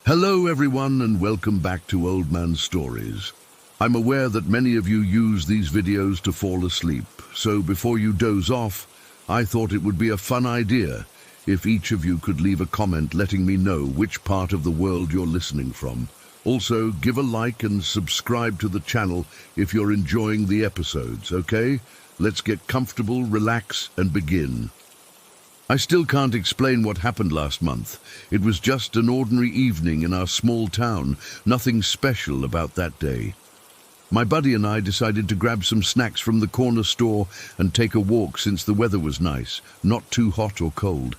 Hello everyone and welcome back to Old Man Stories. I'm aware that many of you use these videos to fall asleep, so before you doze off, I thought it would be a fun idea if each of you could leave a comment letting me know which part of the world you're listening from. Also, give a like and subscribe to the channel if you're enjoying the episodes, okay? Let's get comfortable, relax, and begin. I still can't explain what happened last month. It was just an ordinary evening in our small town, nothing special about that day. My buddy and I decided to grab some snacks from the corner store and take a walk since the weather was nice, not too hot or cold.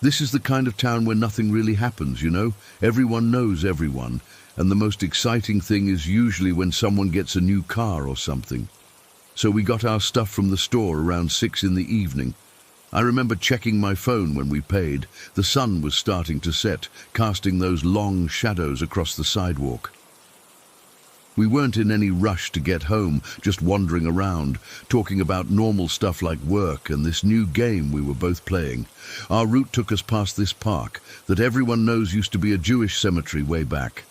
This is the kind of town where nothing really happens, you know? Everyone knows everyone, and the most exciting thing is usually when someone gets a new car or something. So we got our stuff from the store around 6 in the evening. I remember checking my phone when we paid. The sun was starting to set, casting those long shadows across the sidewalk. We weren't in any rush to get home, just wandering around, talking about normal stuff like work and this new game we were both playing. Our route took us past this park that everyone knows used to be a Jewish cemetery way back.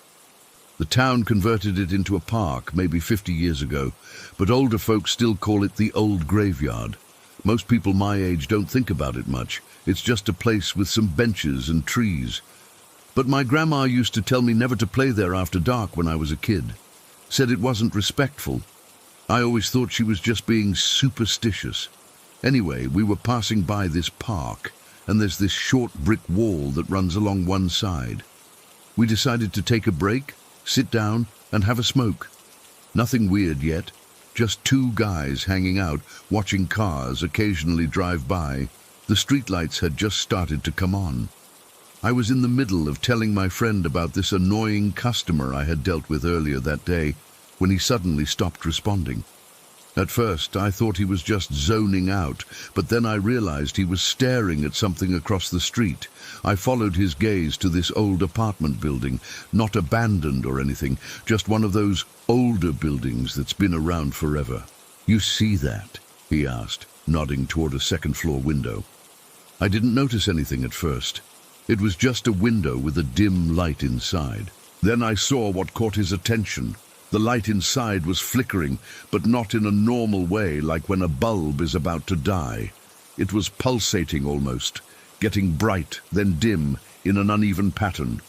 The town converted it into a park maybe 50 years ago, but older folks still call it the old graveyard. Most people my age don't think about it much. It's just a place with some benches and trees. But my grandma used to tell me never to play there after dark when I was a kid. Said it wasn't respectful. I always thought she was just being superstitious. Anyway, we were passing by this park, and there's this short brick wall that runs along one side. We decided to take a break, sit down, and have a smoke. Nothing weird yet. Just two guys hanging out, watching cars occasionally drive by. The streetlights had just started to come on. I was in the middle of telling my friend about this annoying customer I had dealt with earlier that day when he suddenly stopped responding. At first, I thought he was just zoning out, but then I realized he was staring at something across the street. I followed his gaze to this old apartment building, not abandoned or anything, just one of those older buildings that's been around forever. "You see that?" he asked, nodding toward a second-floor window. I didn't notice anything at first. It was just a window with a dim light inside. Then I saw what caught his attention. The light inside was flickering, but not in a normal way like when a bulb is about to die. It was pulsating almost, getting bright, then dim, in an uneven pattern.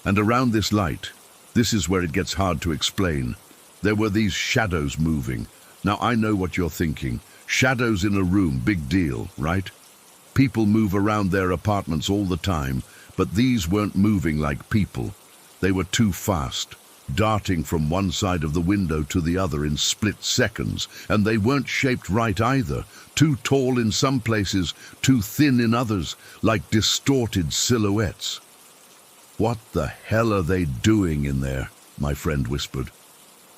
And around this light, this is where it gets hard to explain, there were these shadows moving. Now I know what you're thinking. Shadows in a room, big deal, right? People move around their apartments all the time, but these weren't moving like people. They were too fast, darting from one side of the window to the other in split seconds, and they weren't shaped right either. Too tall in some places, too thin in others, like distorted silhouettes. "What the hell are they doing in there?" my friend whispered.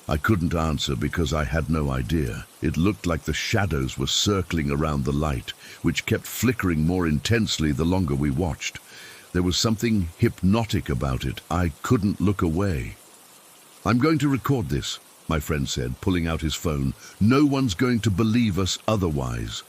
I couldn't answer because I had no idea. It looked like the shadows were circling around the light, which kept flickering more intensely the longer we watched. There was something hypnotic about it. I couldn't look away. "I'm going to record this," my friend said, pulling out his phone. "No one's going to believe us otherwise."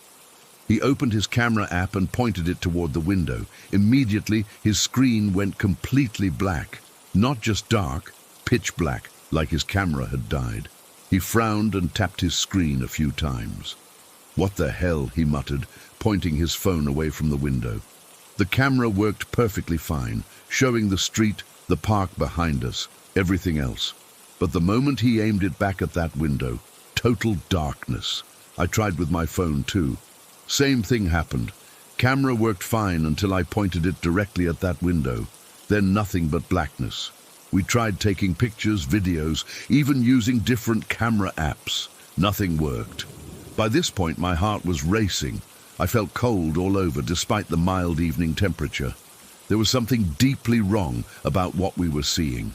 He opened his camera app and pointed it toward the window. Immediately, his screen went completely black. Not just dark, pitch black, like his camera had died. He frowned and tapped his screen a few times. "What the hell?" he muttered, pointing his phone away from the window. The camera worked perfectly fine, showing the street, the park behind us, everything else. But the moment he aimed it back at that window, total darkness. I tried with my phone too. Same thing happened. Camera worked fine until I pointed it directly at that window. Then nothing but blackness. We tried taking pictures, videos, even using different camera apps. Nothing worked. By this point, my heart was racing. I felt cold all over despite the mild evening temperature. There was something deeply wrong about what we were seeing.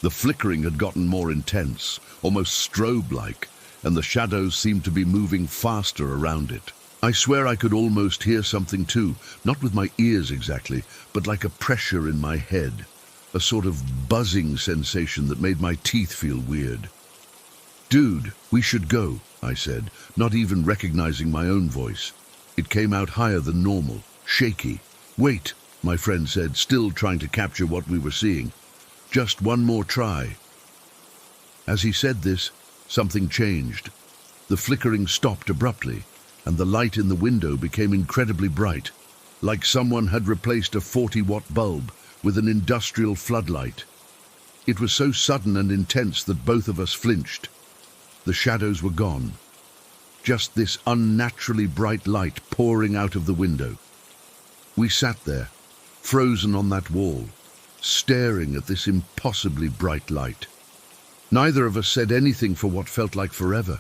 The flickering had gotten more intense, almost strobe-like, and the shadows seemed to be moving faster around it. I swear I could almost hear something too, not with my ears exactly, but like a pressure in my head, a sort of buzzing sensation that made my teeth feel weird. "Dude, we should go," I said, not even recognizing my own voice. It came out higher than normal, shaky. "Wait," my friend said, still trying to capture what we were seeing. Just one more try." As he said this, something changed. The flickering stopped abruptly, and the light in the window became incredibly bright, like someone had replaced a 40-watt bulb with an industrial floodlight. It was so sudden and intense that both of us flinched. The shadows were gone. Just this unnaturally bright light pouring out of the window. We sat there, frozen on that wall, staring at this impossibly bright light. Neither of us said anything for what felt like forever.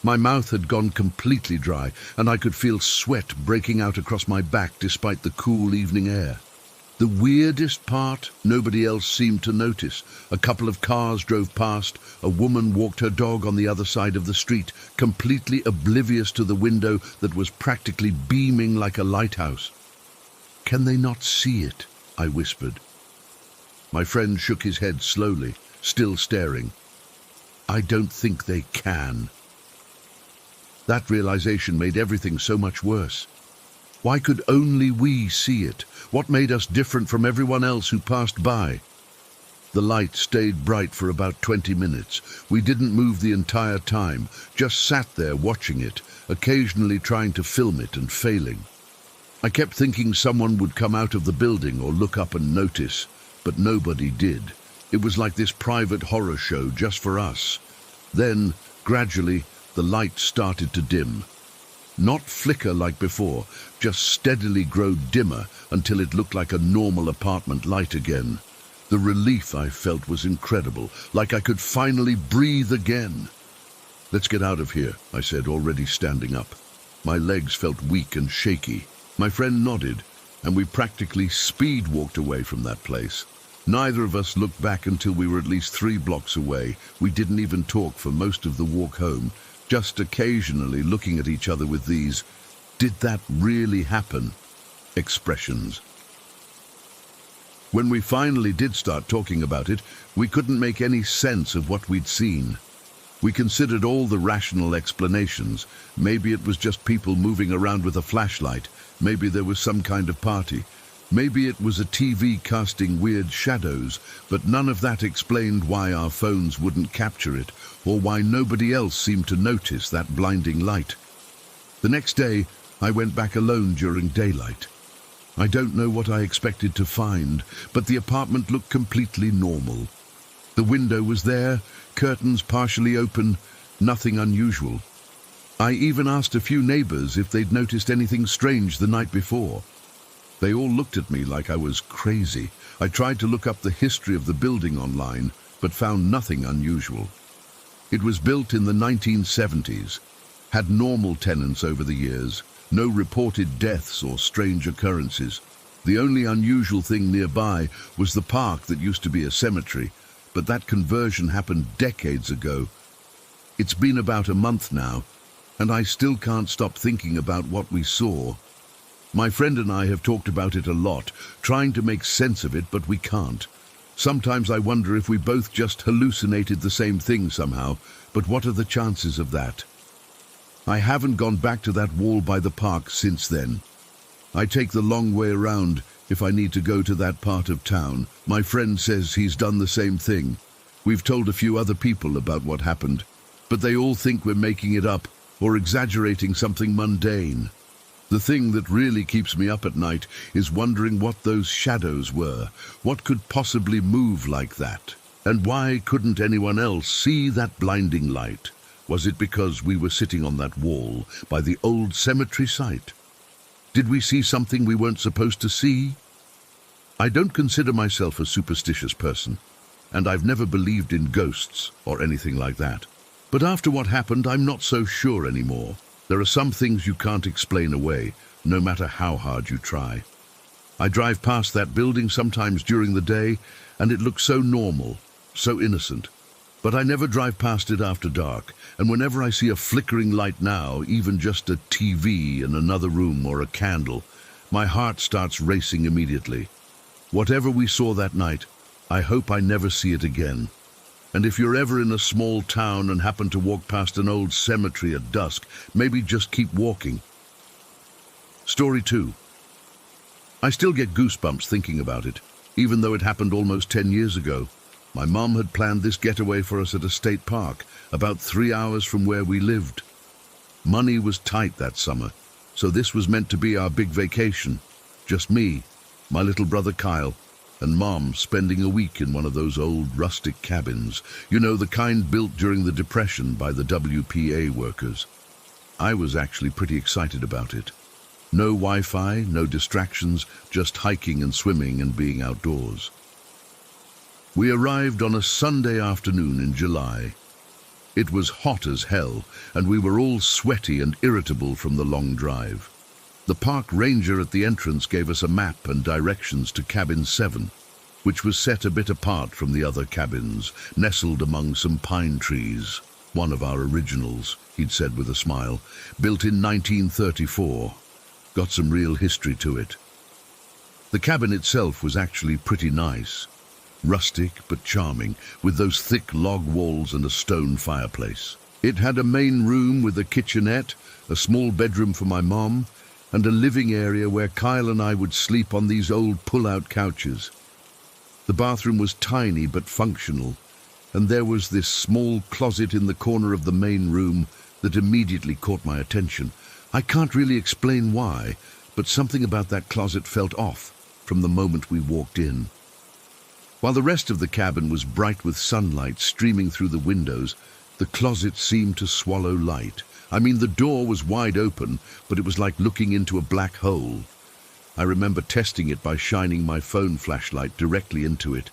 My mouth had gone completely dry, and I could feel sweat breaking out across my back despite the cool evening air. The weirdest part, nobody else seemed to notice. A couple of cars drove past, a woman walked her dog on the other side of the street, completely oblivious to the window that was practically beaming like a lighthouse. "Can they not see it?" I whispered. My friend shook his head slowly, still staring. "I don't think they can." That realization made everything so much worse. Why could only we see it? What made us different from everyone else who passed by? The light stayed bright for about 20 minutes. We didn't move the entire time, just sat there watching it, occasionally trying to film it and failing. I kept thinking someone would come out of the building or look up and notice, but nobody did. It was like this private horror show just for us. Then, gradually, the light started to dim. Not flicker like before, just steadily grow dimmer until it looked like a normal apartment light again. The relief I felt was incredible, like I could finally breathe again. "Let's get out of here," I said, already standing up. My legs felt weak and shaky. My friend nodded, and we practically speed walked away from that place. Neither of us looked back until we were at least 3 blocks away. We didn't even talk for most of the walk home, just occasionally looking at each other with these "did that really happen?" expressions. When we finally did start talking about it, we couldn't make any sense of what we'd seen. We considered all the rational explanations. Maybe it was just people moving around with a flashlight. Maybe there was some kind of party. Maybe it was a TV casting weird shadows, but none of that explained why our phones wouldn't capture it, or why nobody else seemed to notice that blinding light. The next day, I went back alone during daylight. I don't know what I expected to find, but the apartment looked completely normal. The window was there, curtains partially open, nothing unusual. I even asked a few neighbors if they'd noticed anything strange the night before. They all looked at me like I was crazy. I tried to look up the history of the building online, but found nothing unusual. It was built in the 1970s, had normal tenants over the years, no reported deaths or strange occurrences. The only unusual thing nearby was the park that used to be a cemetery, but that conversion happened decades ago. It's been about a month now, and I still can't stop thinking about what we saw. My friend and I have talked about it a lot, trying to make sense of it, but we can't. Sometimes I wonder if we both just hallucinated the same thing somehow, but what are the chances of that? I haven't gone back to that wall by the park since then. I take the long way around if I need to go to that part of town. My friend says he's done the same thing. We've told a few other people about what happened, but they all think we're making it up or exaggerating something mundane. The thing that really keeps me up at night is wondering what those shadows were. What could possibly move like that? And why couldn't anyone else see that blinding light? Was it because we were sitting on that wall by the old cemetery site? Did we see something we weren't supposed to see? I don't consider myself a superstitious person, and I've never believed in ghosts or anything like that. But after what happened, I'm not so sure anymore. There are some things you can't explain away, no matter how hard you try. I drive past that building sometimes during the day, and it looks so normal, so innocent. But I never drive past it after dark, and whenever I see a flickering light now, even just a TV in another room or a candle, my heart starts racing immediately. Whatever we saw that night, I hope I never see it again. And if you're ever in a small town and happen to walk past an old cemetery at dusk, maybe just keep walking. Story 2. I still get goosebumps thinking about it, even though it happened almost 10 years ago. My mom had planned this getaway for us at a state park, about 3 hours from where we lived. Money was tight that summer, so this was meant to be our big vacation. Just me, my little brother Kyle, and Mom spending a week in one of those old rustic cabins, you know, the kind built during the Depression by the WPA workers. I was actually pretty excited about it. No Wi-Fi, no distractions, just hiking and swimming and being outdoors. We arrived on a Sunday afternoon in July. It was hot as hell, and we were all sweaty and irritable from the long drive. The park ranger at the entrance gave us a map and directions to cabin 7, which was set a bit apart from the other cabins, nestled among some pine trees. One of our originals, he'd said with a smile, built in 1934. Got some real history to it. The cabin itself was actually pretty nice. Rustic but charming, with those thick log walls and a stone fireplace. It had a main room with a kitchenette, a small bedroom for my mom, and a living area where Kyle and I would sleep on these old pull-out couches. The bathroom was tiny but functional, and there was this small closet in the corner of the main room that immediately caught my attention. I can't really explain why, but something about that closet felt off from the moment we walked in. While the rest of the cabin was bright with sunlight streaming through the windows, the closet seemed to swallow light. I mean, the door was wide open, but it was like looking into a black hole. I remember testing it by shining my phone flashlight directly into it,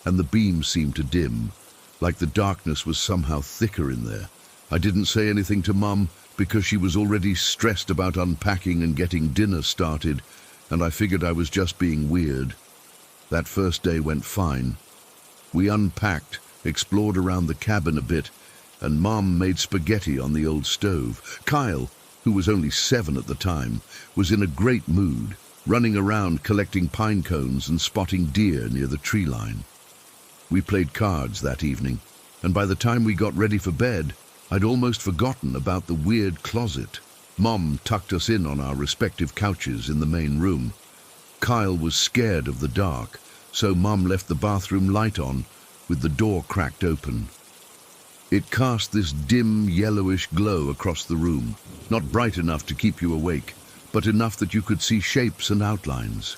and the beam seemed to dim, like the darkness was somehow thicker in there. I didn't say anything to Mum because she was already stressed about unpacking and getting dinner started, and I figured I was just being weird. That first day went fine. We unpacked, explored around the cabin a bit, and Mom made spaghetti on the old stove. Kyle, who was only 7 at the time, was in a great mood, running around collecting pine cones and spotting deer near the tree line. We played cards that evening, and by the time we got ready for bed, I'd almost forgotten about the weird closet. Mom tucked us in on our respective couches in the main room. Kyle was scared of the dark, so Mom left the bathroom light on, with the door cracked open. It cast this dim, yellowish glow across the room, not bright enough to keep you awake, but enough that you could see shapes and outlines.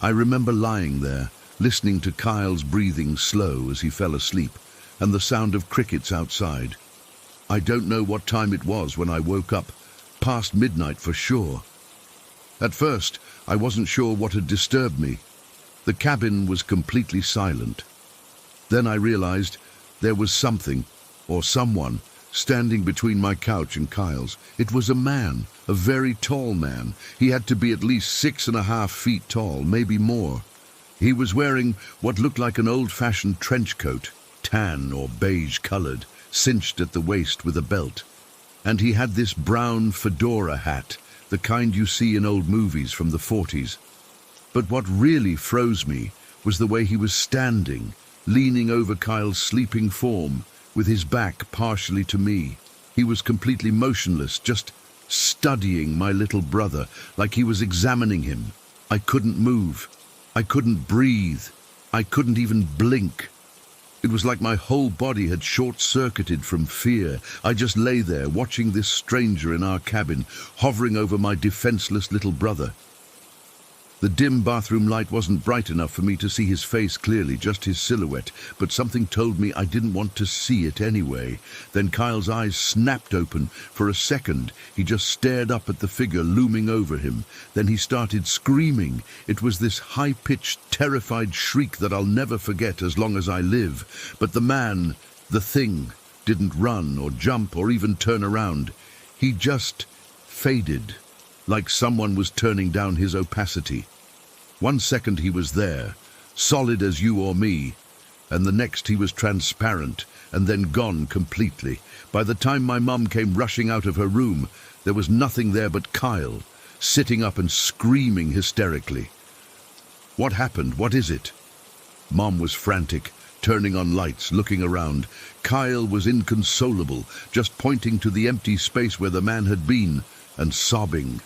I remember lying there, listening to Kyle's breathing slow as he fell asleep, and the sound of crickets outside. I don't know what time it was when I woke up, past midnight for sure. At first, I wasn't sure what had disturbed me. The cabin was completely silent. Then I realized there was something, or someone, standing between my couch and Kyle's. It was a man, a very tall man. He had to be at least 6.5 feet tall, maybe more. He was wearing what looked like an old-fashioned trench coat, tan or beige-colored, cinched at the waist with a belt. And he had this brown fedora hat, the kind you see in old movies from the 40s. But what really froze me was the way he was standing, leaning over Kyle's sleeping form, with his back partially to me. He was completely motionless, just studying my little brother, like he was examining him. I couldn't move. I couldn't breathe. I couldn't even blink. It was like my whole body had short-circuited from fear. I just lay there, watching this stranger in our cabin, hovering over my defenseless little brother. The dim bathroom light wasn't bright enough for me to see his face clearly, just his silhouette, but something told me I didn't want to see it anyway. Then Kyle's eyes snapped open. For a second, he just stared up at the figure looming over him. Then he started screaming. It was this high-pitched, terrified shriek that I'll never forget as long as I live. But the man, the thing, didn't run or jump or even turn around. He just faded, like someone was turning down his opacity. 1 second he was there, solid as you or me, and the next he was transparent, and then gone completely. By the time my mum came rushing out of her room, there was nothing there but Kyle, sitting up and screaming hysterically. "What happened? What is it?" Mom was frantic, turning on lights, looking around. Kyle was inconsolable, just pointing to the empty space where the man had been, and sobbing.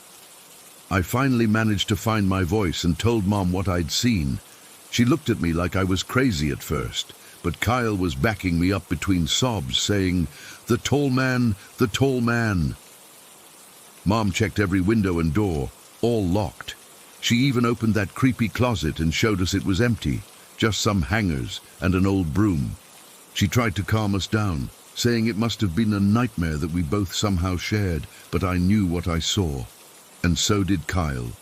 I finally managed to find my voice and told Mom what I'd seen. She looked at me like I was crazy at first, but Kyle was backing me up between sobs, saying, "The tall man, the tall man." Mom checked every window and door, all locked. She even opened that creepy closet and showed us it was empty, just some hangers and an old broom. She tried to calm us down, saying it must have been a nightmare that we both somehow shared, but I knew what I saw. And so did Kyle.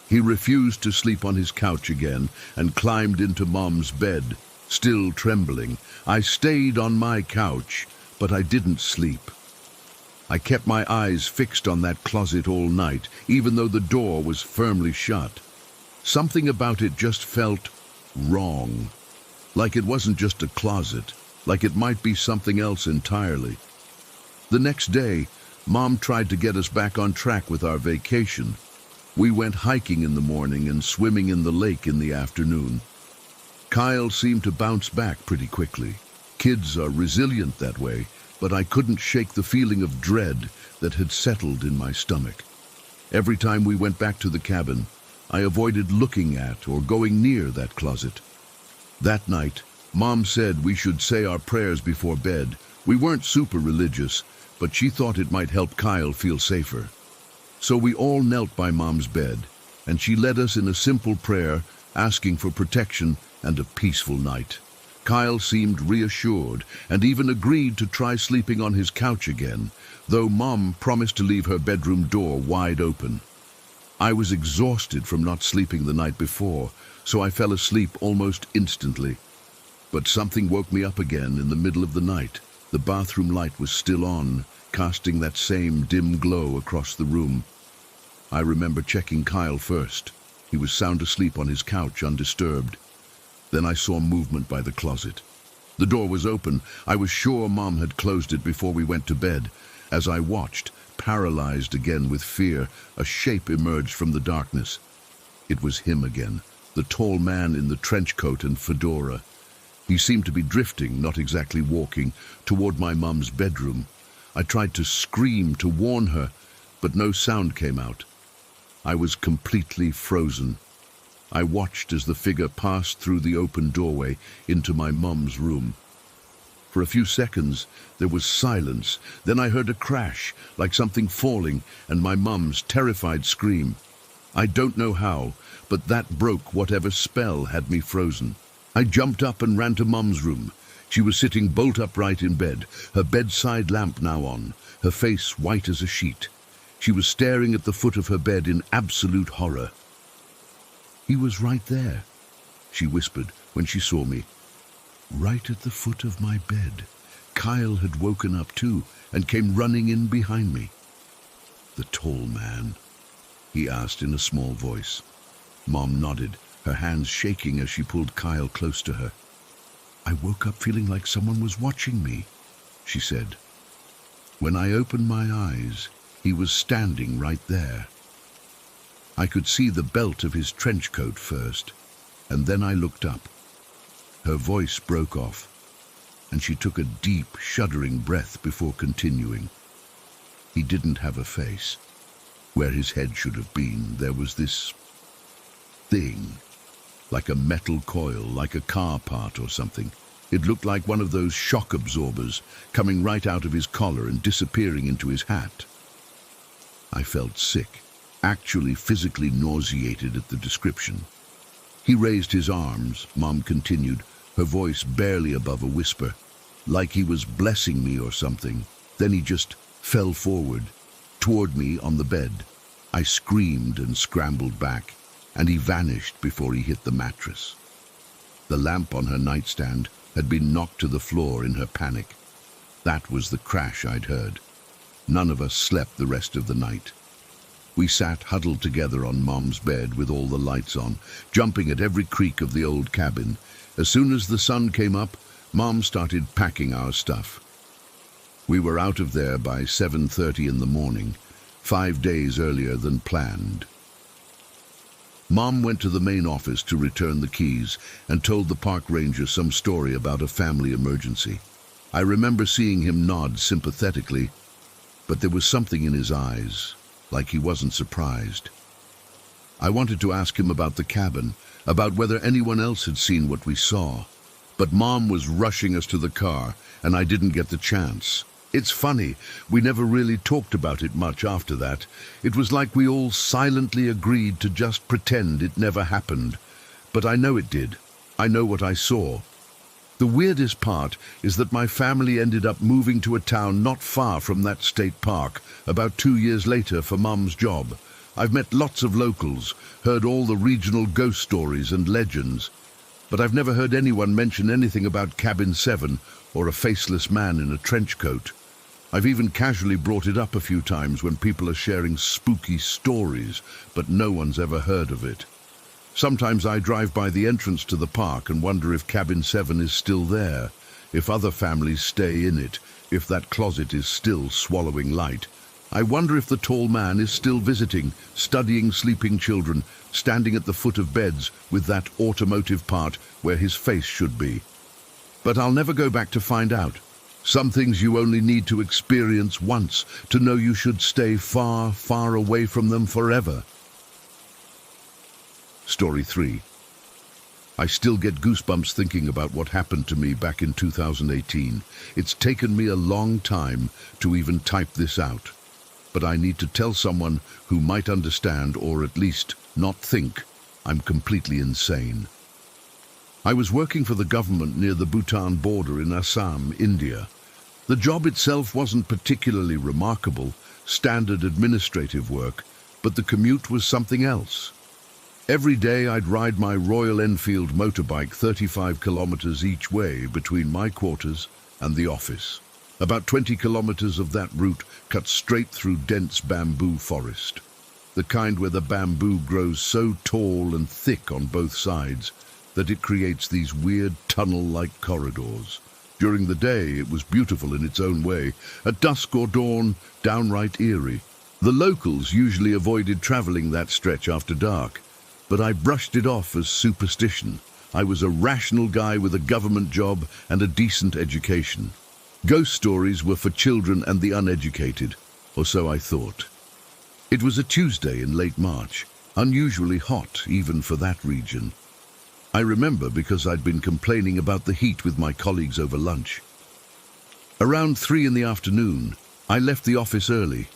He refused to sleep on his couch again and climbed into Mom's bed, still trembling. I stayed on my couch, but I didn't sleep. I kept my eyes fixed on that closet all night, even though the door was firmly shut. Something about it just felt wrong. Like it wasn't just a closet, like it might be something else entirely. The next day, Mom tried to get us back on track with our vacation. We went hiking in the morning and swimming in the lake in the afternoon. Kyle seemed to bounce back pretty quickly. Kids are resilient that way, but I couldn't shake the feeling of dread that had settled in my stomach. Every time we went back to the cabin, I avoided looking at or going near that closet. That night, Mom said we should say our prayers before bed. We weren't super religious, but she thought it might help Kyle feel safer. So we all knelt by Mom's bed, and she led us in a simple prayer, asking for protection and a peaceful night. Kyle seemed reassured and even agreed to try sleeping on his couch again, though Mom promised to leave her bedroom door wide open. I was exhausted from not sleeping the night before, so I fell asleep almost instantly. But something woke me up again in the middle of the night. The bathroom light was still on, casting that same dim glow across the room. I remember checking Kyle first. He was sound asleep on his couch, undisturbed. Then I saw movement by the closet. The door was open. I was sure Mom had closed it before we went to bed. As I watched, paralyzed again with fear, a shape emerged from the darkness. It was him again, the tall man in the trench coat and fedora. He seemed to be drifting, not exactly walking, toward my mum's bedroom. I tried to scream to warn her, but no sound came out. I was completely frozen. I watched as the figure passed through the open doorway into my mum's room. For a few seconds, there was silence. Then I heard a crash, like something falling, and my mum's terrified scream. I don't know how, but that broke whatever spell had me frozen. I jumped up and ran to Mum's room. She was sitting bolt upright in bed, her bedside lamp now on, her face white as a sheet. She was staring at the foot of her bed in absolute horror. "He was right there," she whispered when she saw me. "Right at the foot of my bed." Kyle had woken up too and came running in behind me. "The tall man?" he asked in a small voice. Mom nodded, her hands shaking as she pulled Kyle close to her. "I woke up feeling like someone was watching me," she said. When I opened my eyes, he was standing right there. I could see the belt of his trench coat first, and then I looked up. Her voice broke off, and she took a deep, shuddering breath before continuing. He didn't have a face. Where his head should have been, there was this thing, like a metal coil, like a car part or something. It looked like one of those shock absorbers, coming right out of his collar and disappearing into his hat. I felt sick, actually physically nauseated at the description. He raised his arms, Mom continued, her voice barely above a whisper, like he was blessing me or something. Then he just fell forward, toward me on the bed. I screamed and scrambled back, and he vanished before he hit the mattress. The lamp on her nightstand had been knocked to the floor in her panic. That was the crash I'd heard. None of us slept the rest of the night. We sat huddled together on Mom's bed with all the lights on, jumping at every creak of the old cabin. As soon as the sun came up, Mom started packing our stuff. We were out of there by 7:30 in the morning, 5 days earlier than planned. Mom went to the main office to return the keys and told the park ranger some story about a family emergency. I remember seeing him nod sympathetically, but there was something in his eyes, like he wasn't surprised. I wanted to ask him about the cabin, about whether anyone else had seen what we saw, But Mom was rushing us to the car, and I didn't get the chance. It's funny, we never really talked about it much after that. It was like we all silently agreed to just pretend it never happened. But I know it did. I know what I saw. The weirdest part is that my family ended up moving to a town not far from that state park, about 2 years later for Mum's job. I've met lots of locals, heard all the regional ghost stories and legends, but I've never heard anyone mention anything about Cabin 7 or a faceless man in a trench coat. I've even casually brought it up a few times when people are sharing spooky stories, but no one's ever heard of it. Sometimes I drive by the entrance to the park and wonder if Cabin 7 is still there, if other families stay in it, if that closet is still swallowing light. I wonder if the tall man is still visiting, studying sleeping children, standing at the foot of beds with that automotive part where his face should be. But I'll never go back to find out. Some things you only need to experience once to know you should stay far, far away from them forever. Story 3. I still get goosebumps thinking about what happened to me back in 2018. It's taken me a long time to even type this out. But I need to tell someone who might understand, or at least not think I'm completely insane. I was working for the government near the Bhutan border in Assam, India. The job itself wasn't particularly remarkable, standard administrative work, but the commute was something else. Every day I'd ride my Royal Enfield motorbike 35 kilometers each way between my quarters and the office. About 20 kilometers of that route cut straight through dense bamboo forest, the kind where the bamboo grows so tall and thick on both sides that it creates these weird tunnel-like corridors. During the day, it was beautiful in its own way. At dusk or dawn, downright eerie. The locals usually avoided traveling that stretch after dark, but I brushed it off as superstition. I was a rational guy with a government job and a decent education. Ghost stories were for children and the uneducated, or so I thought. It was a Tuesday in late March, unusually hot even for that region. I remember because I'd been complaining about the heat with my colleagues over lunch. Around 3 in the afternoon, I left the office early.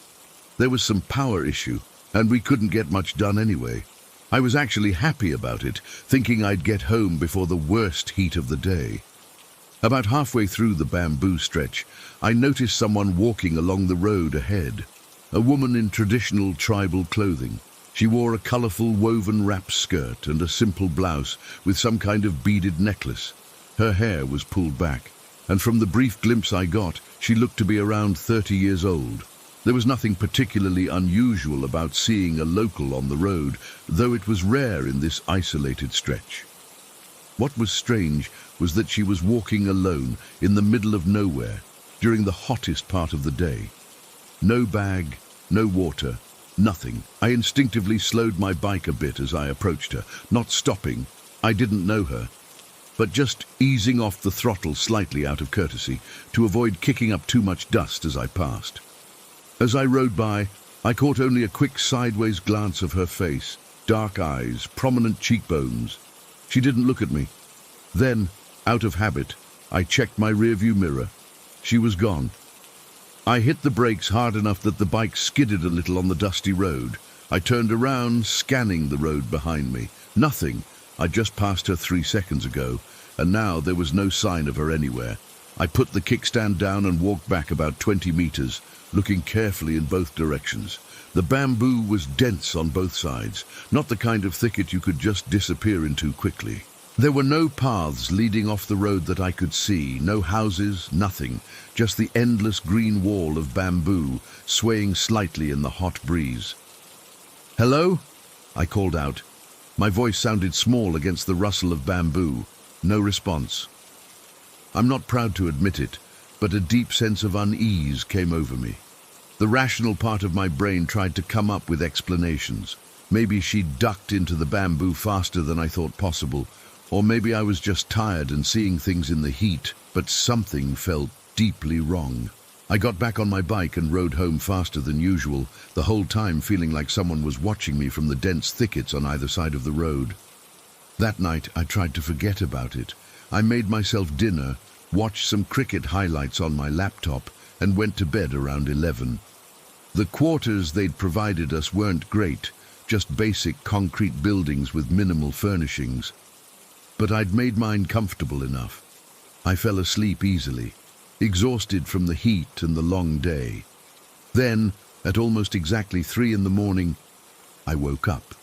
There was some power issue, and we couldn't get much done anyway. I was actually happy about it, thinking I'd get home before the worst heat of the day. About halfway through the bamboo stretch, I noticed someone walking along the road ahead. A woman in traditional tribal clothing. She wore a colorful woven wrap skirt and a simple blouse with some kind of beaded necklace. Her hair was pulled back, and from the brief glimpse I got, she looked to be around 30 years old. There was nothing particularly unusual about seeing a local on the road, though it was rare in this isolated stretch. What was strange was that she was walking alone in the middle of nowhere during the hottest part of the day. No bag, no water, nothing. I instinctively slowed my bike a bit as I approached her, not stopping. I didn't know her, but just easing off the throttle slightly out of courtesy to avoid kicking up too much dust as I passed. As I rode by, I caught only a quick sideways glance of her face, dark eyes, prominent cheekbones. She didn't look at me. Then, out of habit, I checked my rearview mirror. She was gone. I hit the brakes hard enough that the bike skidded a little on the dusty road. I turned around, scanning the road behind me. Nothing. I'd just passed her 3 seconds ago, and now there was no sign of her anywhere. I put the kickstand down and walked back about 20 meters, looking carefully in both directions. The bamboo was dense on both sides, not the kind of thicket you could just disappear into quickly. There were no paths leading off the road that I could see, no houses, nothing, just the endless green wall of bamboo swaying slightly in the hot breeze. "Hello?" I called out. My voice sounded small against the rustle of bamboo. No response. I'm not proud to admit it, but a deep sense of unease came over me. The rational part of my brain tried to come up with explanations. Maybe she'd ducked into the bamboo faster than I thought possible, or maybe I was just tired and seeing things in the heat, but something felt deeply wrong. I got back on my bike and rode home faster than usual, the whole time feeling like someone was watching me from the dense thickets on either side of the road. That night I tried to forget about it, I made myself dinner, watched some cricket highlights on my laptop, and went to bed around 11. The quarters they'd provided us weren't great, just basic concrete buildings with minimal furnishings. But I'd made mine comfortable enough. I fell asleep easily, exhausted from the heat and the long day. Then, at almost exactly 3 in the morning, I woke up.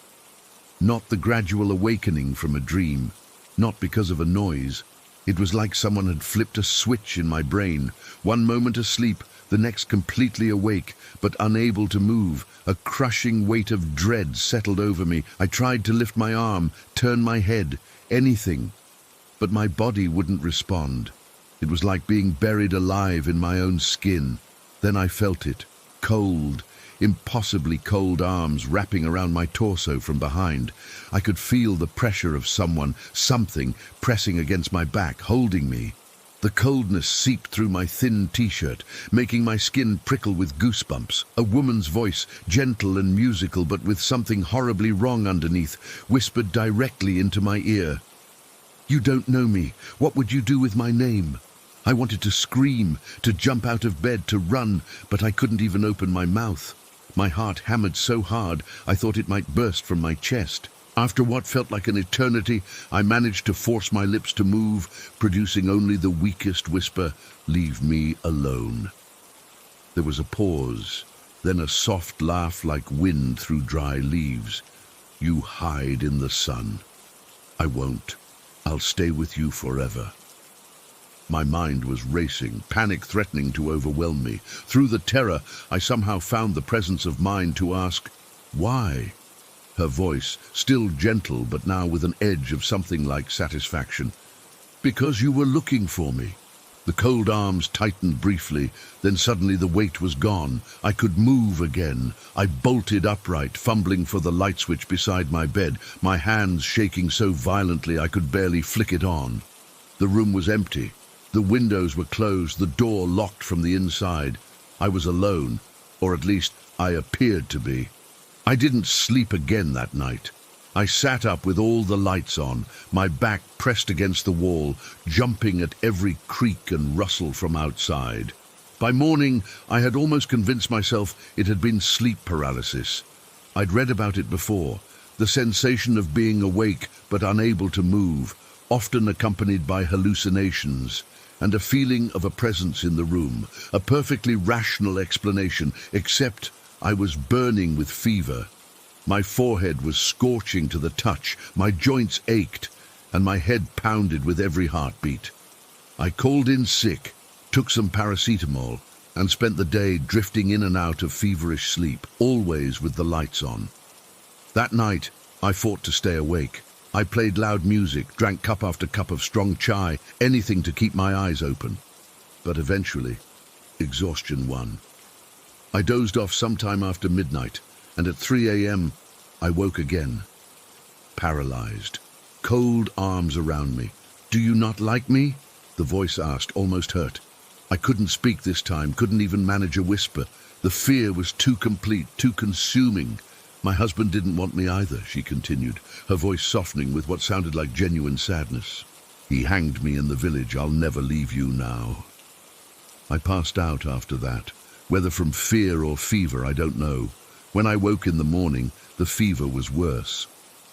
Not the gradual awakening from a dream, not because of a noise. It was like someone had flipped a switch in my brain. One moment asleep, the next completely awake, but unable to move. A crushing weight of dread settled over me. I tried to lift my arm, turn my head, anything. But my body wouldn't respond. It was like being buried alive in my own skin. Then I felt it, cold, impossibly cold arms wrapping around my torso from behind. I could feel the pressure of something pressing against my back, holding me. The coldness seeped through my thin t-shirt, making my skin prickle with goosebumps. A woman's voice, gentle and musical, but with something horribly wrong underneath, whispered directly into my ear. "You don't know me. What would you do with my name?" I wanted to scream, to jump out of bed, to run, but I couldn't even open my mouth. My heart hammered so hard I thought it might burst from my chest. After what felt like an eternity, I managed to force my lips to move, producing only the weakest whisper, "Leave me alone." There was a pause, then a soft laugh like wind through dry leaves. "You hide in the sun." "I won't. I'll stay with you forever." My mind was racing, panic threatening to overwhelm me. Through the terror, I somehow found the presence of mind to ask, "Why?" Her voice, still gentle, but now with an edge of something like satisfaction. "Because you were looking for me." The cold arms tightened briefly, then suddenly the weight was gone. I could move again. I bolted upright, fumbling for the light switch beside my bed, my hands shaking so violently I could barely flick it on. The room was empty. The windows were closed, the door locked from the inside. I was alone, or at least I appeared to be. I didn't sleep again that night. I sat up with all the lights on, my back pressed against the wall, jumping at every creak and rustle from outside. By morning, I had almost convinced myself it had been sleep paralysis. I'd read about it before, the sensation of being awake but unable to move, often accompanied by hallucinations, and a feeling of a presence in the room, a perfectly rational explanation, except I was burning with fever. My forehead was scorching to the touch, my joints ached, and my head pounded with every heartbeat. I called in sick, took some paracetamol, and spent the day drifting in and out of feverish sleep, always with the lights on. That night, I fought to stay awake. I played loud music, drank cup after cup of strong chai, anything to keep my eyes open. But eventually, exhaustion won. I dozed off sometime after midnight, and at 3 a.m. I woke again. Paralyzed. Cold arms around me. "Do you not like me?" the voice asked, almost hurt. I couldn't speak this time, couldn't even manage a whisper. The fear was too complete, too consuming. "My husband didn't want me either," she continued, her voice softening with what sounded like genuine sadness. "He hanged me in the village. I'll never leave you now." I passed out after that. Whether from fear or fever, I don't know. When I woke in the morning, the fever was worse.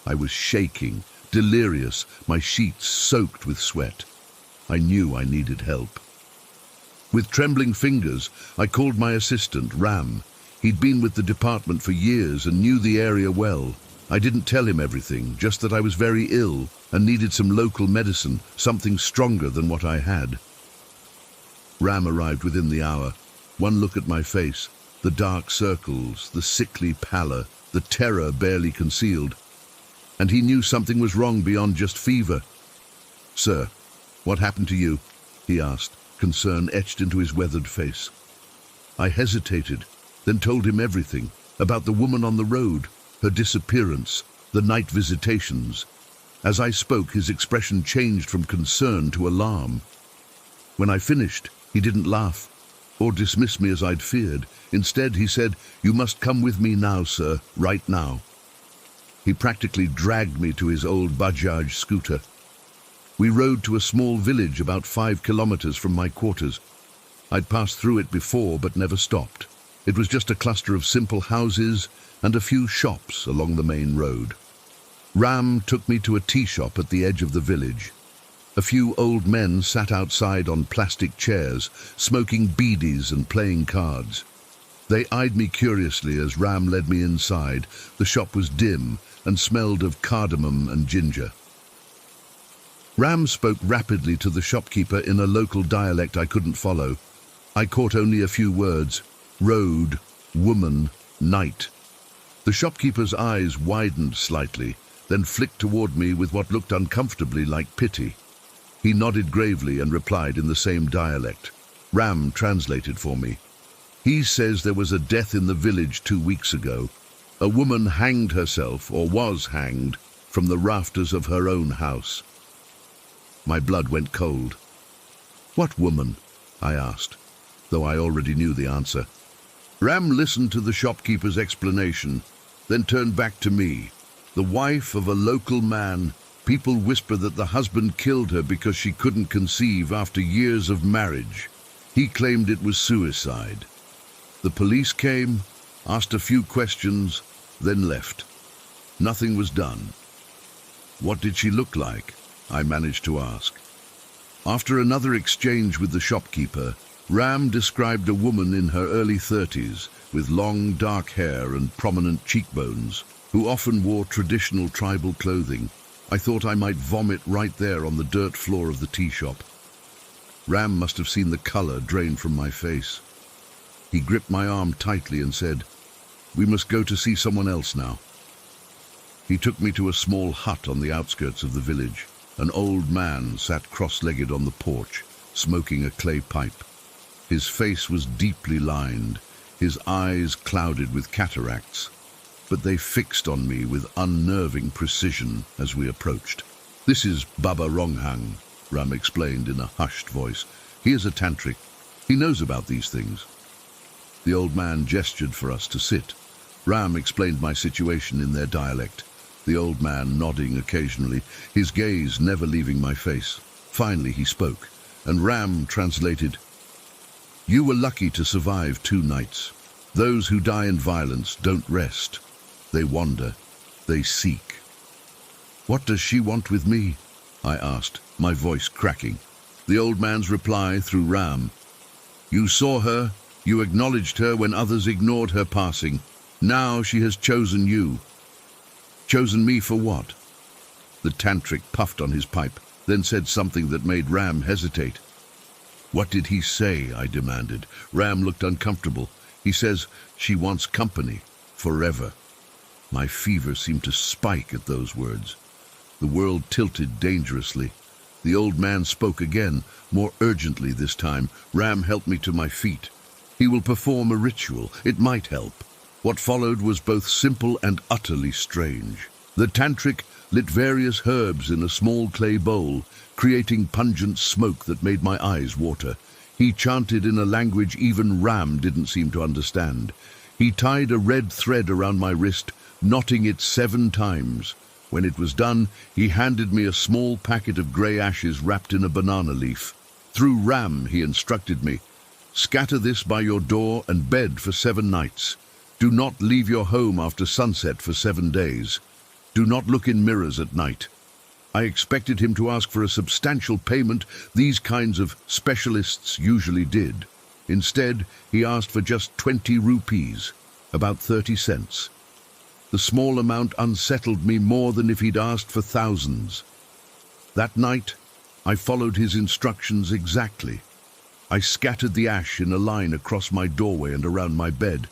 I was shaking, delirious, my sheets soaked with sweat. I knew I needed help. With trembling fingers, I called my assistant, Ram. He'd been with the department for years and knew the area well. I didn't tell him everything, just that I was very ill and needed some local medicine, something stronger than what I had. Ram arrived within the hour. One look at my face, the dark circles, the sickly pallor, the terror barely concealed. And he knew something was wrong beyond just fever. "Sir, what happened to you?" he asked, concern etched into his weathered face. I hesitated, then told him everything, about the woman on the road, her disappearance, the night visitations. As I spoke, his expression changed from concern to alarm. When I finished, he didn't laugh or dismiss me as I'd feared. Instead, he said, "You must come with me now, sir, right now." He practically dragged me to his old Bajaj scooter. We rode to a small village about 5 kilometers from my quarters. I'd passed through it before but never stopped. It was just a cluster of simple houses and a few shops along the main road. Ram took me to a tea shop at the edge of the village. A few old men sat outside on plastic chairs, smoking beedies and playing cards. They eyed me curiously as Ram led me inside. The shop was dim and smelled of cardamom and ginger. Ram spoke rapidly to the shopkeeper in a local dialect I couldn't follow. I caught only a few words: road, woman, night. The shopkeeper's eyes widened slightly, then flicked toward me with what looked uncomfortably like pity. He nodded gravely and replied in the same dialect. Ram translated for me. He says there was a death in the village 2 weeks ago. A woman hanged herself, or was hanged, from the rafters of her own house. My blood went cold. What woman? I asked, though I already knew the answer. Ram listened to the shopkeeper's explanation, then turned back to me. The wife of a local man. People whisper that the husband killed her because she couldn't conceive after years of marriage. He claimed it was suicide. The police came, asked a few questions, then left. Nothing was done. What did she look like? I managed to ask. After another exchange with the shopkeeper, Ram described a woman in her early 30s with long dark hair and prominent cheekbones, who often wore traditional tribal clothing. I thought I might vomit right there on the dirt floor of the tea shop. Ram must have seen the color drain from my face. He gripped my arm tightly and said, "We must go to see someone else now." He took me to a small hut on the outskirts of the village. An old man sat cross-legged on the porch, smoking a clay pipe. His face was deeply lined, his eyes clouded with cataracts, but they fixed on me with unnerving precision as we approached. "This is Baba Ronghang," Ram explained in a hushed voice. "He is a tantric. He knows about these things." The old man gestured for us to sit. Ram explained my situation in their dialect, the old man nodding occasionally, his gaze never leaving my face. Finally he spoke, and Ram translated, "You were lucky to survive 2 nights. Those who die in violence don't rest. They wander. They seek." "What does she want with me?" I asked, my voice cracking. The old man's reply through Ram: "You saw her. You acknowledged her when others ignored her passing. Now she has chosen you." "Chosen me for what?" The tantric puffed on his pipe, then said something that made Ram hesitate. "What did he say?" I demanded. Ram looked uncomfortable. "He says she wants company, forever." My fever seemed to spike at those words. The world tilted dangerously. The old man spoke again, more urgently this time. Ram helped me to my feet. "He will perform a ritual. It might help." What followed was both simple and utterly strange. The tantric lit various herbs in a small clay bowl, creating pungent smoke that made my eyes water. He chanted in a language even Ram didn't seem to understand. He tied a red thread around my wrist, knotting it 7 times. When it was done, he handed me a small packet of grey ashes wrapped in a banana leaf. Through Ram, he instructed me, "Scatter this by your door and bed for 7 nights. Do not leave your home after sunset for 7 days. Do not look in mirrors at night." I expected him to ask for a substantial payment. These kinds of specialists usually did. Instead, he asked for just 20 rupees, about 30 cents. The small amount unsettled me more than if he'd asked for thousands. That night, I followed his instructions exactly. I scattered the ash in a line across my doorway and around my bed.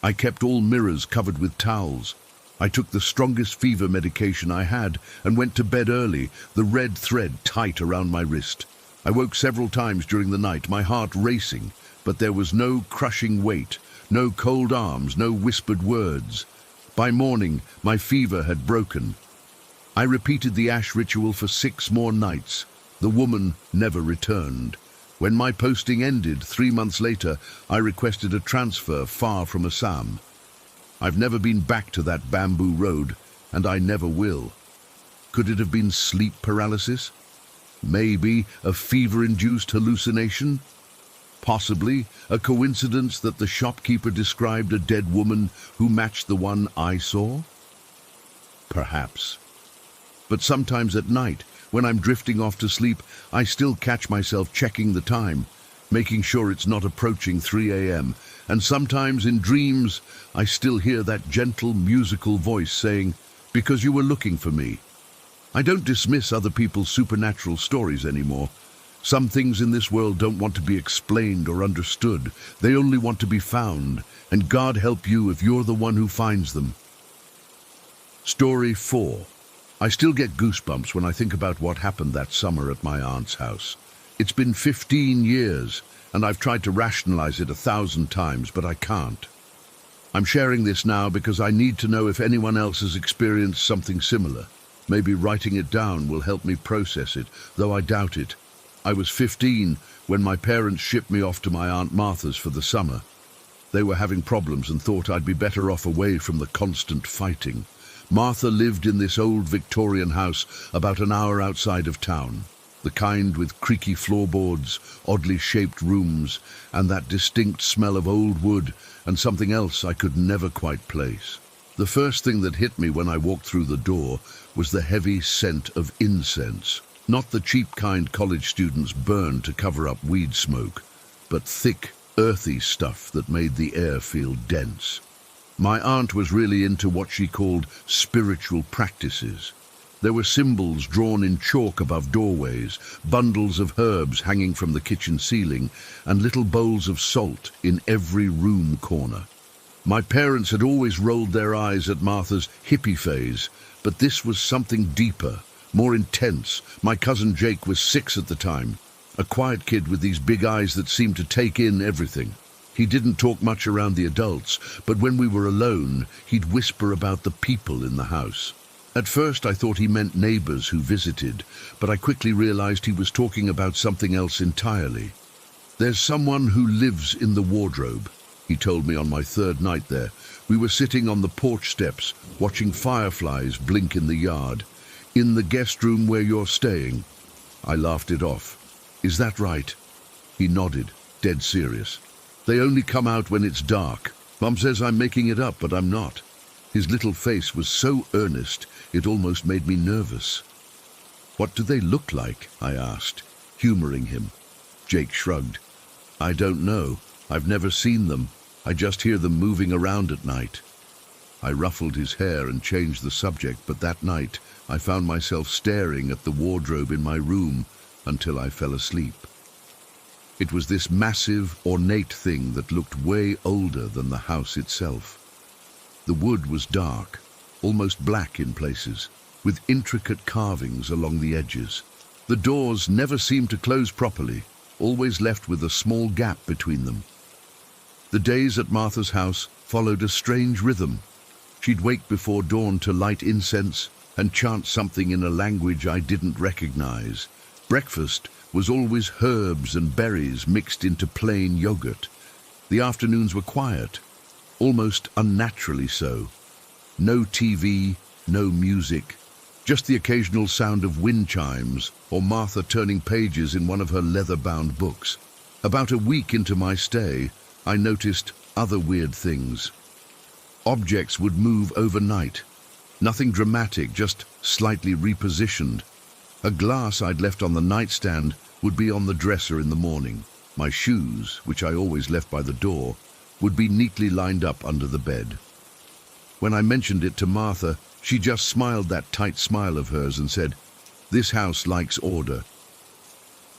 I kept all mirrors covered with towels. I took the strongest fever medication I had and went to bed early, the red thread tight around my wrist. I woke several times during the night, my heart racing, but there was no crushing weight, no cold arms, no whispered words. By morning, my fever had broken. I repeated the ash ritual for 6 more nights. The woman never returned. When my posting ended 3 months later, I requested a transfer far from Assam. I've never been back to that bamboo road, and I never will. Could it have been sleep paralysis? Maybe a fever-induced hallucination? Possibly a coincidence that the shopkeeper described a dead woman who matched the one I saw? Perhaps. But sometimes at night, when I'm drifting off to sleep, I still catch myself checking the time, making sure it's not approaching 3 a.m. And sometimes in dreams, I still hear that gentle musical voice saying, "Because you were looking for me." I don't dismiss other people's supernatural stories anymore. Some things in this world don't want to be explained or understood. They only want to be found, and God help you if you're the one who finds them. Story 4. I still get goosebumps when I think about what happened that summer at my aunt's house. It's been 15 years, and I've tried to rationalize it 1,000 times, but I can't. I'm sharing this now because I need to know if anyone else has experienced something similar. Maybe writing it down will help me process it, though I doubt it. I was 15 when my parents shipped me off to my Aunt Martha's for the summer. They were having problems and thought I'd be better off away from the constant fighting. Martha lived in this old Victorian house about an hour outside of town, the kind with creaky floorboards, oddly shaped rooms, and that distinct smell of old wood and something else I could never quite place. The first thing that hit me when I walked through the door was the heavy scent of incense. Not the cheap kind college students burn to cover up weed smoke, but thick, earthy stuff that made the air feel dense. My aunt was really into what she called spiritual practices. There were symbols drawn in chalk above doorways, bundles of herbs hanging from the kitchen ceiling, and little bowls of salt in every room corner. My parents had always rolled their eyes at Martha's hippie phase, but this was something deeper, more intense. My cousin Jake was 6 at the time, a quiet kid with these big eyes that seemed to take in everything. He didn't talk much around the adults, but when we were alone, he'd whisper about the people in the house. At first I thought he meant neighbors who visited, but I quickly realized he was talking about something else entirely. "There's someone who lives in the wardrobe," he told me on my 3rd night there. We were sitting on the porch steps, watching fireflies blink in the yard. "In the guest room where you're staying." I laughed it off. "Is that right?" He nodded, dead serious. "They only come out when it's dark. Mom says I'm making it up, but I'm not." His little face was so earnest, it almost made me nervous. "What do they look like?" I asked, humoring him. Jake shrugged. "I don't know. I've never seen them. I just hear them moving around at night." I ruffled his hair and changed the subject, but that night I found myself staring at the wardrobe in my room until I fell asleep. It was this massive, ornate thing that looked way older than the house itself. The wood was dark, almost black in places, with intricate carvings along the edges. The doors never seemed to close properly, always left with a small gap between them. The days at Martha's house followed a strange rhythm. She'd wake before dawn to light incense and chant something in a language I didn't recognize. Breakfast was always herbs and berries mixed into plain yogurt. The afternoons were quiet, almost unnaturally so. No TV, no music, just the occasional sound of wind chimes or Martha turning pages in one of her leather-bound books. About a week into my stay, I noticed other weird things. Objects would move overnight. Nothing dramatic, just slightly repositioned. A glass I'd left on the nightstand would be on the dresser in the morning. My shoes, which I always left by the door, would be neatly lined up under the bed. When I mentioned it to Martha, she just smiled that tight smile of hers and said, "This house likes order."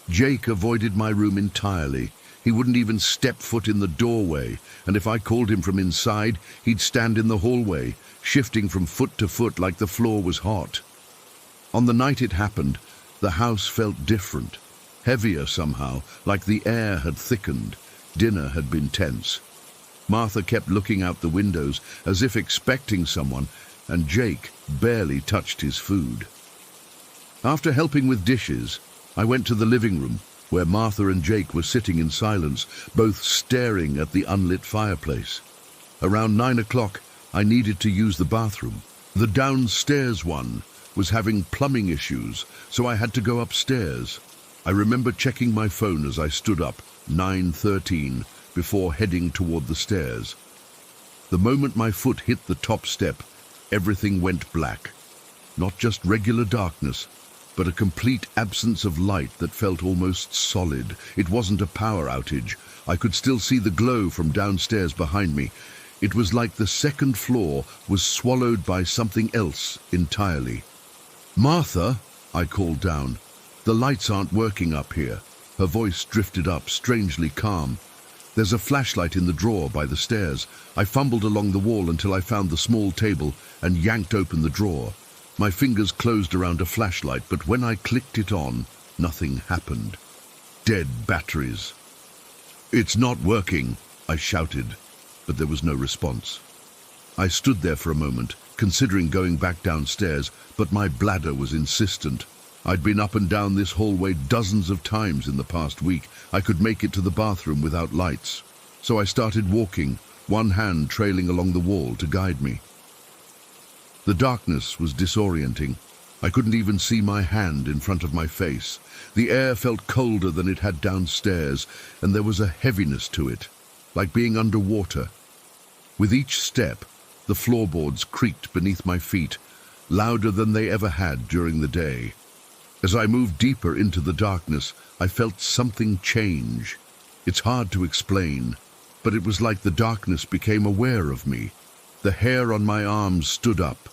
Jake avoided my room entirely. He wouldn't even step foot in the doorway, and if I called him from inside, he'd stand in the hallway, shifting from foot to foot like the floor was hot. On the night it happened, the house felt different, heavier somehow, like the air had thickened. Dinner had been tense. Martha kept looking out the windows as if expecting someone, and Jake barely touched his food. After helping with dishes, I went to the living room, where Martha and Jake were sitting in silence, both staring at the unlit fireplace. Around 9 o'clock, I needed to use the bathroom. The downstairs one, was having plumbing issues, so I had to go upstairs. I remember checking my phone as I stood up, 9:13, before heading toward the stairs. The moment my foot hit the top step, everything went black. Not just regular darkness, but a complete absence of light that felt almost solid. It wasn't a power outage. I could still see the glow from downstairs behind me. It was like the second floor was swallowed by something else entirely. "Martha," I called down. "The lights aren't working up here." Her voice drifted up, strangely calm. "There's a flashlight in the drawer by the stairs." I fumbled along the wall until I found the small table and yanked open the drawer. My fingers closed around a flashlight, but when I clicked it on, nothing happened. Dead batteries. "It's not working," I shouted, but there was no response. I stood there for a moment, considering going back downstairs, but my bladder was insistent. I'd been up and down this hallway dozens of times in the past week. I could make it to the bathroom without lights. So I started walking, one hand trailing along the wall to guide me. The darkness was disorienting. I couldn't even see my hand in front of my face. The air felt colder than it had downstairs, and there was a heaviness to it, like being underwater. With each step, the floorboards creaked beneath my feet, louder than they ever had during the day. As I moved deeper into the darkness, I felt something change. It's hard to explain, but it was like the darkness became aware of me. The hair on my arms stood up,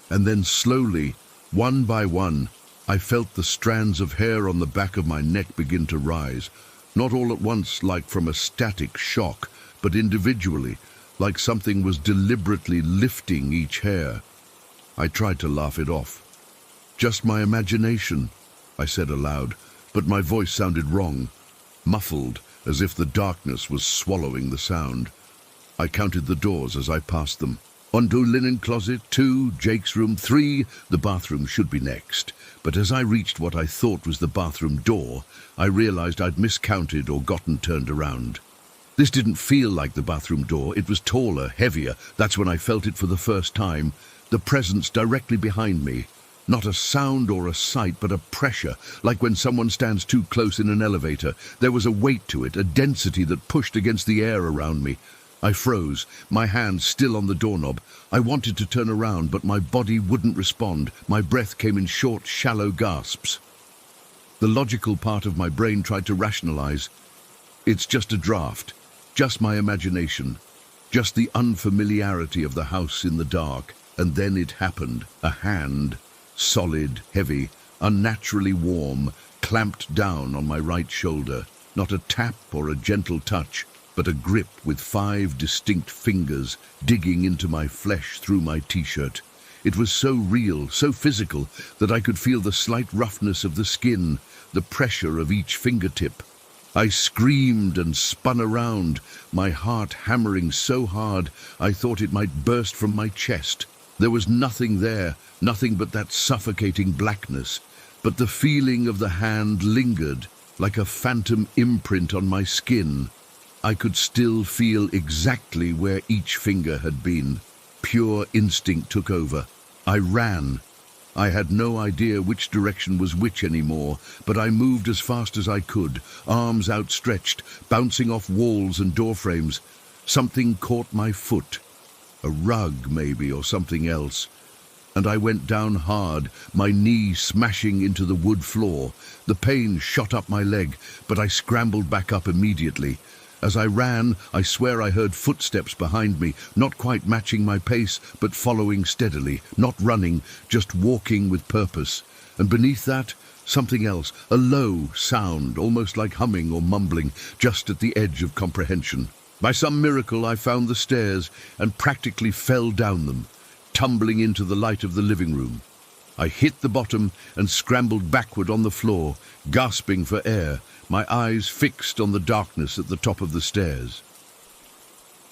and then slowly, one by one, I felt the strands of hair on the back of my neck begin to rise, not all at once like from a static shock, but individually, like something was deliberately lifting each hair. I tried to laugh it off. "Just my imagination," I said aloud, but my voice sounded wrong, muffled, as if the darkness was swallowing the sound. I counted the doors as I passed them. 1, 2, linen closet, 2, Jake's room, 3, the bathroom should be next. But as I reached what I thought was the bathroom door, I realized I'd miscounted or gotten turned around. This didn't feel like the bathroom door. It was taller, heavier. That's when I felt it for the first time. The presence directly behind me. Not a sound or a sight, but a pressure, like when someone stands too close in an elevator. There was a weight to it, a density that pushed against the air around me. I froze, my hand still on the doorknob. I wanted to turn around, but my body wouldn't respond. My breath came in short, shallow gasps. The logical part of my brain tried to rationalize. It's just a draft, just my imagination, just the unfamiliarity of the house in the dark. And then it happened. A hand, solid, heavy, unnaturally warm, clamped down on my right shoulder. Not a tap or a gentle touch, but a grip with 5 distinct fingers digging into my flesh through my t-shirt. It was so real, so physical, that I could feel the slight roughness of the skin, the pressure of each fingertip. I screamed and spun around, my heart hammering so hard I thought it might burst from my chest. There was nothing there, nothing but that suffocating blackness, but the feeling of the hand lingered, like a phantom imprint on my skin. I could still feel exactly where each finger had been. Pure instinct took over. I ran. I had no idea which direction was which anymore, but I moved as fast as I could, arms outstretched, bouncing off walls and doorframes. Something caught my foot. A rug, maybe, or something else. And I went down hard, my knee smashing into the wood floor. The pain shot up my leg, but I scrambled back up immediately. As I ran, I swear I heard footsteps behind me, not quite matching my pace, but following steadily, not running, just walking with purpose. And beneath that, something else, a low sound, almost like humming or mumbling, just at the edge of comprehension. By some miracle, I found the stairs and practically fell down them, tumbling into the light of the living room. I hit the bottom and scrambled backward on the floor, gasping for air, my eyes fixed on the darkness at the top of the stairs.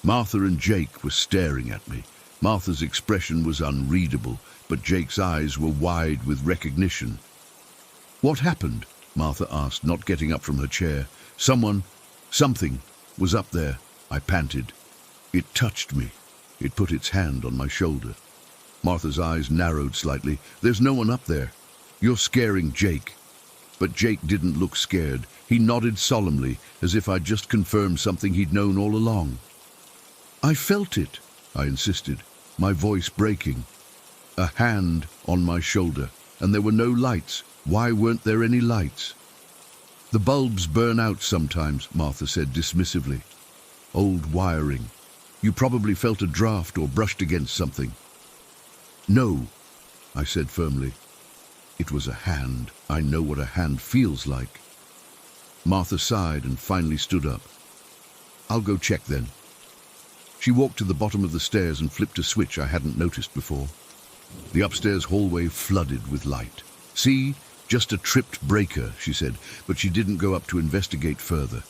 Martha and Jake were staring at me. Martha's expression was unreadable, but Jake's eyes were wide with recognition. "What happened?" Martha asked, not getting up from her chair. Something was up there," I panted. It touched me. It put its hand on my shoulder. Martha's eyes narrowed slightly. "There's no one up there. You're scaring Jake." But Jake didn't look scared. He nodded solemnly, as if I'd just confirmed something he'd known all along. "I felt it," I insisted, my voice breaking. A hand on my shoulder, and there were no lights. Why weren't there any lights? "The bulbs burn out sometimes," Martha said dismissively. "Old wiring. You probably felt a draft or brushed against something." "No," I said firmly. It was a hand. I know what a hand feels like. Martha sighed and finally stood up. "I'll go check then." She walked to the bottom of the stairs and flipped a switch I hadn't noticed before. The upstairs hallway flooded with light. "See, just a tripped breaker," she said, but she didn't go up to investigate further.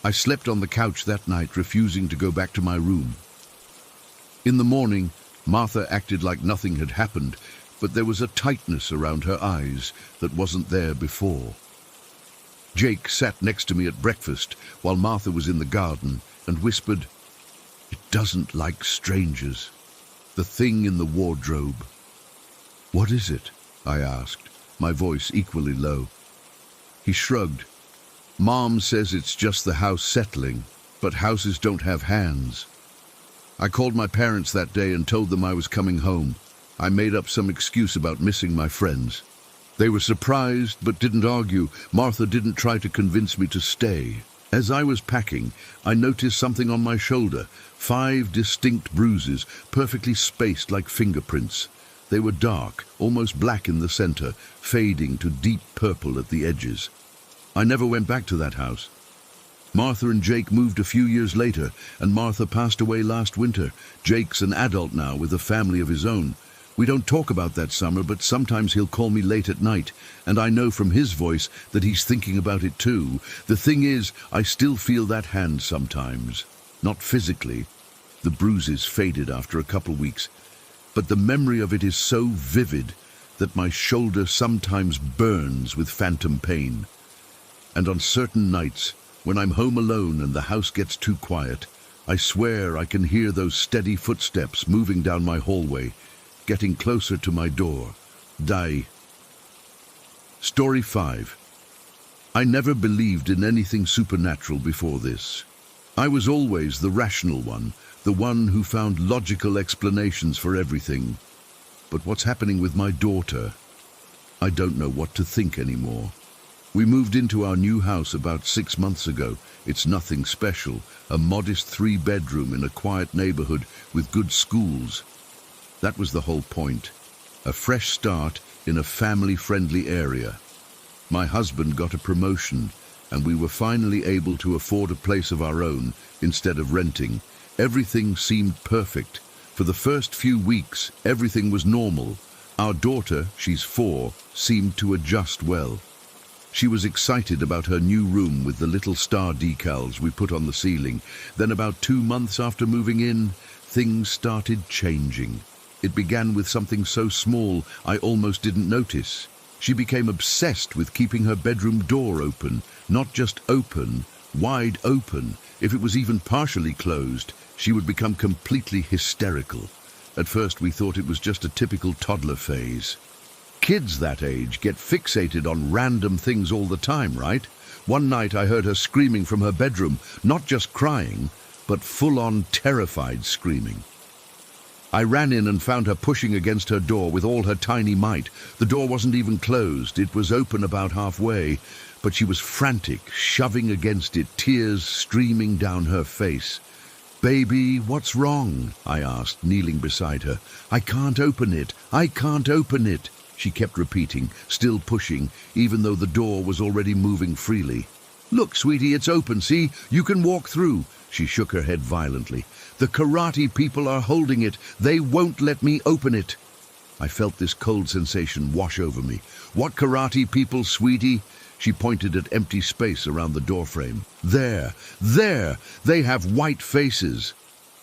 I slept on the couch that night, refusing to go back to my room. In the morning, Martha acted like nothing had happened, but there was a tightness around her eyes that wasn't there before. Jake sat next to me at breakfast while Martha was in the garden and whispered, "It doesn't like strangers. The thing in the wardrobe." "What is it?" I asked, my voice equally low. He shrugged. "Mom says it's just the house settling, but houses don't have hands." I called my parents that day and told them I was coming home. I made up some excuse about missing my friends. They were surprised but didn't argue. Martha didn't try to convince me to stay. As I was packing, I noticed something on my shoulder, 5 distinct bruises, perfectly spaced like fingerprints. They were dark, almost black in the center, fading to deep purple at the edges. I never went back to that house. Martha and Jake moved a few years later, and Martha passed away last winter. Jake's an adult now with a family of his own. We don't talk about that summer, but sometimes he'll call me late at night, and I know from his voice that he's thinking about it too. The thing is, I still feel that hand sometimes. Not physically. The bruises faded after a couple weeks, but the memory of it is so vivid that my shoulder sometimes burns with phantom pain. And on certain nights, when I'm home alone and the house gets too quiet, I swear I can hear those steady footsteps moving down my hallway, getting closer to my door. Story 5. I never believed in anything supernatural before this. I was always the rational one, the one who found logical explanations for everything. But what's happening with my daughter? I don't know what to think anymore. We moved into our new house about 6 months ago. It's nothing special, a modest 3-bedroom in a quiet neighborhood with good schools. That was the whole point. A fresh start in a family-friendly area. My husband got a promotion, and we were finally able to afford a place of our own instead of renting. Everything seemed perfect. For the first few weeks, everything was normal. Our daughter, she's 4, seemed to adjust well. She was excited about her new room with the little star decals we put on the ceiling. Then about 2 months after moving in, things started changing. It began with something so small I almost didn't notice. She became obsessed with keeping her bedroom door open, not just open, wide open. If it was even partially closed, she would become completely hysterical. At first we thought it was just a typical toddler phase. Kids that age get fixated on random things all the time, right? One night I heard her screaming from her bedroom, not just crying, but full-on terrified screaming. I ran in and found her pushing against her door with all her tiny might. The door wasn't even closed. It was open about halfway, but she was frantic, shoving against it, tears streaming down her face. "Baby, what's wrong?" I asked, kneeling beside her. "I can't open it. I can't open it," she kept repeating, still pushing, even though the door was already moving freely. "Look, sweetie, it's open, see? You can walk through." She shook her head violently. "The karate people are holding it. They won't let me open it." I felt this cold sensation wash over me. "What karate people, sweetie?" She pointed at empty space around the doorframe. There! They have white faces."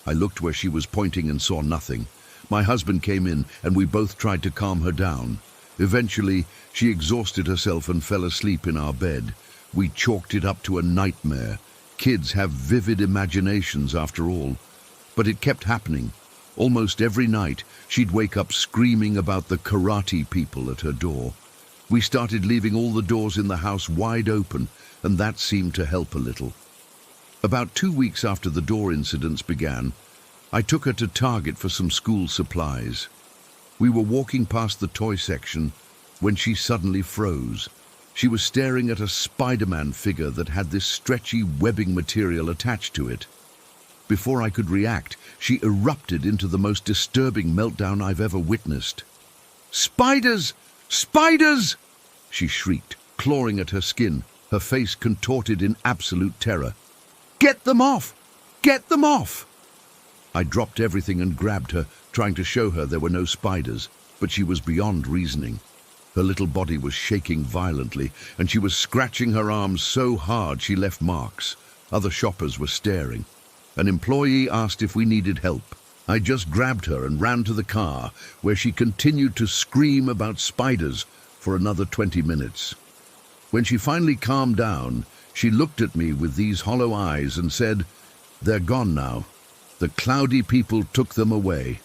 I looked where she was pointing and saw nothing. My husband came in, and we both tried to calm her down. Eventually, she exhausted herself and fell asleep in our bed. We chalked it up to a nightmare. Kids have vivid imaginations after all. But it kept happening. Almost every night, she'd wake up screaming about the karate people at her door. We started leaving all the doors in the house wide open, and that seemed to help a little. About 2 weeks after the door incidents began, I took her to Target for some school supplies. We were walking past the toy section when she suddenly froze. She was staring at a Spider-Man figure that had this stretchy webbing material attached to it. Before I could react, she erupted into the most disturbing meltdown I've ever witnessed. "Spiders! Spiders!" she shrieked, clawing at her skin, her face contorted in absolute terror. "Get them off! Get them off!" I dropped everything and grabbed her, trying to show her there were no spiders, but she was beyond reasoning. Her little body was shaking violently, and she was scratching her arms so hard she left marks. Other shoppers were staring. An employee asked if we needed help. I just grabbed her and ran to the car, where she continued to scream about spiders for another 20 minutes. When she finally calmed down, she looked at me with these hollow eyes and said, "They're gone now. The cloudy people took them away."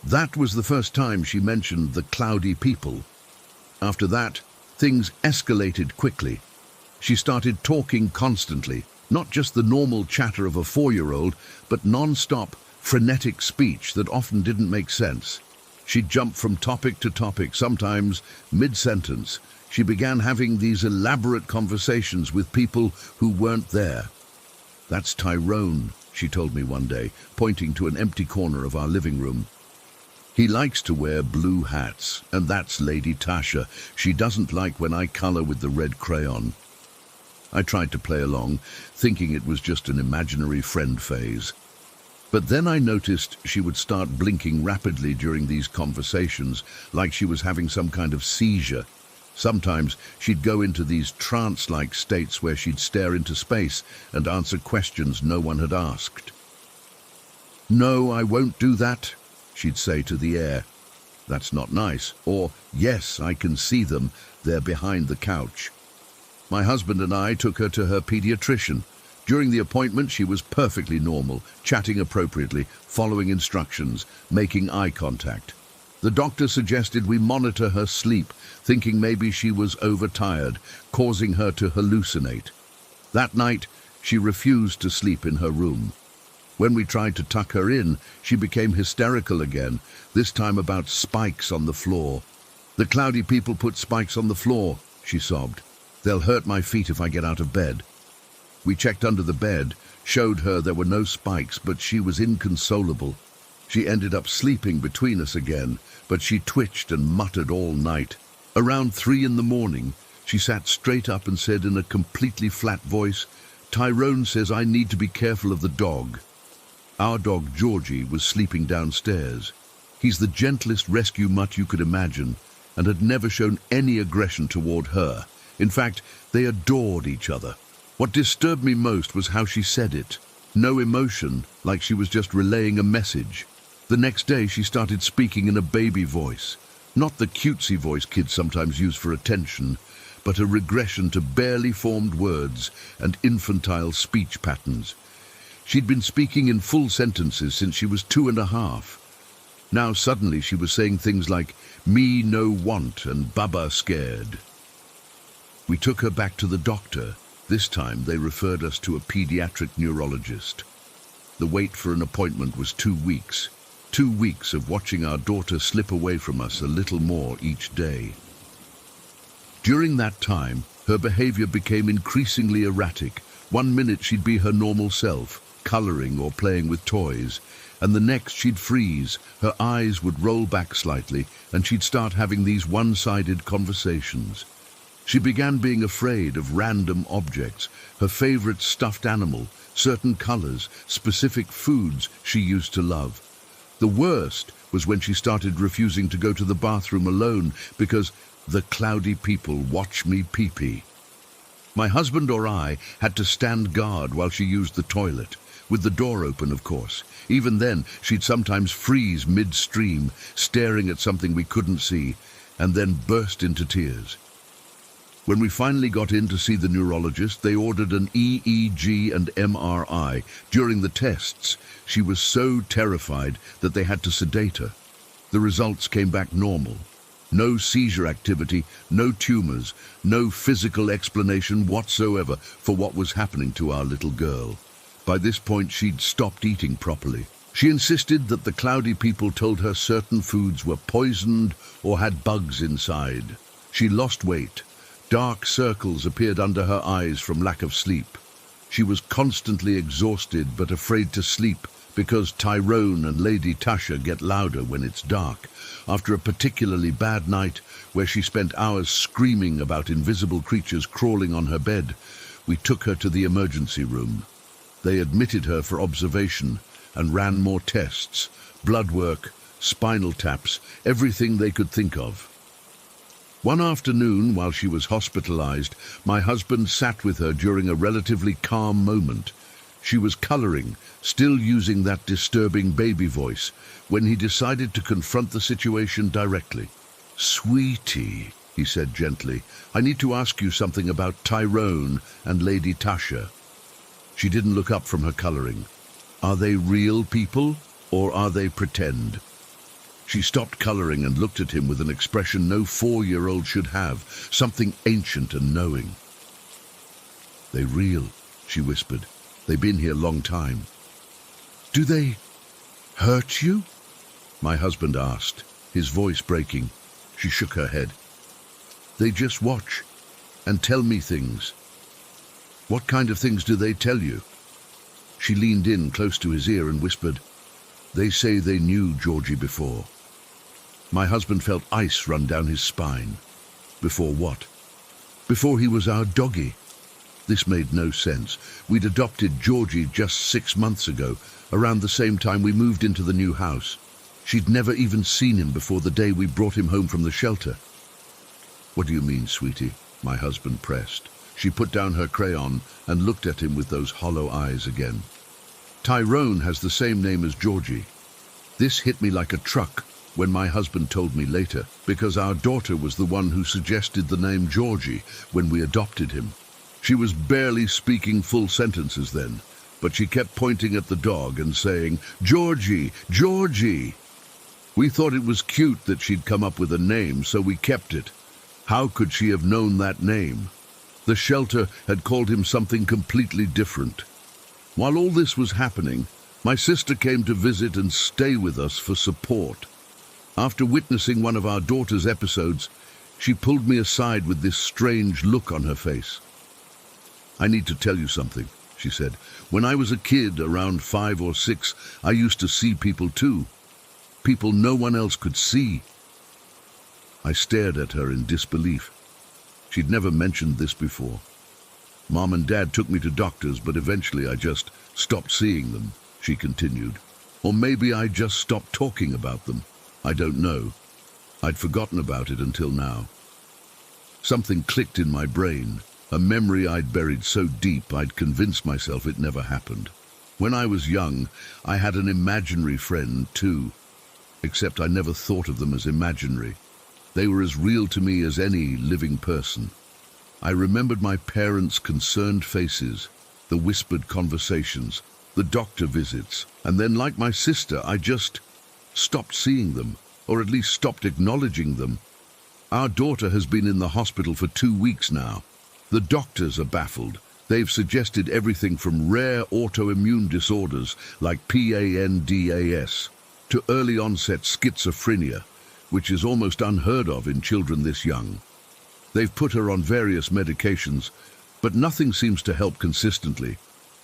That was the first time she mentioned the cloudy people. After that, things escalated quickly. She started talking constantly, not just the normal chatter of a 4-year-old, but non-stop, frenetic speech that often didn't make sense. She'd jump from topic to topic, sometimes mid-sentence. She began having these elaborate conversations with people who weren't there. "That's Tyrone," she told me one day, pointing to an empty corner of our living room. "He likes to wear blue hats, and that's Lady Tasha. She doesn't like when I color with the red crayon." I tried to play along, thinking it was just an imaginary friend phase. But then I noticed she would start blinking rapidly during these conversations, like she was having some kind of seizure. Sometimes she'd go into these trance-like states where she'd stare into space and answer questions no one had asked. "No, I won't do that," she'd say to the air. "That's not nice." Or, "Yes, I can see them. They're behind the couch." My husband and I took her to her pediatrician. During the appointment, she was perfectly normal, chatting appropriately, following instructions, making eye contact. The doctor suggested we monitor her sleep, thinking maybe she was overtired, causing her to hallucinate. That night, she refused to sleep in her room. When we tried to tuck her in, she became hysterical again, this time about spikes on the floor. "The cloudy people put spikes on the floor," she sobbed. "They'll hurt my feet if I get out of bed." We checked under the bed, showed her there were no spikes, but she was inconsolable. She ended up sleeping between us again, but she twitched and muttered all night. Around 3 in the morning, she sat straight up and said in a completely flat voice, "Tyrone says I need to be careful of the dog." Our dog, Georgie, was sleeping downstairs. He's the gentlest rescue mutt you could imagine, and had never shown any aggression toward her. In fact, they adored each other. What disturbed me most was how she said it. No emotion, like she was just relaying a message. The next day, she started speaking in a baby voice. Not the cutesy voice kids sometimes use for attention, but a regression to barely formed words and infantile speech patterns. She'd been speaking in full sentences since she was 2.5. Now suddenly she was saying things like, "Me no want" and "Baba scared." We took her back to the doctor. This time they referred us to a pediatric neurologist. The wait for an appointment was 2 weeks. 2 weeks of watching our daughter slip away from us a little more each day. During that time, her behavior became increasingly erratic. 1 minute she'd be her normal self, coloring or playing with toys, and the next she'd freeze, her eyes would roll back slightly, and she'd start having these one-sided conversations. She began being afraid of random objects, her favorite stuffed animal, certain colors, specific foods she used to love. The worst was when she started refusing to go to the bathroom alone because the cloudy people watch me pee-pee. My husband or I had to stand guard while she used the toilet, with the door open, of course. Even then, she'd sometimes freeze midstream, staring at something we couldn't see, and then burst into tears. When we finally got in to see the neurologist, they ordered an EEG and MRI. During the tests, she was so terrified that they had to sedate her. The results came back normal. No seizure activity, no tumors, no physical explanation whatsoever for what was happening to our little girl. By this point, she'd stopped eating properly. She insisted that the cloudy people told her certain foods were poisoned or had bugs inside. She lost weight. Dark circles appeared under her eyes from lack of sleep. She was constantly exhausted but afraid to sleep because Tyrone and Lady Tasha get louder when it's dark. After a particularly bad night where she spent hours screaming about invisible creatures crawling on her bed, we took her to the emergency room. They admitted her for observation and ran more tests, blood work, spinal taps, everything they could think of. One afternoon, while she was hospitalized, my husband sat with her during a relatively calm moment. She was coloring, still using that disturbing baby voice, when he decided to confront the situation directly. "Sweetie," he said gently, "I need to ask you something about Tyrone and Lady Tasha." She didn't look up from her coloring. "Are they real people, or are they pretend?" She stopped coloring and looked at him with an expression no 4-year-old should have, something ancient and knowing. "They real," she whispered. "They've been here a long time." "Do they hurt you?" my husband asked, his voice breaking. She shook her head. "They just watch and tell me things." "What kind of things do they tell you?" She leaned in close to his ear and whispered, "They say they knew Georgie before." My husband felt ice run down his spine. Before what? Before he was our doggy. This made no sense. We'd adopted Georgie just 6 months ago, around the same time we moved into the new house. She'd never even seen him before the day we brought him home from the shelter. "What do you mean, sweetie?" my husband pressed. She put down her crayon and looked at him with those hollow eyes again. "Tyrone has the same name as Georgie." This hit me like a truck when my husband told me later, because our daughter was the one who suggested the name Georgie when we adopted him. She was barely speaking full sentences then, but she kept pointing at the dog and saying, "Georgie, Georgie." We thought it was cute that she'd come up with a name, so we kept it. How could she have known that name? The shelter had called him something completely different. While all this was happening, my sister came to visit and stay with us for support. After witnessing one of our daughter's episodes, she pulled me aside with this strange look on her face. "I need to tell you something," she said. "When I was a kid, around 5 or 6, I used to see people too. People no one else could see." I stared at her in disbelief. She'd never mentioned this before. "Mom and Dad took me to doctors, but eventually I just stopped seeing them," she continued. "Or maybe I just stopped talking about them. I don't know. I'd forgotten about it until now." Something clicked in my brain, a memory I'd buried so deep I'd convinced myself it never happened. When I was young, I had an imaginary friend too, except I never thought of them as imaginary. They were as real to me as any living person. I remembered my parents' concerned faces, the whispered conversations, the doctor visits, and then, like my sister, I just stopped seeing them, or at least stopped acknowledging them. Our daughter has been in the hospital for 2 weeks now. The doctors are baffled. They've suggested everything from rare autoimmune disorders like PANDAS to early-onset schizophrenia, which is almost unheard of in children this young. They've put her on various medications, but nothing seems to help consistently.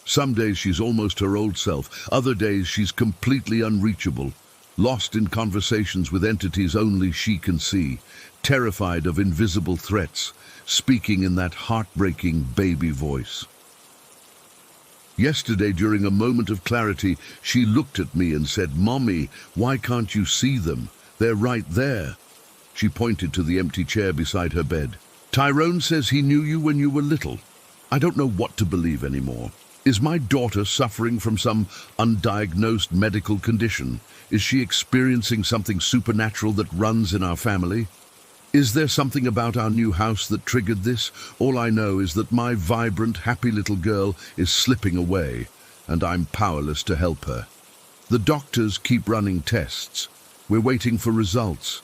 Some days she's almost her old self, other days she's completely unreachable, lost in conversations with entities only she can see, terrified of invisible threats, speaking in that heartbreaking baby voice. Yesterday, during a moment of clarity, she looked at me and said, "Mommy, why can't you see them? They're right there." She pointed to the empty chair beside her bed. "Tyrone says he knew you when you were little. I don't know what to believe anymore. Is my daughter suffering from some undiagnosed medical condition? Is she experiencing something supernatural that runs in our family? Is there something about our new house that triggered this? All I know is that my vibrant, happy little girl is slipping away, and I'm powerless to help her. The doctors keep running tests. We're waiting for results.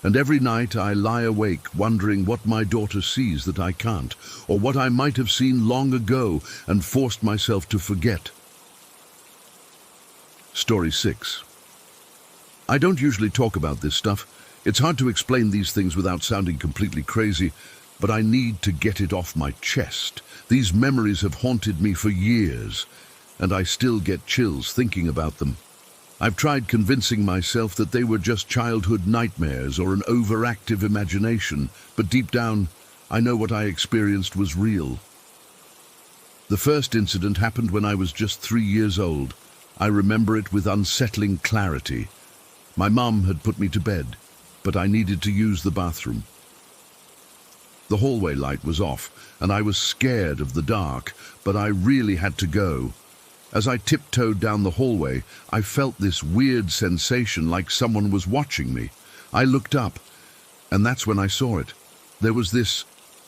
And every night I lie awake wondering what my daughter sees that I can't, or what I might have seen long ago and forced myself to forget. Story 6. I don't usually talk about this stuff. It's hard to explain these things without sounding completely crazy, but I need to get it off my chest. These memories have haunted me for years, and I still get chills thinking about them. I've tried convincing myself that they were just childhood nightmares or an overactive imagination, but deep down, I know what I experienced was real. The first incident happened when I was just 3 years old. I remember it with unsettling clarity. My mum had put me to bed, but I needed to use the bathroom. The hallway light was off, and I was scared of the dark, but I really had to go. As I tiptoed down the hallway, I felt this weird sensation like someone was watching me. I looked up, and that's when I saw it. There was this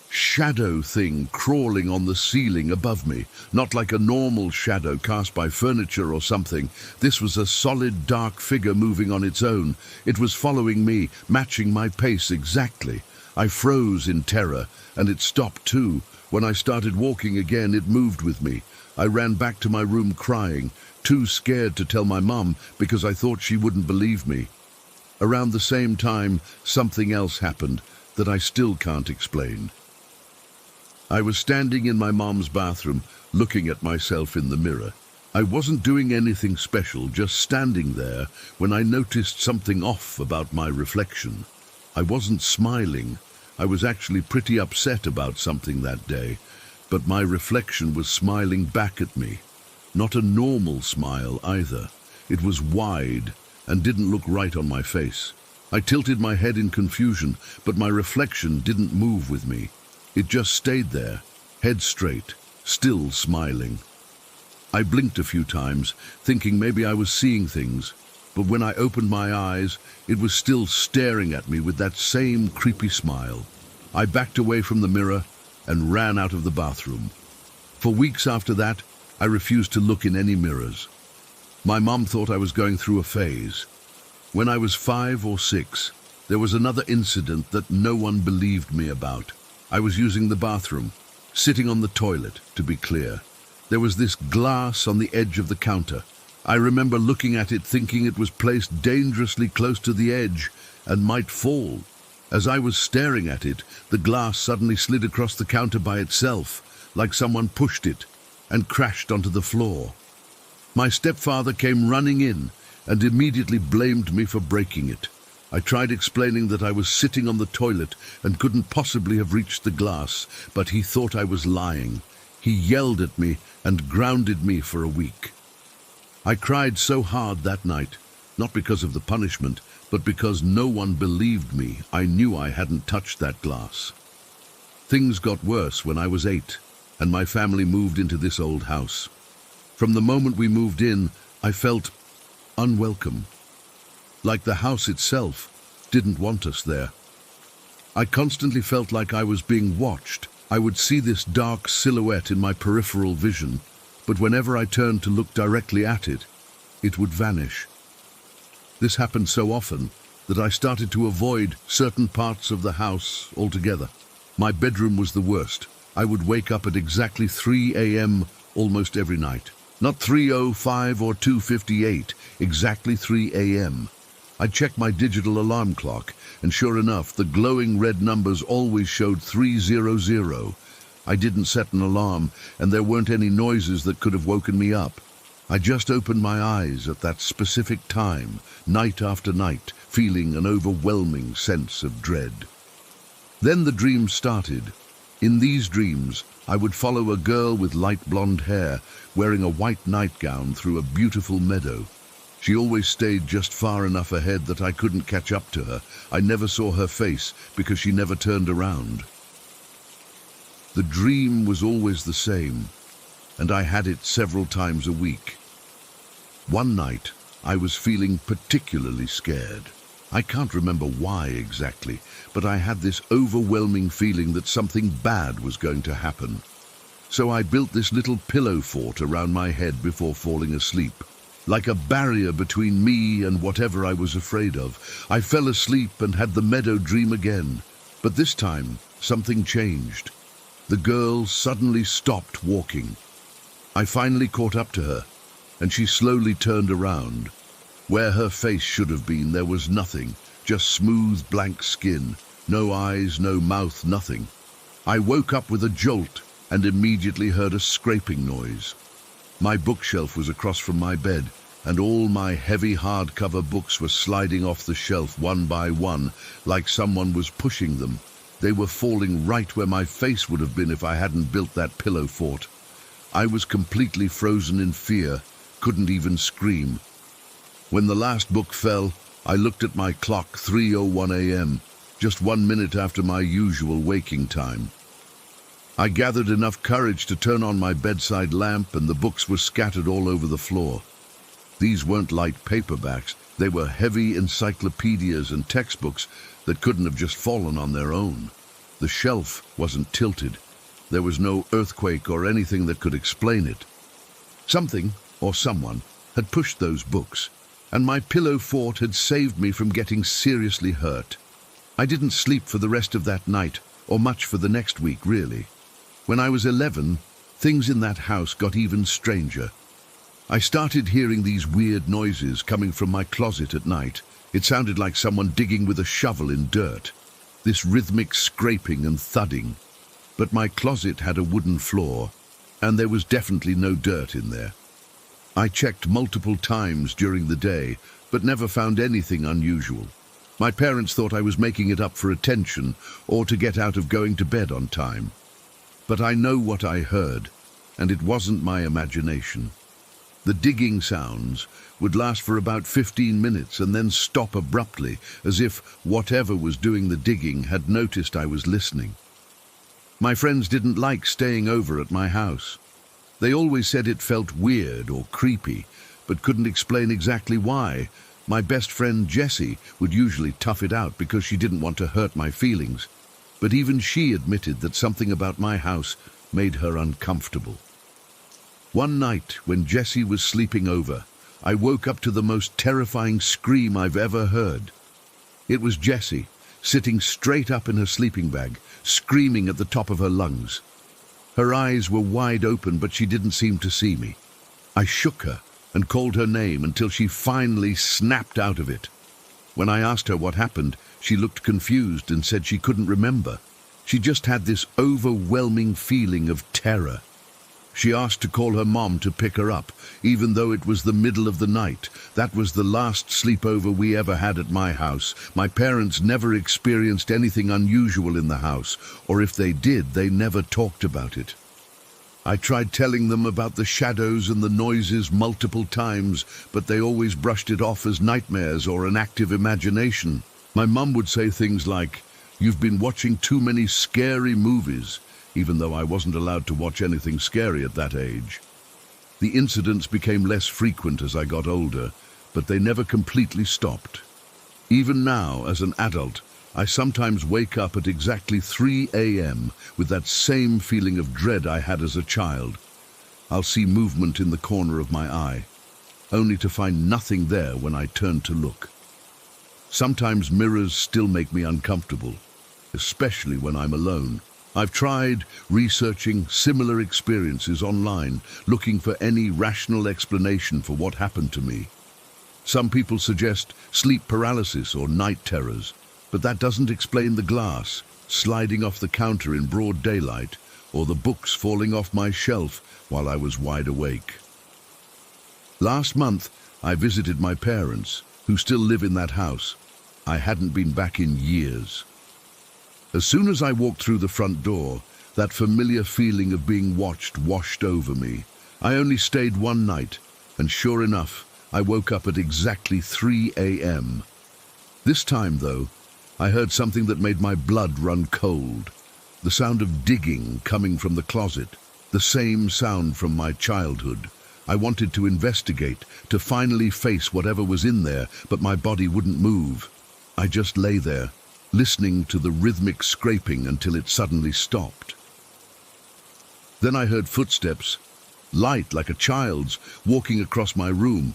shadow thing crawling on the ceiling above me, not like a normal shadow cast by furniture or something. This was a solid dark figure moving on its own. It was following me, matching my pace exactly. I froze in terror, and it stopped too. When I started walking again, it moved with me. I ran back to my room crying, too scared to tell my mum because I thought she wouldn't believe me. Around the same time, something else happened that I still can't explain. I was standing in my mom's bathroom, looking at myself in the mirror. I wasn't doing anything special, just standing there, when I noticed something off about my reflection. I wasn't smiling. I was actually pretty upset about something that day, but my reflection was smiling back at me. Not a normal smile either. It was wide and didn't look right on my face. I tilted my head in confusion, but my reflection didn't move with me. It just stayed there, head straight, still smiling. I blinked a few times, thinking maybe I was seeing things, but when I opened my eyes, it was still staring at me with that same creepy smile. I backed away from the mirror and ran out of the bathroom. For weeks after that, I refused to look in any mirrors. My mom thought I was going through a phase. When I was 5 or 6, there was another incident that no one believed me about. I was using the bathroom, sitting on the toilet, to be clear. There was this glass on the edge of the counter. I remember looking at it thinking it was placed dangerously close to the edge and might fall. As I was staring at it, the glass suddenly slid across the counter by itself, like someone pushed it, and crashed onto the floor. My stepfather came running in and immediately blamed me for breaking it. I tried explaining that I was sitting on the toilet and couldn't possibly have reached the glass, but he thought I was lying. He yelled at me and grounded me for a week. I cried so hard that night, not because of the punishment, but because no one believed me. I knew I hadn't touched that glass. Things got worse when I was 8, and my family moved into this old house. From the moment we moved in, I felt unwelcome. Like the house itself didn't want us there. I constantly felt like I was being watched. I would see this dark silhouette in my peripheral vision, but whenever I turned to look directly at it, it would vanish. This happened so often that I started to avoid certain parts of the house altogether. My bedroom was the worst. I would wake up at exactly 3 a.m. almost every night. Not 3:05 or 2:58, exactly 3 a.m. I checked my digital alarm clock, and sure enough, the glowing red numbers always showed 300. I didn't set an alarm, and there weren't any noises that could have woken me up. I just opened my eyes at that specific time, night after night, feeling an overwhelming sense of dread. Then the dreams started. In these dreams, I would follow a girl with light blonde hair, wearing a white nightgown through a beautiful meadow. She always stayed just far enough ahead that I couldn't catch up to her. I never saw her face because she never turned around. The dream was always the same, and I had it several times a week. One night, I was feeling particularly scared. I can't remember why exactly, but I had this overwhelming feeling that something bad was going to happen. So I built this little pillow fort around my head before falling asleep. Like a barrier between me and whatever I was afraid of. I fell asleep and had the meadow dream again. But this time, something changed. The girl suddenly stopped walking. I finally caught up to her, and she slowly turned around. Where her face should have been, there was nothing, just smooth, blank skin. No eyes, no mouth, nothing. I woke up with a jolt and immediately heard a scraping noise. My bookshelf was across from my bed, and all my heavy hardcover books were sliding off the shelf one by one, like someone was pushing them. They were falling right where my face would have been if I hadn't built that pillow fort. I was completely frozen in fear, couldn't even scream. When the last book fell, I looked at my clock, 3:01 a.m., just 1 minute after my usual waking time. I gathered enough courage to turn on my bedside lamp, and the books were scattered all over the floor. These weren't light paperbacks, they were heavy encyclopedias and textbooks that couldn't have just fallen on their own. The shelf wasn't tilted. There was no earthquake or anything that could explain it. Something, or someone, had pushed those books, and my pillow fort had saved me from getting seriously hurt. I didn't sleep for the rest of that night, or much for the next week, really. When I was 11, things in that house got even stranger. I started hearing these weird noises coming from my closet at night. It sounded like someone digging with a shovel in dirt. This rhythmic scraping and thudding. But my closet had a wooden floor, and there was definitely no dirt in there. I checked multiple times during the day, but never found anything unusual. My parents thought I was making it up for attention or to get out of going to bed on time. But I know what I heard, and it wasn't my imagination. The digging sounds would last for about 15 minutes and then stop abruptly, as if whatever was doing the digging had noticed I was listening. My friends didn't like staying over at my house. They always said it felt weird or creepy, but couldn't explain exactly why. My best friend Jessie would usually tough it out because she didn't want to hurt my feelings, but even she admitted that something about my house made her uncomfortable. One night, when Jessie was sleeping over, I woke up to the most terrifying scream I've ever heard. It was Jessie, sitting straight up in her sleeping bag, screaming at the top of her lungs. Her eyes were wide open, but she didn't seem to see me. I shook her and called her name until she finally snapped out of it. When I asked her what happened, she looked confused and said she couldn't remember. She just had this overwhelming feeling of terror. She asked to call her mom to pick her up, even though it was the middle of the night. That was the last sleepover we ever had at my house. My parents never experienced anything unusual in the house, or if they did, they never talked about it. I tried telling them about the shadows and the noises multiple times, but they always brushed it off as nightmares or an active imagination. My mum would say things like, "You've been watching too many scary movies," even though I wasn't allowed to watch anything scary at that age. The incidents became less frequent as I got older, but they never completely stopped. Even now, as an adult, I sometimes wake up at exactly 3 a.m. with that same feeling of dread I had as a child. I'll see movement in the corner of my eye, only to find nothing there when I turn to look. Sometimes mirrors still make me uncomfortable, especially when I'm alone. I've tried researching similar experiences online, looking for any rational explanation for what happened to me. Some people suggest sleep paralysis or night terrors, but that doesn't explain the glass sliding off the counter in broad daylight or the books falling off my shelf while I was wide awake. Last month, I visited my parents, who still live in that house. I hadn't been back in years. As soon as I walked through the front door, that familiar feeling of being watched washed over me. I only stayed one night, and sure enough, I woke up at exactly 3 a.m. This time, though, I heard something that made my blood run cold. The sound of digging coming from the closet, the same sound from my childhood. I wanted to investigate, to finally face whatever was in there, but my body wouldn't move. I just lay there, listening to the rhythmic scraping until it suddenly stopped. Then I heard footsteps, light like a child's, walking across my room.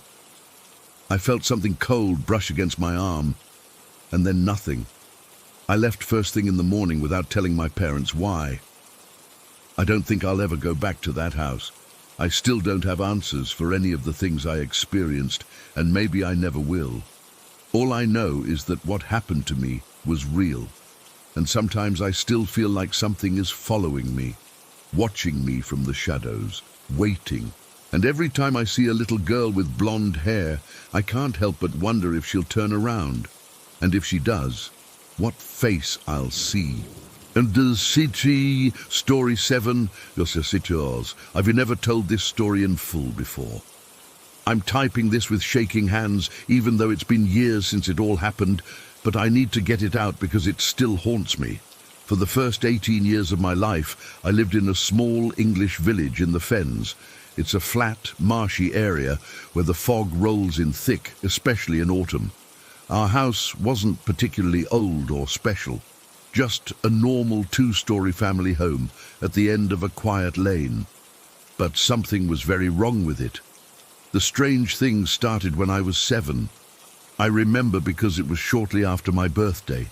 I felt something cold brush against my arm, and then nothing. I left first thing in the morning without telling my parents why. I don't think I'll ever go back to that house. I still don't have answers for any of the things I experienced, and maybe I never will. All I know is that what happened to me was real, and sometimes I still feel like something is following me, watching me from the shadows, waiting. And every time I see a little girl with blonde hair, I can't help but wonder if she'll turn around. And if she does, what face I'll see. And the city, story 7, it's yours. I've never told this story in full before. I'm typing this with shaking hands, even though it's been years since it all happened, but I need to get it out because it still haunts me. For the first 18 years of my life, I lived in a small English village in the Fens. It's a flat, marshy area where the fog rolls in thick, especially in autumn. Our house wasn't particularly old or special, just a normal 2-story family home at the end of a quiet lane. But something was very wrong with it. The strange thing started when I was 7. I remember because it was shortly after my birthday.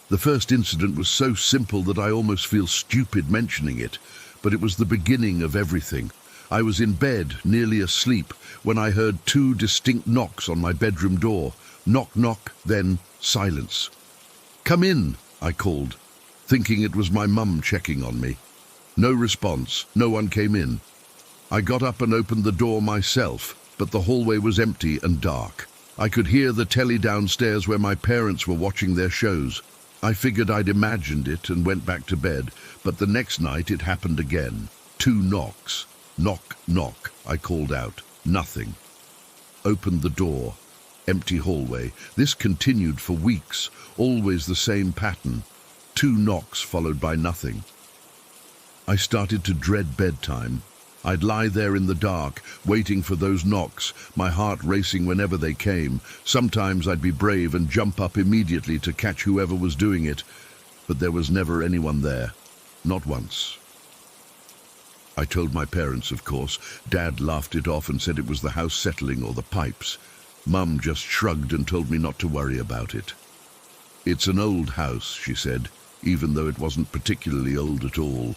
The first incident was so simple that I almost feel stupid mentioning it, but it was the beginning of everything. I was in bed, nearly asleep, when I heard 2 distinct knocks on my bedroom door. Knock, knock, then silence. "Come in," I called, thinking it was my mum checking on me. No response, no one came in. I got up and opened the door myself, but the hallway was empty and dark. I could hear the telly downstairs where my parents were watching their shows. I figured I'd imagined it and went back to bed, but the next night it happened again. 2 knocks. "Knock, knock," I called out. Nothing. Opened the door. Empty hallway. This continued for weeks, always the same pattern. 2 knocks followed by nothing. I started to dread bedtime. I'd lie there in the dark, waiting for those knocks, my heart racing whenever they came. Sometimes I'd be brave and jump up immediately to catch whoever was doing it, but there was never anyone there. Not once. I told my parents, of course. Dad laughed it off and said it was the house settling or the pipes. Mum just shrugged and told me not to worry about it. "It's an old house," she said, even though it wasn't particularly old at all.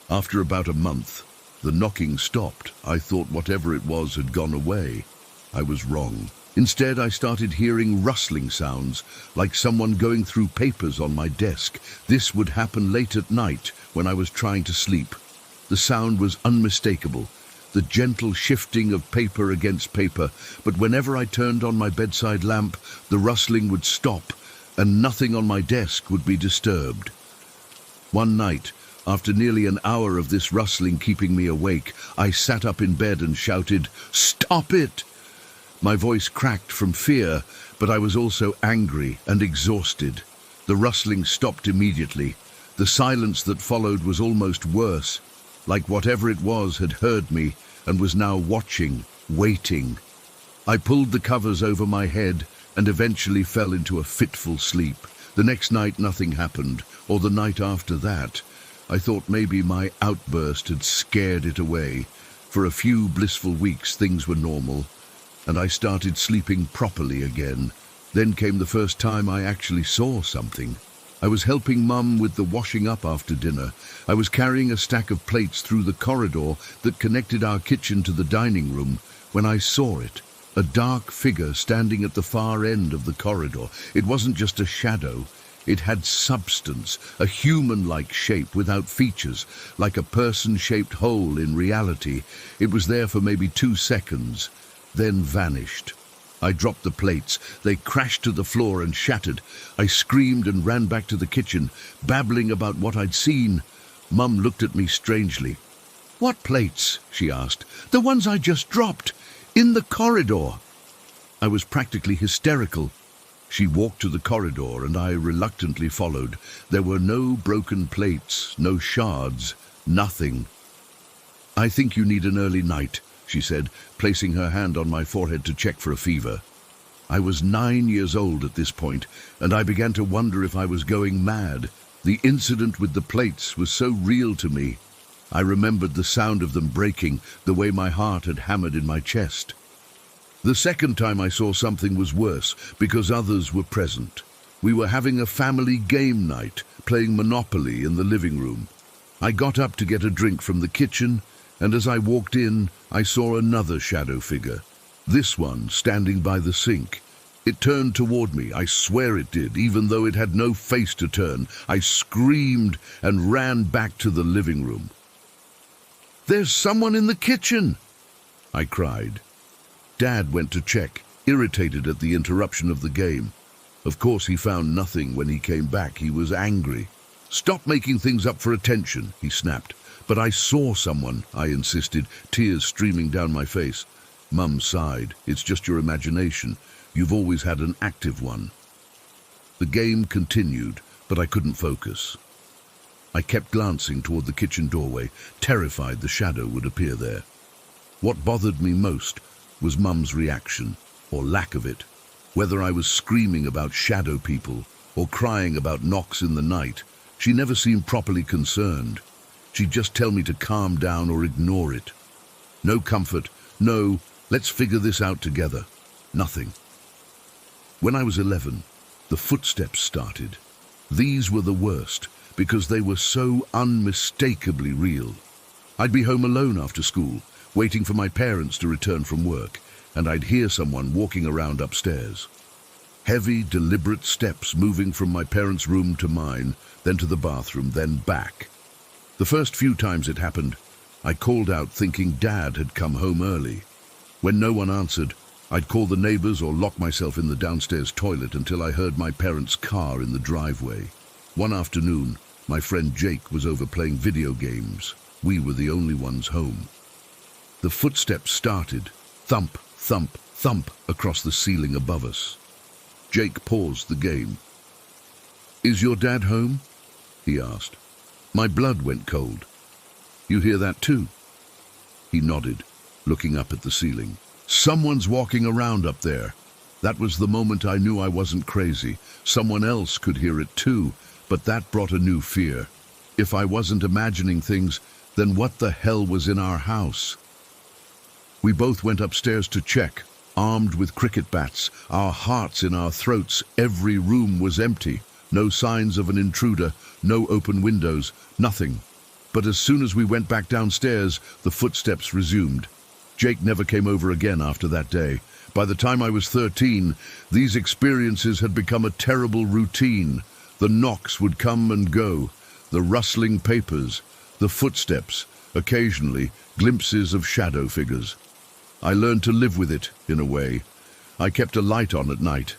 After about a month, the knocking stopped. I thought whatever it was had gone away. I was wrong. Instead, I started hearing rustling sounds, like someone going through papers on my desk. This would happen late at night when I was trying to sleep. The sound was unmistakable, the gentle shifting of paper against paper, but whenever I turned on my bedside lamp, the rustling would stop, and nothing on my desk would be disturbed. One night, after nearly an hour of this rustling keeping me awake, I sat up in bed and shouted, "Stop it!" My voice cracked from fear, but I was also angry and exhausted. The rustling stopped immediately. The silence that followed was almost worse, like whatever it was had heard me and was now watching, waiting. I pulled the covers over my head and eventually fell into a fitful sleep. The next night nothing happened, or the night after that. I thought maybe my outburst had scared it away. For a few blissful weeks things were normal, and I started sleeping properly again. Then came the first time I actually saw something. I was helping Mum with the washing up after dinner. I was carrying a stack of plates through the corridor that connected our kitchen to the dining room when I saw it. A dark figure standing at the far end of the corridor. It wasn't just a shadow. It had substance, a human-like shape without features, like a person-shaped hole in reality. It was there for maybe 2 seconds, then vanished. I dropped the plates. They crashed to the floor and shattered. I screamed and ran back to the kitchen, babbling about what I'd seen. Mum looked at me strangely. "What plates?" she asked. "The ones I just dropped, in the corridor." I was practically hysterical. She walked to the corridor and I reluctantly followed. There were no broken plates, no shards, nothing. "I think you need an early night," she said, placing her hand on my forehead to check for a fever. I was 9 years old at this point, and I began to wonder if I was going mad. The incident with the plates was so real to me. I remembered the sound of them breaking, the way my heart had hammered in my chest. The second time I saw something was worse, because others were present. We were having a family game night, playing Monopoly in the living room. I got up to get a drink from the kitchen, and as I walked in, I saw another shadow figure. This one standing by the sink. It turned toward me, I swear it did, even though it had no face to turn. I screamed and ran back to the living room. "There's someone in the kitchen!" I cried. Dad went to check, irritated at the interruption of the game. Of course, he found nothing when he came back. He was angry. "Stop making things up for attention," he snapped. "But I saw someone," I insisted, tears streaming down my face. Mum sighed. "It's just your imagination. You've always had an active one." The game continued, but I couldn't focus. I kept glancing toward the kitchen doorway, terrified the shadow would appear there. What bothered me most was Mum's reaction, or lack of it. Whether I was screaming about shadow people or crying about knocks in the night, she never seemed properly concerned. She'd just tell me to calm down or ignore it. No comfort, no, let's figure this out together. Nothing. When I was 11, the footsteps started. These were the worst, because they were so unmistakably real. I'd be home alone after school, waiting for my parents to return from work, and I'd hear someone walking around upstairs. Heavy, deliberate steps moving from my parents' room to mine, then to the bathroom, then back. The first few times it happened, I called out thinking Dad had come home early. When no one answered, I'd call the neighbors or lock myself in the downstairs toilet until I heard my parents' car in the driveway. One afternoon, my friend Jake was over playing video games. We were the only ones home. The footsteps started, thump, thump, thump, across the ceiling above us. Jake paused the game. "Is your dad home?" he asked. My blood went cold. "You hear that too?" He nodded, looking up at the ceiling. "Someone's walking around up there." That was the moment I knew I wasn't crazy. Someone else could hear it too, but that brought a new fear. If I wasn't imagining things, then what the hell was in our house? We both went upstairs to check, armed with cricket bats, our hearts in our throats. Every room was empty. No signs of an intruder, no open windows, nothing. But as soon as we went back downstairs, the footsteps resumed. Jake never came over again after that day. By the time I was 13, these experiences had become a terrible routine. The knocks would come and go, the rustling papers, the footsteps, occasionally glimpses of shadow figures. I learned to live with it, in a way. I kept a light on at night.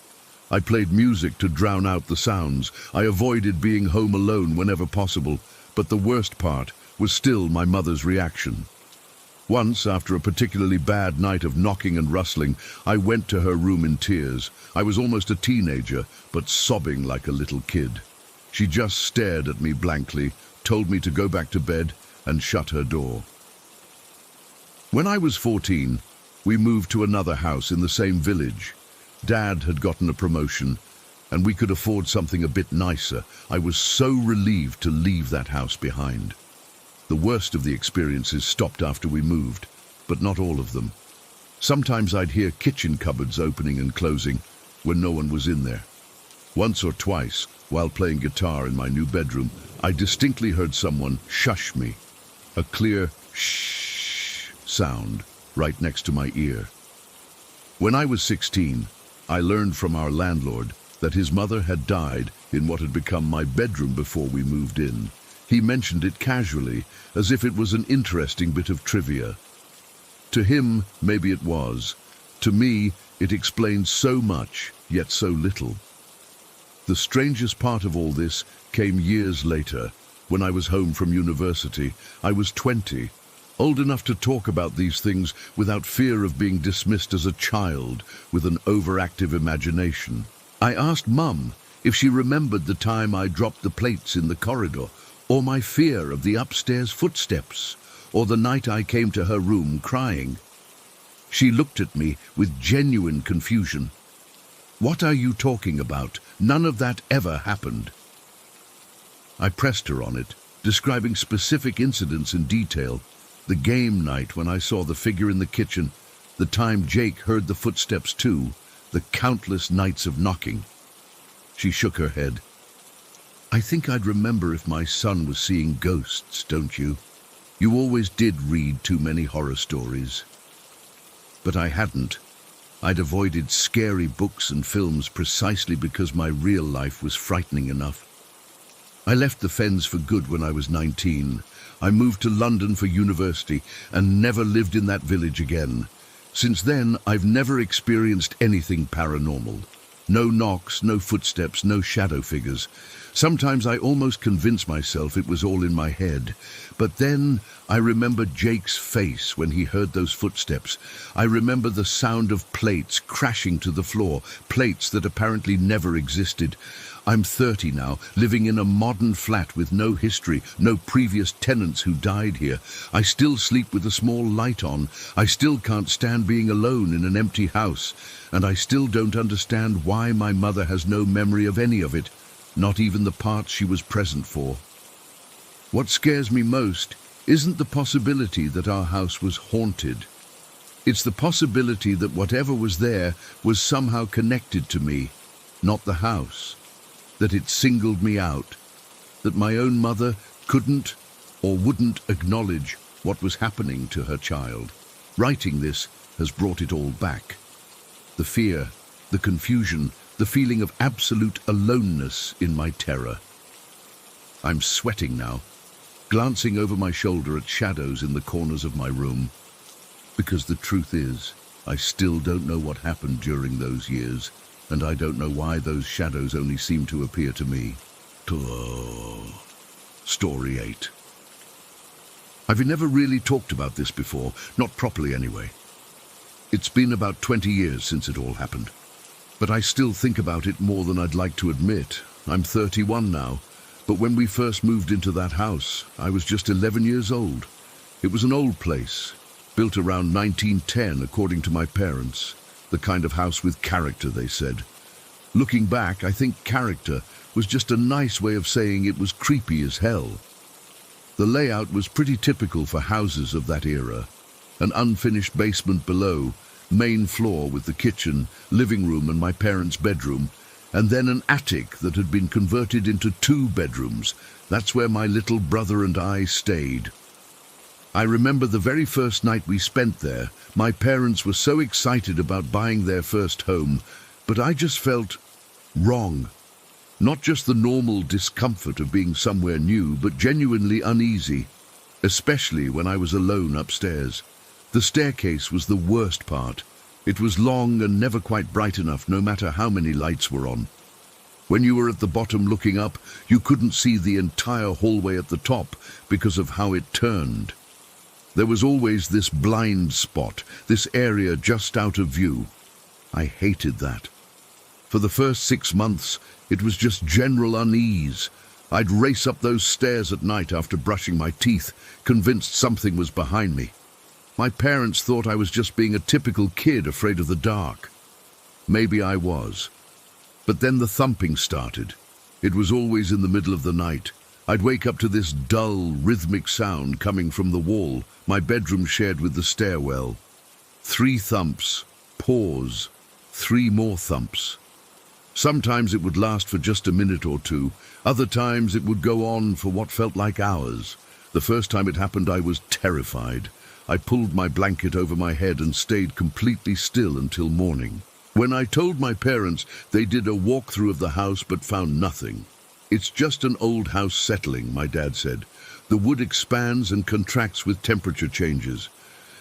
I played music to drown out the sounds. I avoided being home alone whenever possible, but the worst part was still my mother's reaction. Once, after a particularly bad night of knocking and rustling, I went to her room in tears. I was almost a teenager, but sobbing like a little kid. She just stared at me blankly, told me to go back to bed, and shut her door. When I was 14, we moved to another house in the same village. Dad had gotten a promotion, and we could afford something a bit nicer. I was so relieved to leave that house behind. The worst of the experiences stopped after we moved, but not all of them. Sometimes I'd hear kitchen cupboards opening and closing when no one was in there. Once or twice, while playing guitar in my new bedroom, I distinctly heard someone shush me, a clear shh sound right next to my ear. When I was 16, I learned from our landlord that his mother had died in what had become my bedroom before we moved in. He mentioned it casually, as if it was an interesting bit of trivia. To him, maybe it was. To me, it explained so much, yet so little. The strangest part of all this came years later, when I was home from university. I was 20, old enough to talk about these things without fear of being dismissed as a child with an overactive imagination. I asked Mum if she remembered the time I dropped the plates in the corridor, or my fear of the upstairs footsteps, or the night I came to her room crying. She looked at me with genuine confusion. What are you talking about? None of that ever happened. I pressed her on it, describing specific incidents in detail. The game night when I saw the figure in the kitchen, the time Jake heard the footsteps too, the countless nights of knocking. She shook her head. I think I'd remember if my son was seeing ghosts, don't you? You always did read too many horror stories. But I hadn't. I'd avoided scary books and films precisely because my real life was frightening enough. I left the Fens for good when I was 19. I moved to London for university and never lived in that village again. Since then, I've never experienced anything paranormal. No knocks, no footsteps, no shadow figures. Sometimes I almost convince myself it was all in my head. But then I remember Jake's face when he heard those footsteps. I remember the sound of plates crashing to the floor, plates that apparently never existed. I'm 30 now, living in a modern flat with no history, no previous tenants who died here. I still sleep with a small light on. I still can't stand being alone in an empty house. And I still don't understand why my mother has no memory of any of it, not even the parts she was present for. What scares me most isn't the possibility that our house was haunted. It's the possibility that whatever was there was somehow connected to me, not the house. That it singled me out, that my own mother couldn't or wouldn't acknowledge what was happening to her child. Writing this has brought it all back. The fear, the confusion, the feeling of absolute aloneness in my terror. I'm sweating now, glancing over my shoulder at shadows in the corners of my room. Because the truth is, I still don't know what happened during those years. And I don't know why those shadows only seem to appear to me. Story 8. I've never really talked about this before, not properly anyway. It's been about 20 years since it all happened. But I still think about it more than I'd like to admit. I'm 31 now, but when we first moved into that house, I was just 11 years old. It was an old place, built around 1910 according to my parents. The kind of house with character, they said. Looking back, I think character was just a nice way of saying it was creepy as hell. The layout was pretty typical for houses of that era. An unfinished basement below, main floor with the kitchen, living room and my parents' bedroom, and then an attic that had been converted into 2 bedrooms. That's where my little brother and I stayed. I remember the very first night we spent there. My parents were so excited about buying their first home, but I just felt wrong. Not just the normal discomfort of being somewhere new, but genuinely uneasy, especially when I was alone upstairs. The staircase was the worst part. It was long and never quite bright enough, no matter how many lights were on. When you were at the bottom looking up, you couldn't see the entire hallway at the top because of how it turned. There was always this blind spot, this area just out of view. I hated that. For the first 6 months, it was just general unease. I'd race up those stairs at night after brushing my teeth, convinced something was behind me. My parents thought I was just being a typical kid afraid of the dark. Maybe I was. But then the thumping started. It was always in the middle of the night. I'd wake up to this dull, rhythmic sound coming from the wall my bedroom shared with the stairwell. 3 thumps, pause, 3 more thumps. Sometimes it would last for just a minute or 2. Other times it would go on for what felt like hours. The first time it happened, I was terrified. I pulled my blanket over my head and stayed completely still until morning. When I told my parents, they did a walkthrough of the house but found nothing. It's just an old house settling, my dad said. The wood expands and contracts with temperature changes.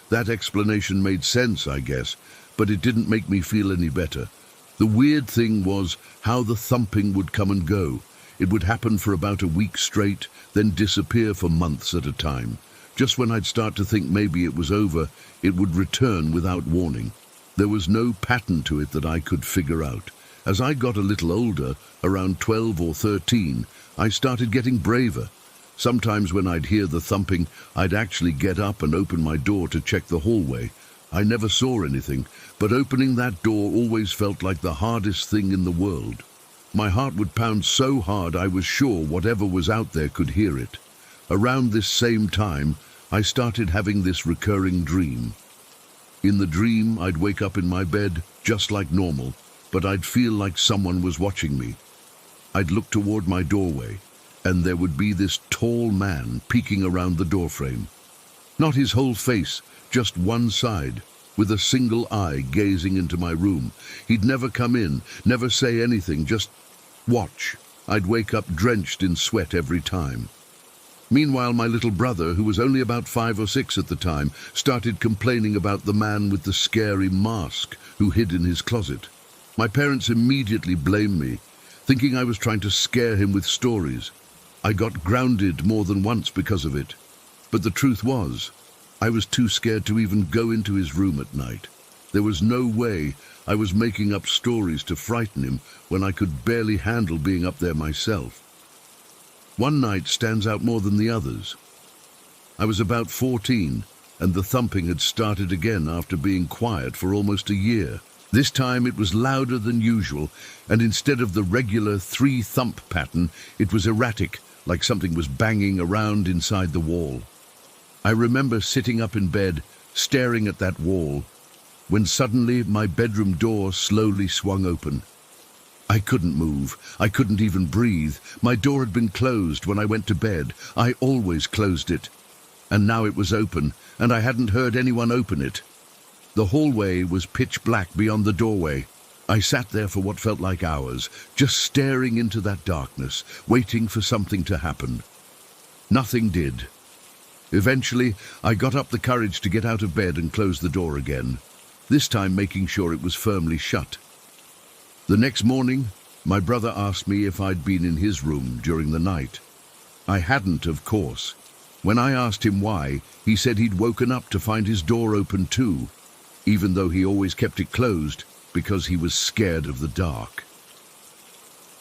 That explanation made sense, I guess, but it didn't make me feel any better. The weird thing was how the thumping would come and go. It would happen for about a week straight, then disappear for months at a time. Just when I'd start to think maybe it was over, it would return without warning. There was no pattern to it that I could figure out. As I got a little older, around 12 or 13, I started getting braver. Sometimes when I'd hear the thumping, I'd actually get up and open my door to check the hallway. I never saw anything, but opening that door always felt like the hardest thing in the world. My heart would pound so hard I was sure whatever was out there could hear it. Around this same time, I started having this recurring dream. In the dream, I'd wake up in my bed just like normal, but I'd feel like someone was watching me. I'd look toward my doorway, and there would be this tall man peeking around the doorframe. Not his whole face, just one side, with a single eye gazing into my room. He'd never come in, never say anything, just watch. I'd wake up drenched in sweat every time. Meanwhile, my little brother, who was only about 5 or 6 at the time, started complaining about the man with the scary mask who hid in his closet. My parents immediately blamed me, thinking I was trying to scare him with stories. I got grounded more than once because of it. But the truth was, I was too scared to even go into his room at night. There was no way I was making up stories to frighten him when I could barely handle being up there myself. One night stands out more than the others. I was about 14, and the thumping had started again after being quiet for almost a year. This time it was louder than usual, and instead of the regular 3-thump pattern, it was erratic, like something was banging around inside the wall. I remember sitting up in bed, staring at that wall, when suddenly my bedroom door slowly swung open. I couldn't move. I couldn't even breathe. My door had been closed when I went to bed. I always closed it. And now it was open, and I hadn't heard anyone open it. The hallway was pitch black beyond the doorway. I sat there for what felt like hours, just staring into that darkness, waiting for something to happen. Nothing did. Eventually, I got up the courage to get out of bed and close the door again, this time making sure it was firmly shut. The next morning, my brother asked me if I'd been in his room during the night. I hadn't, of course. When I asked him why, he said he'd woken up to find his door open too, even though he always kept it closed because he was scared of the dark.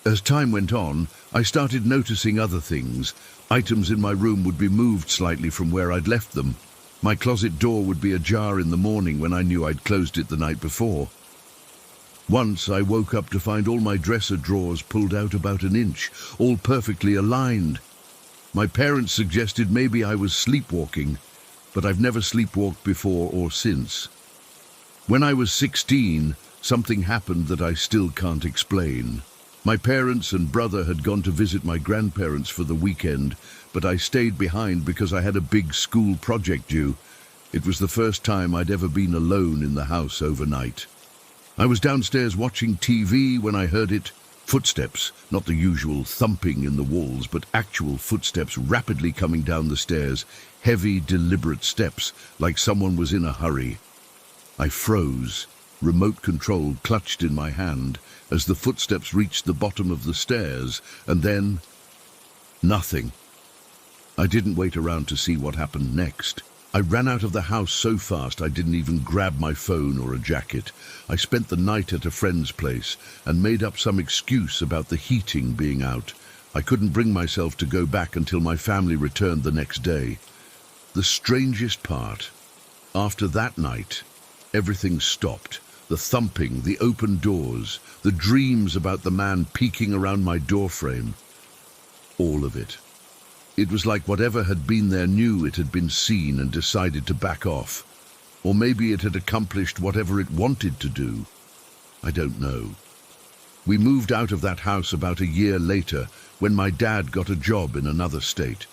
As time went on, I started noticing other things. Items in my room would be moved slightly from where I'd left them. My closet door would be ajar in the morning when I knew I'd closed it the night before. Once I woke up to find all my dresser drawers pulled out about an inch, all perfectly aligned. My parents suggested maybe I was sleepwalking, but I've never sleepwalked before or since. When I was 16, something happened that I still can't explain. My parents and brother had gone to visit my grandparents for the weekend, but I stayed behind because I had a big school project due. It was the first time I'd ever been alone in the house overnight. I was downstairs watching TV when I heard it. Footsteps, not the usual thumping in the walls, but actual footsteps rapidly coming down the stairs, heavy, deliberate steps, like someone was in a hurry. I froze, remote control clutched in my hand, as the footsteps reached the bottom of the stairs, and then nothing. I didn't wait around to see what happened next. I ran out of the house so fast I didn't even grab my phone or a jacket. I spent the night at a friend's place and made up some excuse about the heating being out. I couldn't bring myself to go back until my family returned the next day. The strangest part, after that night, everything stopped. The thumping, the open doors, the dreams about the man peeking around my doorframe. All of it. It was like whatever had been there knew it had been seen and decided to back off. Or maybe it had accomplished whatever it wanted to do. I don't know. We moved out of that house about a year later when my dad got a job in another state.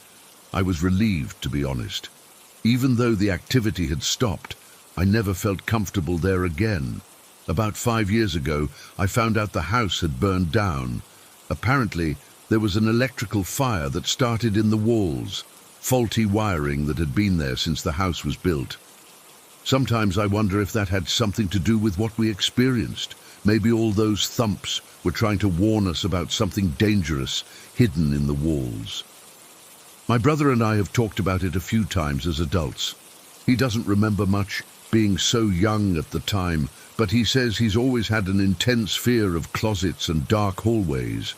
I was relieved, to be honest. Even though the activity had stopped, I never felt comfortable there again. About 5 years ago, I found out the house had burned down. Apparently, there was an electrical fire that started in the walls, faulty wiring that had been there since the house was built. Sometimes I wonder if that had something to do with what we experienced. Maybe all those thumps were trying to warn us about something dangerous hidden in the walls. My brother and I have talked about it a few times as adults. He doesn't remember much, being so young at the time, but he says he's always had an intense fear of closets and dark hallways.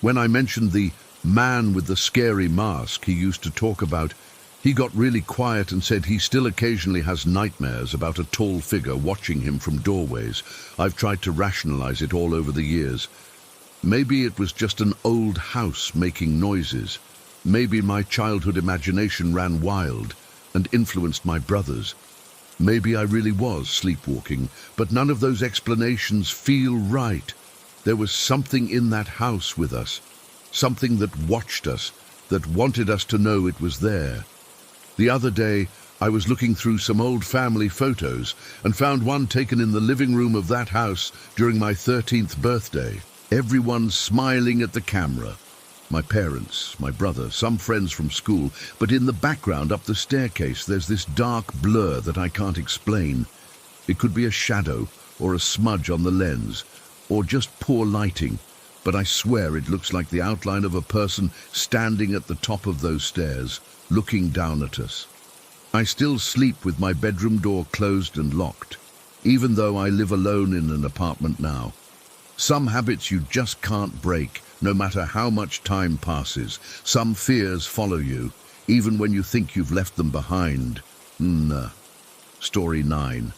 When I mentioned the man with the scary mask he used to talk about, He got really quiet and said he still occasionally has nightmares about a tall figure watching him from doorways. I've tried to rationalize it all over the years. Maybe it was just an old house making noises. Maybe my childhood imagination ran wild and influenced my brothers. Maybe I really was sleepwalking, but none of those explanations feel right. There was something in that house with us, something that watched us, that wanted us to know it was there. The other day, I was looking through some old family photos and found one taken in the living room of that house during my 13th birthday. Everyone smiling at the camera. My parents, my brother, some friends from school, but in the background up the staircase there's this dark blur that I can't explain. It could be a shadow or a smudge on the lens, or just poor lighting, but I swear it looks like the outline of a person standing at the top of those stairs, looking down at us. I still sleep with my bedroom door closed and locked, even though I live alone in an apartment now. Some habits you just can't break, no matter how much time passes. Some fears follow you, even when you think you've left them behind. Story 9.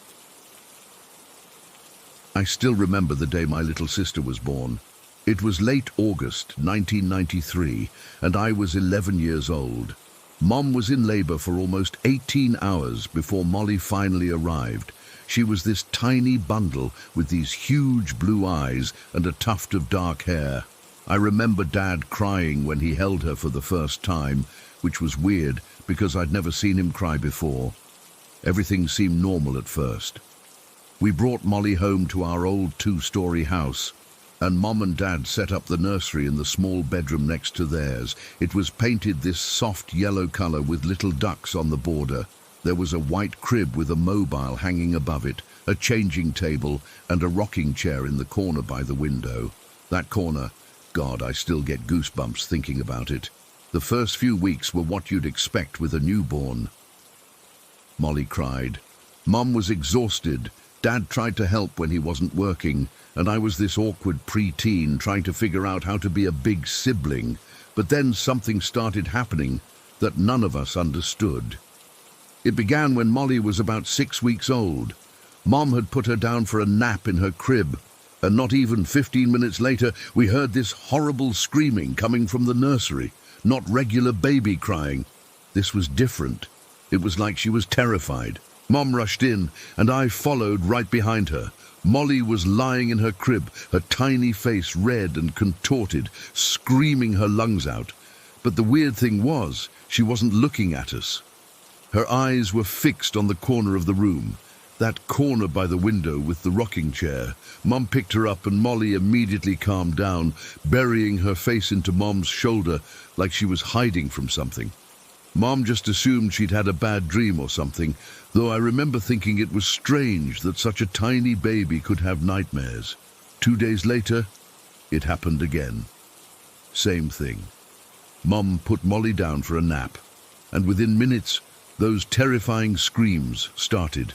I still remember the day my little sister was born. It was late August 1993, and I was 11 years old. Mom was in labor for almost 18 hours before Molly finally arrived. She was this tiny bundle with these huge blue eyes and a tuft of dark hair. I remember Dad crying when he held her for the first time, which was weird because I'd never seen him cry before. Everything seemed normal at first. We brought Molly home to our old 2-story house, and Mom and Dad set up the nursery in the small bedroom next to theirs. It was painted this soft yellow color with little ducks on the border. There was a white crib with a mobile hanging above it, a changing table, and a rocking chair in the corner by the window. That corner, God, I still get goosebumps thinking about it. The first few weeks were what you'd expect with a newborn. Molly cried. Mom was exhausted. Dad tried to help when he wasn't working, and I was this awkward preteen trying to figure out how to be a big sibling. But then something started happening that none of us understood. It began when Molly was about 6 weeks old. Mom had put her down for a nap in her crib, and not even 15 minutes later we heard this horrible screaming coming from the nursery. Not regular baby crying. This was different. It was like she was terrified. Mom rushed in, and I followed right behind her. Molly was lying in her crib, her tiny face red and contorted, screaming her lungs out. But the weird thing was, she wasn't looking at us. Her eyes were fixed on the corner of the room, that corner by the window with the rocking chair. Mom picked her up and Molly immediately calmed down, burying her face into Mom's shoulder like she was hiding from something. Mom just assumed she'd had a bad dream or something, though I remember thinking it was strange that such a tiny baby could have nightmares. 2 days later, it happened again. Same thing. Mom put Molly down for a nap, and within minutes, those terrifying screams started.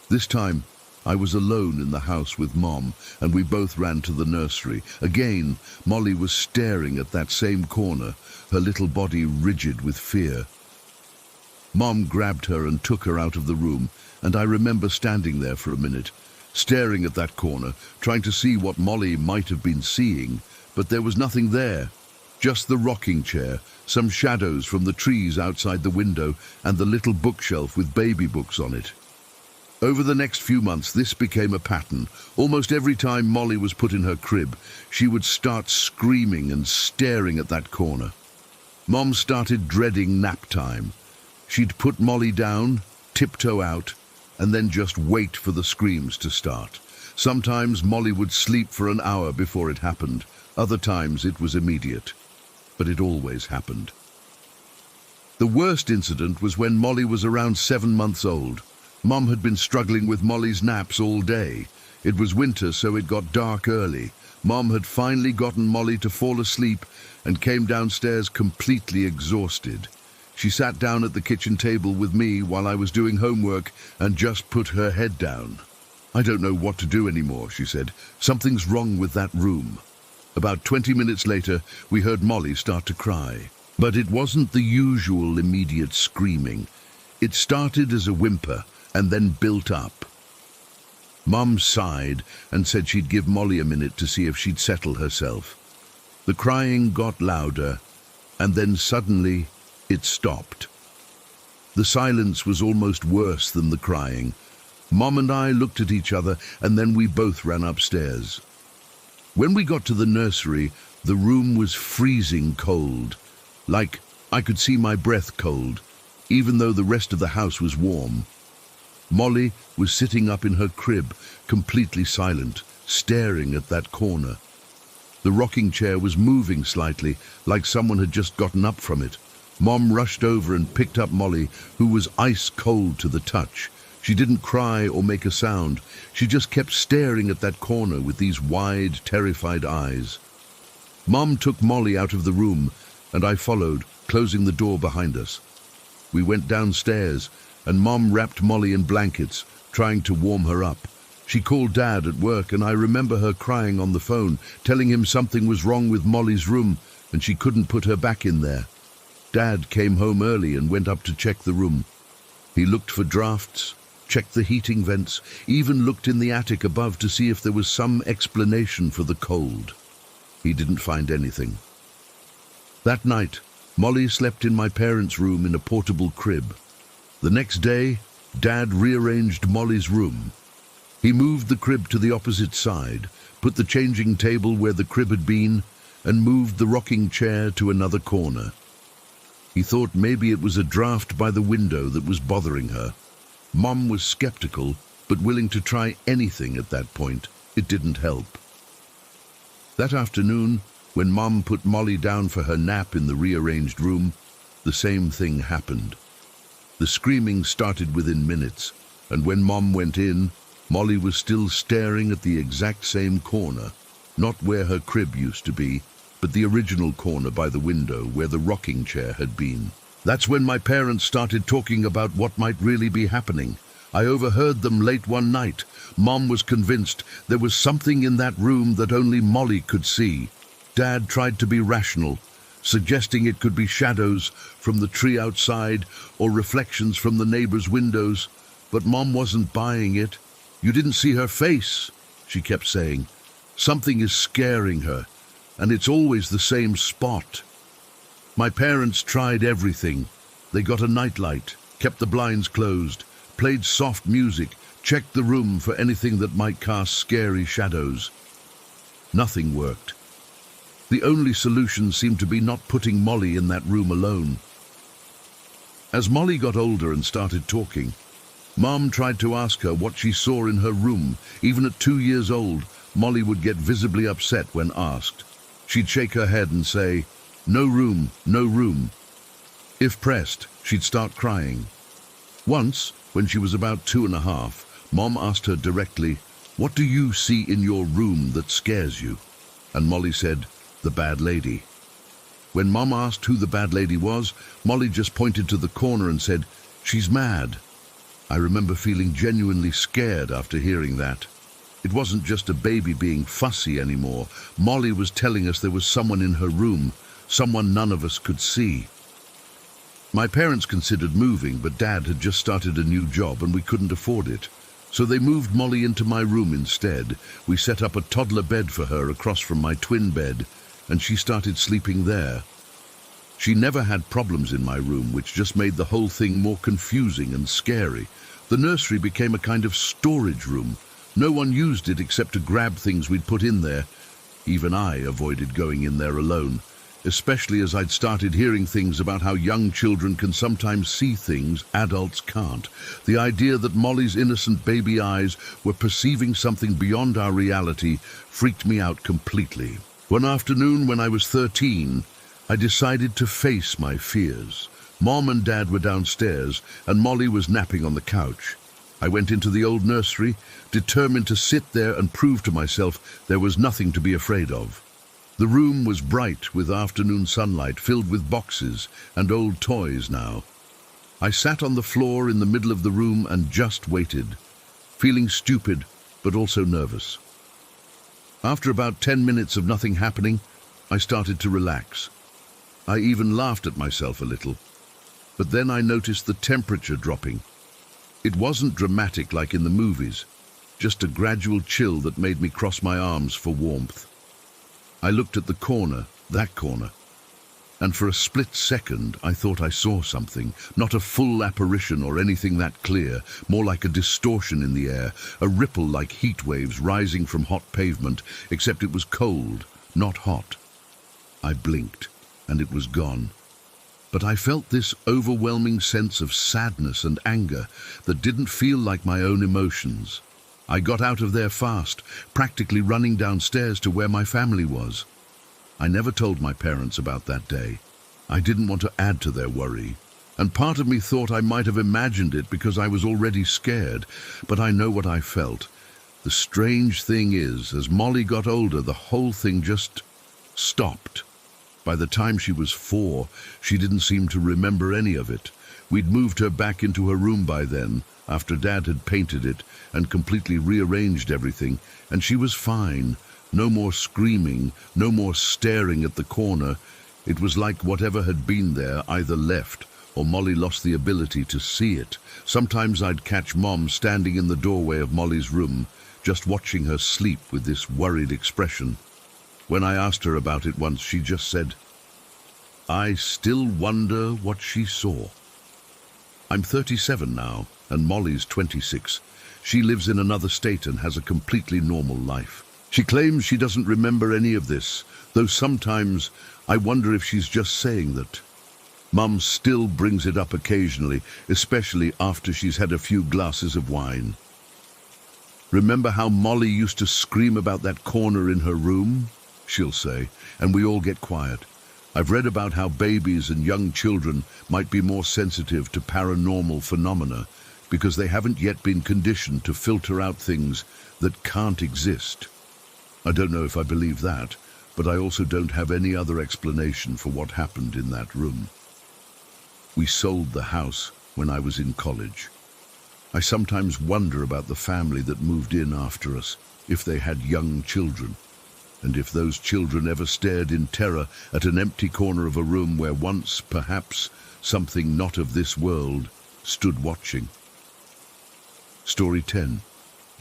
This time, I was alone in the house with Mom, and we both ran to the nursery. Again, Molly was staring at that same corner, her little body rigid with fear. Mom grabbed her and took her out of the room, and I remember standing there for a minute, staring at that corner, trying to see what Molly might have been seeing, but there was nothing there. Just the rocking chair, some shadows from the trees outside the window, and the little bookshelf with baby books on it. Over the next few months, this became a pattern. Almost every time Molly was put in her crib, she would start screaming and staring at that corner. Mom started dreading nap time. She'd put Molly down, tiptoe out, and then just wait for the screams to start. Sometimes Molly would sleep for an hour before it happened. Other times it was immediate. But it always happened. The worst incident was when Molly was around 7 months old. Mom had been struggling with Molly's naps all day. It was winter, so it got dark early. Mom had finally gotten Molly to fall asleep and came downstairs completely exhausted. She sat down at the kitchen table with me while I was doing homework and just put her head down. "I don't know what to do anymore," she said. "Something's wrong with that room." About 20 minutes later, we heard Molly start to cry. But it wasn't the usual immediate screaming. It started as a whimper and then built up. Mum sighed and said she'd give Molly a minute to see if she'd settle herself. The crying got louder, and then suddenly it stopped. The silence was almost worse than the crying. Mom and I looked at each other, and then we both ran upstairs. When we got to the nursery, the room was freezing cold. Like I could see my breath cold, even though the rest of the house was warm. Molly was sitting up in her crib, completely silent, staring at that corner. The rocking chair was moving slightly, like someone had just gotten up from it. Mom rushed over and picked up Molly, who was ice cold to the touch. She didn't cry or make a sound. She just kept staring at that corner with these wide, terrified eyes. Mom took Molly out of the room, and I followed, closing the door behind us. We went downstairs, and Mom wrapped Molly in blankets, trying to warm her up. She called Dad at work, and I remember her crying on the phone, telling him something was wrong with Molly's room, and she couldn't put her back in there. Dad came home early and went up to check the room. He looked for drafts, checked the heating vents, even looked in the attic above to see if there was some explanation for the cold. He didn't find anything. That night, Molly slept in my parents' room in a portable crib. The next day, Dad rearranged Molly's room. He moved the crib to the opposite side, put the changing table where the crib had been, and moved the rocking chair to another corner. He thought maybe it was a draft by the window that was bothering her. Mom was skeptical, but willing to try anything at that point. It didn't help. That afternoon, when Mom put Molly down for her nap in the rearranged room, the same thing happened. The screaming started within minutes, and when Mom went in, Molly was still staring at the exact same corner, not where her crib used to be, but the original corner by the window where the rocking chair had been. That's when my parents started talking about what might really be happening. I overheard them late one night. Mom was convinced there was something in that room that only Molly could see. Dad tried to be rational, suggesting it could be shadows from the tree outside or reflections from the neighbors' windows, but Mom wasn't buying it. "You didn't see her face," she kept saying. "Something is scaring her, and it's always the same spot." My parents tried everything. They got a nightlight, kept the blinds closed, played soft music, checked the room for anything that might cast scary shadows. Nothing worked. The only solution seemed to be not putting Molly in that room alone. As Molly got older and started talking, Mom tried to ask her what she saw in her room. Even at 2 years old, Molly would get visibly upset when asked. She'd shake her head and say, "No room, no room." If pressed, she'd start crying. Once, when she was about 2.5, Mom asked her directly, "What do you see in your room that scares you?" And Molly said, "The bad lady." When Mom asked who the bad lady was, Molly just pointed to the corner and said, "She's mad." I remember feeling genuinely scared after hearing that. It wasn't just a baby being fussy anymore. Molly was telling us there was someone in her room, someone none of us could see. My parents considered moving, but Dad had just started a new job and we couldn't afford it. So they moved Molly into my room instead. We set up a toddler bed for her across from my twin bed, and she started sleeping there. She never had problems in my room, which just made the whole thing more confusing and scary. The nursery became a kind of storage room. No one used it except to grab things we'd put in there. Even I avoided going in there alone, especially as I'd started hearing things about how young children can sometimes see things adults can't. The idea that Molly's innocent baby eyes were perceiving something beyond our reality freaked me out completely. One afternoon when I was 13, I decided to face my fears. Mom and Dad were downstairs, and Molly was napping on the couch. I went into the old nursery, determined to sit there and prove to myself there was nothing to be afraid of. The room was bright with afternoon sunlight, filled with boxes and old toys now. I sat on the floor in the middle of the room and just waited, feeling stupid but also nervous. After about 10 minutes of nothing happening, I started to relax. I even laughed at myself a little. But then I noticed the temperature dropping. It wasn't dramatic like in the movies, just a gradual chill that made me cross my arms for warmth. I looked at the corner, that corner, and for a split second I thought I saw something, not a full apparition or anything that clear, more like a distortion in the air, a ripple like heat waves rising from hot pavement, except it was cold, not hot. I blinked, and it was gone. But I felt this overwhelming sense of sadness and anger that didn't feel like my own emotions. I got out of there fast, practically running downstairs to where my family was. I never told my parents about that day. I didn't want to add to their worry, and part of me thought I might have imagined it because I was already scared, but I know what I felt. The strange thing is, as Molly got older, the whole thing just stopped. By the time she was 4, she didn't seem to remember any of it. We'd moved her back into her room by then, after Dad had painted it and completely rearranged everything, and she was fine. No more screaming, no more staring at the corner. It was like whatever had been there either left or Molly lost the ability to see it. Sometimes I'd catch Mom standing in the doorway of Molly's room, just watching her sleep with this worried expression. When I asked her about it once, she just said, "I still wonder what she saw." I'm 37 now, and Molly's 26. She lives in another state and has a completely normal life. She claims she doesn't remember any of this, though sometimes I wonder if she's just saying that. Mum still brings it up occasionally, especially after she's had a few glasses of wine. "Remember how Molly used to scream about that corner in her room?" she'll say, and we all get quiet. I've read about how babies and young children might be more sensitive to paranormal phenomena because they haven't yet been conditioned to filter out things that can't exist. I don't know if I believe that, but I also don't have any other explanation for what happened in that room. We sold the house when I was in college. I sometimes wonder about the family that moved in after us, if they had young children, and if those children ever stared in terror at an empty corner of a room where once, perhaps, something not of this world stood watching. Story 10.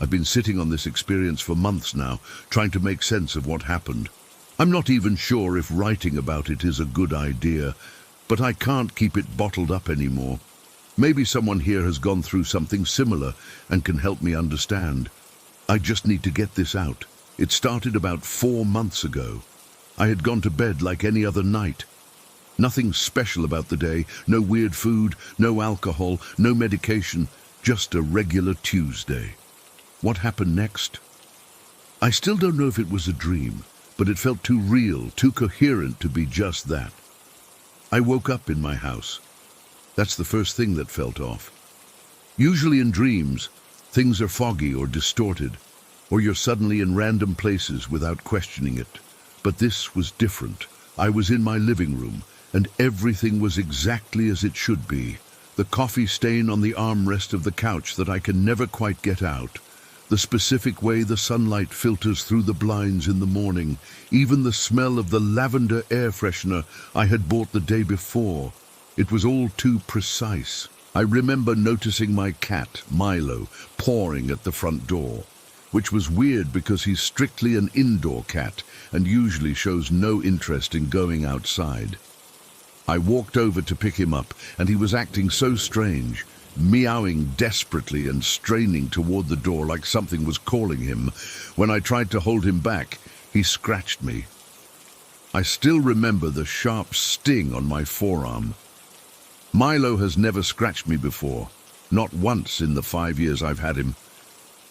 I've been sitting on this experience for months now, trying to make sense of what happened. I'm not even sure if writing about it is a good idea, but I can't keep it bottled up anymore. Maybe someone here has gone through something similar and can help me understand. I just need to get this out. It started about 4 months ago. I had gone to bed like any other night. Nothing special about the day, no weird food, no alcohol, no medication, just a regular Tuesday. What happened next? I still don't know if it was a dream, but it felt too real, too coherent to be just that. I woke up in my house. That's the first thing that felt off. Usually in dreams, things are foggy or distorted, or you're suddenly in random places without questioning it. But this was different. I was in my living room, and everything was exactly as it should be. The coffee stain on the armrest of the couch that I can never quite get out. The specific way the sunlight filters through the blinds in the morning. Even the smell of the lavender air freshener I had bought the day before. It was all too precise. I remember noticing my cat, Milo, pawing at the front door, which was weird because he's strictly an indoor cat and usually shows no interest in going outside. I walked over to pick him up, and he was acting so strange, meowing desperately and straining toward the door like something was calling him. When I tried to hold him back, he scratched me. I still remember the sharp sting on my forearm. Milo has never scratched me before, not once in the 5 years I've had him.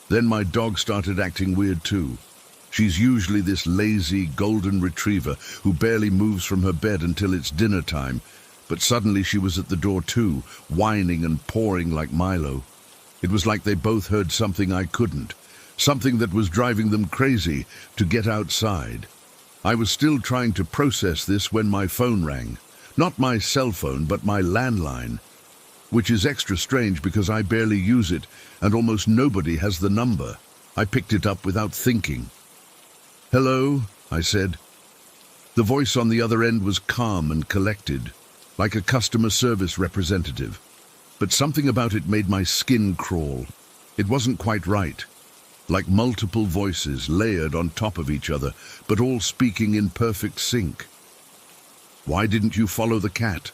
Then my dog started acting weird too. She's usually this lazy golden retriever who barely moves from her bed until it's dinner time, but suddenly she was at the door too, whining and pawing like Milo. It was like they both heard something I couldn't, something that was driving them crazy to get outside. I was still trying to process this when my phone rang. Not my cell phone, but my landline, which is extra strange because I barely use it and almost nobody has the number. I picked it up without thinking. "Hello," I said. The voice on the other end was calm and collected, like a customer service representative. But something about it made my skin crawl. It wasn't quite right. Like multiple voices layered on top of each other, but all speaking in perfect sync. "Why didn't you follow the cat?"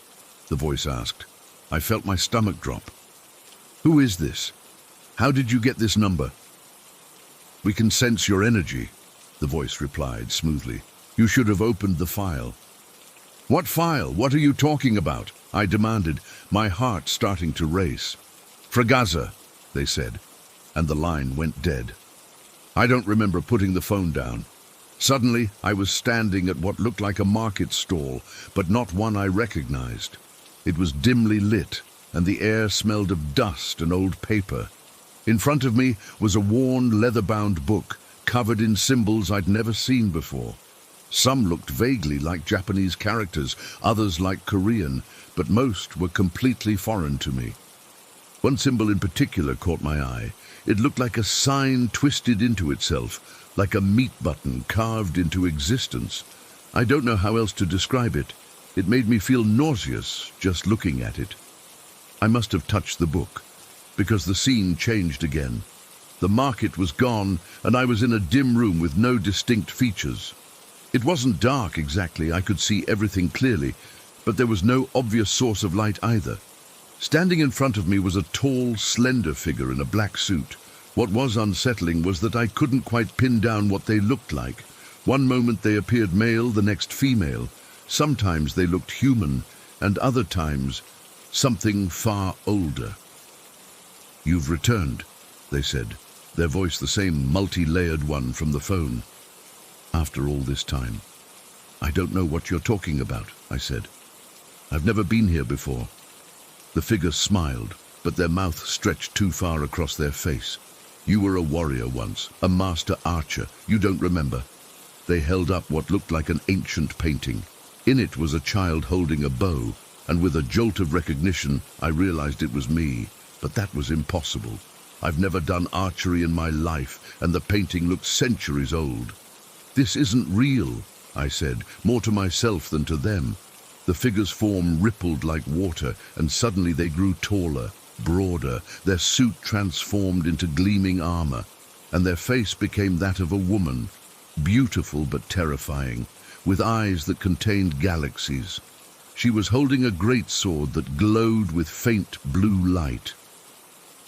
the voice asked. I felt my stomach drop. "Who is this? How did you get this number?" "We can sense your energy," the voice replied smoothly. "You should have opened the file." "What file? What are you talking about?" I demanded, my heart starting to race. "Fragaza," they said, and the line went dead. I don't remember putting the phone down. Suddenly, I was standing at what looked like a market stall, but not one I recognized. It was dimly lit, and the air smelled of dust and old paper. In front of me was a worn, leather-bound book, covered in symbols I'd never seen before. Some looked vaguely like Japanese characters, others like Korean, but most were completely foreign to me. One symbol in particular caught my eye. It looked like a sign twisted into itself, like a meat button carved into existence. I don't know how else to describe it. It made me feel nauseous just looking at it. I must have touched the book, because the scene changed again. The market was gone, and I was in a dim room with no distinct features. It wasn't dark exactly, I could see everything clearly, but there was no obvious source of light either. Standing in front of me was a tall, slender figure in a black suit. What was unsettling was that I couldn't quite pin down what they looked like. One moment they appeared male, the next female. Sometimes they looked human, and other times something far older. "You've returned," they said, their voice the same multi-layered one from the phone. "After all this time." "I don't know what you're talking about," I said. "I've never been here before." The figures smiled, but their mouth stretched too far across their face. "You were a warrior once, a master archer. You don't remember?" They held up what looked like an ancient painting. In it was a child holding a bow, and with a jolt of recognition, I realized it was me. But that was impossible. I've never done archery in my life, and the painting looked centuries old. "This isn't real," I said, more to myself than to them. The figure's form rippled like water, and suddenly they grew taller, broader. Their suit transformed into gleaming armor, and their face became that of a woman, beautiful but terrifying, with eyes that contained galaxies. She was holding a great sword that glowed with faint blue light.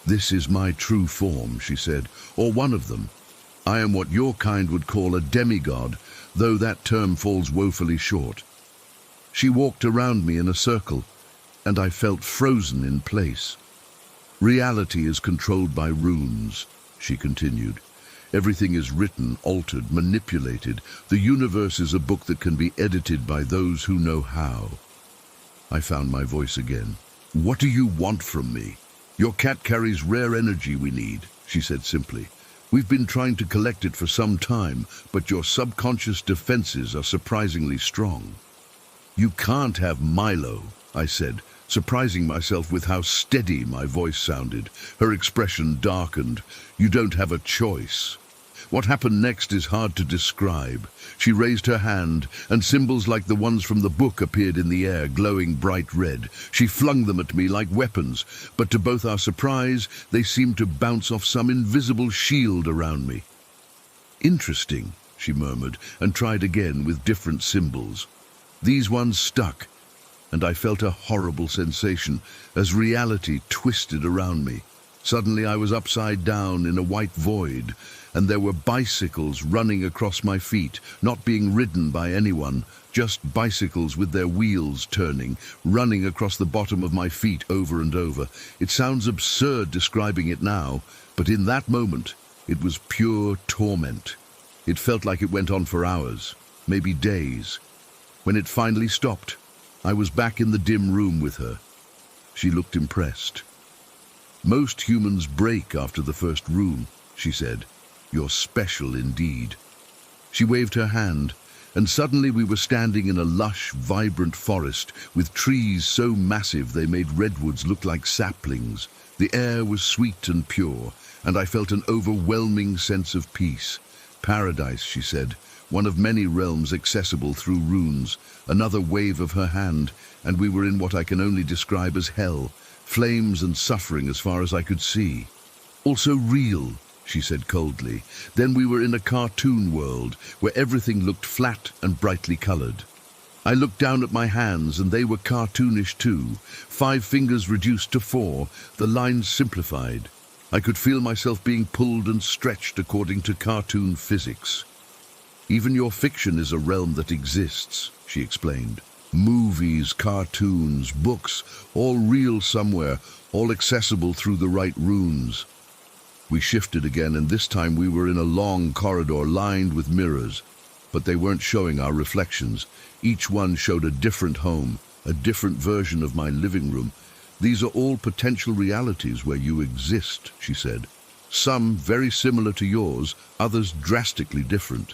"This is my true form," she said, "or one of them. I am what your kind would call a demigod, though that term falls woefully short." She walked around me in a circle, and I felt frozen in place. "Reality is controlled by runes," she continued. "Everything is written, altered, manipulated. The universe is a book that can be edited by those who know how." I found my voice again. "What do you want from me?" "Your cat carries rare energy we need," she said simply. "We've been trying to collect it for some time, but your subconscious defenses are surprisingly strong." "You can't have Milo," I said, surprising myself with how steady my voice sounded. Her expression darkened. "You don't have a choice." What happened next is hard to describe. She raised her hand, and symbols like the ones from the book appeared in the air, glowing bright red. She flung them at me like weapons, but to both our surprise, they seemed to bounce off some invisible shield around me. "Interesting," she murmured, and tried again with different symbols. These ones stuck, and I felt a horrible sensation as reality twisted around me. Suddenly I was upside down in a white void, and there were bicycles running across my feet, not being ridden by anyone, just bicycles with their wheels turning, running across the bottom of my feet over and over. It sounds absurd describing it now, but in that moment, it was pure torment. It felt like it went on for hours, maybe days. When it finally stopped, I was back in the dim room with her. She looked impressed. "Most humans break after the first room," she said. "You're special indeed." She waved her hand, and suddenly we were standing in a lush, vibrant forest with trees so massive they made redwoods look like saplings. The air was sweet and pure, and I felt an overwhelming sense of peace. Paradise, she said, one of many realms accessible through runes. Another wave of her hand, and we were in what I can only describe as hell, flames and suffering as far as I could see. Also real, she said coldly. Then we were in a cartoon world, where everything looked flat and brightly colored. I looked down at my hands, and they were cartoonish too. 5 fingers reduced to 4, the lines simplified. I could feel myself being pulled and stretched according to cartoon physics. Even your fiction is a realm that exists, she explained. Movies, cartoons, books, all real somewhere, all accessible through the right runes. We shifted again, and this time we were in a long corridor lined with mirrors, but they weren't showing our reflections. Each one showed a different home, a different version of my living room. These are all potential realities where you exist, she said. Some very similar to yours, others drastically different.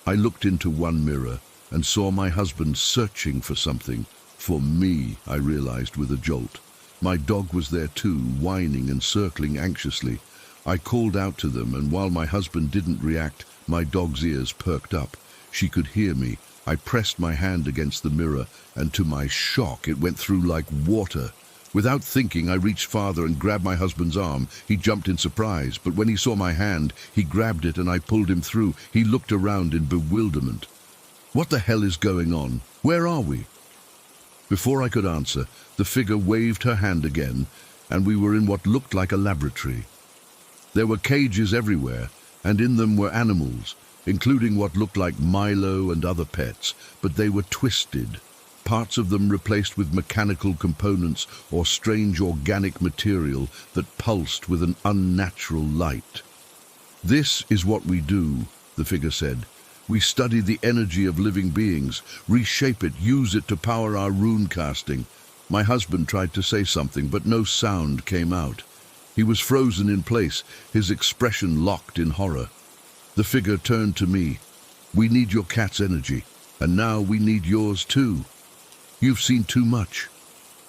I looked into one mirror and saw my husband searching for something. For me, I realized with a jolt. My dog was there too, whining and circling anxiously. I called out to them, and while my husband didn't react, my dog's ears perked up. She could hear me. I pressed my hand against the mirror, and to my shock, it went through like water. Without thinking, I reached farther and grabbed my husband's arm. He jumped in surprise, but when he saw my hand, he grabbed it and I pulled him through. He looked around in bewilderment. What the hell is going on? Where are we? Before I could answer, the figure waved her hand again, and we were in what looked like a laboratory. There were cages everywhere, and in them were animals, including what looked like Milo and other pets, but they were twisted, parts of them replaced with mechanical components or strange organic material that pulsed with an unnatural light. This is what we do, the figure said. We study the energy of living beings, reshape it, use it to power our rune casting. My husband tried to say something, but no sound came out. He was frozen in place, his expression locked in horror. The figure turned to me. We need your cat's energy, and now we need yours too. You've seen too much.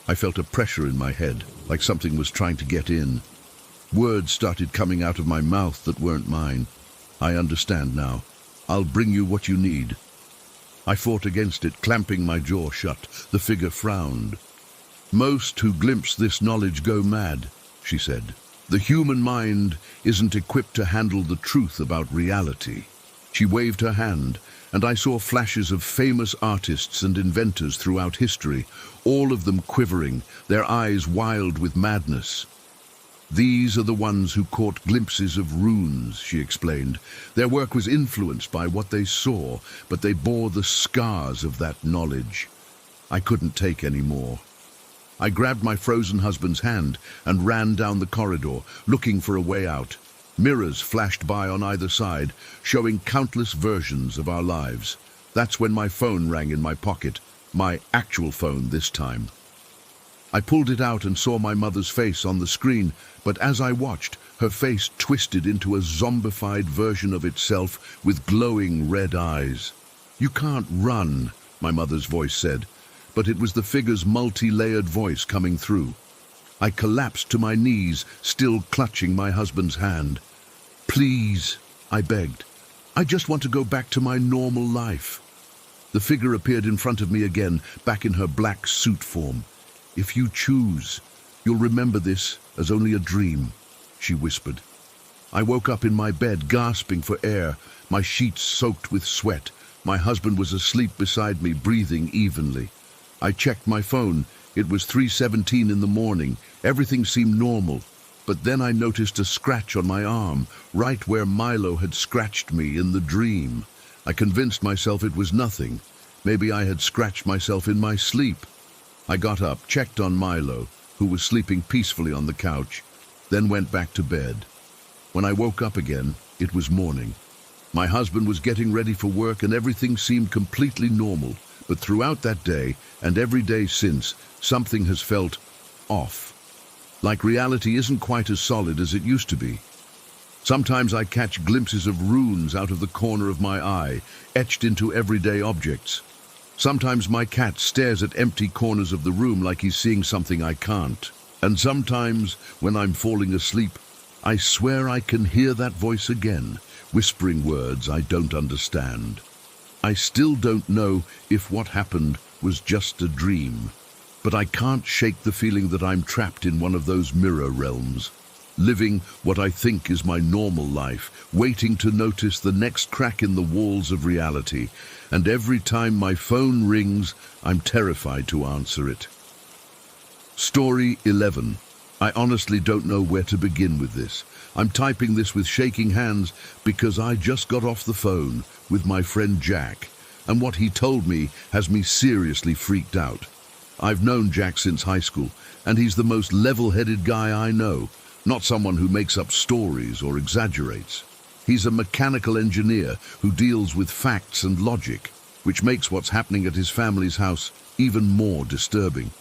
I felt a pressure in my head, like something was trying to get in. Words started coming out of my mouth that weren't mine. I understand now. I'll bring you what you need. I fought against it, clamping my jaw shut. The figure frowned. Most who glimpse this knowledge go mad, she said. The human mind isn't equipped to handle the truth about reality. She waved her hand, and I saw flashes of famous artists and inventors throughout history, all of them quivering, their eyes wild with madness. These are the ones who caught glimpses of runes, she explained. Their work was influenced by what they saw, but they bore the scars of that knowledge. I couldn't take any more. I grabbed my frozen husband's hand and ran down the corridor, looking for a way out. Mirrors flashed by on either side, showing countless versions of our lives. That's when my phone rang in my pocket, my actual phone this time. I pulled it out and saw my mother's face on the screen, but as I watched, her face twisted into a zombified version of itself with glowing red eyes. "You can't run," my mother's voice said, but it was the figure's multi-layered voice coming through. I collapsed to my knees, still clutching my husband's hand. "Please," I begged. "I just want to go back to my normal life." The figure appeared in front of me again, back in her black suit form. "If you choose, you'll remember this as only a dream," she whispered. I woke up in my bed, gasping for air, my sheets soaked with sweat. My husband was asleep beside me, breathing evenly. I checked my phone. It was 3:17 in the morning. Everything seemed normal. But then I noticed a scratch on my arm, right where Milo had scratched me in the dream. I convinced myself it was nothing. Maybe I had scratched myself in my sleep. I got up, checked on Milo, who was sleeping peacefully on the couch, then went back to bed. When I woke up again, it was morning. My husband was getting ready for work and everything seemed completely normal. But throughout that day, and every day since, something has felt off. Like reality isn't quite as solid as it used to be. Sometimes I catch glimpses of runes out of the corner of my eye, etched into everyday objects. Sometimes my cat stares at empty corners of the room like he's seeing something I can't. And sometimes, when I'm falling asleep, I swear I can hear that voice again, whispering words I don't understand. I still don't know if what happened was just a dream, but I can't shake the feeling that I'm trapped in one of those mirror realms, living what I think is my normal life, waiting to notice the next crack in the walls of reality, and every time my phone rings, I'm terrified to answer it. Story 11. I honestly don't know where to begin with this. I'm typing this with shaking hands because I just got off the phone with my friend Jack, and what he told me has me seriously freaked out. I've known Jack since high school, and he's the most level-headed guy I know, not someone who makes up stories or exaggerates. He's a mechanical engineer who deals with facts and logic, which makes what's happening at his family's house even more disturbing.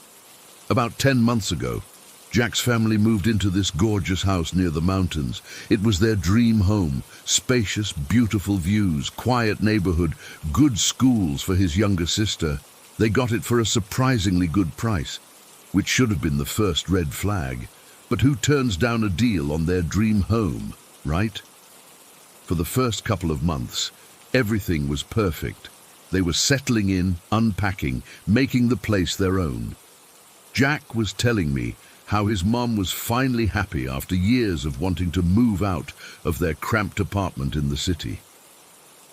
About 10 months ago, Jack's family moved into this gorgeous house near the mountains. It was their dream home, spacious, beautiful views, quiet neighborhood, good schools for his younger sister. They got it for a surprisingly good price, which should have been the first red flag. But who turns down a deal on their dream home, right? For the first couple of months, everything was perfect. They were settling in, unpacking, making the place their own. Jack was telling me how his mom was finally happy after years of wanting to move out of their cramped apartment in the city.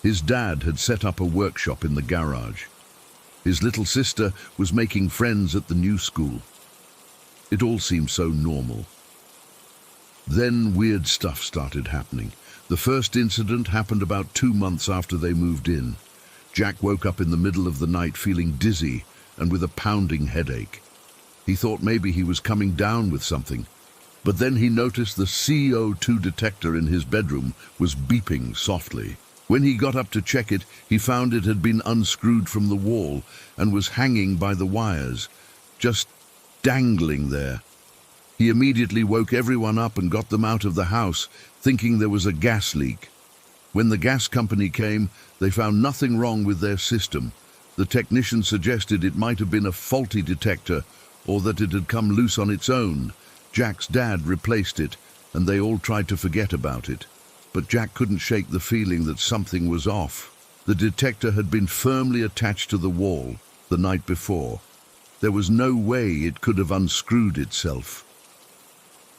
His dad had set up a workshop in the garage. His little sister was making friends at the new school. It all seemed so normal. Then weird stuff started happening. The first incident happened about 2 months after they moved in. Jack woke up in the middle of the night feeling dizzy and with a pounding headache. He thought maybe he was coming down with something, but then he noticed the CO2 detector in his bedroom was beeping softly. When he got up to check it, he found it had been unscrewed from the wall and was hanging by the wires, just dangling there. He immediately woke everyone up and got them out of the house, thinking there was a gas leak. When the gas company came, they found nothing wrong with their system. The technician suggested it might have been a faulty detector or that it had come loose on its own. Jack's dad replaced it, and they all tried to forget about it. But Jack couldn't shake the feeling that something was off. The detector had been firmly attached to the wall the night before. There was no way it could have unscrewed itself.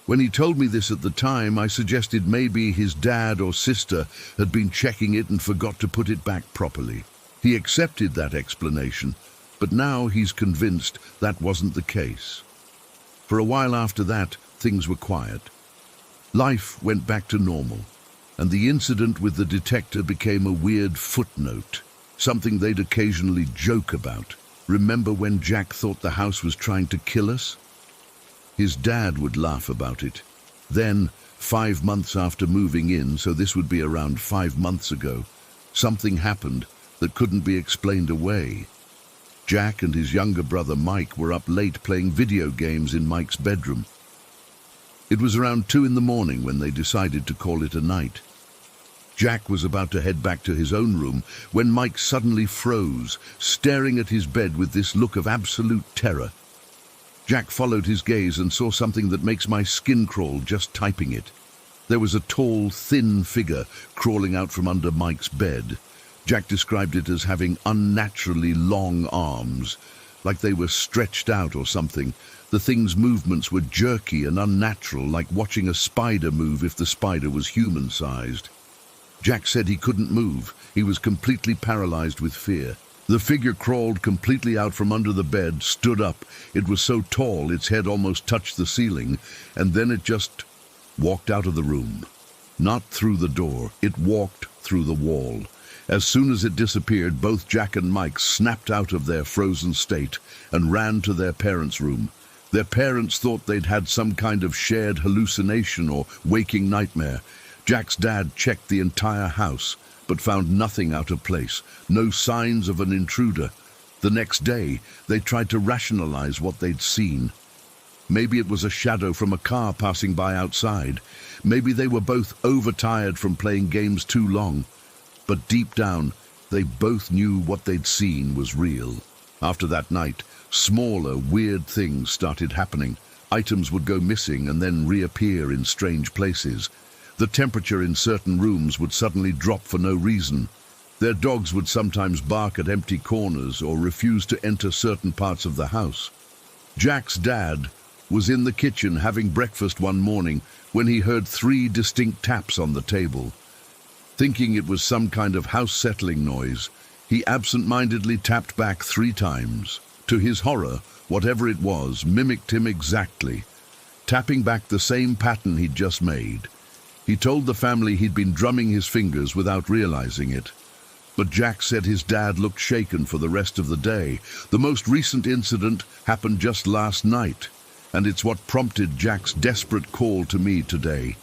When he told me this at the time, I suggested maybe his dad or sister had been checking it and forgot to put it back properly. He accepted that explanation, but now he's convinced that wasn't the case. For a while after that, things were quiet. Life went back to normal, and the incident with the detector became a weird footnote, something they'd occasionally joke about. Remember when Jack thought the house was trying to kill us? His dad would laugh about it. Then, 5 months after moving in, so this would be around 5 months ago, something happened that couldn't be explained away. Jack and his younger brother Mike were up late playing video games in Mike's bedroom. It was around 2 in the morning when they decided to call it a night. Jack was about to head back to his own room when Mike suddenly froze, staring at his bed with this look of absolute terror. Jack followed his gaze and saw something that makes my skin crawl just typing it. There was a tall, thin figure crawling out from under Mike's bed. Jack described it as having unnaturally long arms, like they were stretched out or something. The thing's movements were jerky and unnatural, like watching a spider move if the spider was human-sized. Jack said he couldn't move. He was completely paralyzed with fear. The figure crawled completely out from under the bed, stood up. It was so tall its head almost touched the ceiling, and then it just walked out of the room. Not through the door, it walked through the wall. As soon as it disappeared, both Jack and Mike snapped out of their frozen state and ran to their parents' room. Their parents thought they'd had some kind of shared hallucination or waking nightmare. Jack's dad checked the entire house, but found nothing out of place, no signs of an intruder. The next day, they tried to rationalize what they'd seen. Maybe it was a shadow from a car passing by outside. Maybe they were both overtired from playing games too long. But deep down, they both knew what they'd seen was real. After that night, smaller, weird things started happening. Items would go missing and then reappear in strange places. The temperature in certain rooms would suddenly drop for no reason. Their dogs would sometimes bark at empty corners or refuse to enter certain parts of the house. Jack's dad was in the kitchen having breakfast one morning when he heard 3 distinct taps on the table. Thinking it was some kind of house-settling noise, he absent-mindedly tapped back 3 times. To his horror, whatever it was mimicked him exactly, tapping back the same pattern he'd just made. He told the family he'd been drumming his fingers without realizing it. But Jack said his dad looked shaken for the rest of the day. The most recent incident happened just last night, and it's what prompted Jack's desperate call to me today.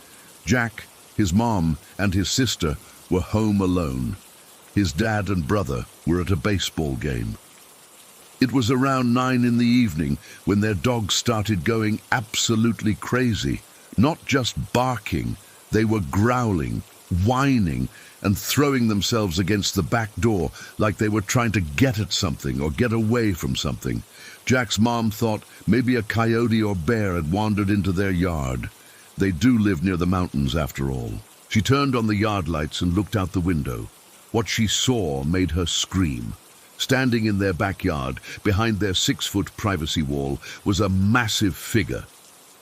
Jack, his mom, and his sister were home alone. His dad and brother were at a baseball game. It was around 9 in the evening when their dogs started going absolutely crazy. Not just barking, they were growling, whining, and throwing themselves against the back door like they were trying to get at something or get away from something. Jack's mom thought maybe a coyote or bear had wandered into their yard. They do live near the mountains after all. She turned on the yard lights and looked out the window. What she saw made her scream. Standing in their backyard, behind their 6-foot privacy wall, was a massive figure.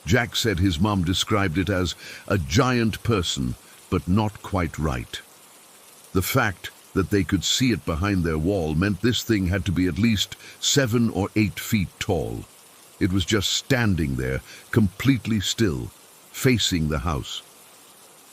Jack said his mom described it as a giant person, but not quite right. The fact that they could see it behind their wall meant this thing had to be at least 7 or 8 feet tall. It was just standing there, completely still, facing the house.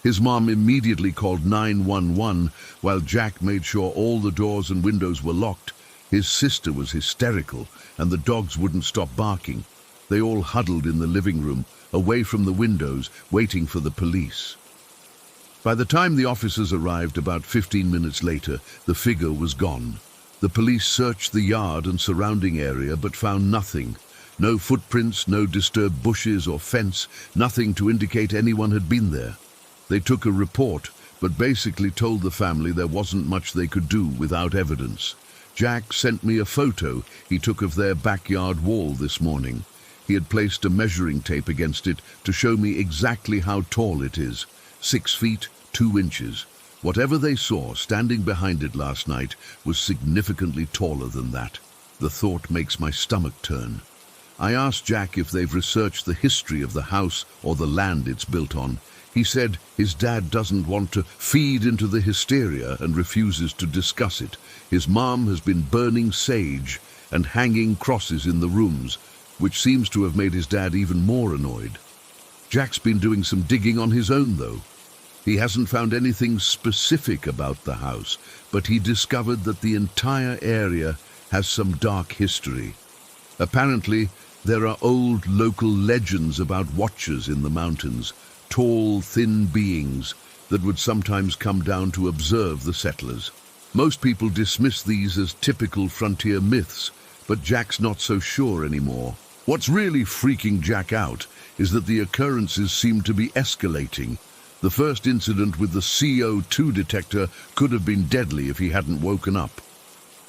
His mom immediately called 911 while Jack made sure all the doors and windows were locked. His sister was hysterical, and the dogs wouldn't stop barking. They all huddled in the living room, away from the windows, waiting for the police. By the time the officers arrived about 15 minutes later, the figure was gone. The police searched the yard and surrounding area but found nothing. No footprints, no disturbed bushes or fence, nothing to indicate anyone had been there. They took a report, but basically told the family there wasn't much they could do without evidence. Jack sent me a photo he took of their backyard wall this morning. He had placed a measuring tape against it to show me exactly how tall it is. 6 feet, 2 inches. Whatever they saw standing behind it last night was significantly taller than that. The thought makes my stomach turn. I asked Jack if they've researched the history of the house or the land it's built on. He said his dad doesn't want to feed into the hysteria and refuses to discuss it. His mom has been burning sage and hanging crosses in the rooms, which seems to have made his dad even more annoyed. Jack's been doing some digging on his own, though. He hasn't found anything specific about the house, but he discovered that the entire area has some dark history. Apparently, there are old local legends about watchers in the mountains, tall, thin beings that would sometimes come down to observe the settlers. Most people dismiss these as typical frontier myths, but Jack's not so sure anymore. What's really freaking Jack out is that the occurrences seem to be escalating. The first incident with the CO2 detector could have been deadly if he hadn't woken up.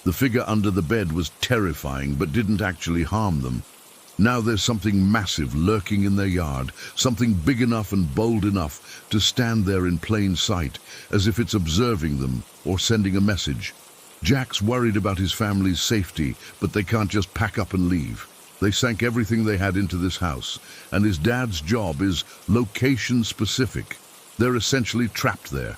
The figure under the bed was terrifying but didn't actually harm them. Now there's something massive lurking in their yard, something big enough and bold enough to stand there in plain sight, as if it's observing them or sending a message. Jack's worried about his family's safety, but they can't just pack up and leave. They sank everything they had into this house, and his dad's job is location-specific. They're essentially trapped there.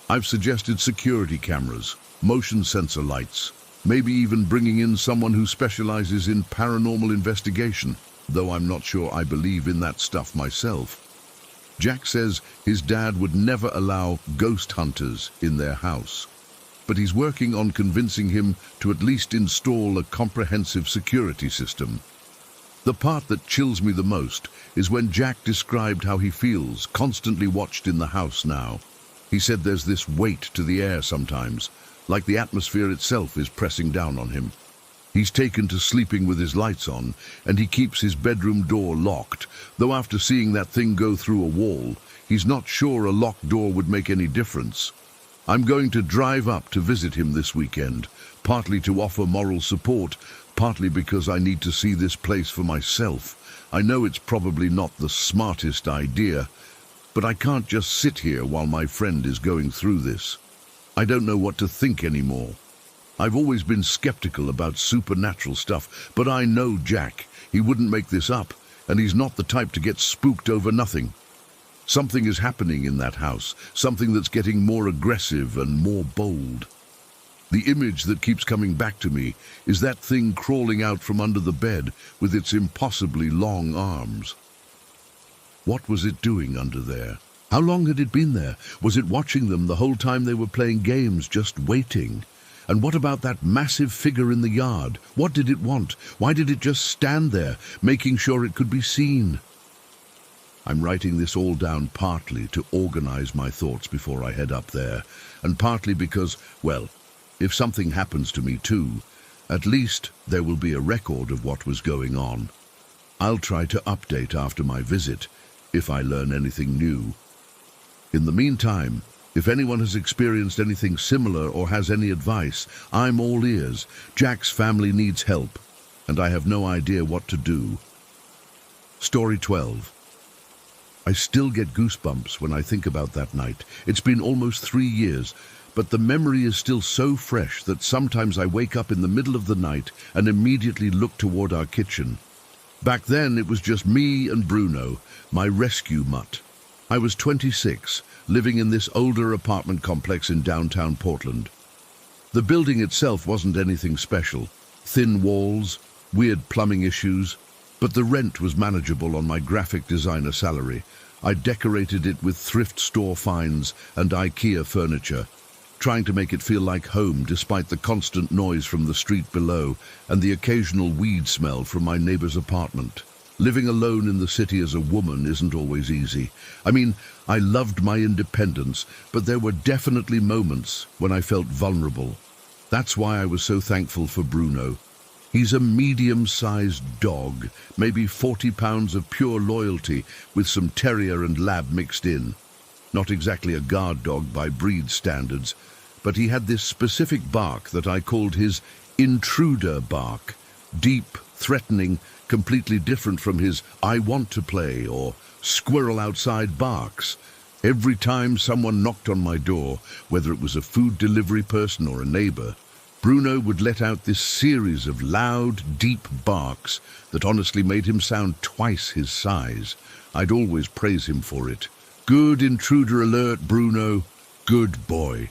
I've suggested security cameras, motion sensor lights, maybe even bringing in someone who specializes in paranormal investigation, though I'm not sure I believe in that stuff myself. Jack says his dad would never allow ghost hunters in their house, but he's working on convincing him to at least install a comprehensive security system. The part that chills me the most is when Jack described how he feels constantly watched in the house now. He said there's this weight to the air sometimes, like the atmosphere itself is pressing down on him. He's taken to sleeping with his lights on, and he keeps his bedroom door locked, though after seeing that thing go through a wall, he's not sure a locked door would make any difference. I'm going to drive up to visit him this weekend, partly to offer moral support, partly because I need to see this place for myself. I know it's probably not the smartest idea, but I can't just sit here while my friend is going through this. I don't know what to think anymore. I've always been skeptical about supernatural stuff, but I know Jack. He wouldn't make this up, and he's not the type to get spooked over nothing. Something is happening in that house, something that's getting more aggressive and more bold. The image that keeps coming back to me is that thing crawling out from under the bed with its impossibly long arms. What was it doing under there? How long had it been there? Was it watching them the whole time they were playing games, just waiting? And what about that massive figure in the yard? What did it want? Why did it just stand there, making sure it could be seen? I'm writing this all down partly to organize my thoughts before I head up there, and partly because, well, if something happens to me too, at least there will be a record of what was going on. I'll try to update after my visit, if I learn anything new. In the meantime, if anyone has experienced anything similar or has any advice, I'm all ears. Jack's family needs help, and I have no idea what to do. Story 12. I still get goosebumps when I think about that night. It's been almost 3 years, but the memory is still so fresh that sometimes I wake up in the middle of the night and immediately look toward our kitchen. Back then, it was just me and Bruno, my rescue mutt. I was 26, living in this older apartment complex in downtown Portland. The building itself wasn't anything special. Thin walls, weird plumbing issues, but the rent was manageable on my graphic designer salary. I decorated it with thrift store finds and IKEA furniture, trying to make it feel like home despite the constant noise from the street below and the occasional weed smell from my neighbor's apartment. Living alone in the city as a woman isn't always easy. I mean, I loved my independence, but there were definitely moments when I felt vulnerable. That's why I was so thankful for Bruno. He's a medium-sized dog, maybe 40 pounds of pure loyalty with some terrier and lab mixed in. Not exactly a guard dog by breed standards, but he had this specific bark that I called his intruder bark. Deep, threatening, completely different from his I want to play or squirrel outside barks. Every time someone knocked on my door, whether it was a food delivery person or a neighbor, Bruno would let out this series of loud, deep barks that honestly made him sound twice his size. I'd always praise him for it. Good intruder alert, Bruno. Good boy.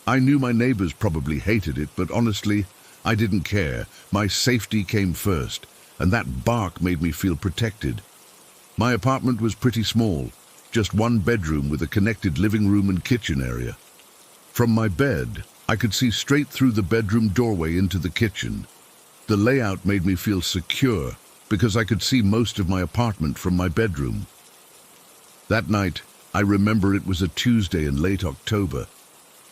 I knew my neighbors probably hated it, but honestly, I didn't care. My safety came first, and that bark made me feel protected. My apartment was pretty small, just one bedroom with a connected living room and kitchen area. From my bed, I could see straight through the bedroom doorway into the kitchen. The layout made me feel secure because I could see most of my apartment from my bedroom. That night, I remember it was a Tuesday in late October.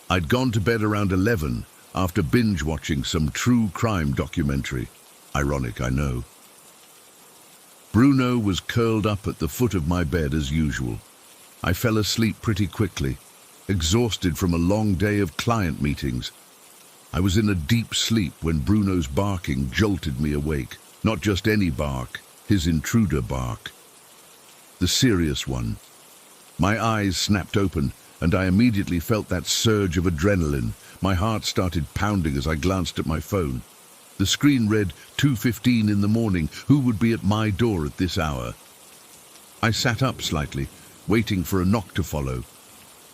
I'd gone to bed around 11 after binge-watching some true crime documentary. Ironic, I know. Bruno was curled up at the foot of my bed as usual. I fell asleep pretty quickly, exhausted from a long day of client meetings. I was in a deep sleep when Bruno's barking jolted me awake. Not just any bark, his intruder bark. The serious one. My eyes snapped open, and I immediately felt that surge of adrenaline. My heart started pounding as I glanced at my phone. The screen read 2:15 in the morning. Who would be at my door at this hour? I sat up slightly, waiting for a knock to follow.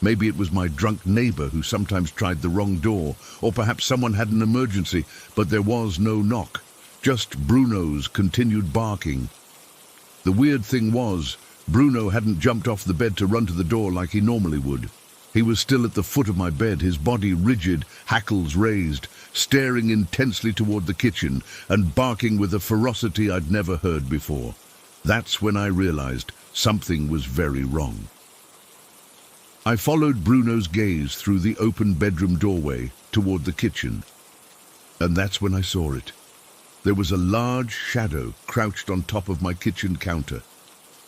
Maybe it was my drunk neighbor who sometimes tried the wrong door, or perhaps someone had an emergency, but there was no knock, just Bruno's continued barking. The weird thing was, Bruno hadn't jumped off the bed to run to the door like he normally would. He was still at the foot of my bed, his body rigid, hackles raised, staring intensely toward the kitchen and barking with a ferocity I'd never heard before. That's when I realized something was very wrong. I followed Bruno's gaze through the open bedroom doorway toward the kitchen, and that's when I saw it. There was a large shadow crouched on top of my kitchen counter.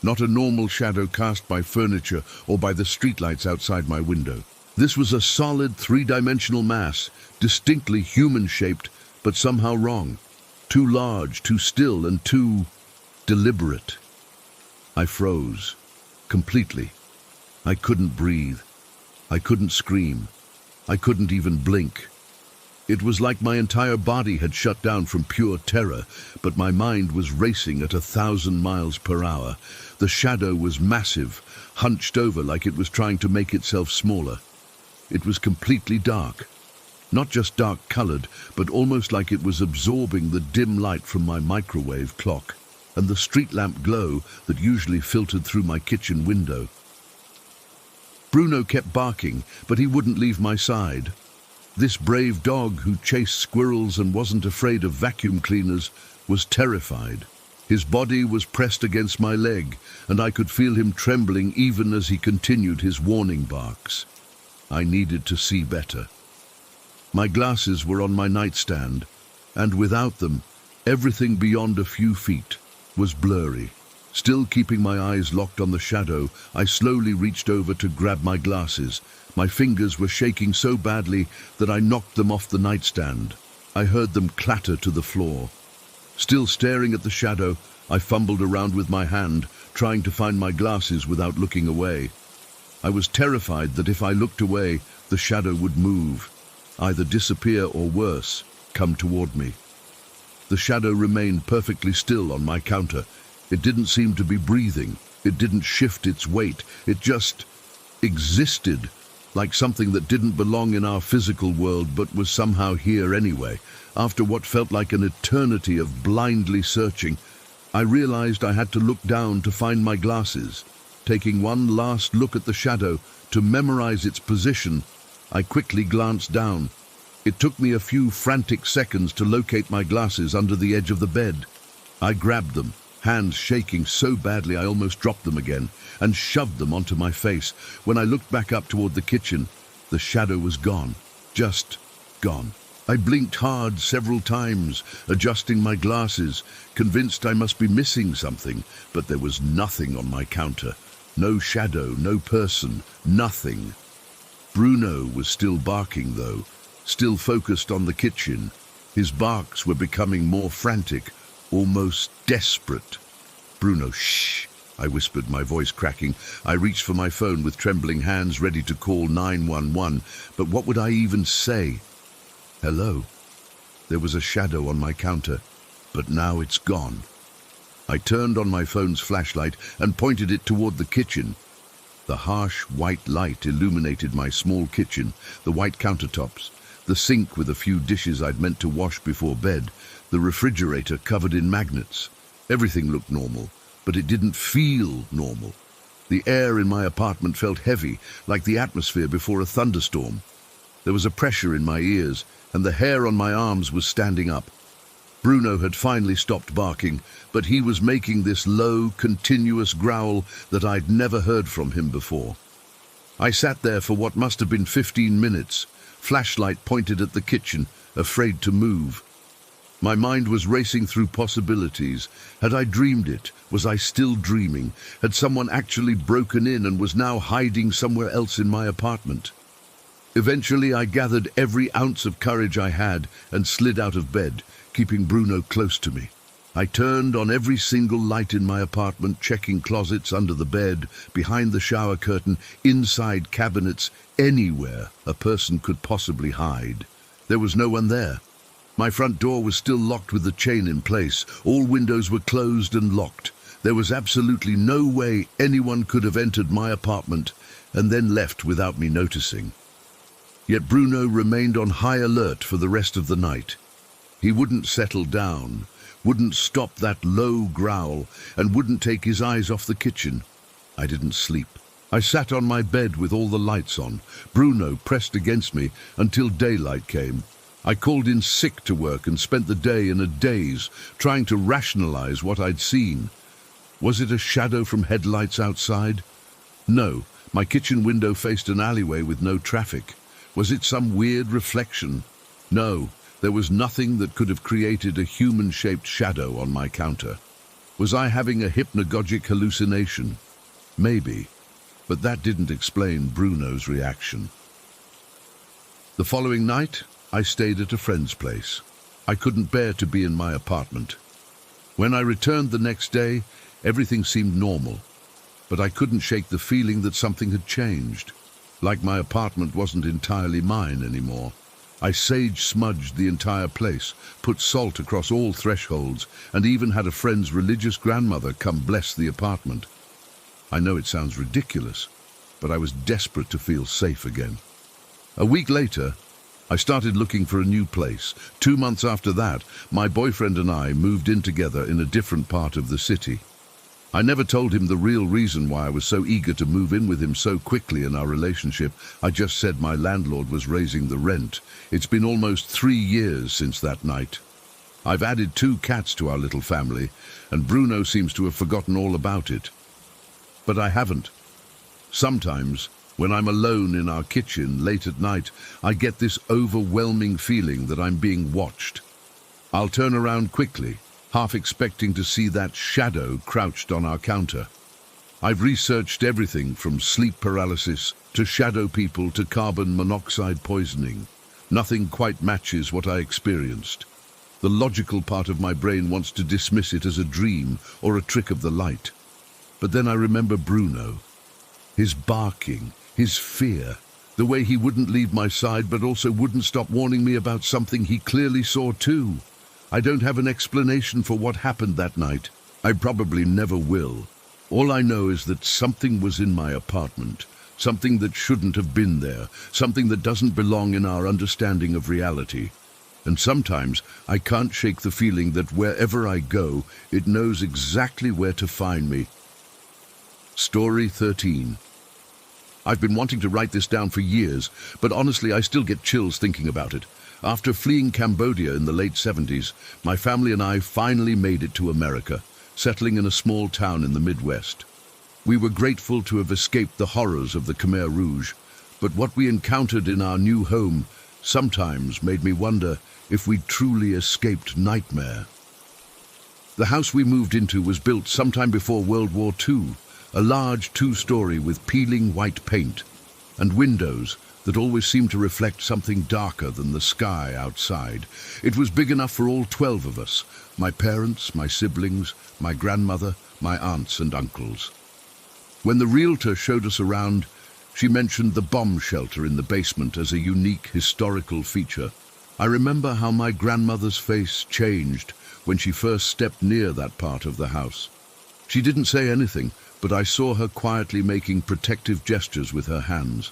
Not a normal shadow cast by furniture or by the streetlights outside my window. This was a solid three-dimensional mass, distinctly human-shaped, but somehow wrong. Too large, too still, and too deliberate. I froze. Completely. I couldn't breathe. I couldn't scream. I couldn't even blink. It was like my entire body had shut down from pure terror, but my mind was racing at 1,000 miles per hour. The shadow was massive, hunched over like it was trying to make itself smaller. It was completely dark. Not just dark-colored, but almost like it was absorbing the dim light from my microwave clock and the street lamp glow that usually filtered through my kitchen window. Bruno kept barking, but he wouldn't leave my side. This brave dog who chased squirrels and wasn't afraid of vacuum cleaners was terrified. His body was pressed against my leg, and I could feel him trembling even as he continued his warning barks. I needed to see better. My glasses were on my nightstand, and without them, everything beyond a few feet was blurry. Still keeping my eyes locked on the shadow, I slowly reached over to grab my glasses. My fingers were shaking so badly that I knocked them off the nightstand. I heard them clatter to the floor. Still staring at the shadow, I fumbled around with my hand, trying to find my glasses without looking away. I was terrified that if I looked away, the shadow would move, either disappear or worse, come toward me. The shadow remained perfectly still on my counter. It didn't seem to be breathing. It didn't shift its weight. It just existed, like something that didn't belong in our physical world but was somehow here anyway. After what felt like an eternity of blindly searching, I realized I had to look down to find my glasses. Taking one last look at the shadow to memorize its position, I quickly glanced down. It took me a few frantic seconds to locate my glasses under the edge of the bed. I grabbed them, hands shaking so badly I almost dropped them again, and shoved them onto my face. When I looked back up toward the kitchen, the shadow was gone. Just gone. I blinked hard several times, adjusting my glasses, convinced I must be missing something, but there was nothing on my counter. No shadow, no person, nothing. Bruno was still barking, though, still focused on the kitchen. His barks were becoming more frantic, almost desperate. "Bruno, shh," I whispered, my voice cracking. I reached for my phone with trembling hands, ready to call 911, but what would I even say? Hello? There was a shadow on my counter, but now it's gone. I turned on my phone's flashlight and pointed it toward the kitchen. The harsh white light illuminated my small kitchen, the white countertops, the sink with a few dishes I'd meant to wash before bed, the refrigerator covered in magnets. Everything looked normal, but it didn't feel normal. The air in my apartment felt heavy, like the atmosphere before a thunderstorm. There was a pressure in my ears, and the hair on my arms was standing up. Bruno had finally stopped barking, but he was making this low, continuous growl that I'd never heard from him before. I sat there for what must have been 15 minutes, flashlight pointed at the kitchen, afraid to move. My mind was racing through possibilities. Had I dreamed it? Was I still dreaming? Had someone actually broken in and was now hiding somewhere else in my apartment? Eventually, I gathered every ounce of courage I had and slid out of bed, keeping Bruno close to me. I turned on every single light in my apartment, checking closets, under the bed, behind the shower curtain, inside cabinets, anywhere a person could possibly hide. There was no one there. My front door was still locked with the chain in place. All windows were closed and locked. There was absolutely no way anyone could have entered my apartment and then left without me noticing. Yet Bruno remained on high alert for the rest of the night. He wouldn't settle down, wouldn't stop that low growl, and wouldn't take his eyes off the kitchen. I didn't sleep. I sat on my bed with all the lights on, Bruno pressed against me, until daylight came. I called in sick to work and spent the day in a daze, trying to rationalize what I'd seen. Was it a shadow from headlights outside? No, my kitchen window faced an alleyway with no traffic. Was it some weird reflection? No, there was nothing that could have created a human-shaped shadow on my counter. Was I having a hypnagogic hallucination? Maybe, but that didn't explain Bruno's reaction. The following night, I stayed at a friend's place. I couldn't bear to be in my apartment. When I returned the next day, everything seemed normal, but I couldn't shake the feeling that something had changed, like my apartment wasn't entirely mine anymore. I sage-smudged the entire place, put salt across all thresholds, and even had a friend's religious grandmother come bless the apartment. I know it sounds ridiculous, but I was desperate to feel safe again. A week later, I started looking for a new place. 2 months after that, my boyfriend and I moved in together in a different part of the city. I never told him the real reason why I was so eager to move in with him so quickly in our relationship. I just said my landlord was raising the rent. It's been almost 3 years since that night. I've added 2 cats to our little family, and Bruno seems to have forgotten all about it. But I haven't. Sometimes, when I'm alone in our kitchen late at night, I get this overwhelming feeling that I'm being watched. I'll turn around quickly, half expecting to see that shadow crouched on our counter. I've researched everything from sleep paralysis to shadow people to carbon monoxide poisoning. Nothing quite matches what I experienced. The logical part of my brain wants to dismiss it as a dream or a trick of the light. But then I remember Bruno. His barking, his fear, the way he wouldn't leave my side but also wouldn't stop warning me about something he clearly saw too. I don't have an explanation for what happened that night. I probably never will. All I know is that something was in my apartment, something that shouldn't have been there, something that doesn't belong in our understanding of reality. And sometimes I can't shake the feeling that wherever I go, it knows exactly where to find me. Story 13. I've been wanting to write this down for years, but honestly I still get chills thinking about it. After fleeing Cambodia in the late 70s, my family and I finally made it to America, settling in a small town in the Midwest. We were grateful to have escaped the horrors of the Khmer Rouge, but what we encountered in our new home sometimes made me wonder if we'd truly escaped nightmare. The house we moved into was built sometime before World War II, a large 2-story with peeling white paint and windows that always seemed to reflect something darker than the sky outside. It was big enough for all 12 of us, my parents, my siblings, my grandmother, my aunts and uncles. When the realtor showed us around, she mentioned the bomb shelter in the basement as a unique historical feature. I remember how my grandmother's face changed when she first stepped near that part of the house. She didn't say anything, but I saw her quietly making protective gestures with her hands.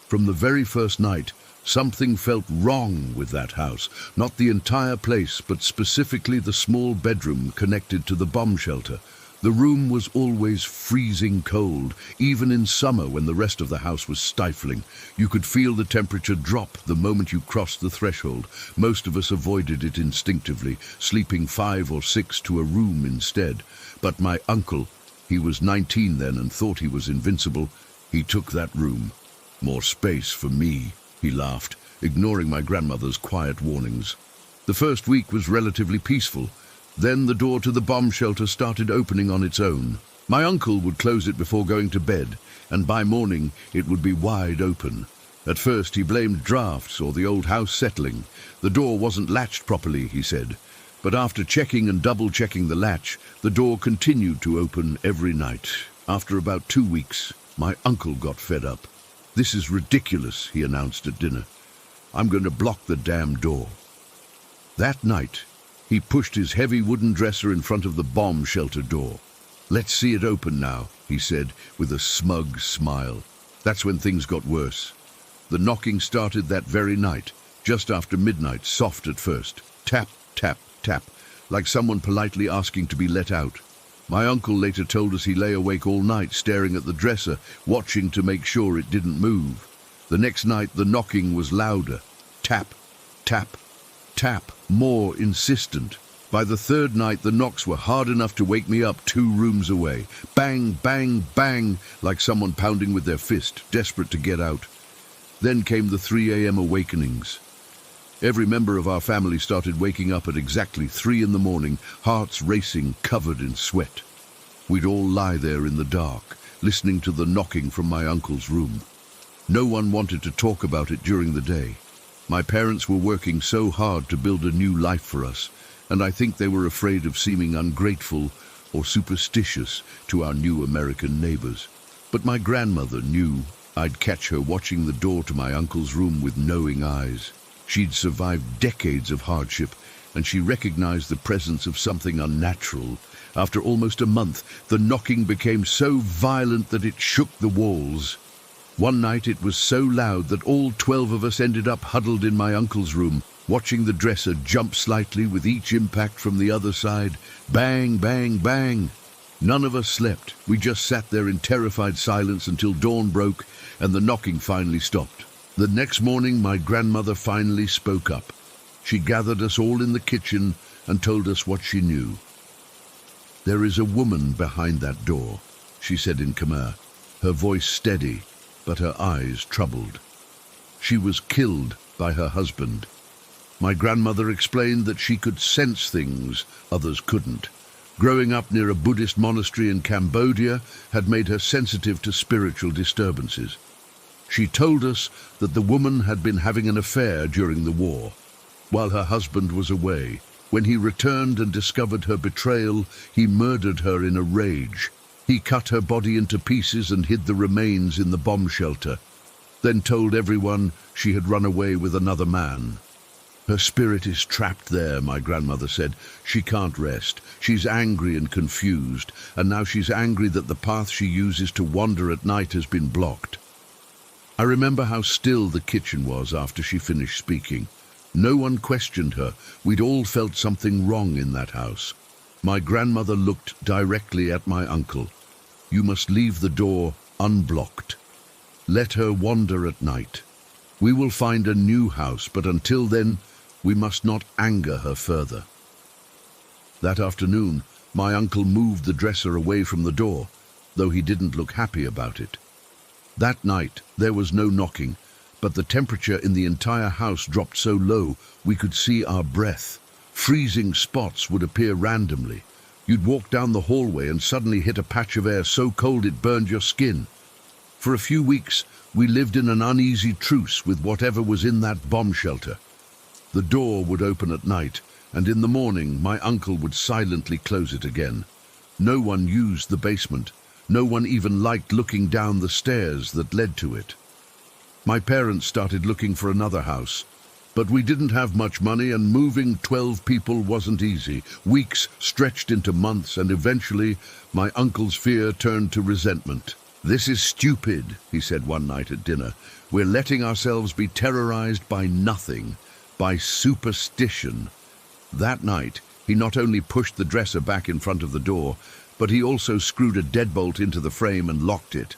From the very first night, something felt wrong with that house. Not the entire place, but specifically the small bedroom connected to the bomb shelter. The room was always freezing cold, even in summer when the rest of the house was stifling. You could feel the temperature drop the moment you crossed the threshold. Most of us avoided it instinctively, sleeping 5 or 6 to a room instead. But my uncle, he was 19 then and thought he was invincible, he took that room. More space for me, he laughed, ignoring my grandmother's quiet warnings. The first week was relatively peaceful. Then the door to the bomb shelter started opening on its own. My uncle would close it before going to bed, and by morning it would be wide open. At first he blamed drafts or the old house settling. The door wasn't latched properly, he said. But after checking and double-checking the latch, the door continued to open every night. After about 2 weeks, my uncle got fed up. "This is ridiculous," he announced at dinner. "I'm going to block the damn door." That night, he pushed his heavy wooden dresser in front of the bomb shelter door. "Let's see it open now," he said with a smug smile. That's when things got worse. The knocking started that very night, just after midnight, soft at first. Tap, tap, tap, like someone politely asking to be let out. My uncle later told us he lay awake all night staring at the dresser, watching to make sure it didn't move. The next night the knocking was louder. Tap, tap, tap, more insistent. By the third night the knocks were hard enough to wake me up 2 rooms away. Bang, bang, bang, like someone pounding with their fist, desperate to get out. Then came the 3 a.m. awakenings. Every member of our family started waking up at exactly 3 in the morning, hearts racing, covered in sweat. We'd all lie there in the dark, listening to the knocking from my uncle's room. No one wanted to talk about it during the day. My parents were working so hard to build a new life for us, and I think they were afraid of seeming ungrateful or superstitious to our new American neighbors. But my grandmother knew I'd catch her watching the door to my uncle's room with knowing eyes. She'd survived decades of hardship, and she recognized the presence of something unnatural. After almost a month, the knocking became so violent that it shook the walls. One night it was so loud that all 12 of us ended up huddled in my uncle's room, watching the dresser jump slightly with each impact from the other side. Bang, bang, bang. None of us slept. We just sat there in terrified silence until dawn broke and the knocking finally stopped. The next morning, my grandmother finally spoke up. She gathered us all in the kitchen and told us what she knew. "There is a woman behind that door," she said in Khmer, her voice steady, but her eyes troubled. "She was killed by her husband." My grandmother explained that she could sense things others couldn't. Growing up near a Buddhist monastery in Cambodia had made her sensitive to spiritual disturbances. She told us that the woman had been having an affair during the war, while her husband was away. When he returned and discovered her betrayal, he murdered her in a rage. He cut her body into pieces and hid the remains in the bomb shelter, then told everyone she had run away with another man. "Her spirit is trapped there," my grandmother said. "She can't rest. She's angry and confused, and now she's angry that the path she uses to wander at night has been blocked." I remember how still the kitchen was after she finished speaking. No one questioned her. We'd all felt something wrong in that house. My grandmother looked directly at my uncle. "You must leave the door unblocked. Let her wander at night. We will find a new house, but until then, we must not anger her further." That afternoon, my uncle moved the dresser away from the door, though he didn't look happy about it. That night, there was no knocking, but the temperature in the entire house dropped so low we could see our breath. Freezing spots would appear randomly. You'd walk down the hallway and suddenly hit a patch of air so cold it burned your skin. For a few weeks, we lived in an uneasy truce with whatever was in that bomb shelter. The door would open at night, and in the morning my uncle would silently close it again. No one used the basement. No one even liked looking down the stairs that led to it. My parents started looking for another house, but we didn't have much money, and moving 12 people wasn't easy. Weeks stretched into months, and eventually my uncle's fear turned to resentment. "This is stupid," he said one night at dinner. "We're letting ourselves be terrorized by nothing, by superstition." That night, he not only pushed the dresser back in front of the door, but he also screwed a deadbolt into the frame and locked it.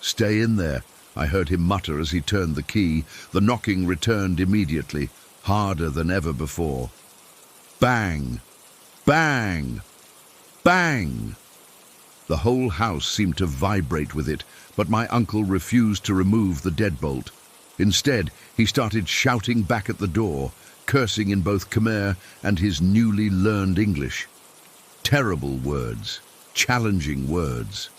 "Stay in there," I heard him mutter as he turned the key. The knocking returned immediately, harder than ever before. Bang! Bang! Bang! The whole house seemed to vibrate with it, but my uncle refused to remove the deadbolt. Instead, he started shouting back at the door, cursing in both Khmer and his newly learned English. Terrible words, challenging words.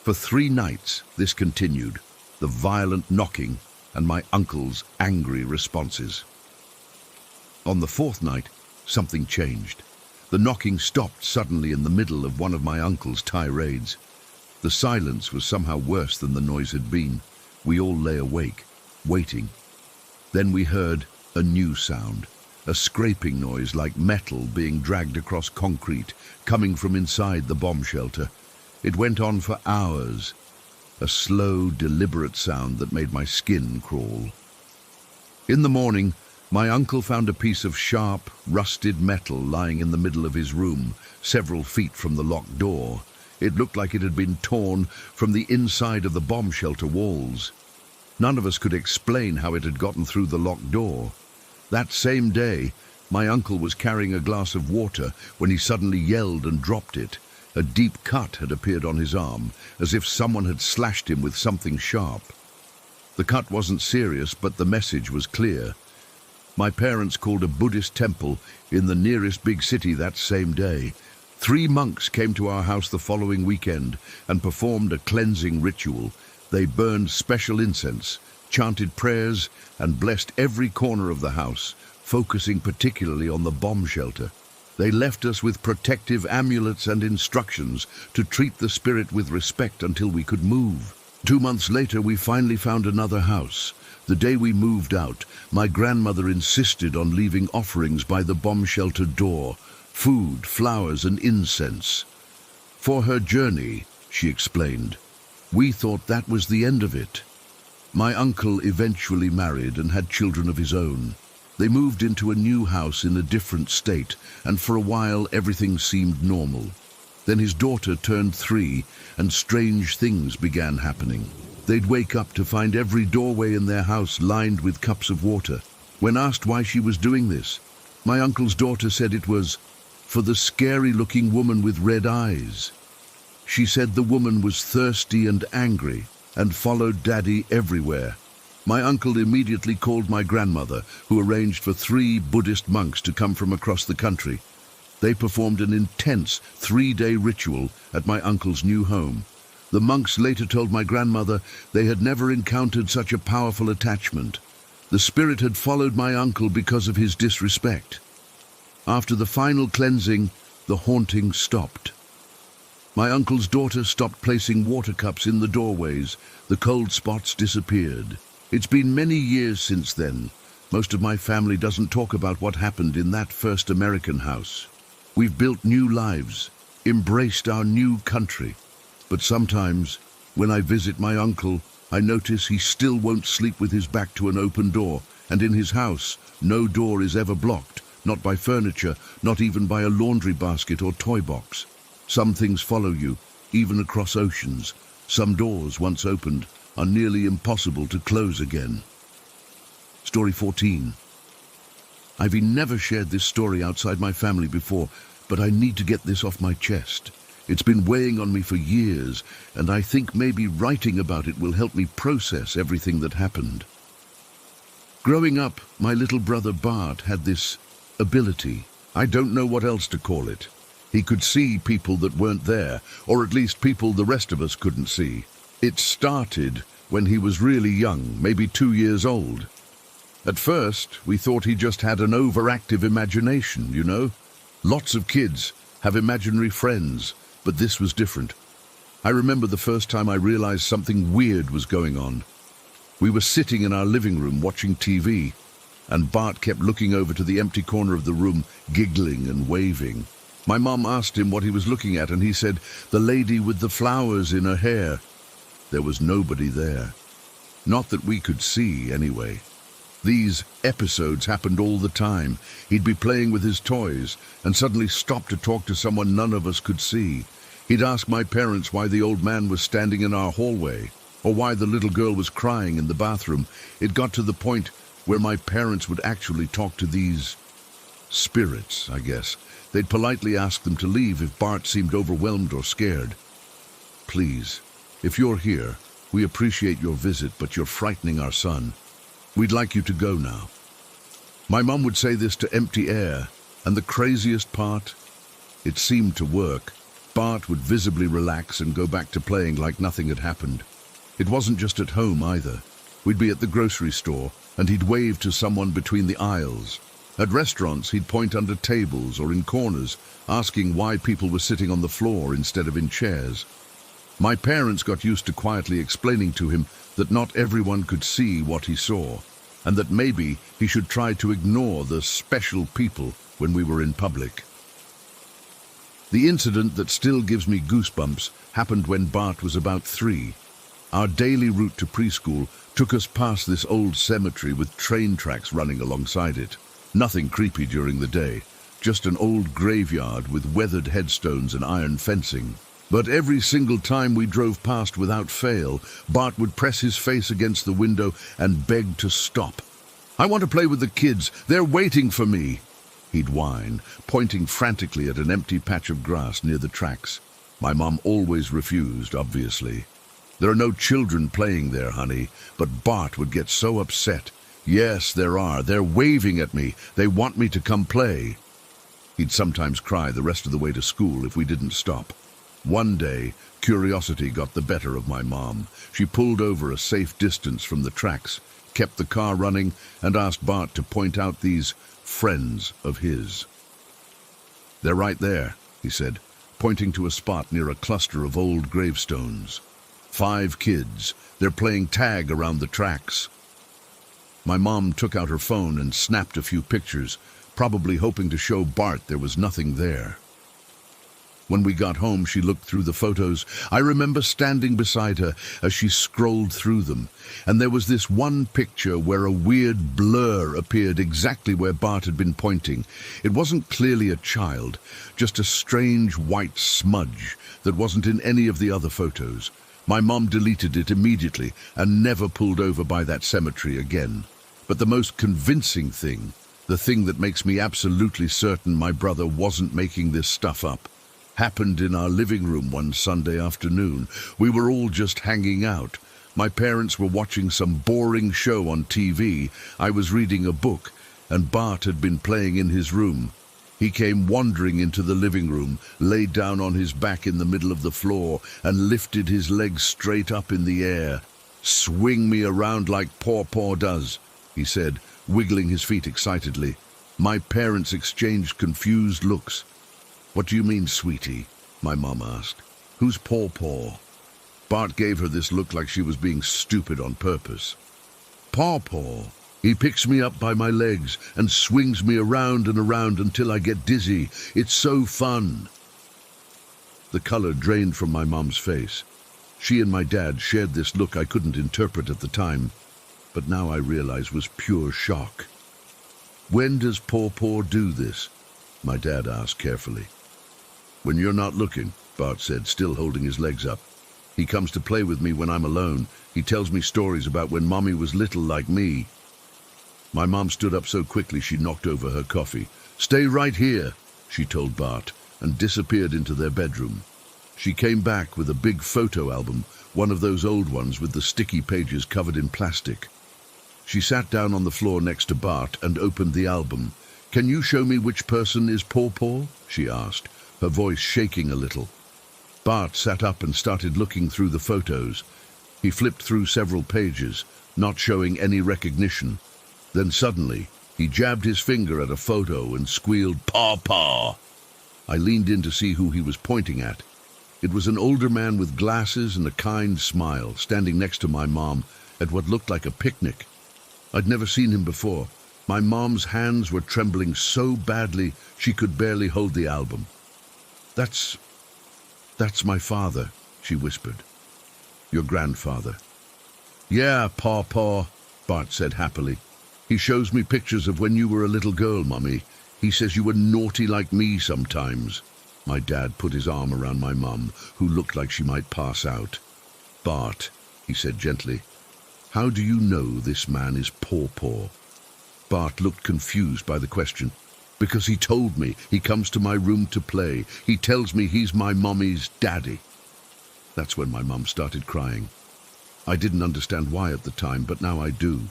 For 3 nights this continued, the violent knocking and my uncle's angry responses. On the 4th night, something changed. The knocking stopped suddenly in the middle of one of my uncle's tirades. The silence was somehow worse than the noise had been. We all lay awake, waiting. Then we heard a new sound, a scraping noise like metal being dragged across concrete, coming from inside the bomb shelter. It went on for hours, a slow, deliberate sound that made my skin crawl. In the morning, my uncle found a piece of sharp, rusted metal lying in the middle of his room, several feet from the locked door. It looked like it had been torn from the inside of the bomb shelter walls. None of us could explain how it had gotten through the locked door. That same day, my uncle was carrying a glass of water when he suddenly yelled and dropped it. A deep cut had appeared on his arm, as if someone had slashed him with something sharp. The cut wasn't serious, but the message was clear. My parents called a Buddhist temple in the nearest big city that same day. 3 monks came to our house the following weekend and performed a cleansing ritual. They burned special incense, chanted prayers, and blessed every corner of the house, focusing particularly on the bomb shelter. They left us with protective amulets and instructions to treat the spirit with respect until we could move. 2 months later, we finally found another house. The day we moved out, my grandmother insisted on leaving offerings by the bomb shelter door: food, flowers, and incense. For her journey, she explained. We thought that was the end of it. My uncle eventually married and had children of his own. They moved into a new house in a different state, and for a while everything seemed normal. Then his daughter turned 3, and strange things began happening. They'd wake up to find every doorway in their house lined with cups of water. When asked why she was doing this, my uncle's daughter said it was for the scary-looking woman with red eyes. She said the woman was thirsty and angry and followed Daddy everywhere. My uncle immediately called my grandmother, who arranged for 3 Buddhist monks to come from across the country. They performed an intense 3-day ritual at my uncle's new home. The monks later told my grandmother they had never encountered such a powerful attachment. The spirit had followed my uncle because of his disrespect. After the final cleansing, the haunting stopped. My uncle's daughter stopped placing water cups in the doorways. The cold spots disappeared. It's been many years since then. Most of my family doesn't talk about what happened in that first American house. We've built new lives, embraced our new country. But sometimes, when I visit my uncle, I notice he still won't sleep with his back to an open door, and in his house, no door is ever blocked, not by furniture, not even by a laundry basket or toy box. Some things follow you, even across oceans. Some doors, once opened, are nearly impossible to close again. Story 14. I've never shared this story outside my family before, but I need to get this off my chest. It's been weighing on me for years, and I think maybe writing about it will help me process everything that happened. Growing up, my little brother Bart had this ability. I don't know what else to call it. He could see people that weren't there, or at least people the rest of us couldn't see. It started when he was really young, maybe 2 years old. At first, we thought he just had an overactive imagination, you know? Lots of kids have imaginary friends, but this was different. I remember the first time I realized something weird was going on. We were sitting in our living room watching TV, and Bart kept looking over to the empty corner of the room, giggling and waving. My mom asked him what he was looking at, and he said, "The lady with the flowers in her hair." There was nobody there. Not that we could see, anyway. These episodes happened all the time. He'd be playing with his toys and suddenly stop to talk to someone none of us could see. He'd ask my parents why the old man was standing in our hallway, or why the little girl was crying in the bathroom. It got to the point where my parents would actually talk to these spirits, I guess. They'd politely ask them to leave if Bart seemed overwhelmed or scared. "Please, if you're here, we appreciate your visit, but you're frightening our son. We'd like you to go now." My mom would say this to empty air, and the craziest part, it seemed to work. Bart would visibly relax and go back to playing like nothing had happened. It wasn't just at home either. We'd be at the grocery store, and he'd wave to someone between the aisles. At restaurants, he'd point under tables or in corners, asking why people were sitting on the floor instead of in chairs. My parents got used to quietly explaining to him that not everyone could see what he saw, and that maybe he should try to ignore the special people when we were in public. The incident that still gives me goosebumps happened when Bart was about 3. Our daily route to preschool took us past this old cemetery with train tracks running alongside it. Nothing creepy during the day, just an old graveyard with weathered headstones and iron fencing. But every single time we drove past without fail, Bart would press his face against the window and beg to stop. "I want to play with the kids. They're waiting for me," he'd whine, pointing frantically at an empty patch of grass near the tracks. My mom always refused, obviously. "There are no children playing there, honey," but Bart would get so upset. "Yes, there are. They're waving at me. They want me to come play." He'd sometimes cry the rest of the way to school if we didn't stop. One day, curiosity got the better of my mom. She pulled over a safe distance from the tracks, kept the car running, and asked Bart to point out these friends of his. "They're right there," he said, pointing to a spot near a cluster of old gravestones. 5 kids. They're playing tag around the tracks. My mom took out her phone and snapped a few pictures, probably hoping to show Bart there was nothing there. When we got home, she looked through the photos. I remember standing beside her as she scrolled through them, and there was this one picture where a weird blur appeared exactly where Bart had been pointing. It wasn't clearly a child, just a strange white smudge that wasn't in any of the other photos. My mom deleted it immediately and never pulled over by that cemetery again. But the most convincing thing, the thing that makes me absolutely certain my brother wasn't making this stuff up, happened in our living room one Sunday afternoon. We were all just hanging out. My parents were watching some boring show on TV. I was reading a book, and Bart had been playing in his room. He came wandering into the living room, laid down on his back in the middle of the floor, and lifted his legs straight up in the air. "Swing me around like Paw does," he said, wiggling his feet excitedly. My parents exchanged confused looks. "What do you mean, sweetie?" my mom asked. "Who's Paw?" Bart gave her this look like she was being stupid on purpose. "Paw. He picks me up by my legs and swings me around and around until I get dizzy. It's so fun." The color drained from my mom's face. She and my dad shared this look I couldn't interpret at the time, but now I realize was pure shock. "When does Paw do this?" my dad asked carefully. "When you're not looking," Bart said, still holding his legs up. "He comes to play with me when I'm alone. He tells me stories about when Mommy was little like me." My mom stood up so quickly she knocked over her coffee. "Stay right here," she told Bart, and disappeared into their bedroom. She came back with a big photo album, one of those old ones with the sticky pages covered in plastic. She sat down on the floor next to Bart and opened the album. "Can you show me which person is Paw?" she asked, her voice shaking a little. Bart sat up and started looking through the photos. He flipped through several pages, not showing any recognition. Then suddenly, he jabbed his finger at a photo and squealed, "Paw!" I leaned in to see who he was pointing at. It was an older man with glasses and a kind smile, standing next to my mom at what looked like a picnic. I'd never seen him before. My mom's hands were trembling so badly she could barely hold the album. That's my father," she whispered. "Your grandfather." "Yeah, Paw," Bart said happily. "He shows me pictures of when you were a little girl, Mummy. He says you were naughty like me sometimes." My dad put his arm around my mum, who looked like she might pass out. "Bart," he said gently, "how do you know this man is Paw?" Bart looked confused by the question. "Because he told me. He comes to my room to play. He tells me he's my mommy's daddy." That's when my mum started crying. I didn't understand why at the time, but now I do.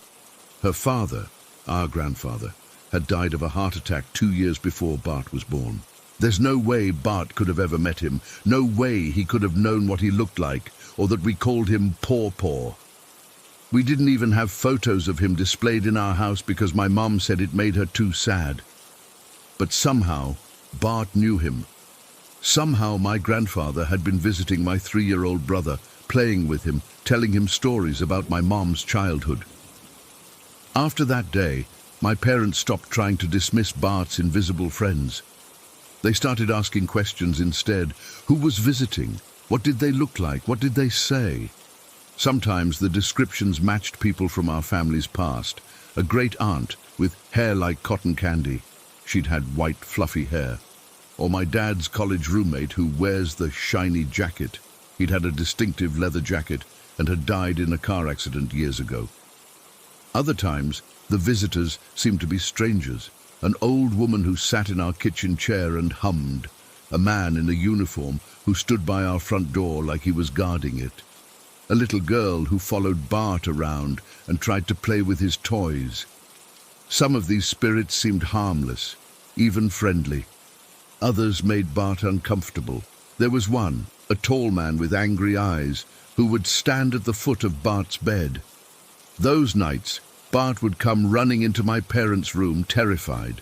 Her father, our grandfather, had died of a heart attack 2 years before Bart was born. There's no way Bart could have ever met him. No way he could have known what he looked like, or that we called him Paw. We didn't even have photos of him displayed in our house because my mom said it made her too sad. But somehow, Bart knew him. Somehow my grandfather had been visiting my 3-year-old brother, playing with him, telling him stories about my mom's childhood. After that day, my parents stopped trying to dismiss Bart's invisible friends. They started asking questions instead. Who was visiting? What did they look like? What did they say? Sometimes the descriptions matched people from our family's past. A great aunt with hair like cotton candy. She'd had white, fluffy hair. Or my dad's college roommate who wears the shiny jacket. He'd had a distinctive leather jacket and had died in a car accident years ago. Other times, the visitors seemed to be strangers. An old woman who sat in our kitchen chair and hummed. A man in a uniform who stood by our front door like he was guarding it. A little girl who followed Bart around and tried to play with his toys. Some of these spirits seemed harmless, even friendly. Others made Bart uncomfortable. There was one, a tall man with angry eyes who would stand at the foot of Bart's bed. Those nights, Bart would come running into my parents' room terrified.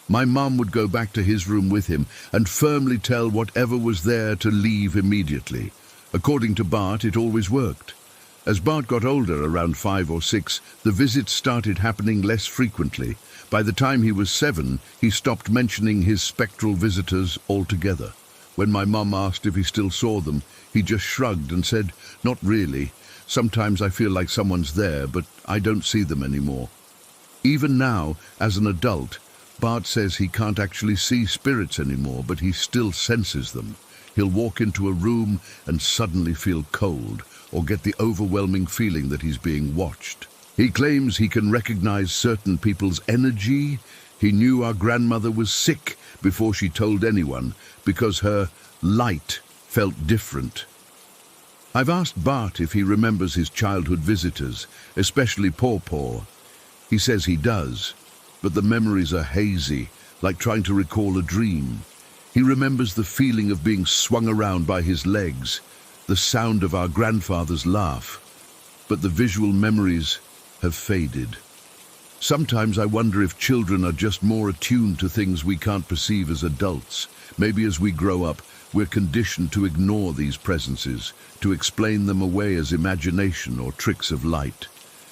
My mum would go back to his room with him and firmly tell whatever was there to leave immediately. According to Bart, it always worked. As Bart got older, around 5 or 6, the visits started happening less frequently. By the time he was 7, he stopped mentioning his spectral visitors altogether. When my mum asked if he still saw them, he just shrugged and said, "Not really. Sometimes I feel like someone's there, but I don't see them anymore." Even now, as an adult, Bart says he can't actually see spirits anymore, but he still senses them. He'll walk into a room and suddenly feel cold, or get the overwhelming feeling that he's being watched. He claims he can recognize certain people's energy. He knew our grandmother was sick before she told anyone because her light felt different. I've asked Bart if he remembers his childhood visitors, especially Paw Paw. He says he does, but the memories are hazy, like trying to recall a dream. He remembers the feeling of being swung around by his legs, the sound of our grandfather's laugh, but the visual memories have faded. Sometimes I wonder if children are just more attuned to things we can't perceive as adults. Maybe as we grow up, we're conditioned to ignore these presences, to explain them away as imagination or tricks of light.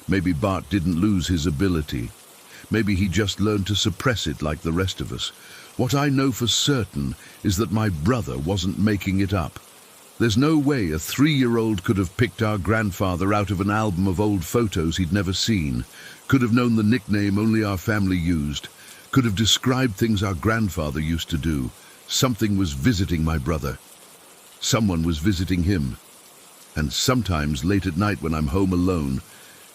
Maybe Bart didn't lose his ability. Maybe he just learned to suppress it like the rest of us. What I know for certain is that my brother wasn't making it up. There's no way a 3-year-old could have picked our grandfather out of an album of old photos he'd never seen, could have known the nickname only our family used, could have described things our grandfather used to do. Something was visiting my brother. Someone was visiting him. And sometimes late at night when I'm home alone,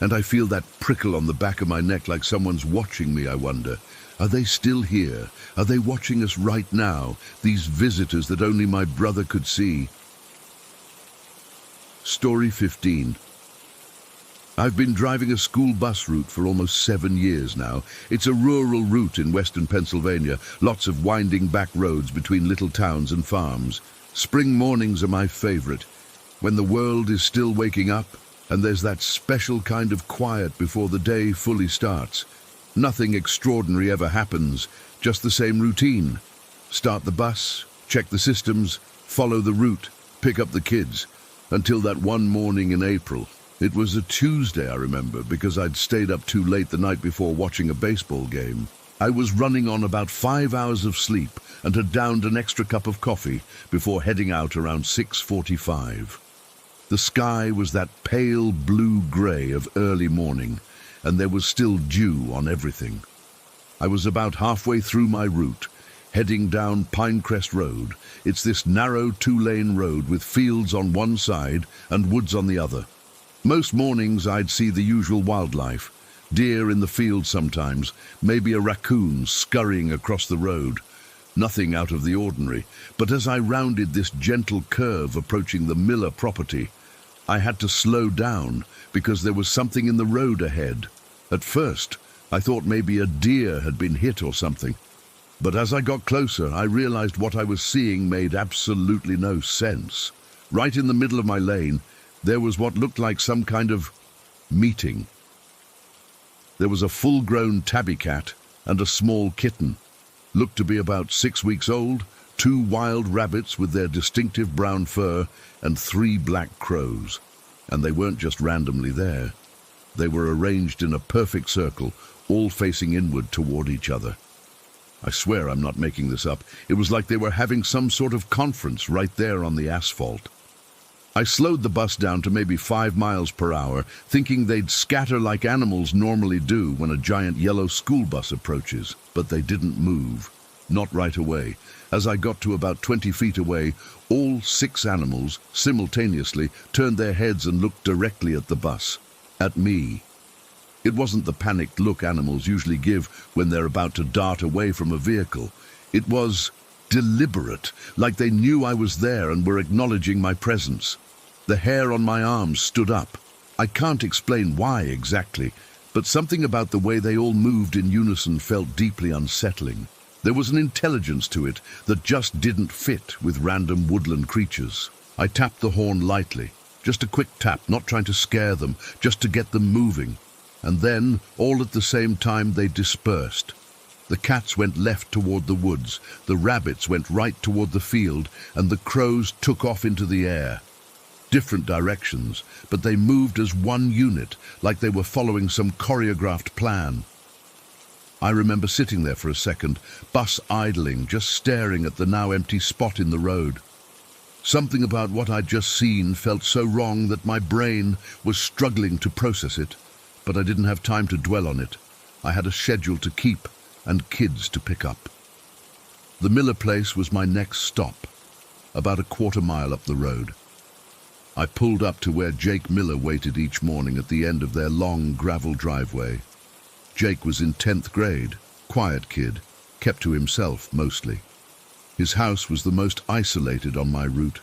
and I feel that prickle on the back of my neck like someone's watching me, I wonder, are they still here? Are they watching us right now, these visitors that only my brother could see? Story 15. I've been driving a school bus route for almost 7 years now. It's a rural route in western Pennsylvania, lots of winding back roads between little towns and farms. Spring mornings are my favorite, when the world is still waking up and there's that special kind of quiet before the day fully starts. Nothing extraordinary ever happens, just the same routine. Start the bus, check the systems, follow the route, pick up the kids. Until that one morning in April. It was a Tuesday, I remember, because I'd stayed up too late the night before watching a baseball game. I was running on about 5 hours of sleep and had downed an extra cup of coffee before heading out around 6:45. The sky was that pale blue-grey of early morning, and there was still dew on everything. I was about halfway through my route, heading down Pinecrest Road. It's this narrow 2-lane road with fields on one side and woods on the other. Most mornings I'd see the usual wildlife, deer in the field sometimes, maybe a raccoon scurrying across the road. Nothing out of the ordinary, but as I rounded this gentle curve approaching the Miller property, I had to slow down because there was something in the road ahead. At first, I thought maybe a deer had been hit or something. But as I got closer, I realized what I was seeing made absolutely no sense. Right in the middle of my lane, there was what looked like some kind of meeting. There was a full-grown tabby cat and a small kitten. Looked to be about 6 weeks old, 2 wild rabbits with their distinctive brown fur, and 3 black crows. And they weren't just randomly there. They were arranged in a perfect circle, all facing inward toward each other. I swear I'm not making this up. It was like they were having some sort of conference right there on the asphalt. I slowed the bus down to maybe 5 miles per hour, thinking they'd scatter like animals normally do when a giant yellow school bus approaches. But they didn't move. Not right away. As I got to about 20 feet away, all 6 animals simultaneously turned their heads and looked directly at the bus. At me. It wasn't the panicked look animals usually give when they're about to dart away from a vehicle. It was deliberate, like they knew I was there and were acknowledging my presence. The hair on my arms stood up. I can't explain why exactly, but something about the way they all moved in unison felt deeply unsettling. There was an intelligence to it that just didn't fit with random woodland creatures. I tapped the horn lightly, just a quick tap, not trying to scare them, just to get them moving. And then, all at the same time, they dispersed. The cats went left toward the woods, the rabbits went right toward the field, and the crows took off into the air. Different directions, but they moved as one unit, like they were following some choreographed plan. I remember sitting there for a second, bus idling, just staring at the now empty spot in the road. Something about what I'd just seen felt so wrong that my brain was struggling to process it, but I didn't have time to dwell on it. I had a schedule to keep and kids to pick up. The Miller place was my next stop, about a quarter-mile up the road. I pulled up to where Jake Miller waited each morning at the end of their long gravel driveway. Jake was in 10th grade, quiet kid, kept to himself mostly. His house was the most isolated on my route.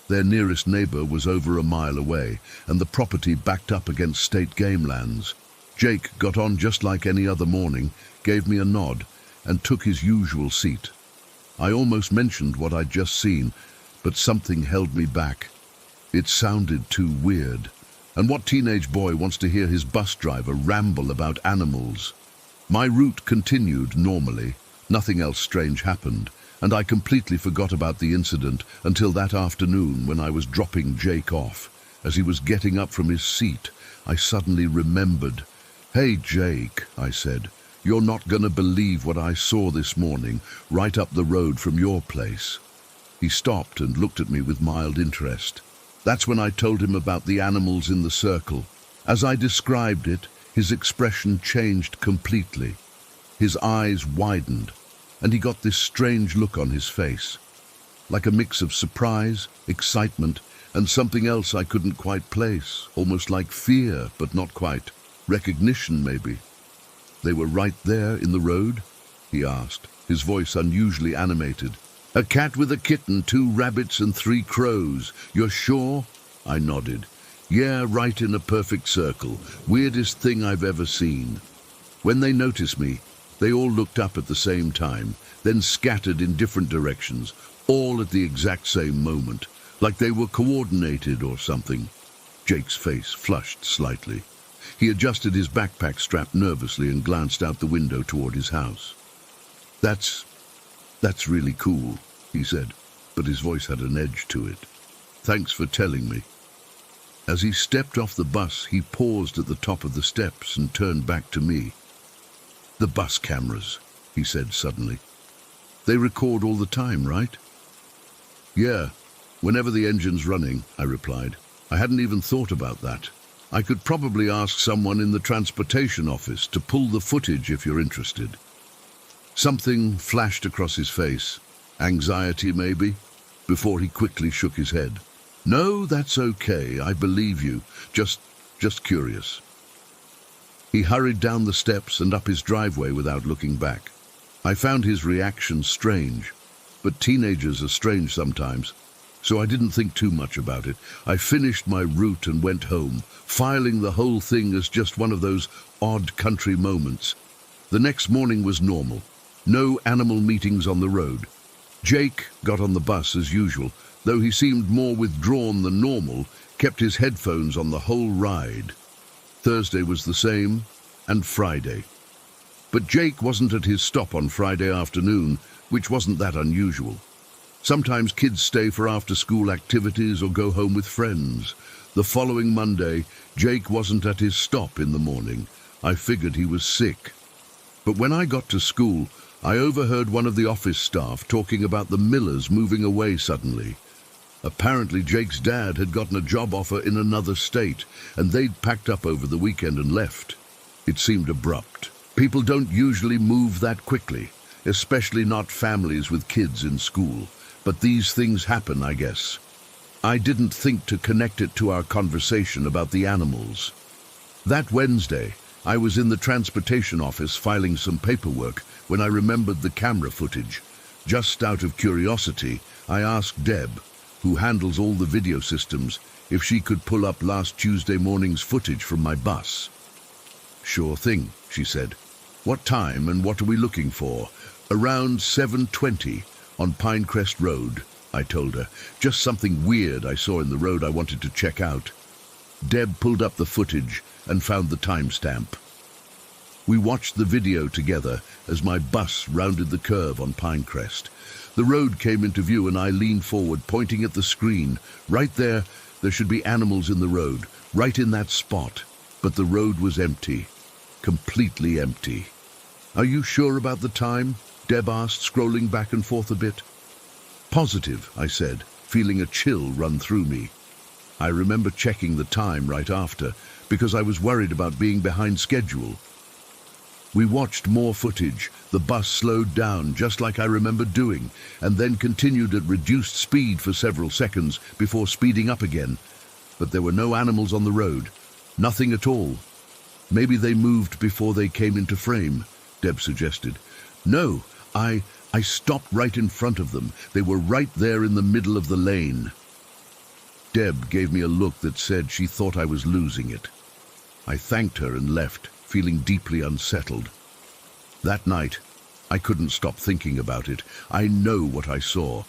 Their nearest neighbor was over a mile away, and the property backed up against state game lands. Jake got on just like any other morning, gave me a nod, and took his usual seat. I almost mentioned what I'd just seen, but something held me back. It sounded too weird. And what teenage boy wants to hear his bus driver ramble about animals? My route continued normally. Nothing else strange happened, and I completely forgot about the incident until that afternoon when I was dropping Jake off. As he was getting up from his seat, I suddenly remembered. "Hey, Jake," I said, "you're not gonna believe what I saw this morning, right up the road from your place." He stopped and looked at me with mild interest. That's when I told him about the animals in the circle. As I described it, his expression changed completely. His eyes widened, and he got this strange look on his face, like a mix of surprise, excitement, and something else I couldn't quite place, almost like fear, but not quite. Recognition, maybe. "They were right there in the road?" he asked, his voice unusually animated. "A cat with a kitten, 2 rabbits and 3 crows. You're sure?" I nodded. "Yeah, right in a perfect circle. Weirdest thing I've ever seen." When they noticed me, they all looked up at the same time, then scattered in different directions, all at the exact same moment, like they were coordinated or something. Jake's face flushed slightly. He adjusted his backpack strap nervously and glanced out the window toward his house. That's really cool," he said, but his voice had an edge to it. "Thanks for telling me." As he stepped off the bus, he paused at the top of the steps and turned back to me. "The bus cameras," he said suddenly. "They record all the time, right?" "Yeah, whenever the engine's running," I replied. "I hadn't even thought about that. I could probably ask someone in the transportation office to pull the footage if you're interested." Something flashed across his face. Anxiety, maybe? Before he quickly shook his head. "No, that's okay. I believe you. Just curious." He hurried down the steps and up his driveway without looking back. I found his reaction strange, but teenagers are strange sometimes, so I didn't think too much about it. I finished my route and went home, filing the whole thing as just one of those odd country moments. The next morning was normal. No animal meetings on the road. Jake got on the bus as usual, though he seemed more withdrawn than normal, kept his headphones on the whole ride. Thursday was the same, and Friday. But Jake wasn't at his stop on Friday afternoon, which wasn't that unusual. Sometimes kids stay for after-school activities or go home with friends. The following Monday, Jake wasn't at his stop in the morning. I figured he was sick. But when I got to school, I overheard one of the office staff talking about the Millers moving away suddenly. Apparently Jake's dad had gotten a job offer in another state, and they'd packed up over the weekend and left. It seemed abrupt. People don't usually move that quickly, especially not families with kids in school. But these things happen, I guess. I didn't think to connect it to our conversation about the animals. That Wednesday, I was in the transportation office filing some paperwork when I remembered the camera footage. Just out of curiosity, I asked Deb, who handles all the video systems, if she could pull up last Tuesday morning's footage from my bus. "Sure thing," she said. "What time and what are we looking for?" "Around 7:20 on Pinecrest Road. I told her. Just something weird I saw in the road I wanted to check out. Deb pulled up the footage and found the timestamp. We watched the video together as my bus rounded the curve on Pinecrest. The road came into view and I leaned forward, pointing at the screen. Right there should be animals in the road, right in that spot. But the road was empty, completely empty. "Are you sure about the time?" Deb asked, scrolling back and forth a bit. "Positive," I said, feeling a chill run through me. I remember checking the time right after, because I was worried about being behind schedule. We watched more footage. The bus slowed down, just like I remember doing, and then continued at reduced speed for several seconds before speeding up again. But there were no animals on the road. Nothing at all. "Maybe they moved before they came into frame," Deb suggested. "No, I stopped right in front of them. They were right there in the middle of the lane." Deb gave me a look that said she thought I was losing it. I thanked her and left, feeling deeply unsettled. That night, I couldn't stop thinking about it. I know what I saw.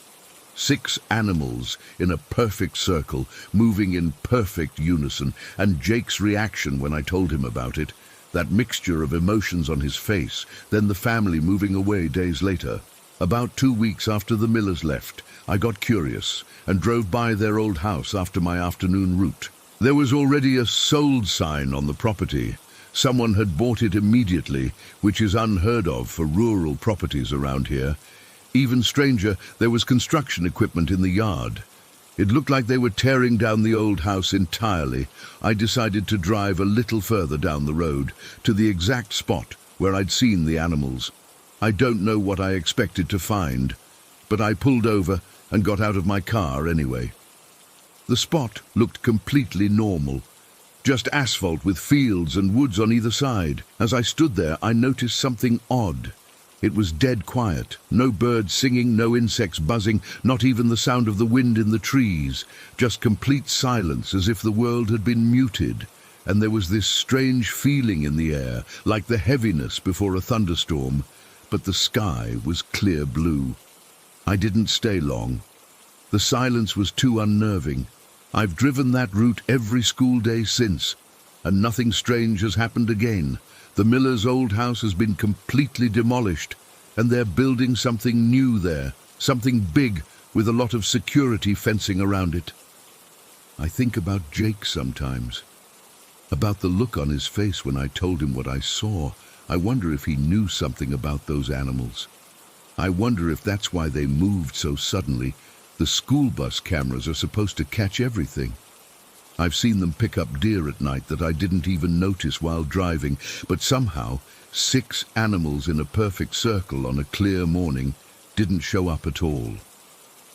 6 animals in a perfect circle, moving in perfect unison, and Jake's reaction when I told him about it, that mixture of emotions on his face, then the family moving away days later. About 2 weeks after the Millers left, I got curious and drove by their old house after my afternoon route. There was already a sold sign on the property. Someone had bought it immediately, which is unheard of for rural properties around here. Even stranger, there was construction equipment in the yard. It looked like they were tearing down the old house entirely. I decided to drive a little further down the road, to the exact spot where I'd seen the animals. I don't know what I expected to find, but I pulled over and got out of my car anyway. The spot looked completely normal, just asphalt with fields and woods on either side. As I stood there, I noticed something odd. It was dead quiet. No birds singing, no insects buzzing, not even the sound of the wind in the trees. Just complete silence, as if the world had been muted. And there was this strange feeling in the air, like the heaviness before a thunderstorm. But the sky was clear blue. I didn't stay long. The silence was too unnerving. I've driven that route every school day since, and nothing strange has happened again. The Millers' old house has been completely demolished, and they're building something new there, something big with a lot of security fencing around it. I think about Jake sometimes, about the look on his face when I told him what I saw. I wonder if he knew something about those animals. I wonder if that's why they moved so suddenly. The school bus cameras are supposed to catch everything. I've seen them pick up deer at night that I didn't even notice while driving, but somehow 6 animals in a perfect circle on a clear morning didn't show up at all.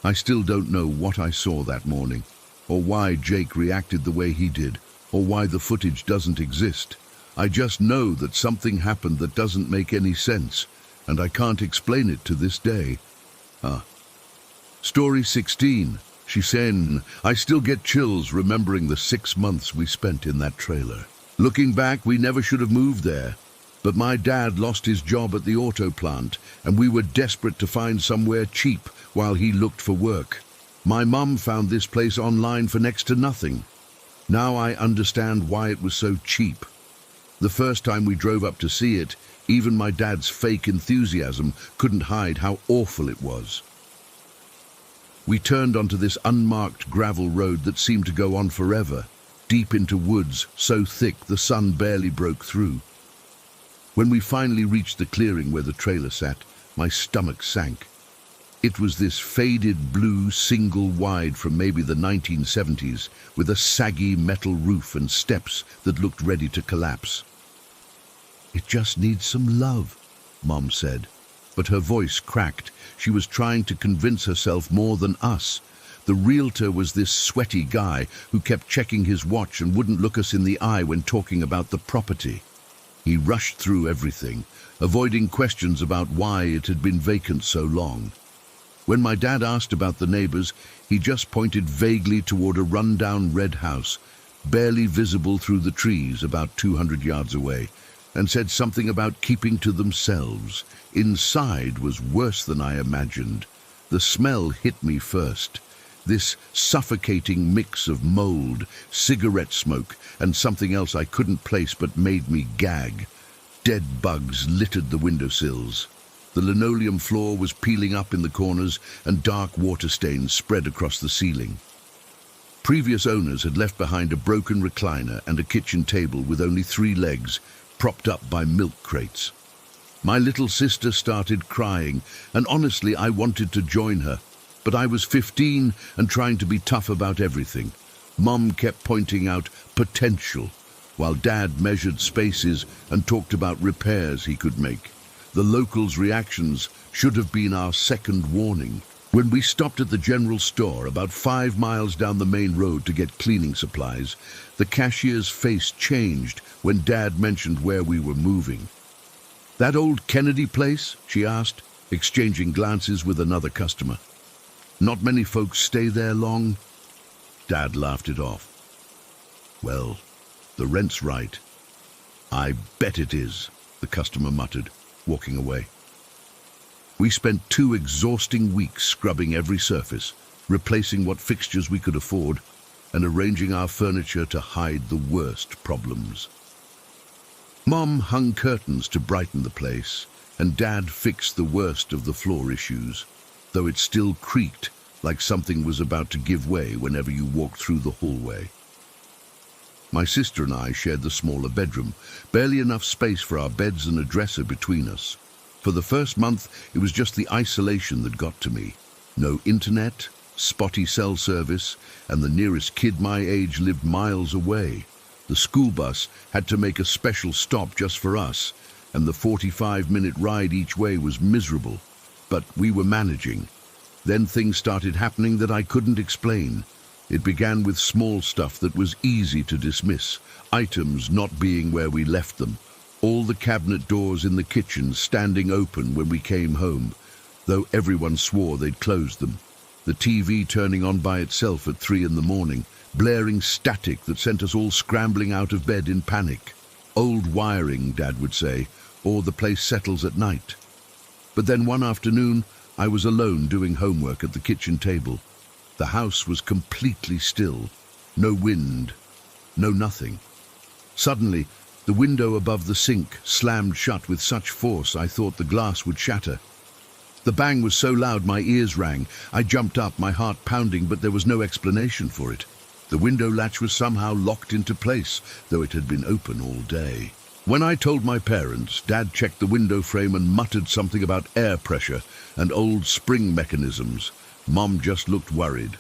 I still don't know what I saw that morning, or why Jake reacted the way he did, or why the footage doesn't exist. I just know that something happened that doesn't make any sense, and I can't explain it to this day. Story 16. She said, "I still get chills remembering the 6 months we spent in that trailer. Looking back, we never should have moved there. But my dad lost his job at the auto plant, and we were desperate to find somewhere cheap while he looked for work. My mum found this place online for next to nothing. Now I understand why it was so cheap. The first time we drove up to see it, even my dad's fake enthusiasm couldn't hide how awful it was. We turned onto this unmarked gravel road that seemed to go on forever, deep into woods so thick the sun barely broke through. When we finally reached the clearing where the trailer sat, my stomach sank. It was this faded blue single wide from maybe the 1970s, with a saggy metal roof and steps that looked ready to collapse. "It just needs some love," Mom said. But her voice cracked. She was trying to convince herself more than us. The realtor was this sweaty guy who kept checking his watch and wouldn't look us in the eye when talking about the property. He rushed through everything, avoiding questions about why it had been vacant so long. When my dad asked about the neighbors, he just pointed vaguely toward a run-down red house, barely visible through the trees about 200 yards away, and said something about keeping to themselves. Inside was worse than I imagined. The smell hit me first. This suffocating mix of mold, cigarette smoke, and something else I couldn't place but made me gag. Dead bugs littered the windowsills. The linoleum floor was peeling up in the corners, and dark water stains spread across the ceiling. Previous owners had left behind a broken recliner and a kitchen table with only 3 legs, propped up by milk crates. My little sister started crying, and honestly I wanted to join her, but I was 15 and trying to be tough about everything. Mum kept pointing out potential, while Dad measured spaces and talked about repairs he could make. The locals' reactions should have been our second warning. When we stopped at the general store about 5 miles down the main road to get cleaning supplies, the cashier's face changed when Dad mentioned where we were moving. "That old Kennedy place?" she asked, exchanging glances with another customer. "Not many folks stay there long?" Dad laughed it off. "Well, the rent's right." "I bet it is," the customer muttered, walking away. We spent 2 exhausting weeks scrubbing every surface, replacing what fixtures we could afford, and arranging our furniture to hide the worst problems. Mom hung curtains to brighten the place, and Dad fixed the worst of the floor issues, though it still creaked like something was about to give way whenever you walked through the hallway. My sister and I shared the smaller bedroom, barely enough space for our beds and a dresser between us. For the first month, it was just the isolation that got to me. No internet, spotty cell service, and the nearest kid my age lived miles away. The school bus had to make a special stop just for us, and the 45-minute ride each way was miserable. But we were managing. Then things started happening that I couldn't explain. It began with small stuff that was easy to dismiss, items not being where we left them, all the cabinet doors in the kitchen standing open when we came home, though everyone swore they'd closed them, the TV turning on by itself at 3 in the morning, blaring static that sent us all scrambling out of bed in panic. Old wiring, Dad would say, or the place settles at night. But then one afternoon, I was alone doing homework at the kitchen table. The house was completely still. No wind, no nothing. Suddenly, the window above the sink slammed shut with such force I thought the glass would shatter. The bang was so loud my ears rang. I jumped up, my heart pounding, but there was no explanation for it. The window latch was somehow locked into place, though it had been open all day. When I told my parents, Dad checked the window frame and muttered something about air pressure and old spring mechanisms. Mom just looked worried.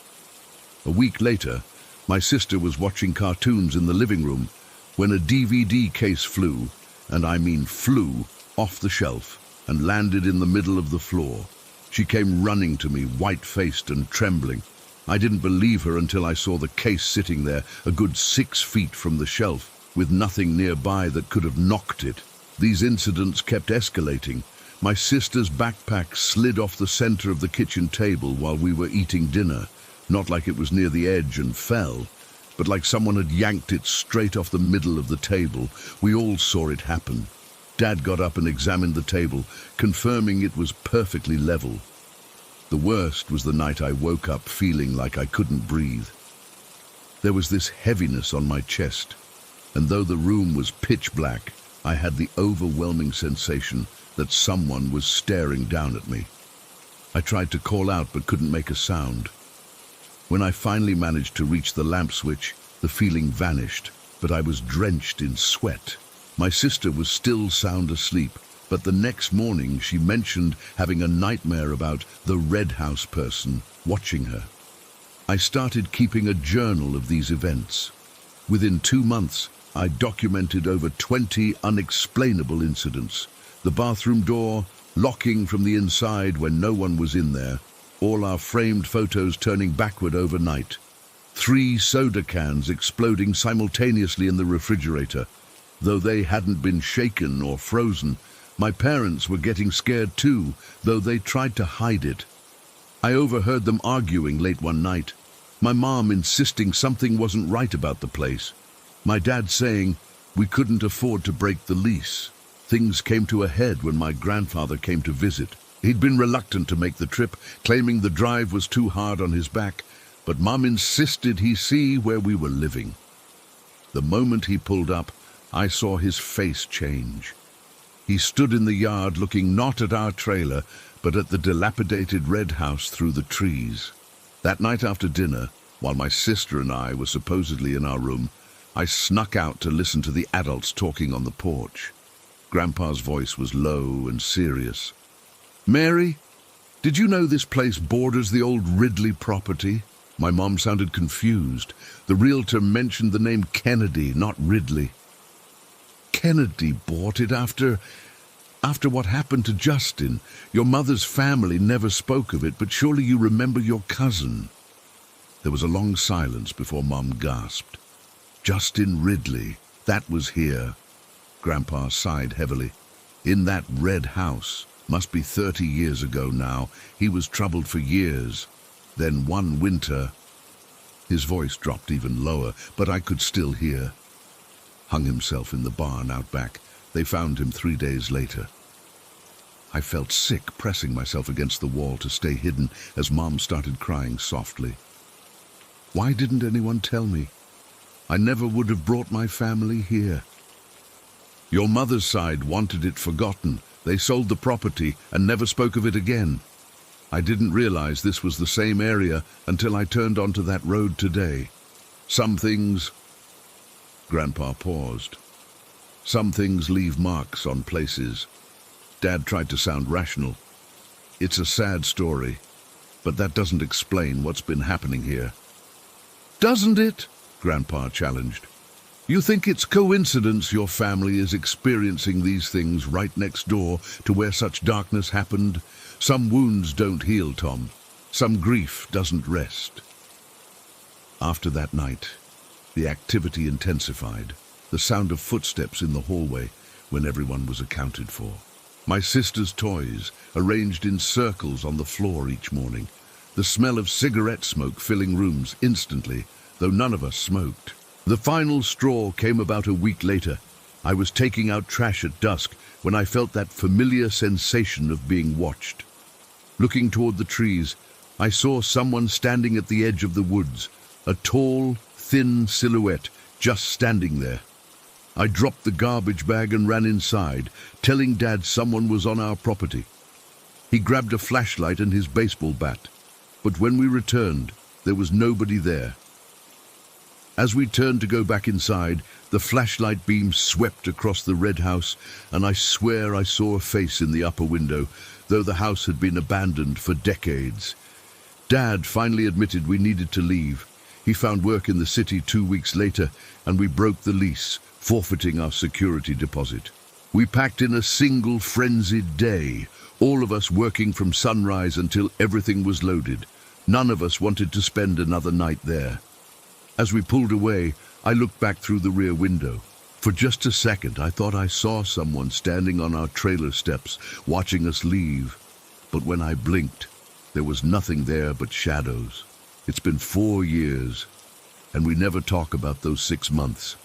A week later, my sister was watching cartoons in the living room when a DVD case flew, and I mean flew, off the shelf and landed in the middle of the floor. She came running to me, white-faced and trembling. I didn't believe her until I saw the case sitting there, a good 6 feet from the shelf, with nothing nearby that could have knocked it. These incidents kept escalating. My sister's backpack slid off the center of the kitchen table while we were eating dinner, not like it was near the edge and fell, but like someone had yanked it straight off the middle of the table. We all saw it happen. Dad got up and examined the table, confirming it was perfectly level. The worst was the night I woke up feeling like I couldn't breathe. There was this heaviness on my chest, and though the room was pitch black, I had the overwhelming sensation that someone was staring down at me. I tried to call out but couldn't make a sound. When I finally managed to reach the lamp switch, the feeling vanished, but I was drenched in sweat. My sister was still sound asleep, but the next morning she mentioned having a nightmare about the Red House person watching her. I started keeping a journal of these events. Within 2 months, I documented over 20 unexplainable incidents. The bathroom door locking from the inside when no one was in there, all our framed photos turning backward overnight, 3 soda cans exploding simultaneously in the refrigerator. Though they hadn't been shaken or frozen, my parents were getting scared too, though they tried to hide it. I overheard them arguing late one night, my mom insisting something wasn't right about the place, my dad saying we couldn't afford to break the lease. Things came to a head when my grandfather came to visit. He'd been reluctant to make the trip, claiming the drive was too hard on his back, but Mum insisted he see where we were living. The moment he pulled up, I saw his face change. He stood in the yard looking not at our trailer, but at the dilapidated red house through the trees. That night after dinner, while my sister and I were supposedly in our room, I snuck out to listen to the adults talking on the porch. Grandpa's voice was low and serious. "Mary, did you know this place borders the old Ridley property?" My mom sounded confused. The realtor mentioned the name Kennedy, not Ridley. "Kennedy bought it after what happened to Justin. Your mother's family never spoke of it, but surely you remember your cousin." There was a long silence before Mom gasped. "Justin Ridley, that was here." Grandpa sighed heavily. "In that red house. Must be 30 years ago now. He was troubled for years. Then one winter..." His voice dropped even lower, but I could still hear. "Hung himself in the barn out back. They found him 3 days later." I felt sick, pressing myself against the wall to stay hidden as Mom started crying softly. "Why didn't anyone tell me? I never would have brought my family here." "Your mother's side wanted it forgotten. They sold the property and never spoke of it again. I didn't realize this was the same area until I turned onto that road today. Some things..." Grandpa paused. "Some things leave marks on places." Dad tried to sound rational. "It's a sad story, but that doesn't explain what's been happening here." "Doesn't it?" Grandpa challenged. "You think it's coincidence your family is experiencing these things right next door to where such darkness happened? Some wounds don't heal, Tom. Some grief doesn't rest." After that night, the activity intensified, the sound of footsteps in the hallway when everyone was accounted for. My sister's toys, arranged in circles on the floor each morning. The smell of cigarette smoke filling rooms instantly, though none of us smoked. The final straw came about a week later. I was taking out trash at dusk when I felt that familiar sensation of being watched. Looking toward the trees, I saw someone standing at the edge of the woods, a tall, thin silhouette just standing there. I dropped the garbage bag and ran inside, telling Dad someone was on our property. He grabbed a flashlight and his baseball bat, but when we returned, there was nobody there. As we turned to go back inside, the flashlight beam swept across the red house, and I swear I saw a face in the upper window, though the house had been abandoned for decades. Dad finally admitted we needed to leave. He found work in the city 2 weeks later, and we broke the lease, forfeiting our security deposit. We packed in a single frenzied day, all of us working from sunrise until everything was loaded. None of us wanted to spend another night there. As we pulled away, I looked back through the rear window. For just a second, I thought I saw someone standing on our trailer steps, watching us leave. But when I blinked, there was nothing there but shadows. It's been 4 years, and we never talk about those 6 months.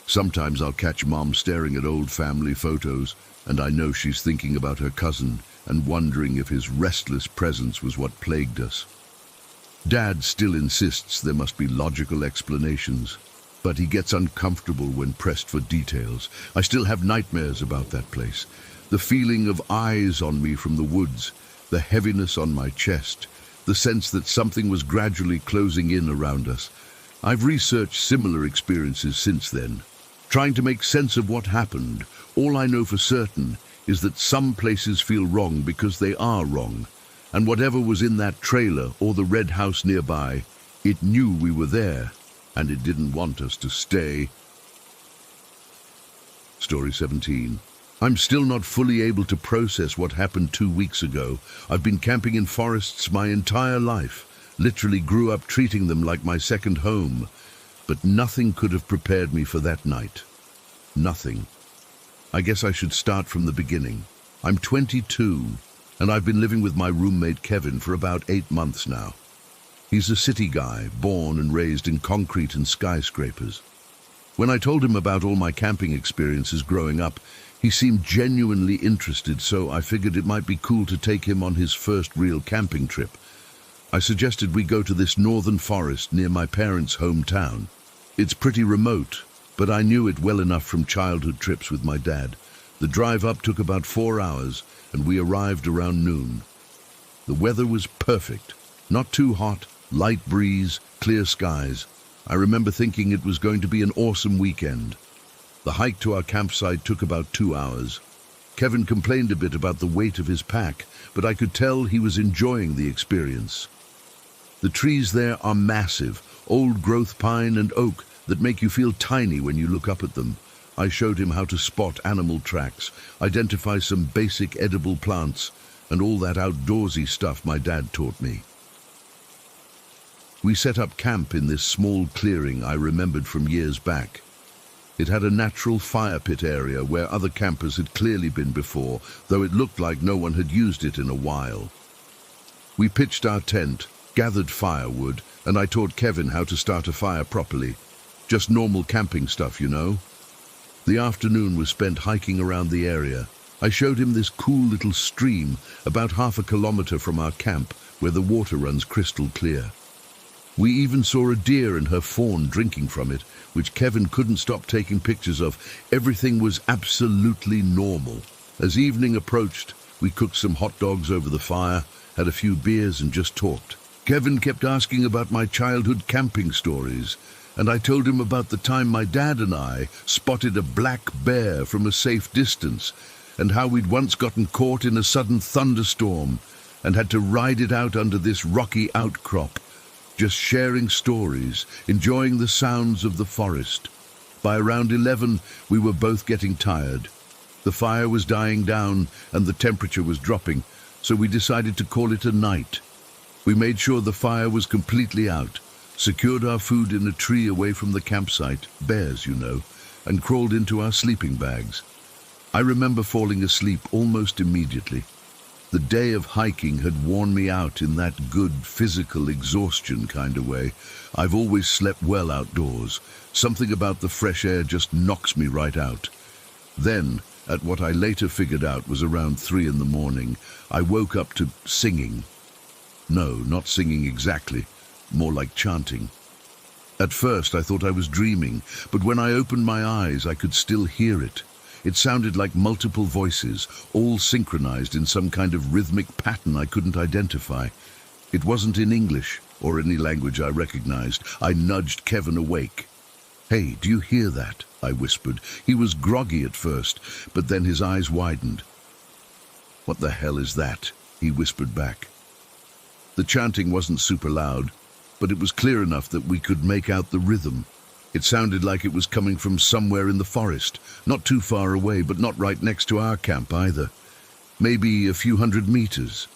Sometimes I'll catch Mom staring at old family photos, and I know she's thinking about her cousin and wondering if his restless presence was what plagued us. Dad still insists there must be logical explanations, but he gets uncomfortable when pressed for details. I still have nightmares about that place. The feeling of eyes on me from the woods, the heaviness on my chest, the sense that something was gradually closing in around us. I've researched similar experiences since then, trying to make sense of what happened. All I know for certain is that some places feel wrong because they are wrong, and whatever was in that trailer or the red house nearby, it knew we were there, and it didn't want us to stay. Story 17. I'm still not fully able to process what happened 2 weeks ago. I've been camping in forests my entire life, literally grew up treating them like my second home, but nothing could have prepared me for that night. Nothing. I guess I should start from the beginning. I'm 22, and I've been living with my roommate Kevin for about 8 months now. He's a city guy, born and raised in concrete and skyscrapers. When I told him about all my camping experiences growing up, He seemed genuinely interested, so I figured it might be cool to take him on his first real camping trip. I suggested we go to this northern forest near my parents' hometown. It's pretty remote, but I knew it well enough from childhood trips with my dad. The drive up took about 4 hours, and we arrived around noon. The weather was perfect. Not too hot, light breeze, clear skies. I remember thinking it was going to be an awesome weekend. The hike to our campsite took about 2 hours. Kevin complained a bit about the weight of his pack, but I could tell he was enjoying the experience. The trees there are massive, old-growth pine and oak that make you feel tiny when you look up at them. I showed him how to spot animal tracks, identify some basic edible plants, and all that outdoorsy stuff my dad taught me. We set up camp in this small clearing I remembered from years back. It had a natural fire pit area where other campers had clearly been before, though it looked like no one had used it in a while. We pitched our tent, gathered firewood, and I taught Kevin how to start a fire properly. Just normal camping stuff, you know. The afternoon was spent hiking around the area. I showed him this cool little stream about 1/2 kilometer from our camp where the water runs crystal clear. We even saw a deer and her fawn drinking from it, which Kevin couldn't stop taking pictures of. Everything was absolutely normal. As evening approached, we cooked some hot dogs over the fire, had a few beers and just talked. Kevin kept asking about my childhood camping stories, and I told him about the time my dad and I spotted a black bear from a safe distance, and how we'd once gotten caught in a sudden thunderstorm and had to ride it out under this rocky outcrop. Just sharing stories, enjoying the sounds of the forest. By around 11, we were both getting tired. The fire was dying down and the temperature was dropping, so we decided to call it a night. We made sure the fire was completely out, secured our food in a tree away from the campsite, bears, you know, and crawled into our sleeping bags. I remember falling asleep almost immediately. The day of hiking had worn me out in that good physical exhaustion kind of way. I've always slept well outdoors. Something about the fresh air just knocks me right out. Then, at what I later figured out was around 3 in the morning, I woke up to singing. No, not singing exactly, more like chanting. At first I thought I was dreaming, but when I opened my eyes I could still hear it. It sounded like multiple voices, all synchronized in some kind of rhythmic pattern I couldn't identify. It wasn't in English, or any language I recognized. I nudged Kevin awake. "Hey, do you hear that?" I whispered. He was groggy at first, but then his eyes widened. "What the hell is that?" he whispered back. The chanting wasn't super loud, but it was clear enough that we could make out the rhythm. It sounded like it was coming from somewhere in the forest, not too far away, but not right next to our camp either. Maybe a few 100 meters.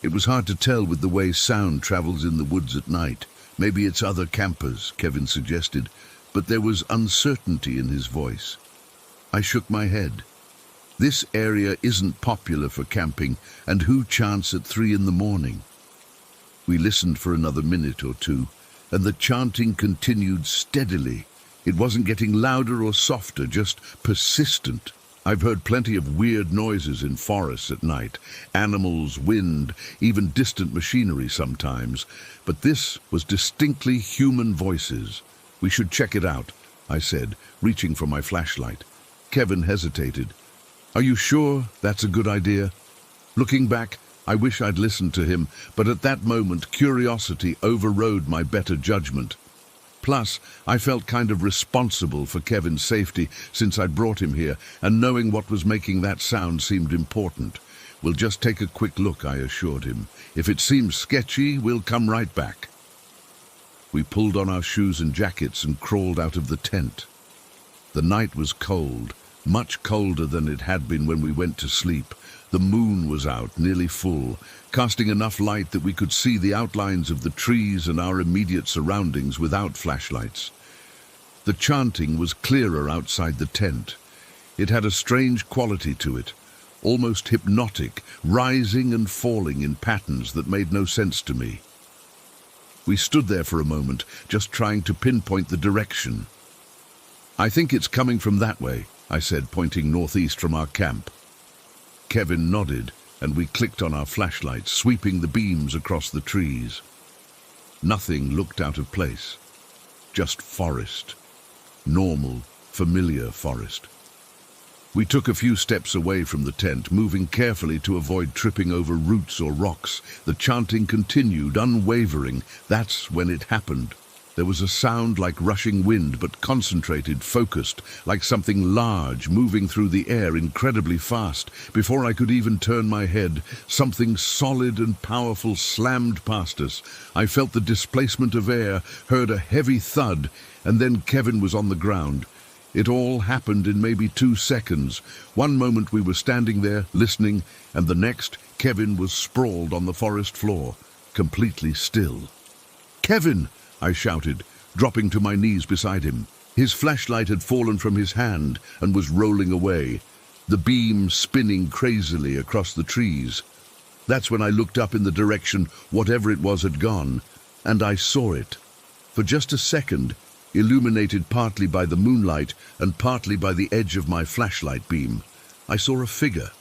It was hard to tell with the way sound travels in the woods at night. Maybe it's other campers, Kevin suggested, but there was uncertainty in his voice. I shook my head. This area isn't popular for camping, and who chants at 3 in the morning? We listened for another minute or two, and the chanting continued steadily. It wasn't getting louder or softer, just persistent. I've heard plenty of weird noises in forests at night, animals, wind, even distant machinery sometimes, but this was distinctly human voices. "We should check it out," I said, reaching for my flashlight. Kevin hesitated. "Are you sure that's a good idea?" Looking back, I wish I'd listened to him, but at that moment curiosity overrode my better judgment. Plus, I felt kind of responsible for Kevin's safety since I'd brought him here, and knowing what was making that sound seemed important. "We'll just take a quick look," I assured him. "If it seems sketchy, we'll come right back." We pulled on our shoes and jackets and crawled out of the tent. The night was cold, much colder than it had been when we went to sleep. The moon was out, nearly full, casting enough light that we could see the outlines of the trees and our immediate surroundings without flashlights. The chanting was clearer outside the tent. It had a strange quality to it, almost hypnotic, rising and falling in patterns that made no sense to me. We stood there for a moment, just trying to pinpoint the direction. "I think it's coming from that way," I said, pointing northeast from our camp. Kevin nodded, and we clicked on our flashlights, sweeping the beams across the trees. Nothing looked out of place. Just forest. Normal, familiar forest. We took a few steps away from the tent, moving carefully to avoid tripping over roots or rocks. The chanting continued, unwavering. That's when it happened. There was a sound like rushing wind, but concentrated, focused, like something large moving through the air incredibly fast. Before I could even turn my head, something solid and powerful slammed past us. I felt the displacement of air, heard a heavy thud, and then Kevin was on the ground. It all happened in maybe 2 seconds. One moment we were standing there, listening, and the next, Kevin was sprawled on the forest floor, completely still. "Kevin!" I shouted, dropping to my knees beside him. His flashlight had fallen from his hand and was rolling away, the beam spinning crazily across the trees. That's when I looked up in the direction whatever it was had gone, and I saw it. For just a second, illuminated partly by the moonlight and partly by the edge of my flashlight beam, I saw a figure.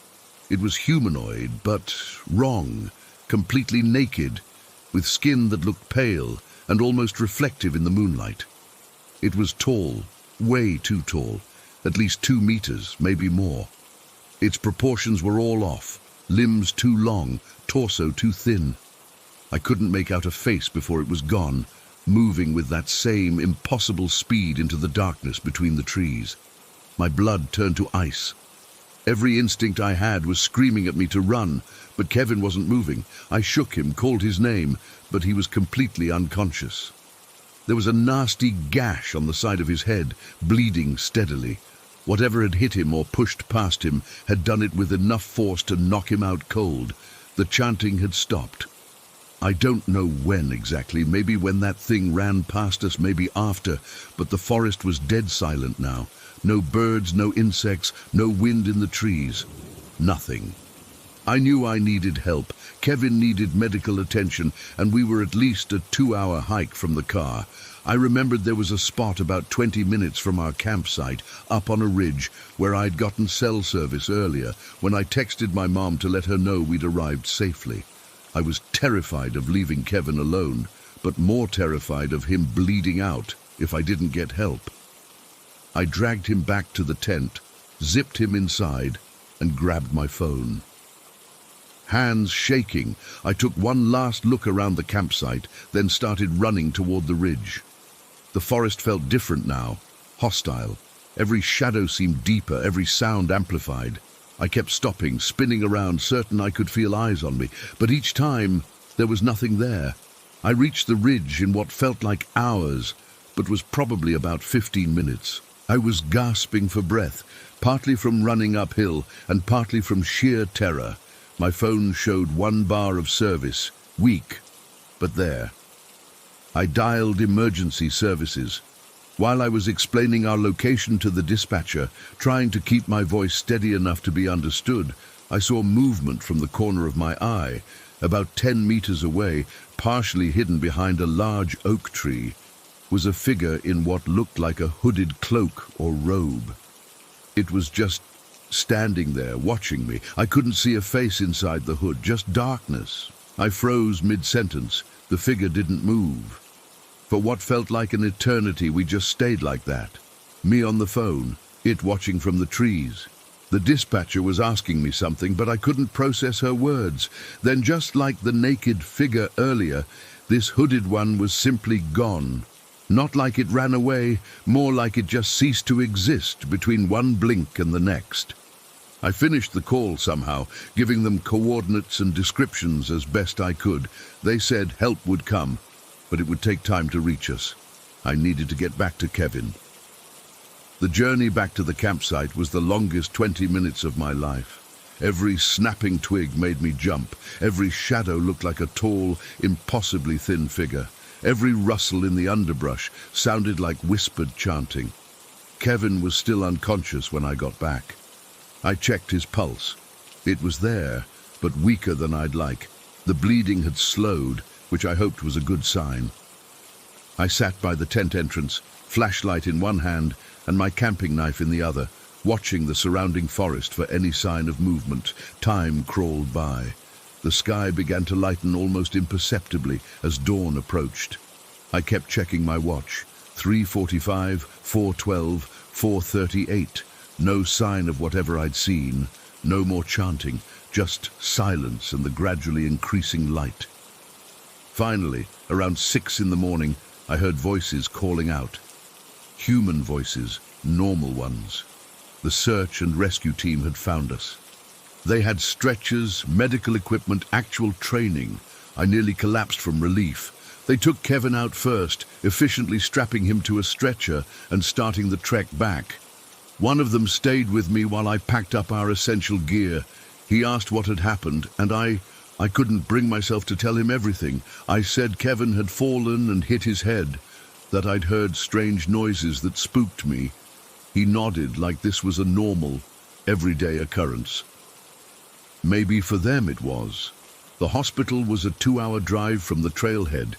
It was humanoid, but wrong, completely naked, with skin that looked pale and almost reflective in the moonlight. It was tall, way too tall, at least 2 meters, maybe more. Its proportions were all off, limbs too long, torso too thin. I couldn't make out a face before it was gone, moving with that same impossible speed into the darkness between the trees. My blood turned to ice. Every instinct I had was screaming at me to run, but Kevin wasn't moving. I shook him, called his name, but he was completely unconscious. There was a nasty gash on the side of his head, bleeding steadily. Whatever had hit him or pushed past him had done it with enough force to knock him out cold. The chanting had stopped. I don't know when exactly, maybe when that thing ran past us, maybe after, but the forest was dead silent now. No birds, no insects, no wind in the trees. Nothing. I knew I needed help. Kevin needed medical attention, and we were at least a 2-hour hike from the car. I remembered there was a spot about 20 minutes from our campsite, up on a ridge, where I'd gotten cell service earlier, when I texted my mom to let her know we'd arrived safely. I was terrified of leaving Kevin alone, but more terrified of him bleeding out if I didn't get help. I dragged him back to the tent, zipped him inside, and grabbed my phone. Hands shaking, I took one last look around the campsite, then started running toward the ridge. The forest felt different now, hostile. Every shadow seemed deeper, every sound amplified. I kept stopping, spinning around, certain I could feel eyes on me, but each time there was nothing there. I reached the ridge in what felt like hours, but was probably about 15 minutes. I was gasping for breath, partly from running uphill and partly from sheer terror. My phone showed 1 bar of service, weak, but there. I dialed emergency services. While I was explaining our location to the dispatcher, trying to keep my voice steady enough to be understood, I saw movement from the corner of my eye. About 10 meters away, partially hidden behind a large oak tree, was a figure in what looked like a hooded cloak or robe. It was just standing there, watching me. I couldn't see a face inside the hood, just darkness. I froze mid-sentence. The figure didn't move. For what felt like an eternity, we just stayed like that. Me on the phone, it watching from the trees. The dispatcher was asking me something, but I couldn't process her words. Then, just like the naked figure earlier, this hooded one was simply gone. Not like it ran away, more like it just ceased to exist between one blink and the next. I finished the call somehow, giving them coordinates and descriptions as best I could. They said help would come, but it would take time to reach us. I needed to get back to Kevin. The journey back to the campsite was the longest 20 minutes of my life. Every snapping twig made me jump. Every shadow looked like a tall, impossibly thin figure. Every rustle in the underbrush sounded like whispered chanting. Kevin was still unconscious when I got back. I checked his pulse. It was there, but weaker than I'd like. The bleeding had slowed, which I hoped was a good sign. I sat by the tent entrance, flashlight in one hand and my camping knife in the other, watching the surrounding forest for any sign of movement. Time crawled by. The sky began to lighten almost imperceptibly as dawn approached. I kept checking my watch. 3:45, 4:12, 4:38. No sign of whatever I'd seen. No more chanting, just silence and the gradually increasing light. Finally, around 6 in the morning, I heard voices calling out. Human voices, normal ones. The search and rescue team had found us. They had stretchers, medical equipment, actual training. I nearly collapsed from relief. They took Kevin out first, efficiently strapping him to a stretcher and starting the trek back. One of them stayed with me while I packed up our essential gear. He asked what had happened, and I couldn't bring myself to tell him everything. I said Kevin had fallen and hit his head, that I'd heard strange noises that spooked me. He nodded like this was a normal, everyday occurrence. Maybe for them it was. The hospital was a 2-hour drive from the trailhead.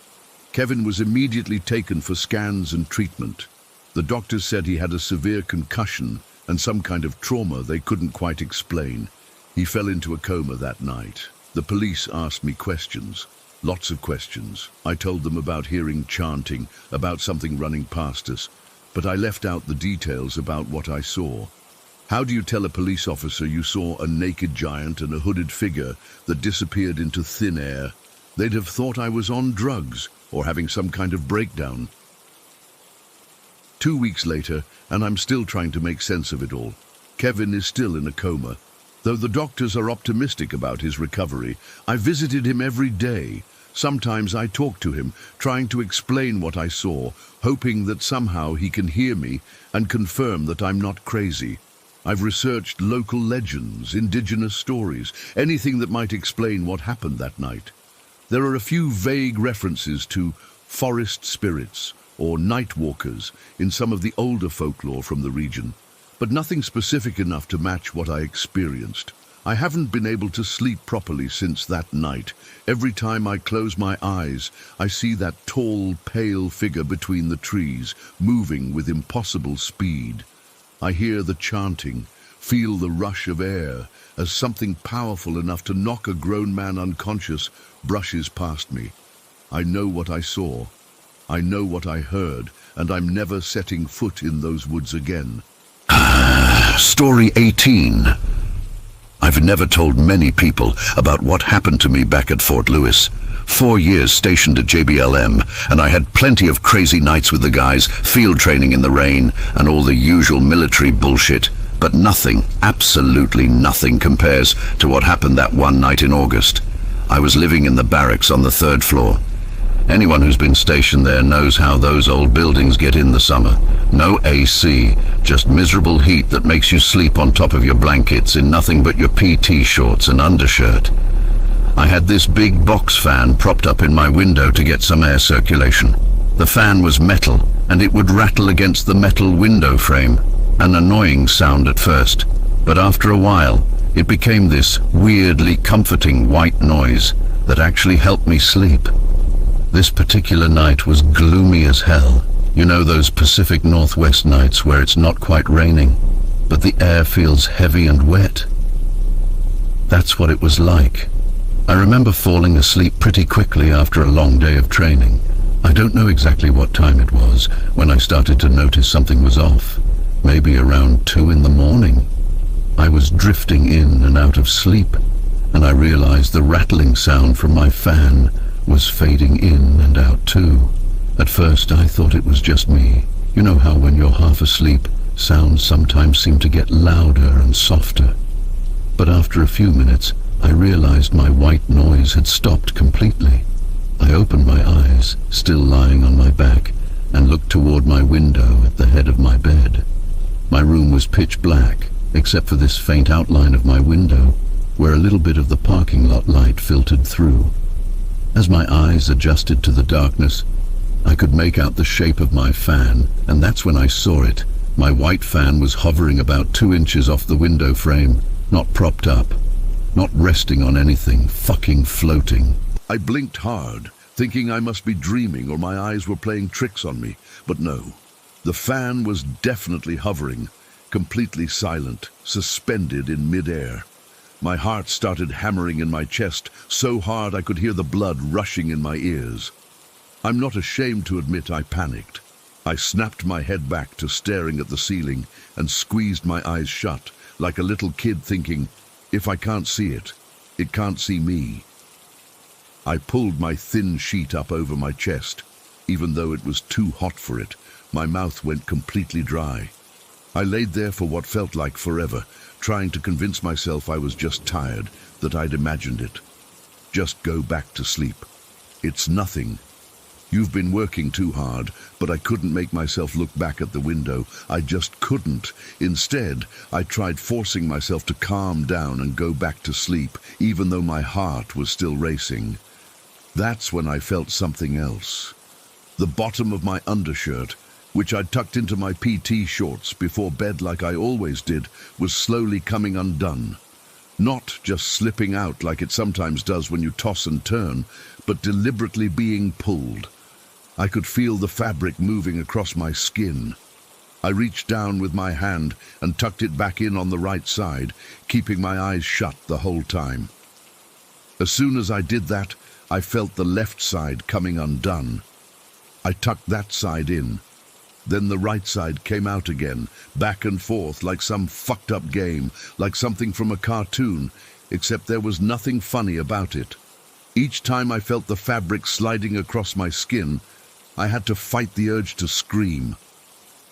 Kevin was immediately taken for scans and treatment. The doctors said he had a severe concussion and some kind of trauma they couldn't quite explain. He fell into a coma that night. The police asked me questions, lots of questions. I told them about hearing chanting, about something running past us, but I left out the details about what I saw. How do you tell a police officer you saw a naked giant and a hooded figure that disappeared into thin air? They'd have thought I was on drugs or having some kind of breakdown. 2 weeks later, and I'm still trying to make sense of it all. Kevin is still in a coma. Though the doctors are optimistic about his recovery, I visited him every day. Sometimes I talk to him, trying to explain what I saw, hoping that somehow he can hear me and confirm that I'm not crazy. I've researched local legends, indigenous stories, anything that might explain what happened that night. There are a few vague references to forest spirits or night walkers in some of the older folklore from the region, but nothing specific enough to match what I experienced. I haven't been able to sleep properly since that night. Every time I close my eyes, I see that tall, pale figure between the trees, moving with impossible speed. I hear the chanting, feel the rush of air, as something powerful enough to knock a grown man unconscious brushes past me. I know what I saw. I know what I heard, and I'm never setting foot in those woods again. Story 18. I've never told many people about what happened to me back at Fort Lewis. 4 years stationed at JBLM, and I had plenty of crazy nights with the guys, field training in the rain, and all the usual military bullshit. But nothing, absolutely nothing compares to what happened that one night in August. I was living in the barracks on the 3rd floor. Anyone who's been stationed there knows how those old buildings get in the summer. No AC, just miserable heat that makes you sleep on top of your blankets in nothing but your PT shorts and undershirt. I had this big box fan propped up in my window to get some air circulation. The fan was metal, and it would rattle against the metal window frame. An annoying sound at first, but after a while, it became this weirdly comforting white noise that actually helped me sleep. This particular night was gloomy as hell. You know those Pacific Northwest nights where it's not quite raining, but the air feels heavy and wet? That's what it was like. I remember falling asleep pretty quickly after a long day of training. I don't know exactly what time it was when I started to notice something was off. Maybe around 2 in the morning. I was drifting in and out of sleep, and I realized the rattling sound from my fan was fading in and out too. At first I thought it was just me. You know how when you're half asleep, sounds sometimes seem to get louder and softer. But after a few minutes, I realized my white noise had stopped completely. I opened my eyes, still lying on my back, and looked toward my window at the head of my bed. My room was pitch black, except for this faint outline of my window, where a little bit of the parking lot light filtered through. As my eyes adjusted to the darkness, I could make out the shape of my fan, and that's when I saw it. My white fan was hovering about 2 inches off the window frame, not propped up, not resting on anything, fucking floating. I blinked hard, thinking I must be dreaming or my eyes were playing tricks on me, but no. The fan was definitely hovering. completely silent, suspended in mid-air. My heart started hammering in my chest so hard I could hear the blood rushing in my ears. I'm not ashamed to admit I panicked. I snapped my head back to staring at the ceiling and squeezed my eyes shut, like a little kid thinking, if I can't see it, it can't see me. I pulled my thin sheet up over my chest. Even though it was too hot for it, my mouth went completely dry. I laid there for what felt like forever, trying to convince myself I was just tired, that I'd imagined it. Just go back to sleep. It's nothing. You've been working too hard, but I couldn't make myself look back at the window. I just couldn't. Instead, I tried forcing myself to calm down and go back to sleep, even though my heart was still racing. That's when I felt something else. The bottom of my undershirt, which I'd tucked into my PT shorts before bed like I always did, was slowly coming undone. Not just slipping out like it sometimes does when you toss and turn, but deliberately being pulled. I could feel the fabric moving across my skin. I reached down with my hand and tucked it back in on the right side, keeping my eyes shut the whole time. As soon as I did that, I felt the left side coming undone. I tucked that side in. Then the right side came out again, back and forth like some fucked up game, like something from a cartoon, except there was nothing funny about it. Each time I felt the fabric sliding across my skin, I had to fight the urge to scream.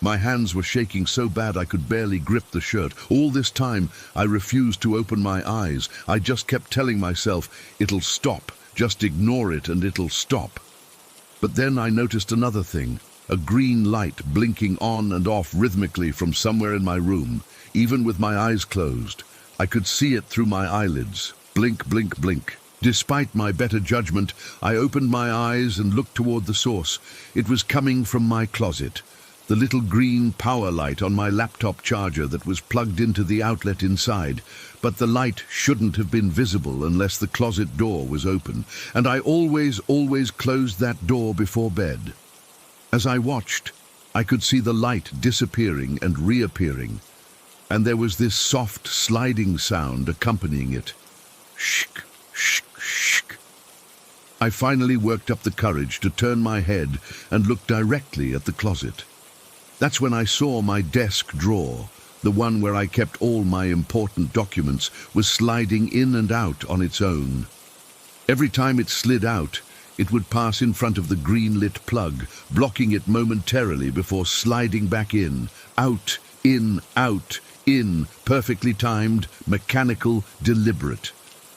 My hands were shaking so bad I could barely grip the shirt. All this time, I refused to open my eyes. I just kept telling myself, it'll stop, just ignore it and it'll stop. But then I noticed another thing, a green light blinking on and off rhythmically from somewhere in my room. Even with my eyes closed, I could see it through my eyelids. Blink, blink, blink. Despite my better judgment, I opened my eyes and looked toward the source. It was coming from my closet. The little green power light on my laptop charger that was plugged into the outlet inside. But the light shouldn't have been visible unless the closet door was open, and I always closed that door before bed. As I watched, I could see the light disappearing and reappearing, and there was this soft sliding sound accompanying it. Shk, shk, shk. I finally worked up the courage to turn my head and look directly at the closet. That's when I saw my desk drawer, the one where I kept all my important documents, was sliding in and out on its own. Every time it slid out, it would pass in front of the green-lit plug, blocking it momentarily before sliding back in, out, in, perfectly timed, mechanical, deliberate.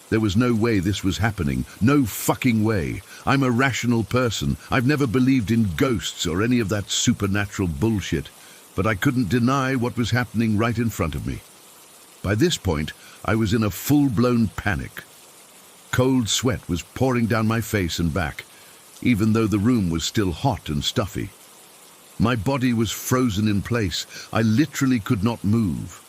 There was no way this was happening. No fucking way. I'm a rational person. I've never believed in ghosts or any of that supernatural bullshit, but I couldn't deny what was happening right in front of me. By this point, I was in a full-blown panic. Cold sweat was pouring down my face and back, even though the room was still hot and stuffy. My body was frozen in place. I literally could not move.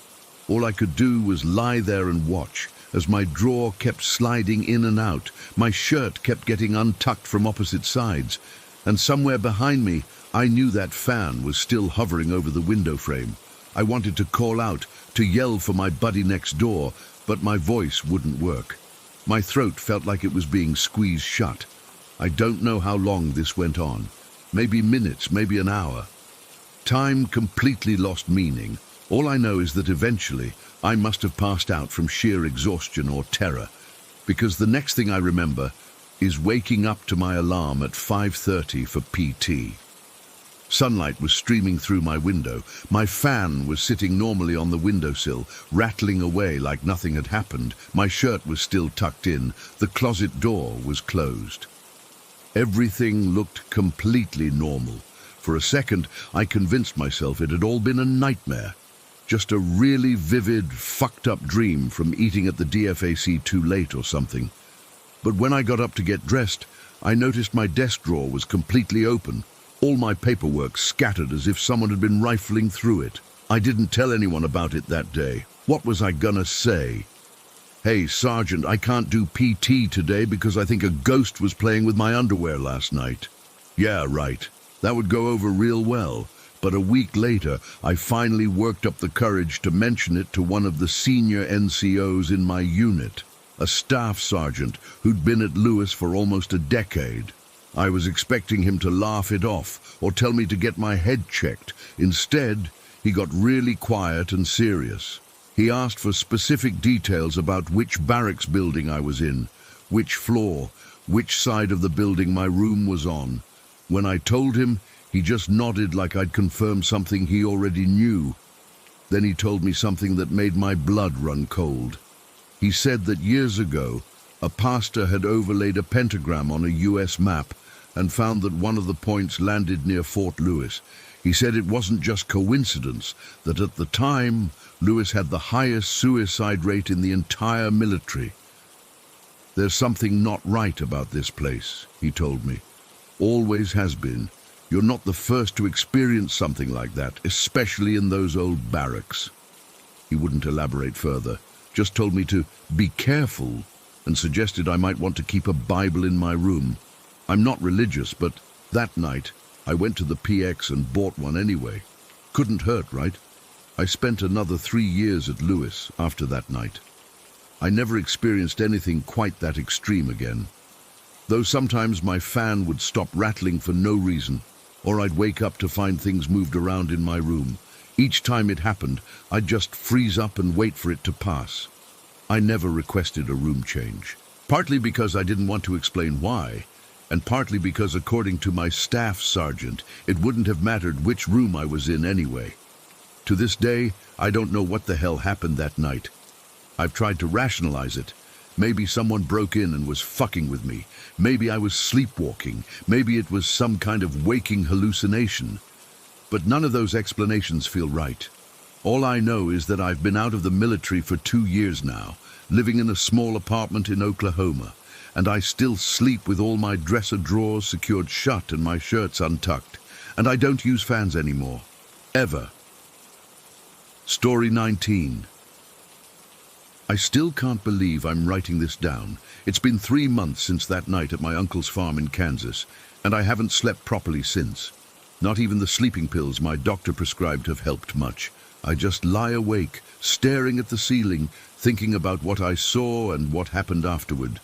All I could do was lie there and watch, as my drawer kept sliding in and out. My shirt kept getting untucked from opposite sides, and somewhere behind me, I knew that fan was still hovering over the window frame. I wanted to call out, to yell for my buddy next door, but my voice wouldn't work. My throat felt like it was being squeezed shut. I don't know how long this went on. Maybe minutes, maybe an hour. Time completely lost meaning. All I know is that eventually, I must have passed out from sheer exhaustion or terror, because the next thing I remember is waking up to my alarm at 5:30 for PT. Sunlight was streaming through my window. My fan was sitting normally on the windowsill, rattling away like nothing had happened. My shirt was still tucked in. The closet door was closed. Everything looked completely normal. For a second, I convinced myself it had all been a nightmare. Just a really vivid, fucked-up dream from eating at the DFAC too late or something. But when I got up to get dressed, I noticed my desk drawer was completely open, all my paperwork scattered as if someone had been rifling through it. I didn't tell anyone about it that day. What was I gonna say? Hey, Sergeant, I can't do PT today because I think a ghost was playing with my underwear last night. Yeah, right. That would go over real well. But a week later, I finally worked up the courage to mention it to one of the senior NCOs in my unit, a staff sergeant who'd been at Lewis for almost a decade. I was expecting him to laugh it off or tell me to get my head checked. Instead, he got really quiet and serious. He asked for specific details about which barracks building I was in, which floor, which side of the building my room was on. When I told him, he just nodded like I'd confirmed something he already knew. Then he told me something that made my blood run cold. He said that years ago, a pastor had overlaid a pentagram on a US map and found that one of the points landed near Fort Lewis. He said it wasn't just coincidence that at the time, Lewis had the highest suicide rate in the entire military. There's something not right about this place, he told me. Always has been. You're not the first to experience something like that, especially in those old barracks. He wouldn't elaborate further, just told me to be careful and suggested I might want to keep a Bible in my room. I'm not religious, but that night I went to the PX and bought one anyway. Couldn't hurt, right? I spent another 3 years at Lewis after that night. I never experienced anything quite that extreme again. Though sometimes my fan would stop rattling for no reason, or I'd wake up to find things moved around in my room. Each time it happened, I'd just freeze up and wait for it to pass. I never requested a room change, partly because I didn't want to explain why, and partly because, according to my staff sergeant, it wouldn't have mattered which room I was in anyway. To this day, I don't know what the hell happened that night. I've tried to rationalize it. Maybe someone broke in and was fucking with me. Maybe I was sleepwalking. Maybe it was some kind of waking hallucination. But none of those explanations feel right. All I know is that I've been out of the military for 2 years now, living in a small apartment in Oklahoma, and I still sleep with all my dresser drawers secured shut and my shirts untucked, and I don't use fans anymore. Ever. Story 19. I still can't believe I'm writing this down. It's been 3 months since that night at my uncle's farm in Kansas, and I haven't slept properly since. Not even the sleeping pills my doctor prescribed have helped much. I just lie awake, staring at the ceiling, thinking about what I saw and what happened afterward.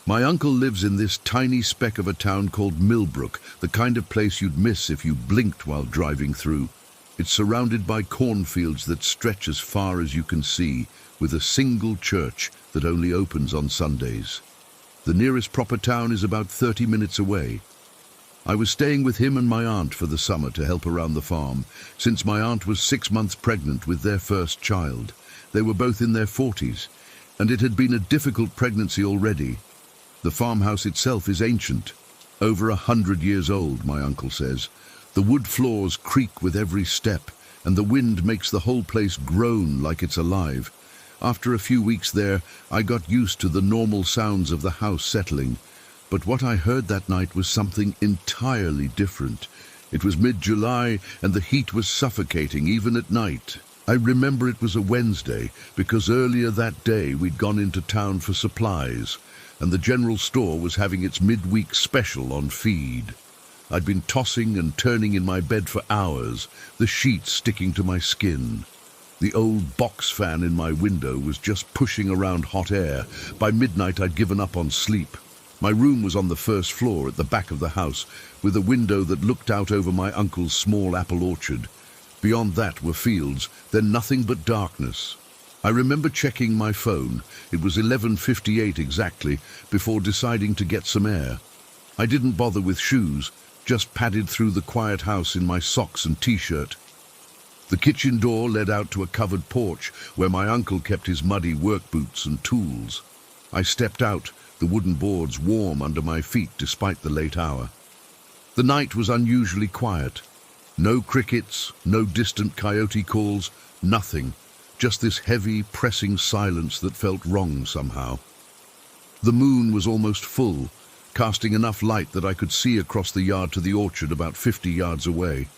My uncle lives in this tiny speck of a town called Millbrook, the kind of place you'd miss if you blinked while driving through. It's surrounded by cornfields that stretch as far as you can see, with a single church that only opens on Sundays. The nearest proper town is about 30 minutes away. I was staying with him and my aunt for the summer to help around the farm, since my aunt was 6 months pregnant with their first child. They were both in their 40s, and it had been a difficult pregnancy already. The farmhouse itself is ancient, over 100 years old, my uncle says. The wood floors creak with every step, and the wind makes the whole place groan like it's alive. After a few weeks there, I got used to the normal sounds of the house settling. But what I heard that night was something entirely different. It was mid-July, and the heat was suffocating even at night. I remember it was a Wednesday, because earlier that day we'd gone into town for supplies, and the general store was having its midweek special on feed. I'd been tossing and turning in my bed for hours, the sheets sticking to my skin. The old box fan in my window was just pushing around hot air. By midnight I'd given up on sleep. My room was on the first floor at the back of the house, with a window that looked out over my uncle's small apple orchard. Beyond that were fields, then nothing but darkness. I remember checking my phone. It was 11:58 exactly, before deciding to get some air. I didn't bother with shoes, just padded through the quiet house in my socks and t-shirt. The kitchen door led out to a covered porch where my uncle kept his muddy work boots and tools. I stepped out, the wooden boards warm under my feet despite the late hour. The night was unusually quiet. No crickets, no distant coyote calls, nothing. Just this heavy, pressing silence that felt wrong somehow. The moon was almost full, casting enough light that I could see across the yard to the orchard about 50 yards away.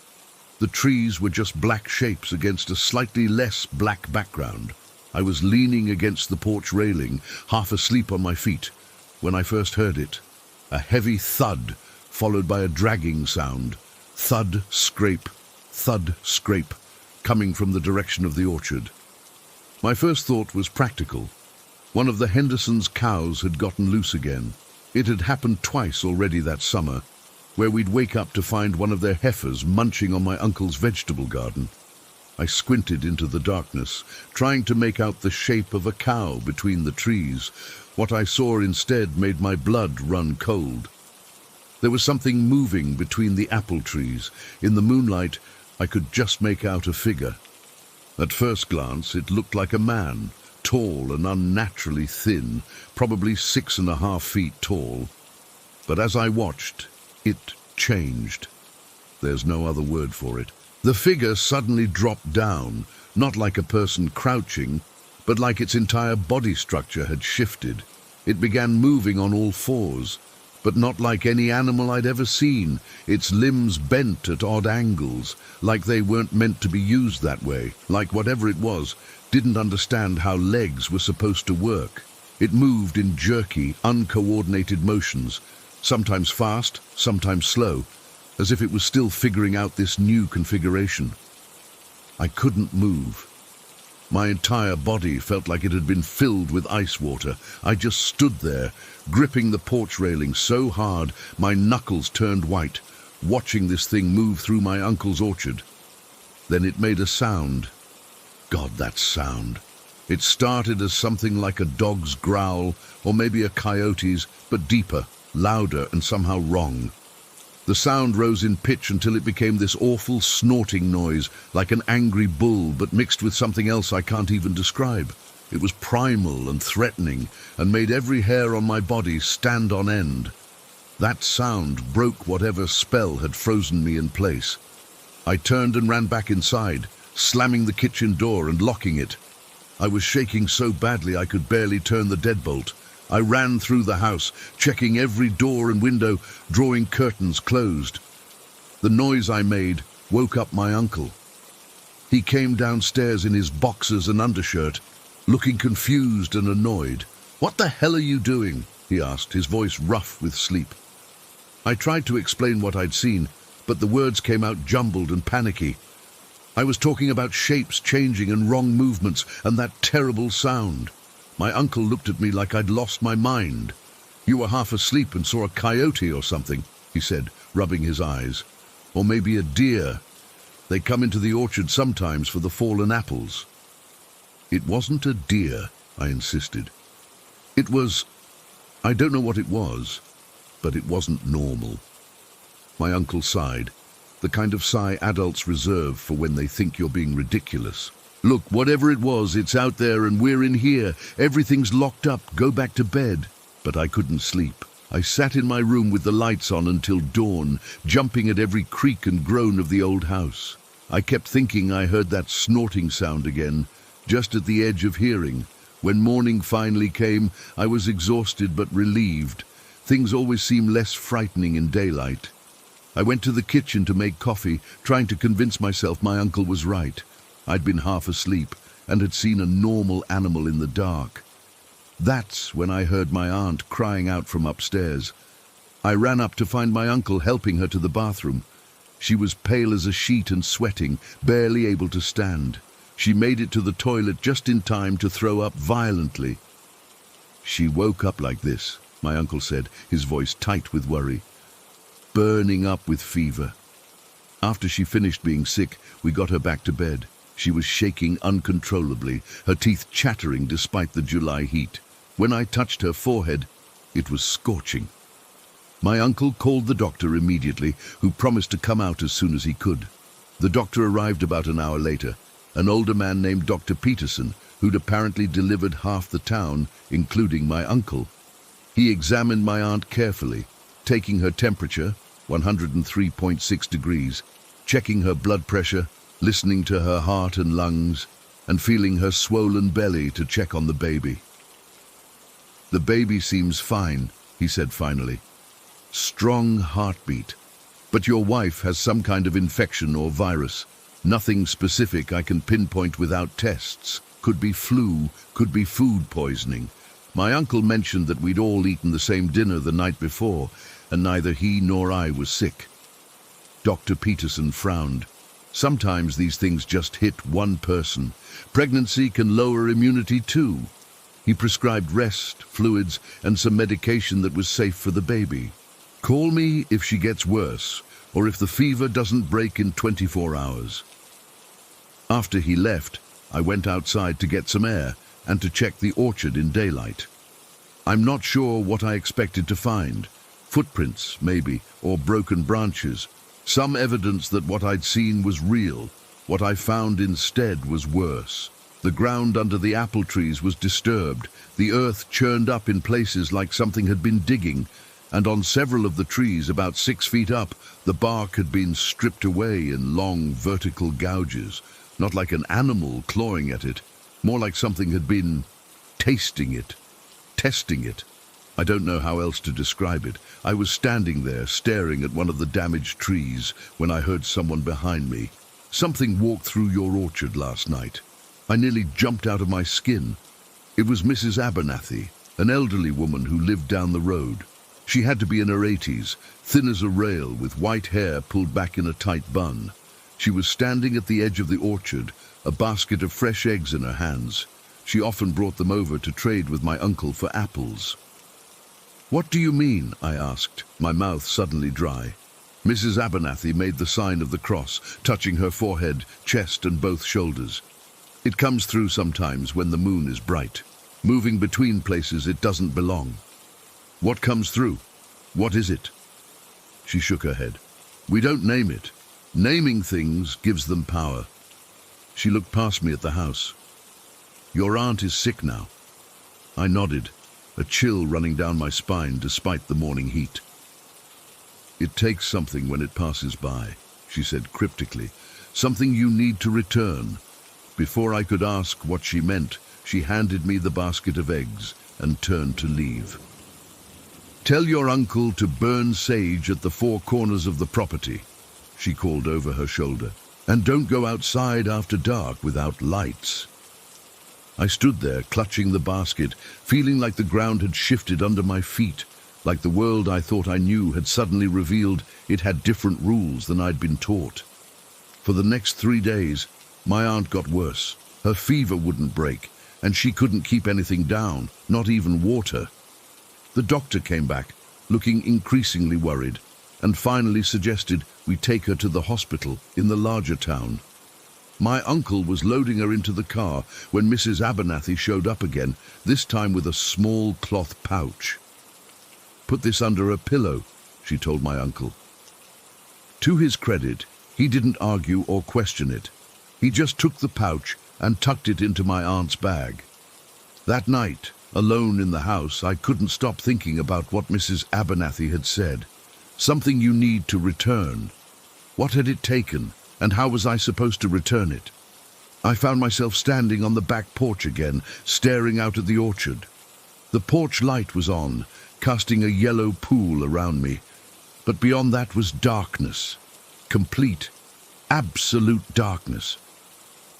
The trees were just black shapes against a slightly less black background. I was leaning against the porch railing, half asleep on my feet, when I first heard it. A heavy thud, followed by a dragging sound. Thud, scrape, thud, scrape, coming from the direction of the orchard. My first thought was practical. One of the Hendersons' cows had gotten loose again. It had happened twice already that summer, where we'd wake up to find one of their heifers munching on my uncle's vegetable garden. I squinted into the darkness, trying to make out the shape of a cow between the trees. What I saw instead made my blood run cold. There was something moving between the apple trees. In the moonlight, I could just make out a figure. At first glance, it looked like a man, tall and unnaturally thin, probably 6.5 feet tall. But as I watched, it changed. There's no other word for it. The figure suddenly dropped down, not like a person crouching, but like its entire body structure had shifted. It began moving on all fours, but not like any animal I'd ever seen. Its limbs bent at odd angles, like they weren't meant to be used that way, like whatever it was didn't understand how legs were supposed to work. It moved in jerky, uncoordinated motions, sometimes fast, sometimes slow, as if it was still figuring out this new configuration. I couldn't move. My entire body felt like it had been filled with ice water. I just stood there, gripping the porch railing so hard my knuckles turned white, watching this thing move through my uncle's orchard. Then it made a sound. God, that sound. It started as something like a dog's growl, or maybe a coyote's, but deeper, louder, and somehow wrong. The sound rose in pitch until it became this awful snorting noise, like an angry bull, but mixed with something else I can't even describe. It was primal and threatening, and made every hair on my body stand on end. That sound broke whatever spell had frozen me in place. I turned and ran back inside, slamming the kitchen door and locking it. I was shaking so badly I could barely turn the deadbolt. I ran through the house, checking every door and window, drawing curtains closed. The noise I made woke up my uncle. He came downstairs in his boxers and undershirt, looking confused and annoyed. "What the hell are you doing?" he asked, his voice rough with sleep. I tried to explain what I'd seen, but the words came out jumbled and panicky. I was talking about shapes changing and wrong movements and that terrible sound. My uncle looked at me like I'd lost my mind. "You were half asleep and saw a coyote or something," he said, rubbing his eyes. "Or maybe a deer. They come into the orchard sometimes for the fallen apples." "It wasn't a deer," I insisted. "It was... I don't know what it was, but it wasn't normal." My uncle sighed, the kind of sigh adults reserve for when they think you're being ridiculous. "Look, whatever it was, it's out there and we're in here. Everything's locked up. Go back to bed." But I couldn't sleep. I sat in my room with the lights on until dawn, jumping at every creak and groan of the old house. I kept thinking I heard that snorting sound again, just at the edge of hearing. When morning finally came, I was exhausted but relieved. Things always seem less frightening in daylight. I went to the kitchen to make coffee, trying to convince myself my uncle was right. I'd been half asleep and had seen a normal animal in the dark. That's when I heard my aunt crying out from upstairs. I ran up to find my uncle helping her to the bathroom. She was pale as a sheet and sweating, barely able to stand. She made it to the toilet just in time to throw up violently. "She woke up like this," my uncle said, his voice tight with worry. "Burning up with fever. After she finished being sick, we got her back to bed. She was shaking uncontrollably, her teeth chattering despite the July heat. When I touched her forehead, it was scorching." My uncle called the doctor immediately, who promised to come out as soon as he could. The doctor arrived about an hour later, an older man named Dr. Peterson, who'd apparently delivered half the town, including my uncle. He examined my aunt carefully, taking her temperature, 103.6 degrees, checking her blood pressure, listening to her heart and lungs, and feeling her swollen belly to check on the baby. "The baby seems fine," he said finally. "Strong heartbeat. But your wife has some kind of infection or virus. Nothing specific I can pinpoint without tests. Could be flu, could be food poisoning. My uncle mentioned that we'd all eaten the same dinner the night before, and neither he nor I was sick." Dr. Peterson frowned. Sometimes these things just hit one person. Pregnancy can lower immunity too. He prescribed rest, fluids, and some medication that was safe for the baby. Call me if she gets worse, or if the fever doesn't break in 24 hours. After he left, I went outside to get some air and to check the orchard in daylight. I'm not sure what I expected to find. Footprints, maybe, or broken branches. Some evidence that what I'd seen was real. What I found instead was worse. The ground under the apple trees was disturbed. The earth churned up in places like something had been digging, and on several of the trees about 6 feet up, the bark had been stripped away in long vertical gouges, not like an animal clawing at it, more like something had been tasting it, testing it. I don't know how else to describe it. I was standing there, staring at one of the damaged trees, when I heard someone behind me. Something walked through your orchard last night. I nearly jumped out of my skin. It was Mrs. Abernathy, an elderly woman who lived down the road. She had to be in her 80s, thin as a rail, with white hair pulled back in a tight bun. She was standing at the edge of the orchard, a basket of fresh eggs in her hands. She often brought them over to trade with my uncle for apples. "What do you mean?" I asked, my mouth suddenly dry. Mrs. Abernathy made the sign of the cross, touching her forehead, chest, and both shoulders. "It comes through sometimes when the moon is bright, moving between places it doesn't belong." "What comes through? What is it?" She shook her head. "We don't name it. Naming things gives them power." She looked past me at the house. "Your aunt is sick now." I nodded, a chill running down my spine despite the morning heat. "It takes something when it passes by," she said cryptically. "Something you need to return." Before I could ask what she meant, she handed me the basket of eggs and turned to leave. "Tell your uncle to burn sage at the 4 corners of the property," she called over her shoulder. "And don't go outside after dark without lights." I stood there, clutching the basket, feeling like the ground had shifted under my feet, like the world I thought I knew had suddenly revealed it had different rules than I'd been taught. For the next 3 days, my aunt got worse. Her fever wouldn't break, and she couldn't keep anything down, not even water. The doctor came back, looking increasingly worried, and finally suggested we take her to the hospital in the larger town. My uncle was loading her into the car when Mrs. Abernathy showed up again, this time with a small cloth pouch. "Put this under a pillow," she told my uncle. To his credit, he didn't argue or question it. He just took the pouch and tucked it into my aunt's bag. That night, alone in the house, I couldn't stop thinking about what Mrs. Abernathy had said. Something you need to return. What had it taken, and how was I supposed to return it? I found myself standing on the back porch again, staring out at the orchard. The porch light was on, casting a yellow pool around me. But beyond that was darkness. Complete, absolute darkness.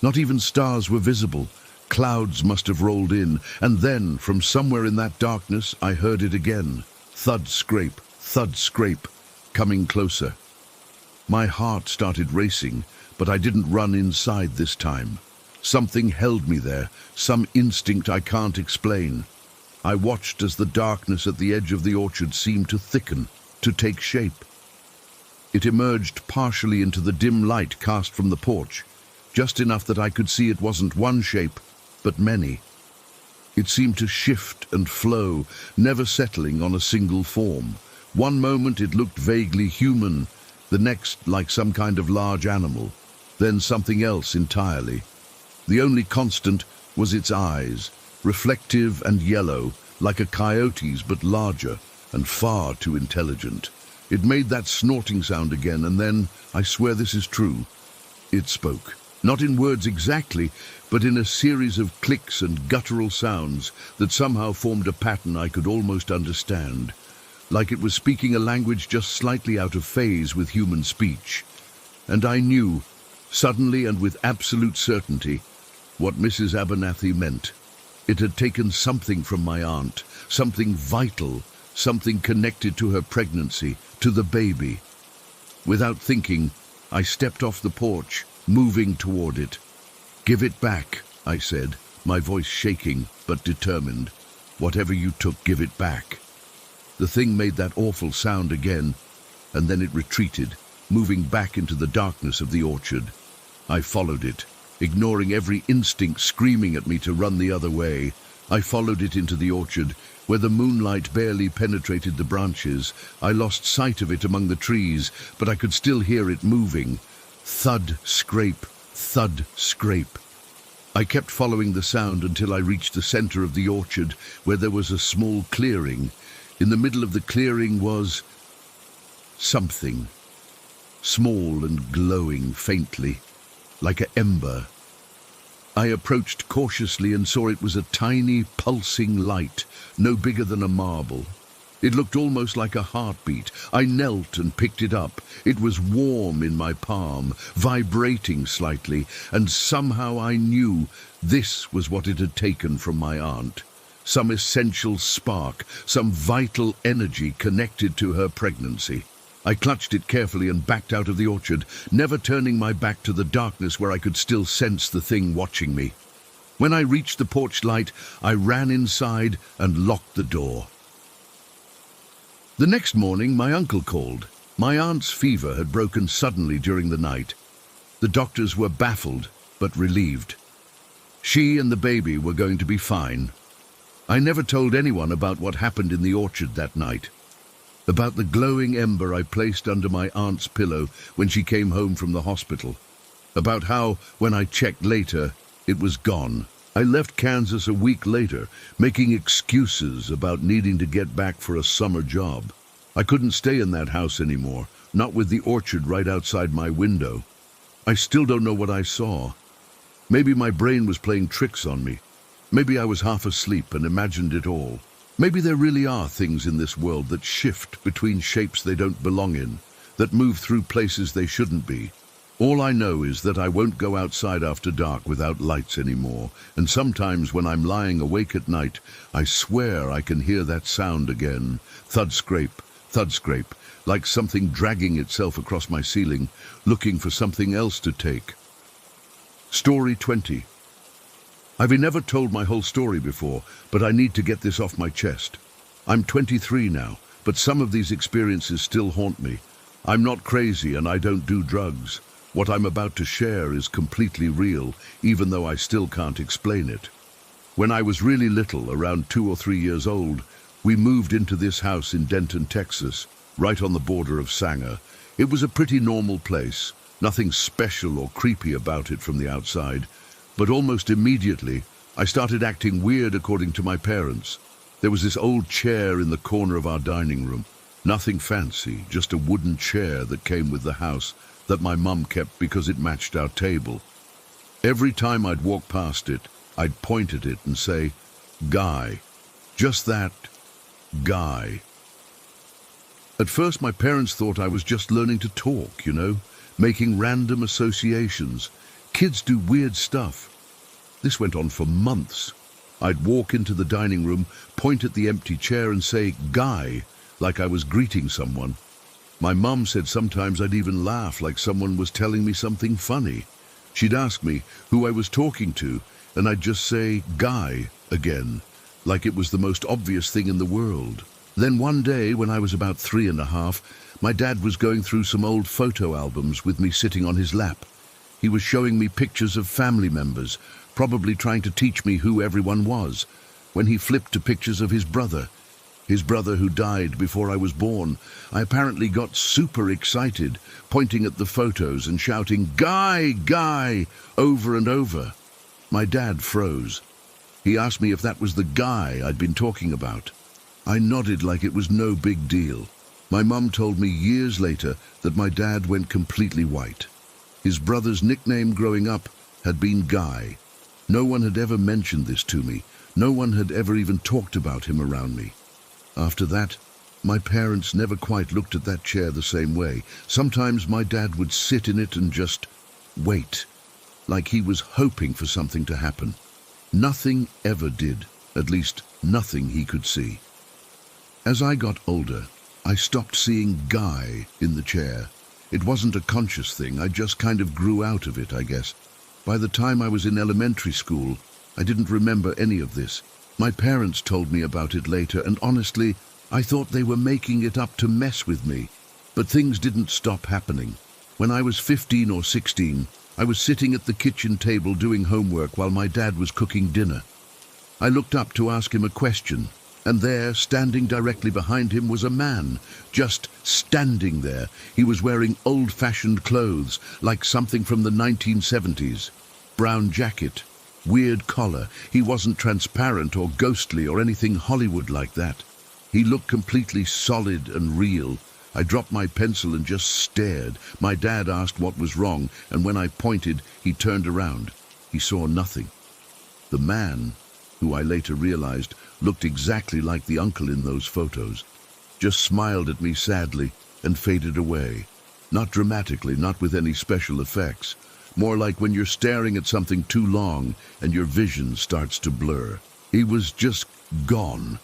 Not even stars were visible. Clouds must have rolled in, and then, from somewhere in that darkness, I heard it again. Thud, scrape, coming closer. My heart started racing, but I didn't run inside this time. Something held me there, some instinct I can't explain. I watched as the darkness at the edge of the orchard seemed to thicken, to take shape. It emerged partially into the dim light cast from the porch, just enough that I could see it wasn't one shape, but many. It seemed to shift and flow, never settling on a single form. One moment it looked vaguely human, the next like some kind of large animal, then something else entirely. The only constant was its eyes, reflective and yellow, like a coyote's but larger and far too intelligent. It made that snorting sound again, and then, I swear this is true, it spoke. Not in words exactly, but in a series of clicks and guttural sounds that somehow formed a pattern I could almost understand, like it was speaking a language just slightly out of phase with human speech. And I knew, suddenly and with absolute certainty, what Mrs. Abernathy meant. It had taken something from my aunt, something vital, something connected to her pregnancy, to the baby. Without thinking, I stepped off the porch, moving toward it. "Give it back," I said, my voice shaking but determined. "Whatever you took, give it back." The thing made that awful sound again, and then it retreated, moving back into the darkness of the orchard. I followed it, ignoring every instinct screaming at me to run the other way. I followed it into the orchard, where the moonlight barely penetrated the branches. I lost sight of it among the trees, but I could still hear it moving. Thud, scrape, thud, scrape. I kept following the sound until I reached the center of the orchard, where there was a small clearing. In the middle of the clearing was something, small and glowing faintly, like an ember. I approached cautiously and saw it was a tiny, pulsing light, no bigger than a marble. It looked almost like a heartbeat. I knelt and picked it up. It was warm in my palm, vibrating slightly, and somehow I knew this was what it had taken from my aunt. Some essential spark, some vital energy connected to her pregnancy. I clutched it carefully and backed out of the orchard, never turning my back to the darkness where I could still sense the thing watching me. When I reached the porch light, I ran inside and locked the door. The next morning, my uncle called. My aunt's fever had broken suddenly during the night. The doctors were baffled, but relieved. She and the baby were going to be fine. I never told anyone about what happened in the orchard that night. About the glowing ember I placed under my aunt's pillow when she came home from the hospital. About how, when I checked later, it was gone. I left Kansas a week later, making excuses about needing to get back for a summer job. I couldn't stay in that house anymore, not with the orchard right outside my window. I still don't know what I saw. Maybe my brain was playing tricks on me. Maybe I was half asleep and imagined it all. Maybe there really are things in this world that shift between shapes they don't belong in, that move through places they shouldn't be. All I know is that I won't go outside after dark without lights anymore, and sometimes when I'm lying awake at night, I swear I can hear that sound again. Thud scrape, like something dragging itself across my ceiling, looking for something else to take. Story 20. I've never told my whole story before, but I need to get this off my chest. I'm 23 now, but some of these experiences still haunt me. I'm not crazy and I don't do drugs. What I'm about to share is completely real, even though I still can't explain it. When I was really little, around 2 or 3 years old, we moved into this house in Denton, Texas, right on the border of Sanger. It was a pretty normal place, nothing special or creepy about it from the outside, but almost immediately I started acting weird according to my parents. There was this old chair in the corner of our dining room. Nothing fancy, just a wooden chair that came with the house that my mum kept because it matched our table. Every time I'd walk past it, I'd point at it and say, "Guy." Just that, Guy. At first my parents thought I was just learning to talk, making random associations. Kids do weird stuff. This went on for months. I'd walk into the dining room, point at the empty chair and say, "Guy," like I was greeting someone. My mum said sometimes I'd even laugh like someone was telling me something funny. She'd ask me who I was talking to, and I'd just say, "Guy," again, like it was the most obvious thing in the world. Then one day, when I was about 3.5, my dad was going through some old photo albums with me sitting on his lap. He was showing me pictures of family members, probably trying to teach me who everyone was, when he flipped to pictures of his brother who died before I was born. I apparently got super excited, pointing at the photos and shouting, "Guy, Guy," over and over. My dad froze. He asked me if that was the guy I'd been talking about. I nodded like it was no big deal. My mum told me years later that my dad went completely white. His brother's nickname growing up had been Guy. No one had ever mentioned this to me. No one had ever even talked about him around me. After that, my parents never quite looked at that chair the same way. Sometimes my dad would sit in it and just wait, like he was hoping for something to happen. Nothing ever did, at least nothing he could see. As I got older, I stopped seeing Guy in the chair. It wasn't a conscious thing, I just kind of grew out of it, I guess. By the time I was in elementary school, I didn't remember any of this. My parents told me about it later, and honestly, I thought they were making it up to mess with me. But things didn't stop happening. When I was 15 or 16, I was sitting at the kitchen table doing homework while my dad was cooking dinner. I looked up to ask him a question, and there, standing directly behind him, was a man, just standing there. He was wearing old-fashioned clothes, like something from the 1970s. Brown jacket, weird collar. He wasn't transparent or ghostly or anything Hollywood like that. He looked completely solid and real. I dropped my pencil and just stared. My dad asked what was wrong, and when I pointed, he turned around. He saw nothing. The man, who I later realized looked exactly like the uncle in those photos, just smiled at me sadly and faded away. Not dramatically, not with any special effects. More like when you're staring at something too long and your vision starts to blur. He was just gone.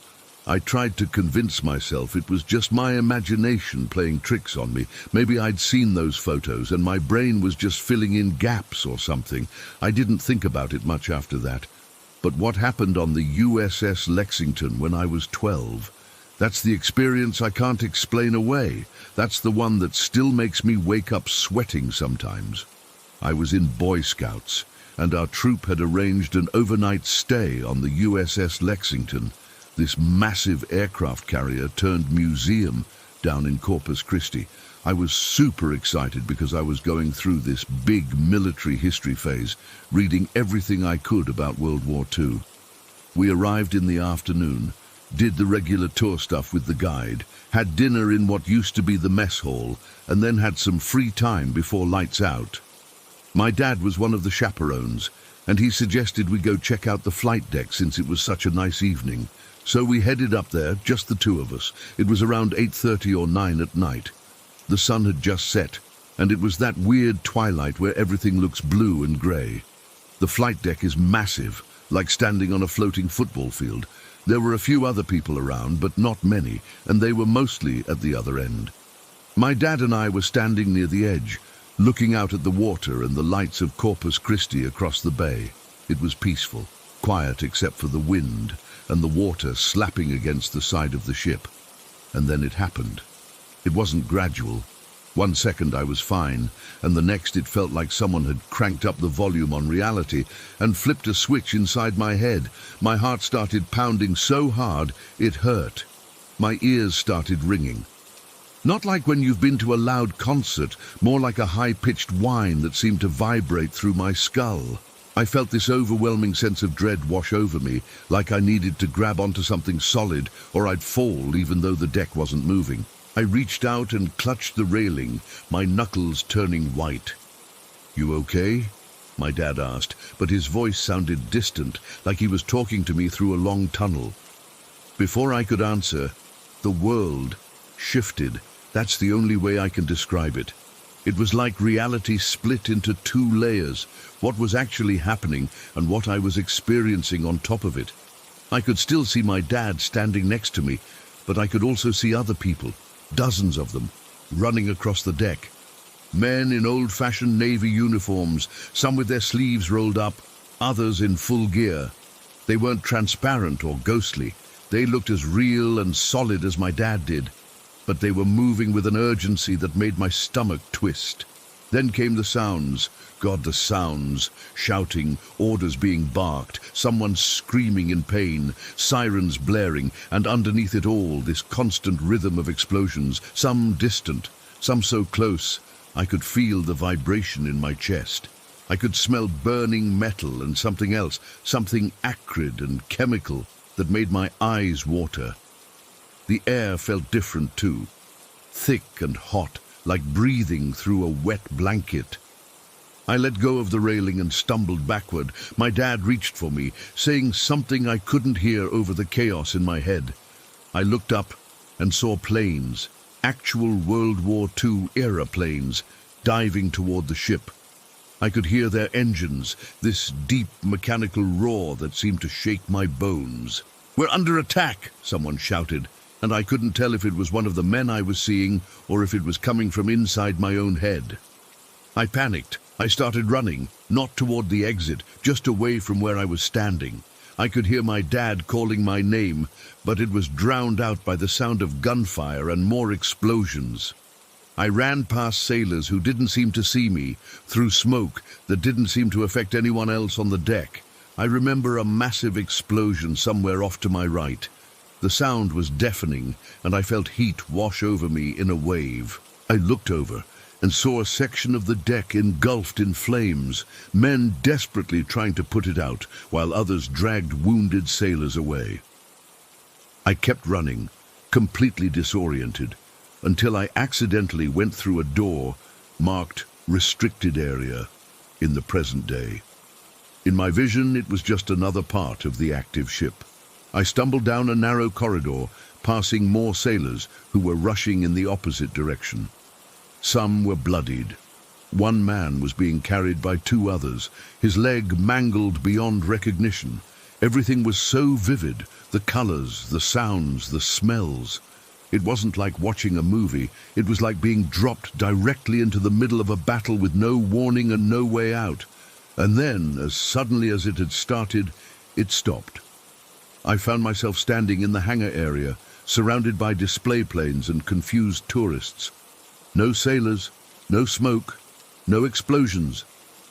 I tried to convince myself it was just my imagination playing tricks on me. Maybe I'd seen those photos and my brain was just filling in gaps or something. I didn't think about it much after that. But what happened on the USS Lexington when I was 12, that's the experience I can't explain away. That's the one that still makes me wake up sweating sometimes. I was in Boy Scouts, and our troop had arranged an overnight stay on the USS Lexington, this massive aircraft carrier turned museum down in Corpus Christi. I was super excited because I was going through this big military history phase, reading everything I could about World War II. We arrived in the afternoon, did the regular tour stuff with the guide, had dinner in what used to be the mess hall, and then had some free time before lights out. My dad was one of the chaperones, and he suggested we go check out the flight deck since it was such a nice evening. So we headed up there, just the two of us. It was around 8:30 or 9 at night. The sun had just set, and it was that weird twilight where everything looks blue and grey. The flight deck is massive, like standing on a floating football field. There were a few other people around, but not many, and they were mostly at the other end. My dad and I were standing near the edge, looking out at the water and the lights of Corpus Christi across the bay. It was peaceful, quiet except for the wind and the water slapping against the side of the ship. And then it happened. It wasn't gradual. 1 second I was fine, and the next it felt like someone had cranked up the volume on reality and flipped a switch inside my head. My heart started pounding so hard it hurt. My ears started ringing. Not like when you've been to a loud concert, more like a high-pitched whine that seemed to vibrate through my skull. I felt this overwhelming sense of dread wash over me, like I needed to grab onto something solid or I'd fall even though the deck wasn't moving. I reached out and clutched the railing, my knuckles turning white. "You okay?" my dad asked, but his voice sounded distant, like he was talking to me through a long tunnel. Before I could answer, the world shifted. That's the only way I can describe it. It was like reality split into 2 layers, what was actually happening and what I was experiencing on top of it. I could still see my dad standing next to me, but I could also see other people, dozens of them, running across the deck. Men in old-fashioned Navy uniforms, some with their sleeves rolled up, others in full gear. They weren't transparent or ghostly. They looked as real and solid as my dad did. But they were moving with an urgency that made my stomach twist. Then came the sounds. God, the sounds. Shouting, orders being barked, someone screaming in pain, sirens blaring, and underneath it all, this constant rhythm of explosions, some distant, some so close, I could feel the vibration in my chest. I could smell burning metal and something else, something acrid and chemical that made my eyes water. The air felt different too, thick and hot, like breathing through a wet blanket. I let go of the railing and stumbled backward. My dad reached for me, saying something I couldn't hear over the chaos in my head. I looked up and saw planes, actual World War II era planes, diving toward the ship. I could hear their engines, this deep mechanical roar that seemed to shake my bones. "We're under attack," someone shouted. and I couldn't tell if it was one of the men I was seeing or if it was coming from inside my own head. I panicked. I started running, not toward the exit, just away from where I was standing. I could hear my dad calling my name, but it was drowned out by the sound of gunfire and more explosions. I ran past sailors who didn't seem to see me, through smoke that didn't seem to affect anyone else on the deck. I remember a massive explosion somewhere off to my right. The sound was deafening, and I felt heat wash over me in a wave. I looked over and saw a section of the deck engulfed in flames, men desperately trying to put it out, while others dragged wounded sailors away. I kept running, completely disoriented, until I accidentally went through a door marked "Restricted Area" in the present day. In my vision, it was just another part of the active ship. I stumbled down a narrow corridor, passing more sailors who were rushing in the opposite direction. Some were bloodied. One man was being carried by two others, his leg mangled beyond recognition. Everything was so vivid, the colors, the sounds, the smells. It wasn't like watching a movie, it was like being dropped directly into the middle of a battle with no warning and no way out. And then, as suddenly as it had started, it stopped. I found myself standing in the hangar area, surrounded by display planes and confused tourists. No sailors, no smoke, no explosions,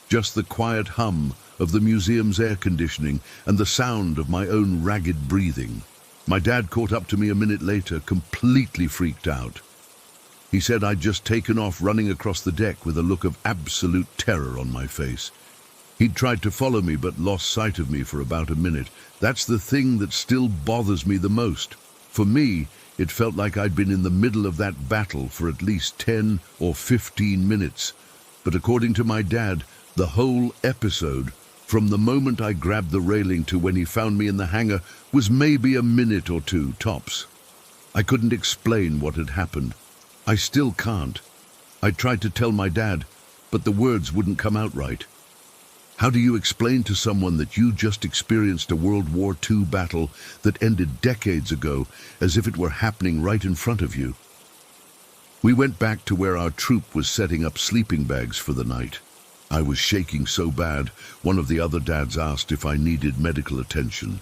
just the quiet hum of the museum's air conditioning and the sound of my own ragged breathing. My dad caught up to me a minute later, completely freaked out. He said I'd just taken off running across the deck with a look of absolute terror on my face. He'd tried to follow me but lost sight of me for about a minute. That's the thing that still bothers me the most. For me, it felt like I'd been in the middle of that battle for at least 10 or 15 minutes. But according to my dad, the whole episode, from the moment I grabbed the railing to when he found me in the hangar, was maybe a minute or two, tops. I couldn't explain what had happened. I still can't. I tried to tell my dad, but the words wouldn't come out right. How do you explain to someone that you just experienced a World War II battle that ended decades ago as if it were happening right in front of you? We went back to where our troop was setting up sleeping bags for the night. I was shaking so bad, one of the other dads asked if I needed medical attention.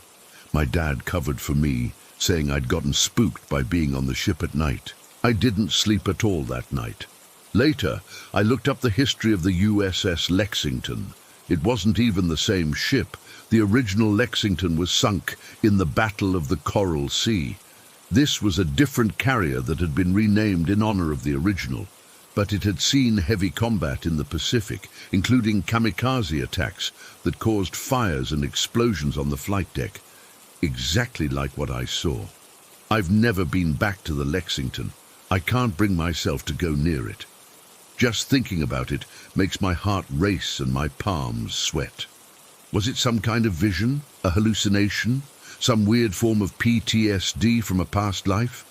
My dad covered for me, saying I'd gotten spooked by being on the ship at night. I didn't sleep at all that night. Later, I looked up the history of the USS Lexington. It wasn't even the same ship. The original Lexington was sunk in the Battle of the Coral Sea. This was a different carrier that had been renamed in honor of the original, but it had seen heavy combat in the Pacific, including kamikaze attacks that caused fires and explosions on the flight deck, exactly like what I saw. I've never been back to the Lexington. I can't bring myself to go near it. Just thinking about it makes my heart race and my palms sweat. Was it some kind of vision, a hallucination, some weird form of PTSD from a past life?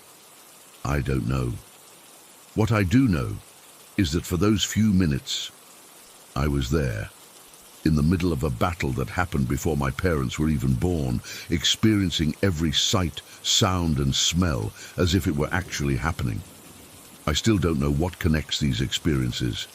I don't know. What I do know is that for those few minutes, I was there, in the middle of a battle that happened before my parents were even born, experiencing every sight, sound, and smell as if it were actually happening. I still don't know what connects these experiences.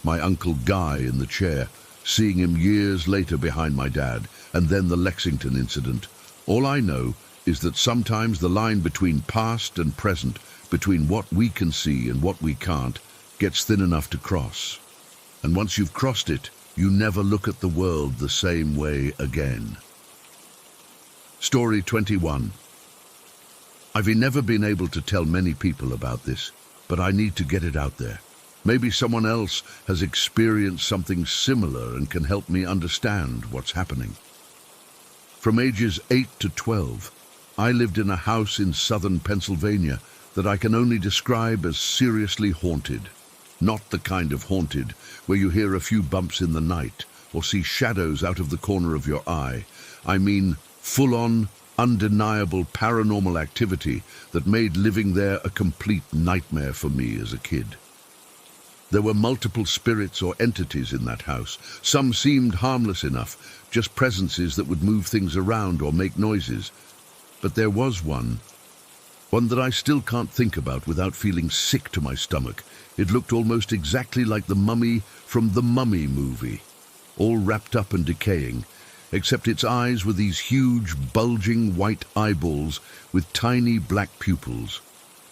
My Uncle Guy in the chair, seeing him years later behind my dad, and then the Lexington incident. All I know is that sometimes the line between past and present, between what we can see and what we can't, gets thin enough to cross. And once you've crossed it, you never look at the world the same way again. Story 21. I've never been able to tell many people about this, but I need to get it out there. Maybe someone else has experienced something similar and can help me understand what's happening. From ages 8 to 12, I lived in a house in southern Pennsylvania that I can only describe as seriously haunted. Not the kind of haunted where you hear a few bumps in the night or see shadows out of the corner of your eye. I mean full-on, undeniable paranormal activity that made living there a complete nightmare for me as a kid. There were multiple spirits or entities in that house. Some seemed harmless enough, just presences that would move things around or make noises. But there was one, One that I still can't think about without feeling sick to my stomach. It looked almost exactly like the mummy from the Mummy movie, all wrapped up and decaying, except its eyes were these huge, bulging white eyeballs with tiny black pupils.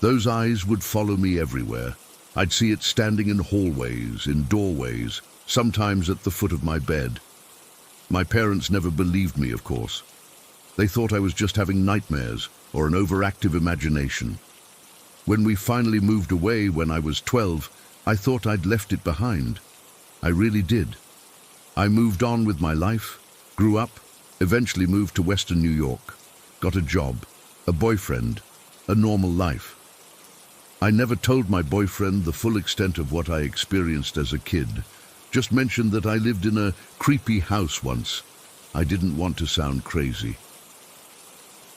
Those eyes would follow me everywhere. I'd see it standing in hallways, in doorways, sometimes at the foot of my bed. My parents never believed me, of course. They thought I was just having nightmares or an overactive imagination. When we finally moved away when I was 12, I thought I'd left it behind. I really did. I moved on with my life, grew up, eventually moved to Western New York, got a job, a boyfriend, a normal life. I never told my boyfriend the full extent of what I experienced as a kid, just mentioned that I lived in a creepy house once. I didn't want to sound crazy.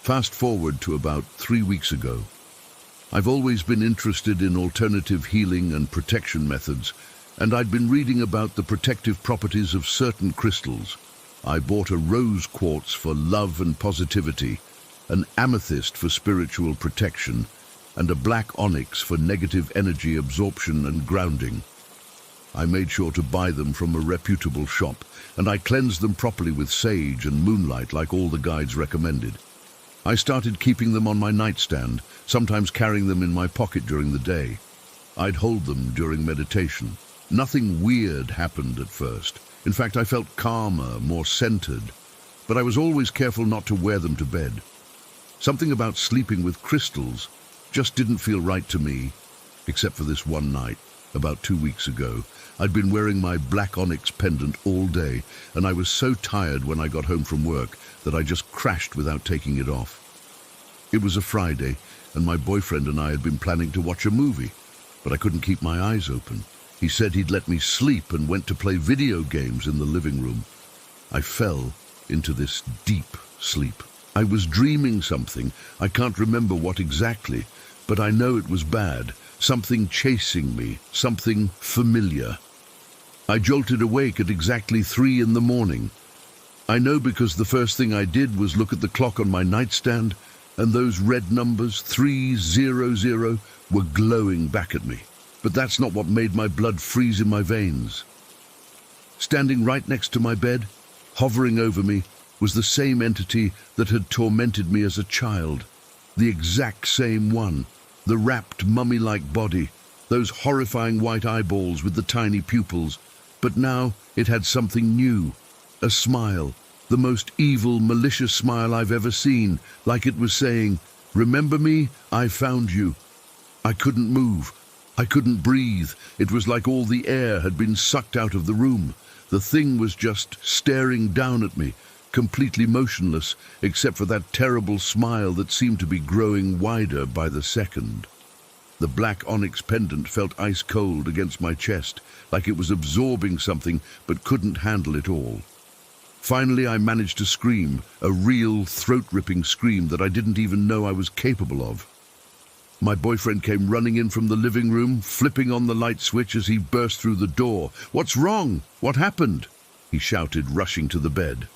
Fast forward to about 3 weeks ago. I've always been interested in alternative healing and protection methods, and I'd been reading about the protective properties of certain crystals. I bought a rose quartz for love and positivity, an amethyst for spiritual protection, and a black onyx for negative energy absorption and grounding. I made sure to buy them from a reputable shop, and I cleansed them properly with sage and moonlight like all the guides recommended. I started keeping them on my nightstand, sometimes carrying them in my pocket during the day. I'd hold them during meditation. Nothing weird happened at first. In fact, I felt calmer, more centered, but I was always careful not to wear them to bed. Something about sleeping with crystals just didn't feel right to me, except for this one night, about 2 weeks ago. I'd been wearing my black onyx pendant all day, and I was so tired when I got home from work that I just crashed without taking it off. It was a Friday, and my boyfriend and I had been planning to watch a movie, but I couldn't keep my eyes open. He said he'd let me sleep and went to play video games in the living room. I fell into this deep sleep. I was dreaming something. I can't remember what exactly, but I know it was bad. Something chasing me, something familiar. I jolted awake at exactly 3 in the morning. I know because the first thing I did was look at the clock on my nightstand, and those red numbers, 300, were glowing back at me. But that's not what made my blood freeze in my veins. Standing right next to my bed, hovering over me, was the same entity that had tormented me as a child. The exact same one. The wrapped, mummy-like body, those horrifying white eyeballs with the tiny pupils. But now it had something new, a smile, the most evil, malicious smile I've ever seen, like it was saying, "Remember me? I found you." I couldn't move. I couldn't breathe. It was like all the air had been sucked out of the room. The thing was just staring down at me, completely motionless, except for that terrible smile that seemed to be growing wider by the second. The black onyx pendant felt ice cold against my chest, like it was absorbing something but couldn't handle it all. Finally, I managed to scream, a real throat-ripping scream that I didn't even know I was capable of. My boyfriend came running in from the living room, flipping on the light switch as he burst through the door. "What's wrong? What happened?" he shouted, rushing to the bed.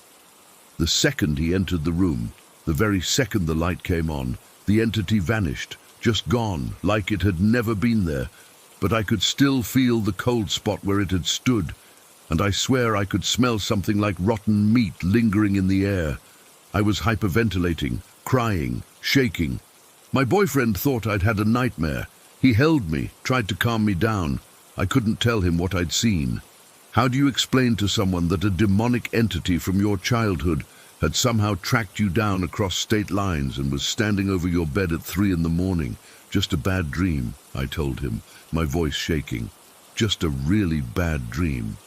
The second he entered the room, the very second the light came on, the entity vanished, just gone, like it had never been there. But I could still feel the cold spot where it had stood, and I swear I could smell something like rotten meat lingering in the air. I was hyperventilating, crying, shaking. My boyfriend thought I'd had a nightmare. He held me, tried to calm me down. I couldn't tell him what I'd seen. How do you explain to someone that a demonic entity from your childhood had somehow tracked you down across state lines and was standing over your bed at 3 in the morning? Just a bad dream, I told him, my voice shaking. Just a really bad dream.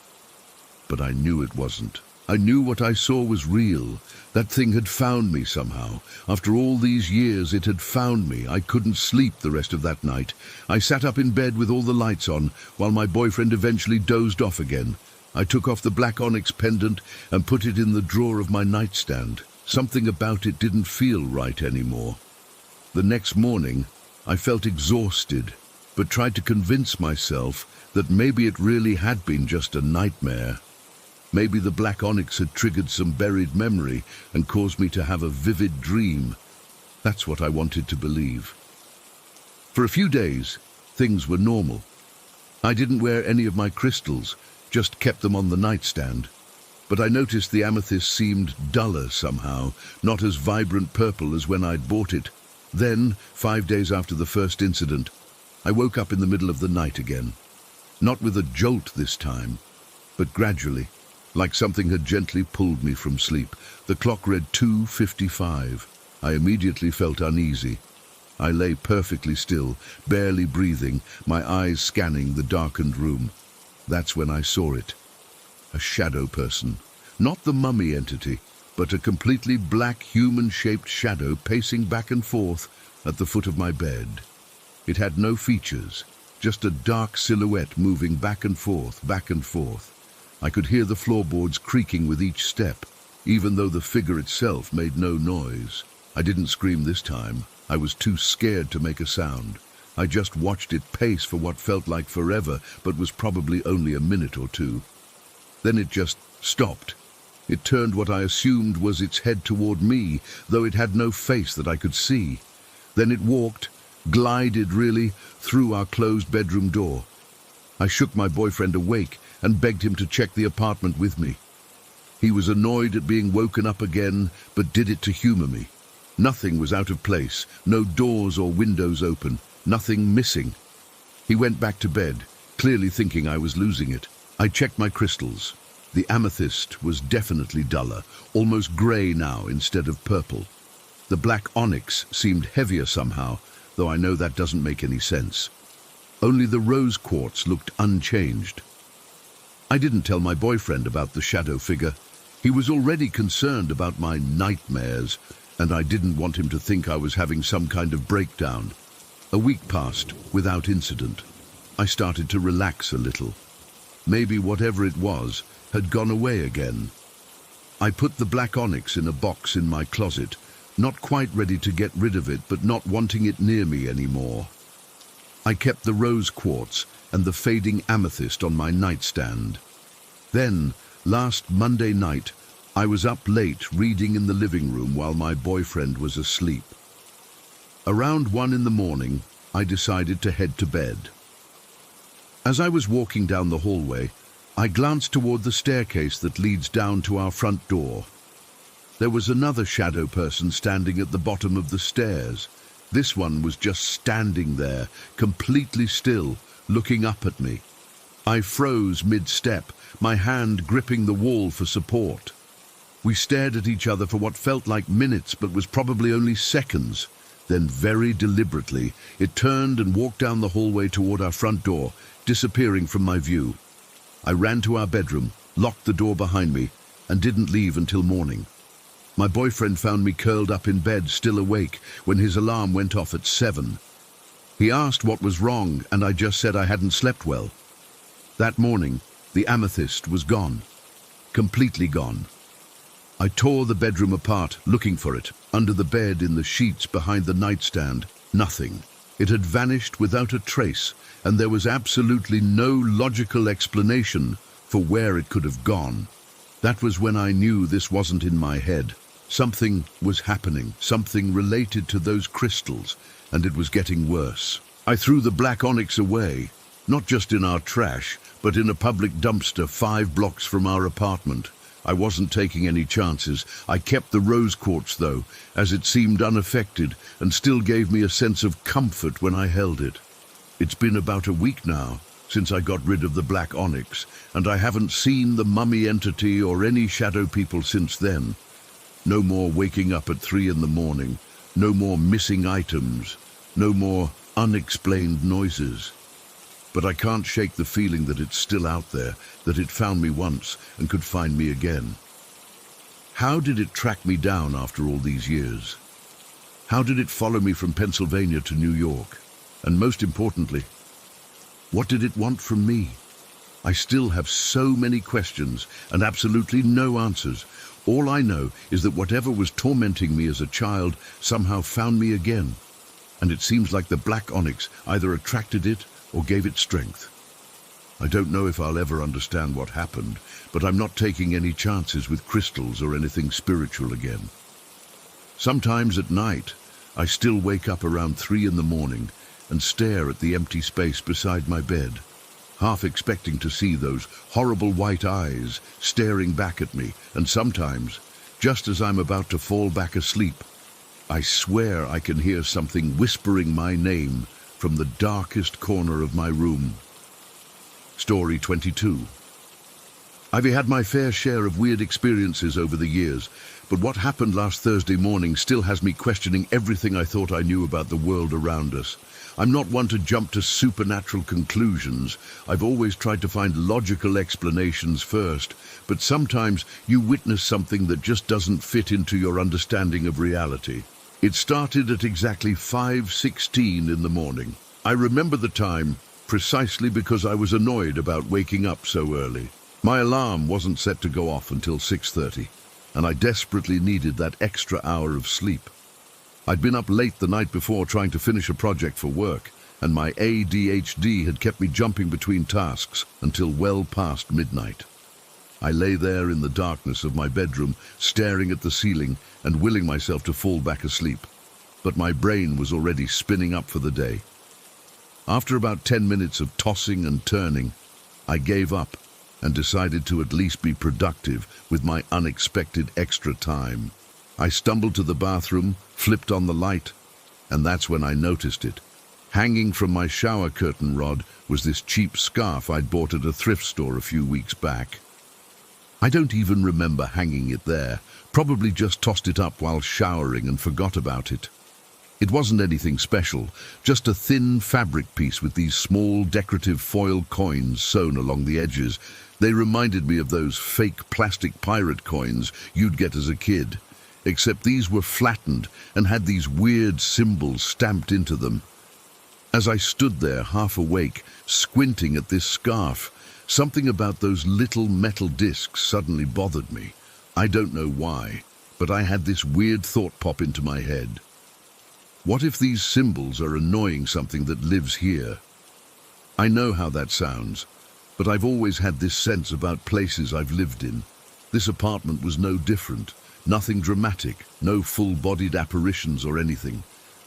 But I knew it wasn't. I knew what I saw was real. That thing had found me somehow. After all these years, it had found me. I couldn't sleep the rest of that night. I sat up in bed with all the lights on, while my boyfriend eventually dozed off again. I took off the black onyx pendant and put it in the drawer of my nightstand. Something about it didn't feel right anymore. The next morning, I felt exhausted, but tried to convince myself that maybe it really had been just a nightmare. Maybe the black onyx had triggered some buried memory and caused me to have a vivid dream. That's what I wanted to believe. For a few days, things were normal. I didn't wear any of my crystals, just kept them on the nightstand. But I noticed the amethyst seemed duller somehow, not as vibrant purple as when I'd bought it. Then, 5 days after the first incident, I woke up in the middle of the night again. Not with a jolt this time, but gradually, like something had gently pulled me from sleep. The clock read 2:55. I immediately felt uneasy. I lay perfectly still, barely breathing, my eyes scanning the darkened room. That's when I saw it. A shadow person. Not the mummy entity, but a completely black human-shaped shadow pacing back and forth at the foot of my bed. It had no features, just a dark silhouette moving back and forth, back and forth. I could hear the floorboards creaking with each step, even though the figure itself made no noise. I didn't scream this time. I was too scared to make a sound. I just watched it pace for what felt like forever, but was probably only a minute or two. Then it just stopped. It turned what I assumed was its head toward me, though it had no face that I could see. Then it walked, glided really, through our closed bedroom door. I shook my boyfriend awake and begged him to check the apartment with me. He was annoyed at being woken up again, but did it to humor me. Nothing was out of place, no doors or windows open, nothing missing. He went back to bed, clearly thinking I was losing it. I checked my crystals. The amethyst was definitely duller, almost grey now instead of purple. The black onyx seemed heavier somehow, though I know that doesn't make any sense. Only the rose quartz looked unchanged. I didn't tell my boyfriend about the shadow figure. He was already concerned about my nightmares, and I didn't want him to think I was having some kind of breakdown. A week passed without incident. I started to relax a little. Maybe whatever it was had gone away again. I put the black onyx in a box in my closet, not quite ready to get rid of it, but not wanting it near me anymore. I kept the rose quartz and the fading amethyst on my nightstand. Then, last Monday night, I was up late reading in the living room while my boyfriend was asleep. Around 1 in the morning, I decided to head to bed. As I was walking down the hallway, I glanced toward the staircase that leads down to our front door. There was another shadow person standing at the bottom of the stairs. This one was just standing there, completely still, looking up at me. I froze mid-step, my hand gripping the wall for support. We stared at each other for what felt like minutes, but was probably only seconds. Then very deliberately, it turned and walked down the hallway toward our front door, disappearing from my view. I ran to our bedroom, locked the door behind me, and didn't leave until morning. My boyfriend found me curled up in bed, still awake, when his alarm went off at 7. He asked what was wrong, and I just said I hadn't slept well. That morning, the amethyst was gone. Completely gone. I tore the bedroom apart, looking for it, under the bed, in the sheets, behind the nightstand. Nothing. It had vanished without a trace, and there was absolutely no logical explanation for where it could have gone. That was when I knew this wasn't in my head. Something was happening, something related to those crystals, and it was getting worse. I threw the black onyx away, not just in our trash, but in a public dumpster 5 blocks from our apartment. I wasn't taking any chances. I kept the rose quartz, though, as it seemed unaffected and still gave me a sense of comfort when I held it. It's been about a week now since I got rid of the black onyx, and I haven't seen the mummy entity or any shadow people since then. No more waking up at 3 in the morning, no more missing items, no more unexplained noises. But I can't shake the feeling that it's still out there, that it found me once and could find me again. How did it track me down after all these years? How did it follow me from Pennsylvania to New York? And most importantly, what did it want from me? I still have so many questions and absolutely no answers. All I know is that whatever was tormenting me as a child somehow found me again. And it seems like the black onyx either attracted it or gave it strength. I don't know if I'll ever understand what happened, but I'm not taking any chances with crystals or anything spiritual again. Sometimes at night, I still wake up around 3 in the morning and stare at the empty space beside my bed, half expecting to see those horrible white eyes staring back at me, and sometimes, just as I'm about to fall back asleep, I swear I can hear something whispering my name from the darkest corner of my room. Story 22. I've had my fair share of weird experiences over the years, but what happened last Thursday morning still has me questioning everything I thought I knew about the world around us. I'm not one to jump to supernatural conclusions. I've always tried to find logical explanations first, but sometimes you witness something that just doesn't fit into your understanding of reality. It started at exactly 5:16 in the morning. I remember the time precisely because I was annoyed about waking up so early. My alarm wasn't set to go off until 6:30, and I desperately needed that extra hour of sleep. I'd been up late the night before trying to finish a project for work, and my ADHD had kept me jumping between tasks until well past midnight. I lay there in the darkness of my bedroom, staring at the ceiling and willing myself to fall back asleep. But my brain was already spinning up for the day. After about 10 minutes of tossing and turning, I gave up and decided to at least be productive with my unexpected extra time. I stumbled to the bathroom, flipped on the light, and that's when I noticed it. Hanging from my shower curtain rod was this cheap scarf I'd bought at a thrift store a few weeks back. I don't even remember hanging it there, probably just tossed it up while showering and forgot about it. It wasn't anything special, just a thin fabric piece with these small decorative foil coins sewn along the edges. They reminded me of those fake plastic pirate coins you'd get as a kid, except these were flattened and had these weird symbols stamped into them. As I stood there half awake, squinting at this scarf, something about those little metal discs suddenly bothered me. I don't know why, but I had this weird thought pop into my head. What if these symbols are annoying something that lives here? I know how that sounds, but I've always had this sense about places I've lived in. This apartment was no different, nothing dramatic, no full-bodied apparitions or anything.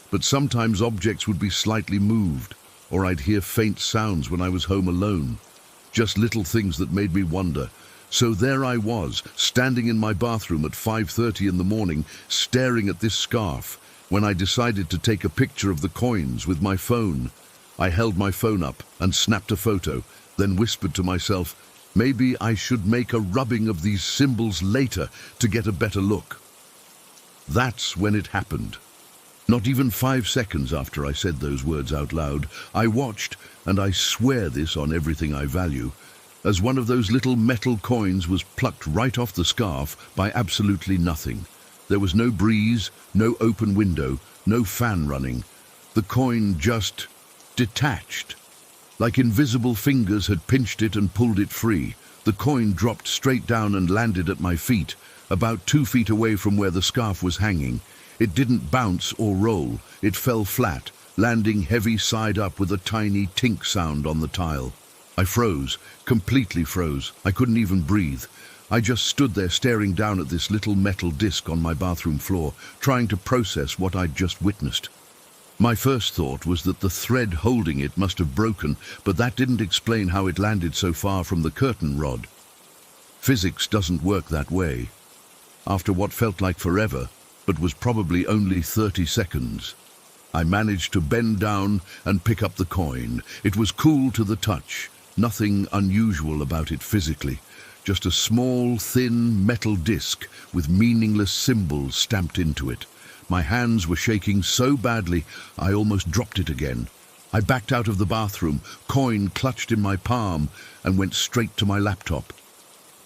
But sometimes objects would be slightly moved, or I'd hear faint sounds when I was home alone. Just little things that made me wonder. So there I was, standing in my bathroom at 5:30 in the morning, staring at this scarf, when I decided to take a picture of the coins with my phone. I held my phone up and snapped a photo, then whispered to myself, maybe I should make a rubbing of these symbols later to get a better look. That's when it happened. Not even 5 seconds after I said those words out loud, I watched, and I swear this on everything I value, as one of those little metal coins was plucked right off the scarf by absolutely nothing. There was no breeze, no open window, no fan running. The coin just detached. Like invisible fingers had pinched it and pulled it free. The coin dropped straight down and landed at my feet, about 2 feet away from where the scarf was hanging. It didn't bounce or roll. It fell flat, landing heavy side up with a tiny tink sound on the tile. I froze, completely froze. I couldn't even breathe. I just stood there staring down at this little metal disc on my bathroom floor, trying to process what I'd just witnessed. My first thought was that the thread holding it must have broken, but that didn't explain how it landed so far from the curtain rod. Physics doesn't work that way. After what felt like forever, but was probably only 30 seconds, I managed to bend down and pick up the coin. It was cool to the touch, nothing unusual about it physically. Just a small, thin metal disc with meaningless symbols stamped into it. My hands were shaking so badly, I almost dropped it again. I backed out of the bathroom, coin clutched in my palm, and went straight to my laptop.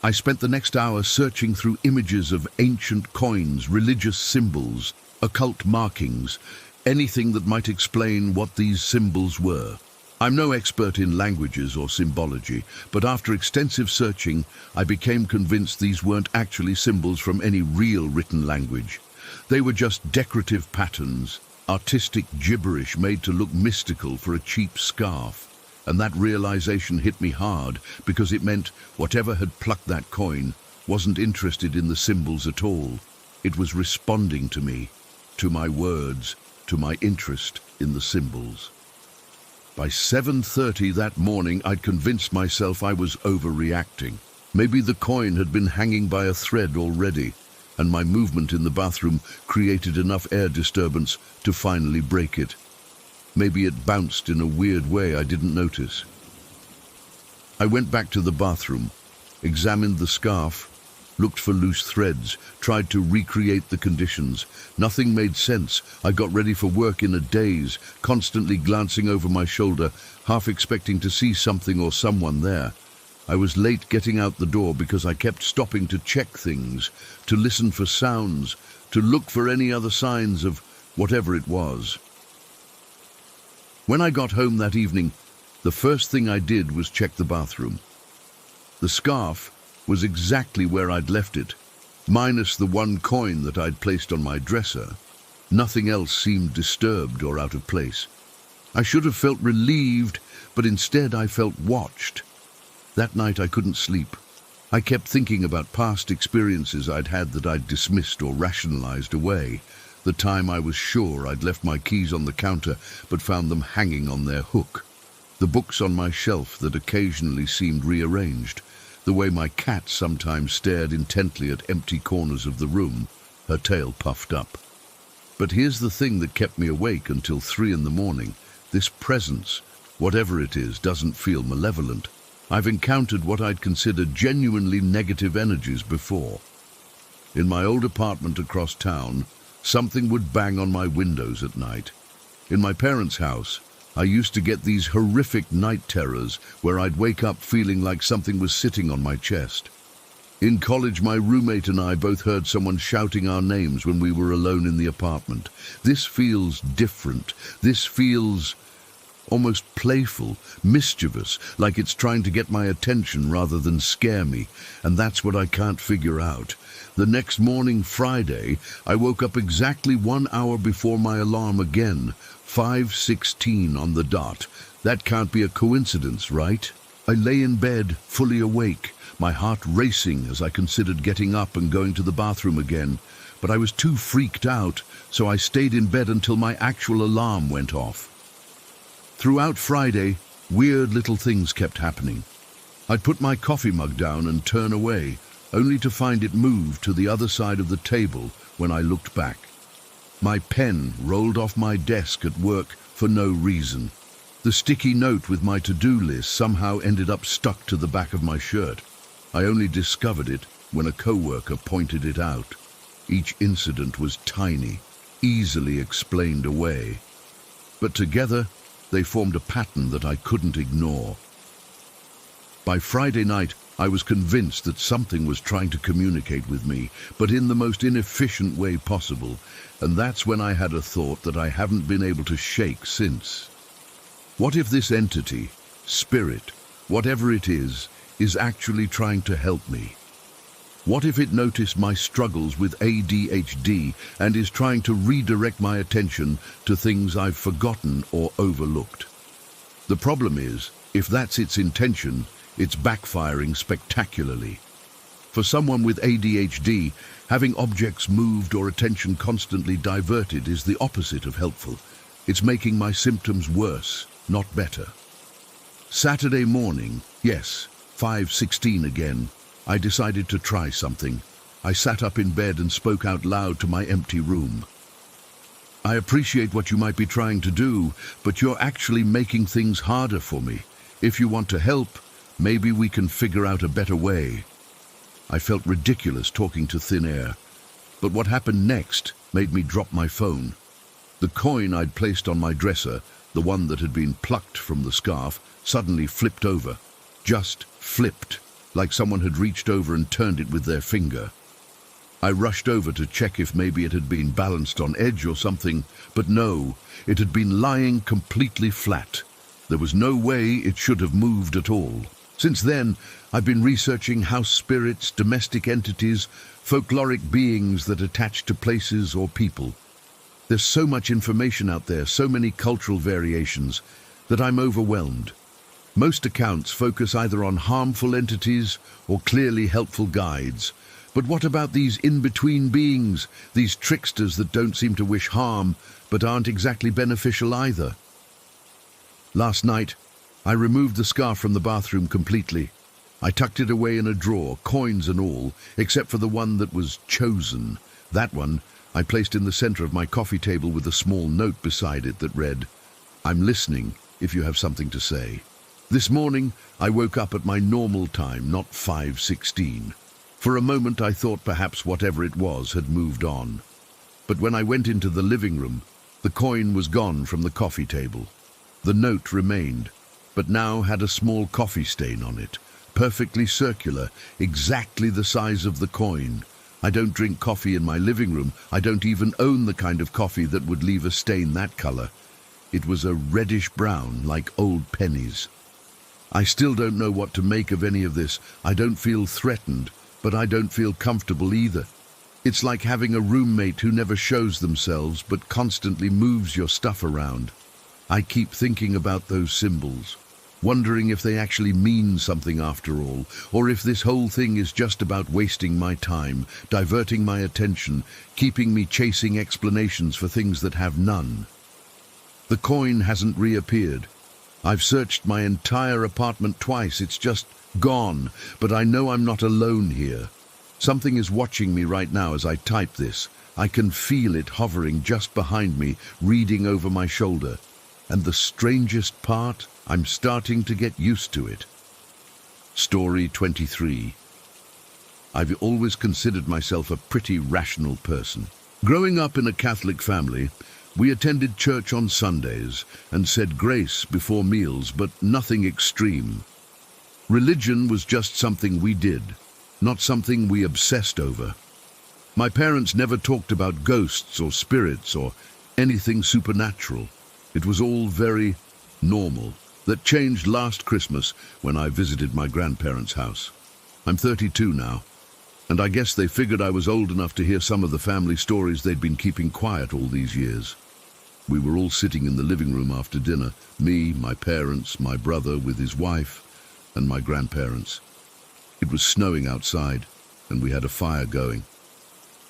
I spent the next hour searching through images of ancient coins, religious symbols, occult markings, anything that might explain what these symbols were. I'm no expert in languages or symbology, but after extensive searching, I became convinced these weren't actually symbols from any real written language. They were just decorative patterns, artistic gibberish made to look mystical for a cheap scarf. And that realization hit me hard, because it meant whatever had plucked that coin wasn't interested in the symbols at all. It was responding to me, to my words, to my interest in the symbols. By 7:30 that morning, I'd convinced myself I was overreacting. Maybe the coin had been hanging by a thread already, and my movement in the bathroom created enough air disturbance to finally break it. Maybe it bounced in a weird way I didn't notice. I went back to the bathroom, examined the scarf, looked for loose threads, tried to recreate the conditions. Nothing made sense. I got ready for work in a daze, constantly glancing over my shoulder, half expecting to see something or someone there. I was late getting out the door because I kept stopping to check things, to listen for sounds, to look for any other signs of whatever it was. When I got home that evening, the first thing I did was check the bathroom. The scarf was exactly where I'd left it, minus the one coin that I'd placed on my dresser. Nothing else seemed disturbed or out of place. I should have felt relieved, but instead I felt watched. That night I couldn't sleep. I kept thinking about past experiences I'd had that I'd dismissed or rationalized away. The time I was sure I'd left my keys on the counter but found them hanging on their hook. The books on my shelf that occasionally seemed rearranged. The way my cat sometimes stared intently at empty corners of the room, her tail puffed up. But here's the thing that kept me awake until 3 in the morning. This presence, whatever it is, doesn't feel malevolent. I've encountered what I'd consider genuinely negative energies before. In my old apartment across town, something would bang on my windows at night. In my parents' house, I used to get these horrific night terrors where I'd wake up feeling like something was sitting on my chest. In college, my roommate and I both heard someone shouting our names when we were alone in the apartment. This feels different. This feels almost playful, mischievous, like it's trying to get my attention rather than scare me, and that's what I can't figure out. The next morning, Friday, I woke up exactly 1 hour before my alarm again, 5:16 on the dot. That can't be a coincidence, right? I lay in bed, fully awake, my heart racing as I considered getting up and going to the bathroom again, but I was too freaked out, so I stayed in bed until my actual alarm went off. Throughout Friday, weird little things kept happening. I'd put my coffee mug down and turn away, only to find it move to the other side of the table when I looked back. My pen rolled off my desk at work for no reason. The sticky note with my to-do list somehow ended up stuck to the back of my shirt. I only discovered it when a coworker pointed it out. Each incident was tiny, easily explained away. But together, they formed a pattern that I couldn't ignore. By Friday night, I was convinced that something was trying to communicate with me, but in the most inefficient way possible, and that's when I had a thought that I haven't been able to shake since. What if this entity, spirit, whatever it is actually trying to help me? What if it noticed my struggles with ADHD and is trying to redirect my attention to things I've forgotten or overlooked? The problem is, if that's its intention, it's backfiring spectacularly. For someone with ADHD, having objects moved or attention constantly diverted is the opposite of helpful. It's making my symptoms worse, not better. Saturday morning, yes, 5:16 again, I decided to try something. I sat up in bed and spoke out loud to my empty room. I appreciate what you might be trying to do, but you're actually making things harder for me. If you want to help, maybe we can figure out a better way. I felt ridiculous talking to thin air, but what happened next made me drop my phone. The coin I'd placed on my dresser, the one that had been plucked from the scarf, suddenly flipped over. Just flipped, like someone had reached over and turned it with their finger. I rushed over to check if maybe it had been balanced on edge or something, but no, it had been lying completely flat. There was no way it should have moved at all. Since then, I've been researching house spirits, domestic entities, folkloric beings that attach to places or people. There's so much information out there, so many cultural variations, that I'm overwhelmed. Most accounts focus either on harmful entities or clearly helpful guides. But what about these in-between beings, these tricksters that don't seem to wish harm, but aren't exactly beneficial either? Last night, I removed the scarf from the bathroom completely. I tucked it away in a drawer, coins and all, except for the one that was chosen. That one I placed in the center of my coffee table with a small note beside it that read, "I'm listening if you have something to say." This morning, I woke up at my normal time, not 5:16. For a moment, I thought perhaps whatever it was had moved on. But when I went into the living room, the coin was gone from the coffee table. The note remained, but now had a small coffee stain on it, perfectly circular, exactly the size of the coin. I don't drink coffee in my living room. I don't even own the kind of coffee that would leave a stain that color. It was a reddish brown, like old pennies. I still don't know what to make of any of this. I don't feel threatened, but I don't feel comfortable either. It's like having a roommate who never shows themselves but constantly moves your stuff around. I keep thinking about those symbols, wondering if they actually mean something after all, or if this whole thing is just about wasting my time, diverting my attention, keeping me chasing explanations for things that have none. The coin hasn't reappeared. I've searched my entire apartment twice. It's just gone, but I know I'm not alone here. Something is watching me right now as I type this. I can feel it hovering just behind me, reading over my shoulder. And the strangest part, I'm starting to get used to it. Story 23. I've always considered myself a pretty rational person. Growing up in a Catholic family, we attended church on Sundays and said grace before meals, but nothing extreme. Religion was just something we did, not something we obsessed over. My parents never talked about ghosts or spirits or anything supernatural. It was all very normal. That changed last Christmas when I visited my grandparents' house. I'm 32 now, and I guess they figured I was old enough to hear some of the family stories they'd been keeping quiet all these years. We were all sitting in the living room after dinner, me, my parents, my brother with his wife, and my grandparents. It was snowing outside, and we had a fire going.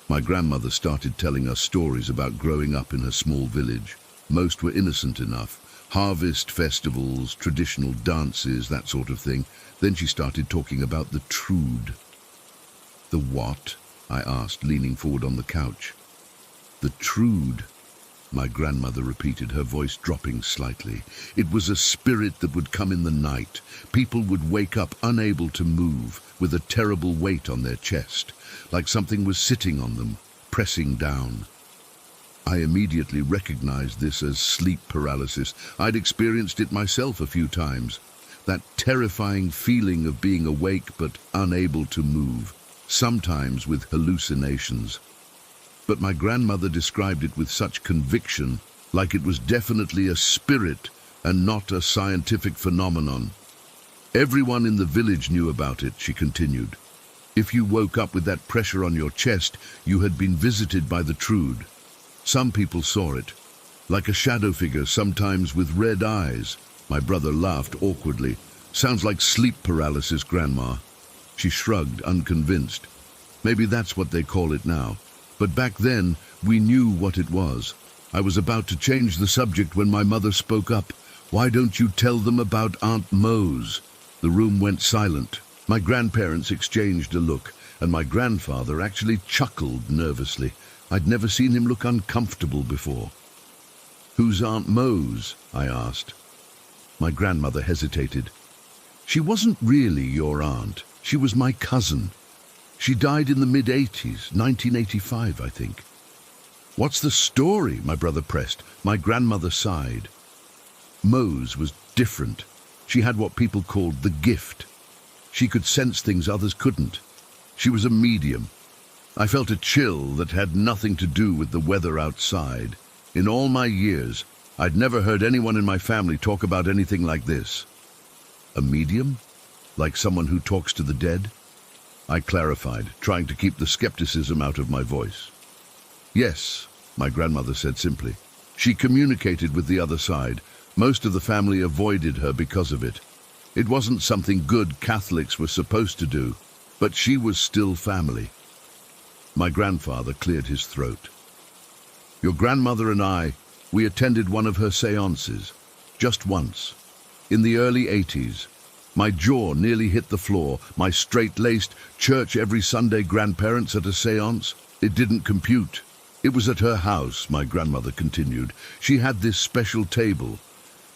My grandmother started telling us stories about growing up in her small village. Most were innocent enough. Harvest festivals, traditional dances, that sort of thing. Then she started talking about the Trude. "The what?" I asked, leaning forward on the couch. "The Trude," my grandmother repeated, her voice dropping slightly. "It was a spirit that would come in the night. People would wake up unable to move, with a terrible weight on their chest, like something was sitting on them, pressing down. I immediately recognized this as sleep paralysis. I'd experienced it myself a few times. That terrifying feeling of being awake but unable to move, sometimes with hallucinations. But my grandmother described it with such conviction, like it was definitely a spirit and not a scientific phenomenon. Everyone in the village knew about it, she continued. If you woke up with that pressure on your chest, you had been visited by the Trude. Some people saw it, like a shadow figure, sometimes with red eyes. My brother laughed awkwardly. "Sounds like sleep paralysis, Grandma." She shrugged, unconvinced. "Maybe that's what they call it now. But back then, we knew what it was." I was about to change the subject when my mother spoke up. "Why don't you tell them about Aunt Mose?" The room went silent. My grandparents exchanged a look, and my grandfather actually chuckled nervously. I'd never seen him look uncomfortable before. "Who's Aunt Mose?" I asked. My grandmother hesitated. "She wasn't really your aunt. She was my cousin. She died in the mid-80s, 1985, I think." "What's the story?" my brother pressed. My grandmother sighed. Mose was different. She had what people called the gift. She could sense things others couldn't. She was a medium. I felt a chill that had nothing to do with the weather outside. In all my years, I'd never heard anyone in my family talk about anything like this. "A medium? Like someone who talks to the dead?" I clarified, trying to keep the skepticism out of my voice. "Yes," my grandmother said simply. "She communicated with the other side. Most of the family avoided her because of it. It wasn't something good Catholics were supposed to do, but she was still family." My grandfather cleared his throat. "Your grandmother and I, we attended one of her seances. just once. In the early 80s, my jaw nearly hit the floor. My straight-laced, church every Sunday grandparents at a séance. It didn't compute. It was at her house, my grandmother continued. She had this special table,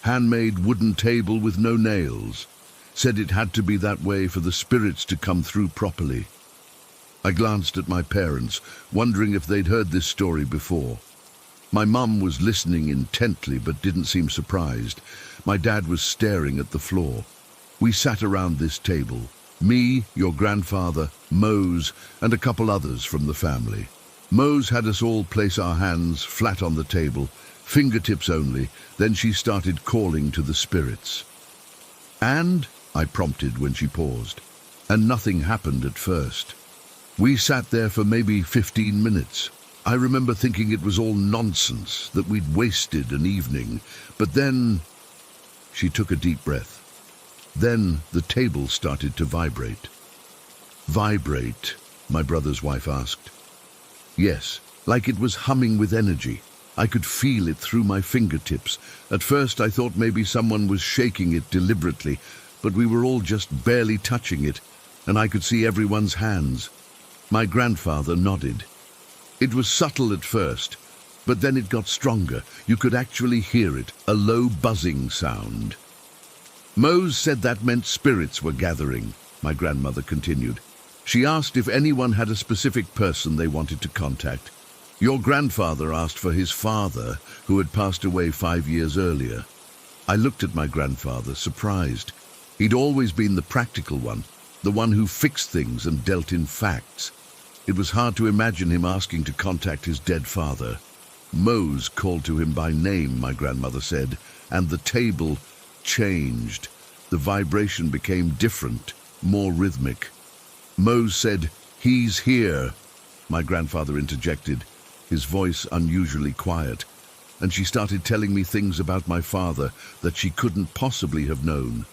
handmade wooden table with no nails. Said it had to be that way for the spirits to come through properly. I glanced at my parents, wondering if they'd heard this story before. My mum was listening intently but didn't seem surprised. My dad was staring at the floor. We sat around this table, me, your grandfather, Mose, and a couple others from the family. Mose had us all place our hands flat on the table, fingertips only, then she started calling to the spirits. "And?" I prompted when she paused. And nothing happened at first. We sat there for maybe 15 minutes. I remember thinking it was all nonsense, that we'd wasted an evening. But then... She took a deep breath. Then the table started to vibrate. "Vibrate?" my brother's wife asked. "Yes, like it was humming with energy. I could feel it through my fingertips. At first I thought maybe someone was shaking it deliberately, but we were all just barely touching it, and I could see everyone's hands." My grandfather nodded. "It was subtle at first, but then it got stronger. You could actually hear it, a low buzzing sound." "Mose said that meant spirits were gathering," my grandmother continued. "She asked if anyone had a specific person they wanted to contact. Your grandfather asked for his father, who had passed away 5 years earlier." I looked at my grandfather, surprised. He'd always been the practical one, the one who fixed things and dealt in facts. It was hard to imagine him asking to contact his dead father. Mose called to him by name, my grandmother said, and the table changed. The vibration became different, more rhythmic. Mose said, "He's here," my grandfather interjected, his voice unusually quiet, and she started telling me things about my father that she couldn't possibly have known.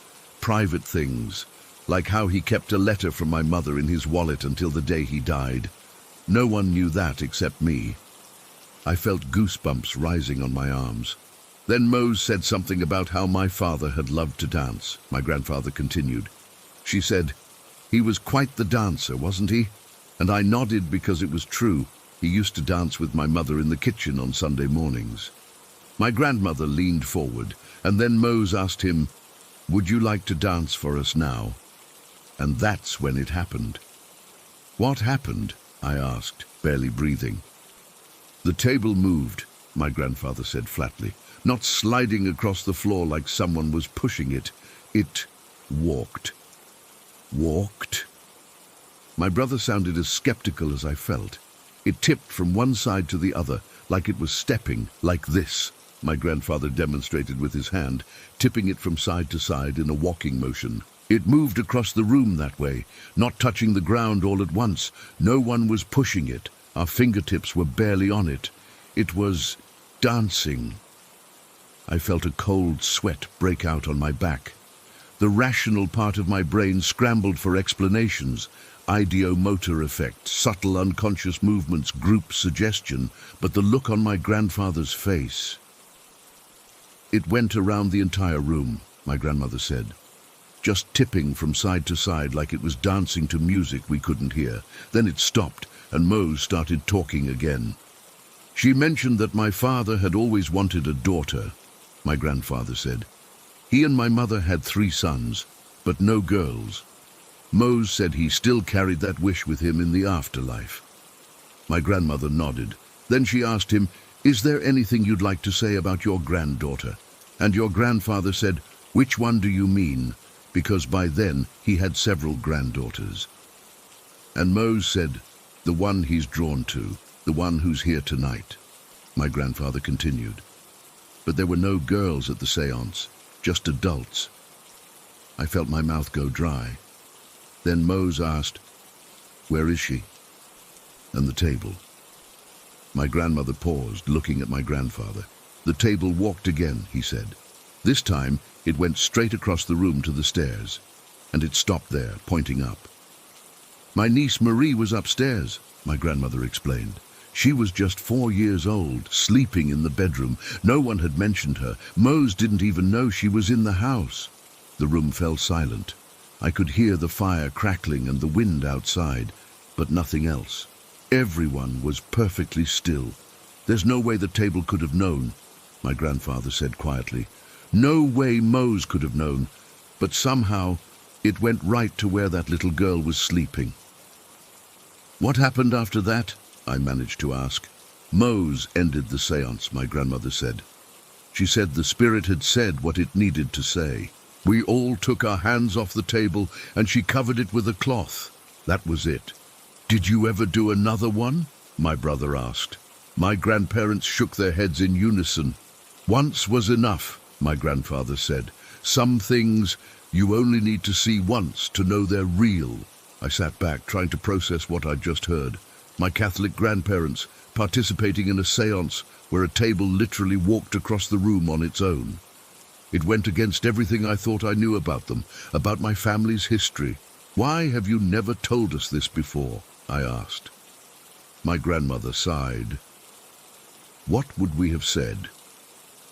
Private things, like how he kept a letter from my mother in his wallet until the day he died. No one knew that except me. I felt goosebumps rising on my arms. Then Mose said something about how my father had loved to dance, my grandfather continued. She said, "He was quite the dancer, wasn't he?" And I nodded because it was true. He used to dance with my mother in the kitchen on Sunday mornings. My grandmother leaned forward, and then Mose asked him, "Would you like to dance for us now?" And that's when it happened. "What happened?" I asked, barely breathing. "The table moved," my grandfather said flatly, "not sliding across the floor like someone was pushing it. It walked." "Walked?" My brother sounded as skeptical as I felt. "It tipped from one side to the other, like it was stepping, like this," my grandfather demonstrated with his hand, tipping it from side to side in a walking motion. "It moved across the room that way, not touching the ground all at once. No one was pushing it. Our fingertips were barely on it. It was dancing." I felt a cold sweat break out on my back. The rational part of my brain scrambled for explanations. Ideomotor effect, subtle unconscious movements, group suggestion, but the look on my grandfather's face. "It went around the entire room," my grandmother said, "just tipping from side to side like it was dancing to music we couldn't hear. Then it stopped, and Mose started talking again. She mentioned that my father had always wanted a daughter," my grandfather said. "He and my mother had 3 sons, but no girls. Mose said he still carried that wish with him in the afterlife." My grandmother nodded. Then she asked him, "Is there anything you'd like to say about your granddaughter?" And your grandfather said, "Which one do you mean?" Because by then he had several granddaughters. And Mose said, "The one he's drawn to, the one who's here tonight," my grandfather continued. But there were no girls at the séance, just adults. I felt my mouth go dry. Then Mose asked, "Where is she?" "And the table?" My grandmother paused, looking at my grandfather. "The table walked again," he said. "This time it went straight across the room to the stairs, and it stopped there, pointing up." "My niece Marie was upstairs," my grandmother explained. She was just 4 years old, sleeping in the bedroom. No one had mentioned her. Mose didn't even know she was in the house. The room fell silent. I could hear the fire crackling and the wind outside, but nothing else. Everyone was perfectly still. "There's no way the table could have known," my grandfather said quietly. "No way Mose could have known, but somehow it went right to where that little girl was sleeping." "What happened after that?" I managed to ask. "Mose ended the seance," my grandmother said. She said the spirit had said what it needed to say. We all took our hands off the table and she covered it with a cloth. That was it. "Did you ever do another one?" my brother asked. My grandparents shook their heads in unison. "Once was enough," my grandfather said. "Some things you only need to see once to know they're real." I sat back, trying to process what I'd just heard. My Catholic grandparents participating in a seance where a table literally walked across the room on its own. It went against everything I thought I knew about them, about my family's history. "Why have you never told us this before?" I asked. My grandmother sighed. "What would we have said?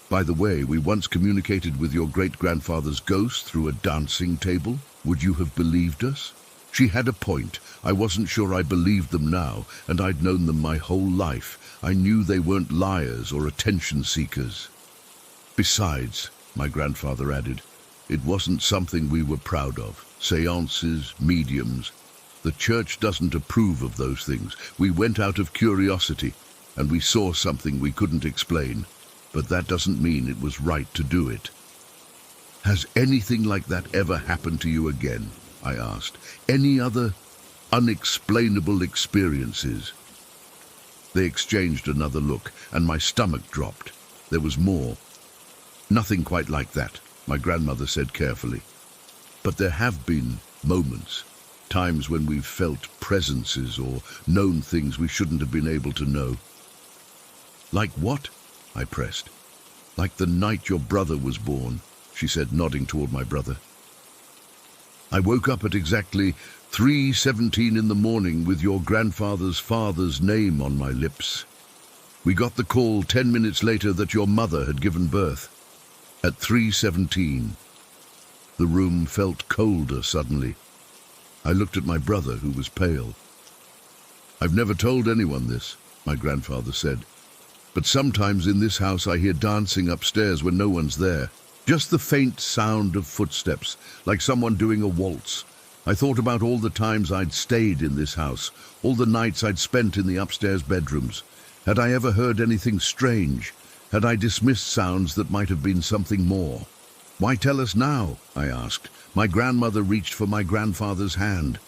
By the way, we once communicated with your great-grandfather's ghost through a dancing table. Would you have believed us?" She had a point. I wasn't sure I believed them now, and I'd known them my whole life. I knew they weren't liars or attention seekers. "Besides," my grandfather added, "it wasn't something we were proud of. Seances, mediums. The church doesn't approve of those things. We went out of curiosity, and we saw something we couldn't explain, but that doesn't mean it was right to do it." "Has anything like that ever happened to you again?" I asked. "Any other unexplainable experiences?" They exchanged another look, and my stomach dropped. There was more. "Nothing quite like that," my grandmother said carefully. "But there have been moments, times when we've felt presences or known things we shouldn't have been able to know." "Like what?" I pressed. "Like the night your brother was born," she said, nodding toward my brother. "I woke up at exactly 3:17 in the morning with your grandfather's father's name on my lips. We got the call 10 minutes later that your mother had given birth. At 3:17. The room felt colder suddenly. I looked at my brother, who was pale. "I've never told anyone this," my grandfather said, "but sometimes in this house I hear dancing upstairs when no one's there. Just the faint sound of footsteps, like someone doing a waltz. I thought about all the times I'd stayed in this house, all the nights I'd spent in the upstairs bedrooms. Had I ever heard anything strange? Had I dismissed sounds that might have been something more? "Why tell us now?" I asked. My grandmother reached for my grandfather's hand.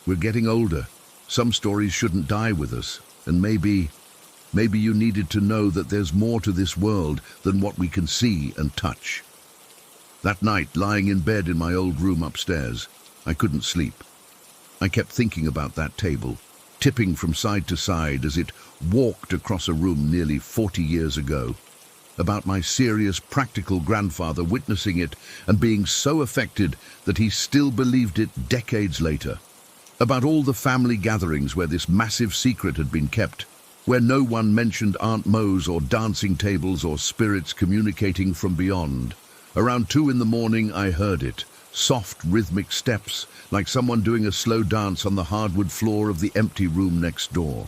"We're getting older. Some stories shouldn't die with us, and maybe you needed to know that there's more to this world than what we can see and touch." That night, lying in bed in my old room upstairs, I couldn't sleep. I kept thinking about that table, tipping from side to side as it walked across a room nearly 40 years ago. About my serious, practical grandfather witnessing it and being so affected that he still believed it decades later. About all the family gatherings where this massive secret had been kept, where no one mentioned Aunt Mose or dancing tables or spirits communicating from beyond. Around 2 in the morning, I heard it. Soft, rhythmic steps, like someone doing a slow dance on the hardwood floor of the empty room next door.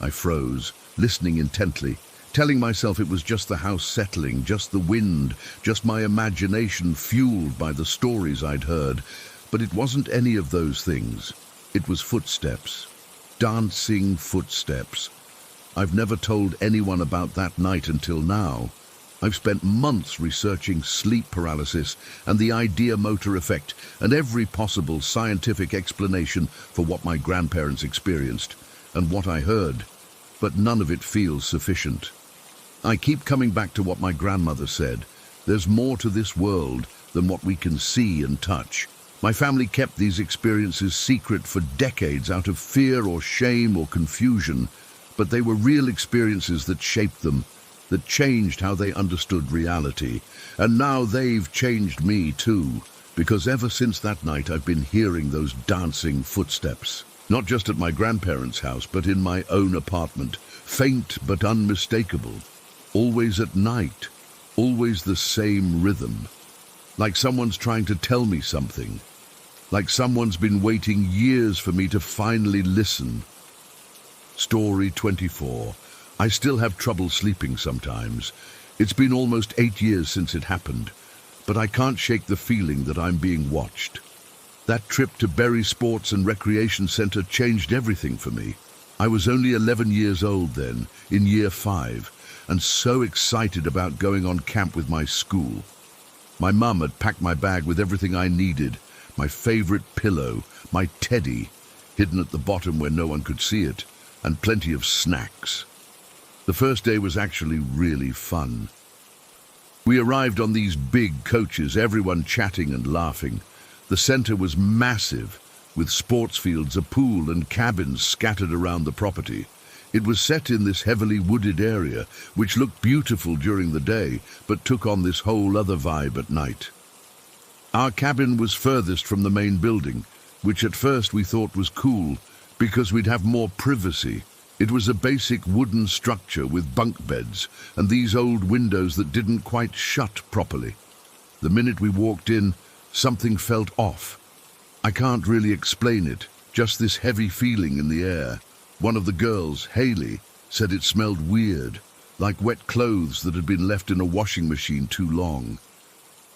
I froze, listening intently, telling myself it was just the house settling, just the wind, just my imagination fueled by the stories I'd heard. But it wasn't any of those things. It was footsteps. Dancing footsteps. I've never told anyone about that night until now. I've spent months researching sleep paralysis and the idea-motor effect and every possible scientific explanation for what my grandparents experienced and what I heard, but none of it feels sufficient. I keep coming back to what my grandmother said. There's more to this world than what we can see and touch. My family kept these experiences secret for decades out of fear or shame or confusion, but they were real experiences that shaped them, that changed how they understood reality. And now they've changed me too, because ever since that night I've been hearing those dancing footsteps. Not just at my grandparents' house, but in my own apartment. Faint but unmistakable. Always at night. Always the same rhythm. Like someone's trying to tell me something. Like someone's been waiting years for me to finally listen. Story 24. I still have trouble sleeping sometimes. It's been almost 8 years since it happened, but I can't shake the feeling that I'm being watched. That trip to Berry Sports and Recreation Center changed everything for me. I was only 11 years old then, in year 5, and so excited about going on camp with my school. My mum had packed my bag with everything I needed, my favorite pillow, my teddy, hidden at the bottom where no one could see it, and plenty of snacks. The first day was actually really fun. We arrived on these big coaches, everyone chatting and laughing. The center was massive, with sports fields, a pool, and cabins scattered around the property. It was set in this heavily wooded area, which looked beautiful during the day, but took on this whole other vibe at night. Our cabin was furthest from the main building, which at first we thought was cool, because we'd have more privacy. It was a basic wooden structure with bunk beds and these old windows that didn't quite shut properly. The minute we walked in, something felt off. I can't really explain it, just this heavy feeling in the air. One of the girls, Haley, said it smelled weird, like wet clothes that had been left in a washing machine too long.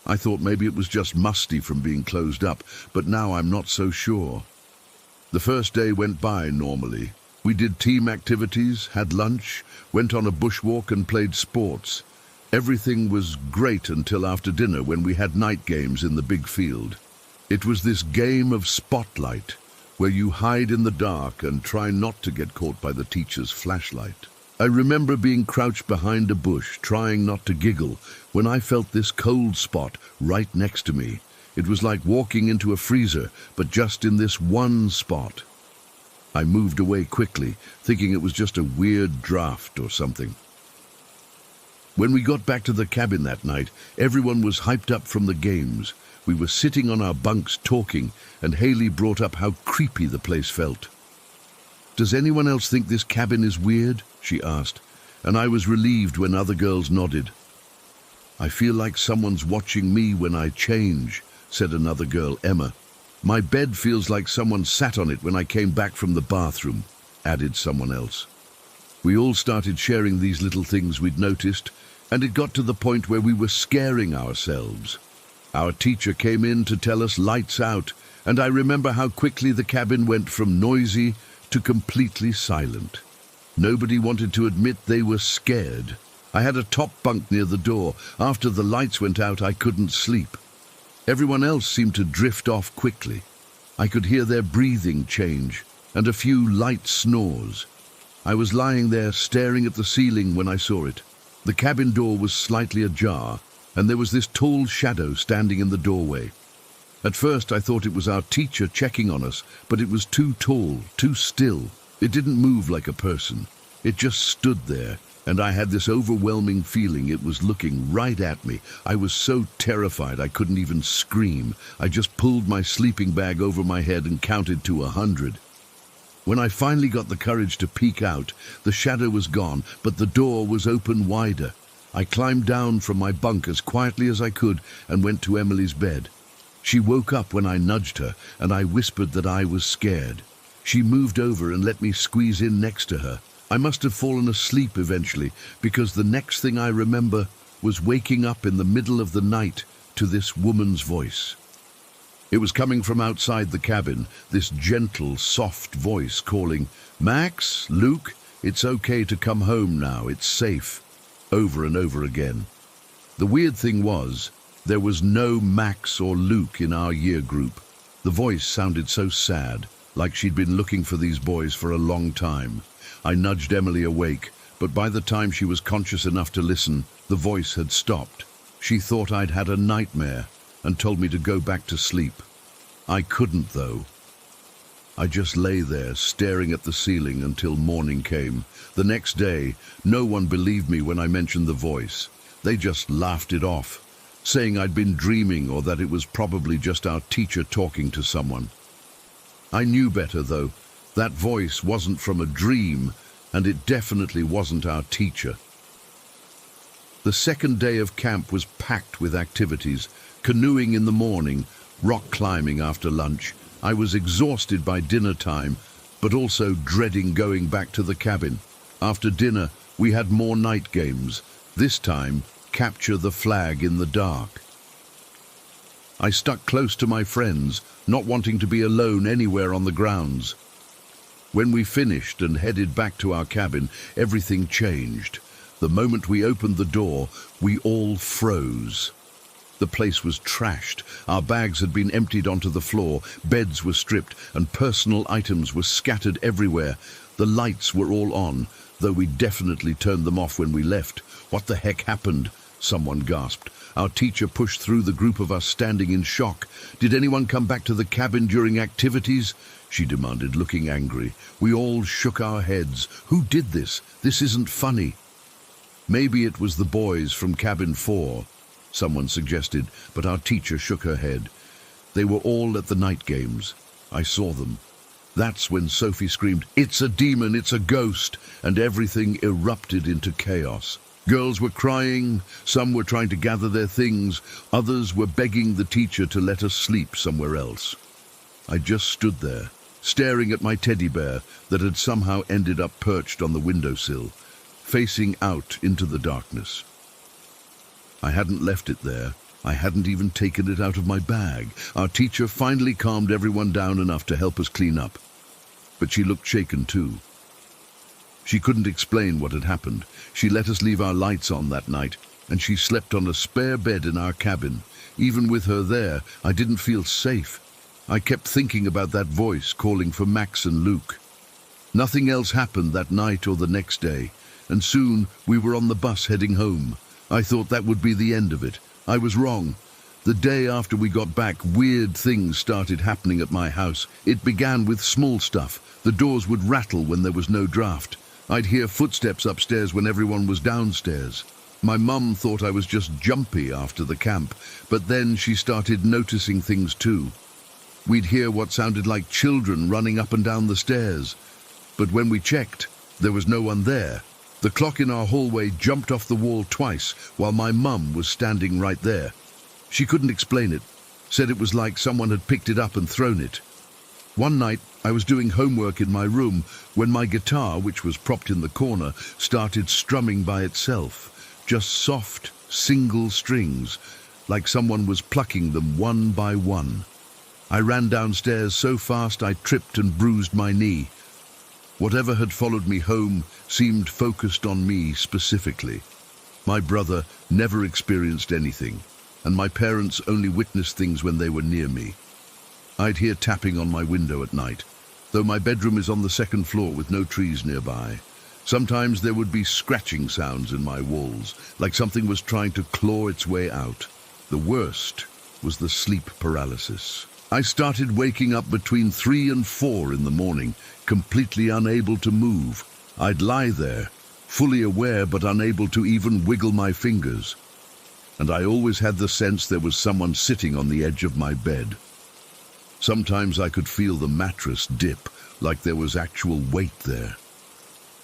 I thought maybe it was just musty from being closed up, but now I'm not so sure. The first day went by normally. We did team activities, had lunch, went on a bushwalk and played sports. Everything was great until after dinner when we had night games in the big field. It was this game of spotlight, where you hide in the dark and try not to get caught by the teacher's flashlight. I remember being crouched behind a bush, trying not to giggle, when I felt this cold spot right next to me. It was like walking into a freezer, but just in this one spot. I moved away quickly, thinking it was just a weird draft or something. When we got back to the cabin that night, everyone was hyped up from the games. We were sitting on our bunks talking, and Haley brought up how creepy the place felt. "Does anyone else think this cabin is weird?" she asked, and I was relieved when other girls nodded. "I feel like someone's watching me when I change," said another girl, Emma. "My bed feels like someone sat on it when I came back from the bathroom," added someone else. We all started sharing these little things we'd noticed, and it got to the point where we were scaring ourselves. Our teacher came in to tell us lights out, and I remember how quickly the cabin went from noisy to completely silent. Nobody wanted to admit they were scared. I had a top bunk near the door. After the lights went out, I couldn't sleep. Everyone else seemed to drift off quickly. I could hear their breathing change, and a few light snores. I was lying there staring at the ceiling when I saw it. The cabin door was slightly ajar, and there was this tall shadow standing in the doorway. At first I thought it was our teacher checking on us, but it was too tall, too still. It didn't move like a person. It just stood there, and I had this overwhelming feeling it was looking right at me. I was so terrified I couldn't even scream. I just pulled my sleeping bag over my head and counted to 100. When I finally got the courage to peek out, the shadow was gone, but the door was open wider. I climbed down from my bunk as quietly as I could and went to Emily's bed. She woke up when I nudged her, and I whispered that I was scared. She moved over and let me squeeze in next to her. I must have fallen asleep eventually, because the next thing I remember was waking up in the middle of the night to this woman's voice. It was coming from outside the cabin, this gentle, soft voice calling, "Max, Luke, it's okay to come home now, it's safe," over and over again. The weird thing was, there was no Max or Luke in our year group. The voice sounded so sad, like she'd been looking for these boys for a long time. I nudged Emily awake, but by the time she was conscious enough to listen, the voice had stopped. She thought I'd had a nightmare and told me to go back to sleep. I couldn't, though. I just lay there, staring at the ceiling until morning came. The next day, no one believed me when I mentioned the voice. They just laughed it off, saying I'd been dreaming or that it was probably just our teacher talking to someone. I knew better, though. That voice wasn't from a dream, and it definitely wasn't our teacher. The second day of camp was packed with activities: canoeing in the morning, rock climbing after lunch. I was exhausted by dinner time, but also dreading going back to the cabin. After dinner, we had more night games, this time capture the flag in the dark. I stuck close to my friends, not wanting to be alone anywhere on the grounds. When we finished and headed back to our cabin, everything changed. The moment we opened the door, we all froze. The place was trashed. Our bags had been emptied onto the floor, beds were stripped, and personal items were scattered everywhere. The lights were all on, though we definitely turned them off when we left. "What the heck happened?" someone gasped. Our teacher pushed through the group of us, standing in shock. "Did anyone come back to the cabin during activities?" she demanded, looking angry. We all shook our heads. "Who did this? This isn't funny." "Maybe it was the boys from cabin 4, someone suggested, but our teacher shook her head. "They were all at the night games. I saw them." That's when Sophie screamed, "It's a demon, it's a ghost," and everything erupted into chaos. Girls were crying, some were trying to gather their things, others were begging the teacher to let us sleep somewhere else. I just stood there, staring at my teddy bear that had somehow ended up perched on the windowsill, facing out into the darkness. I hadn't left it there. I hadn't even taken it out of my bag. Our teacher finally calmed everyone down enough to help us clean up. But she looked shaken too. She couldn't explain what had happened. She let us leave our lights on that night, and she slept on a spare bed in our cabin. Even with her there, I didn't feel safe. I kept thinking about that voice calling for Max and Luke. Nothing else happened that night or the next day, and soon we were on the bus heading home. I thought that would be the end of it. I was wrong. The day after we got back, weird things started happening at my house. It began with small stuff. The doors would rattle when there was no draft. I'd hear footsteps upstairs when everyone was downstairs. My mum thought I was just jumpy after the camp, but then she started noticing things too. We'd hear what sounded like children running up and down the stairs. But when we checked, there was no one there. The clock in our hallway jumped off the wall twice while my mum was standing right there. She couldn't explain it, said it was like someone had picked it up and thrown it. One night, I was doing homework in my room when my guitar, which was propped in the corner, started strumming by itself. Just soft, single strings, like someone was plucking them one by one. I ran downstairs so fast I tripped and bruised my knee. Whatever had followed me home seemed focused on me specifically. My brother never experienced anything, and my parents only witnessed things when they were near me. I'd hear tapping on my window at night, though my bedroom is on the second floor with no trees nearby. Sometimes there would be scratching sounds in my walls, like something was trying to claw its way out. The worst was the sleep paralysis. I started waking up between 3 and 4 in the morning, completely unable to move. I'd lie there, fully aware but unable to even wiggle my fingers. And I always had the sense there was someone sitting on the edge of my bed. Sometimes I could feel the mattress dip, like there was actual weight there.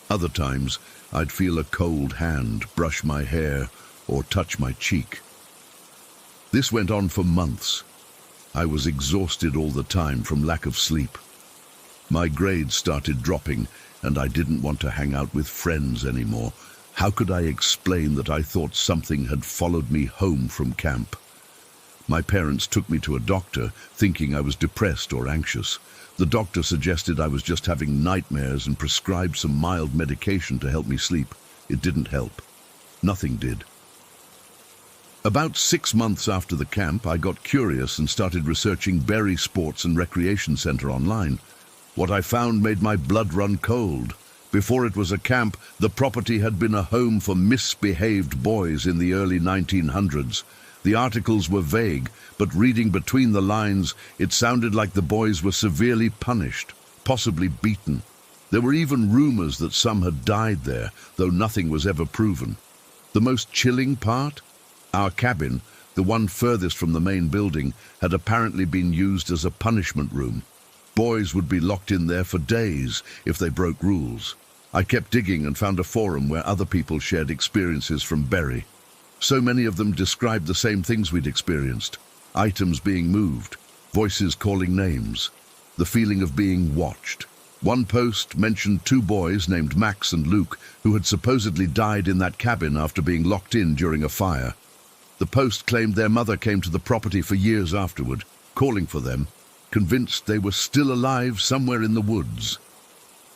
Other times, I'd feel a cold hand brush my hair or touch my cheek. This went on for months. I was exhausted all the time from lack of sleep. My grades started dropping, and I didn't want to hang out with friends anymore. How could I explain that I thought something had followed me home from camp? My parents took me to a doctor, thinking I was depressed or anxious. The doctor suggested I was just having nightmares and prescribed some mild medication to help me sleep. It didn't help. Nothing did. About 6 months after the camp, I got curious and started researching Berry Sports and Recreation Center online. What I found made my blood run cold. Before it was a camp, the property had been a home for misbehaved boys in the early 1900s. The articles were vague, but reading between the lines, it sounded like the boys were severely punished, possibly beaten. There were even rumors that some had died there, though nothing was ever proven. The most chilling part? Our cabin, the one furthest from the main building, had apparently been used as a punishment room. Boys would be locked in there for days if they broke rules. I kept digging and found a forum where other people shared experiences from Bury. So many of them described the same things we'd experienced. Items being moved, voices calling names, the feeling of being watched. One post mentioned 2 boys named Max and Luke who had supposedly died in that cabin after being locked in during a fire. The post claimed their mother came to the property for years afterward, calling for them, convinced they were still alive somewhere in the woods.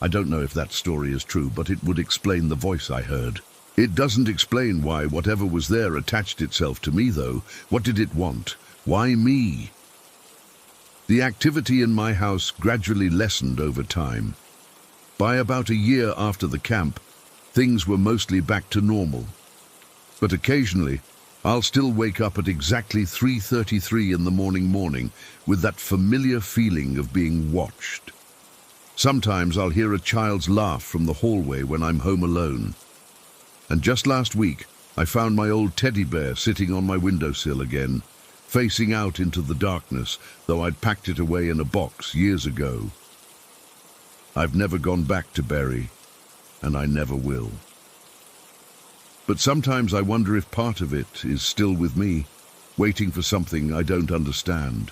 I don't know if that story is true, but it would explain the voice I heard. It doesn't explain why whatever was there attached itself to me, though. What did it want? Why me? The activity in my house gradually lessened over time. By about a year after the camp, things were mostly back to normal. But occasionally, I'll still wake up at exactly 3:33 in the morning with that familiar feeling of being watched. Sometimes I'll hear a child's laugh from the hallway when I'm home alone. And just last week, I found my old teddy bear sitting on my windowsill again, facing out into the darkness, though I'd packed it away in a box years ago. I've never gone back to Bury, and I never will. But sometimes I wonder if part of it is still with me, waiting for something I don't understand.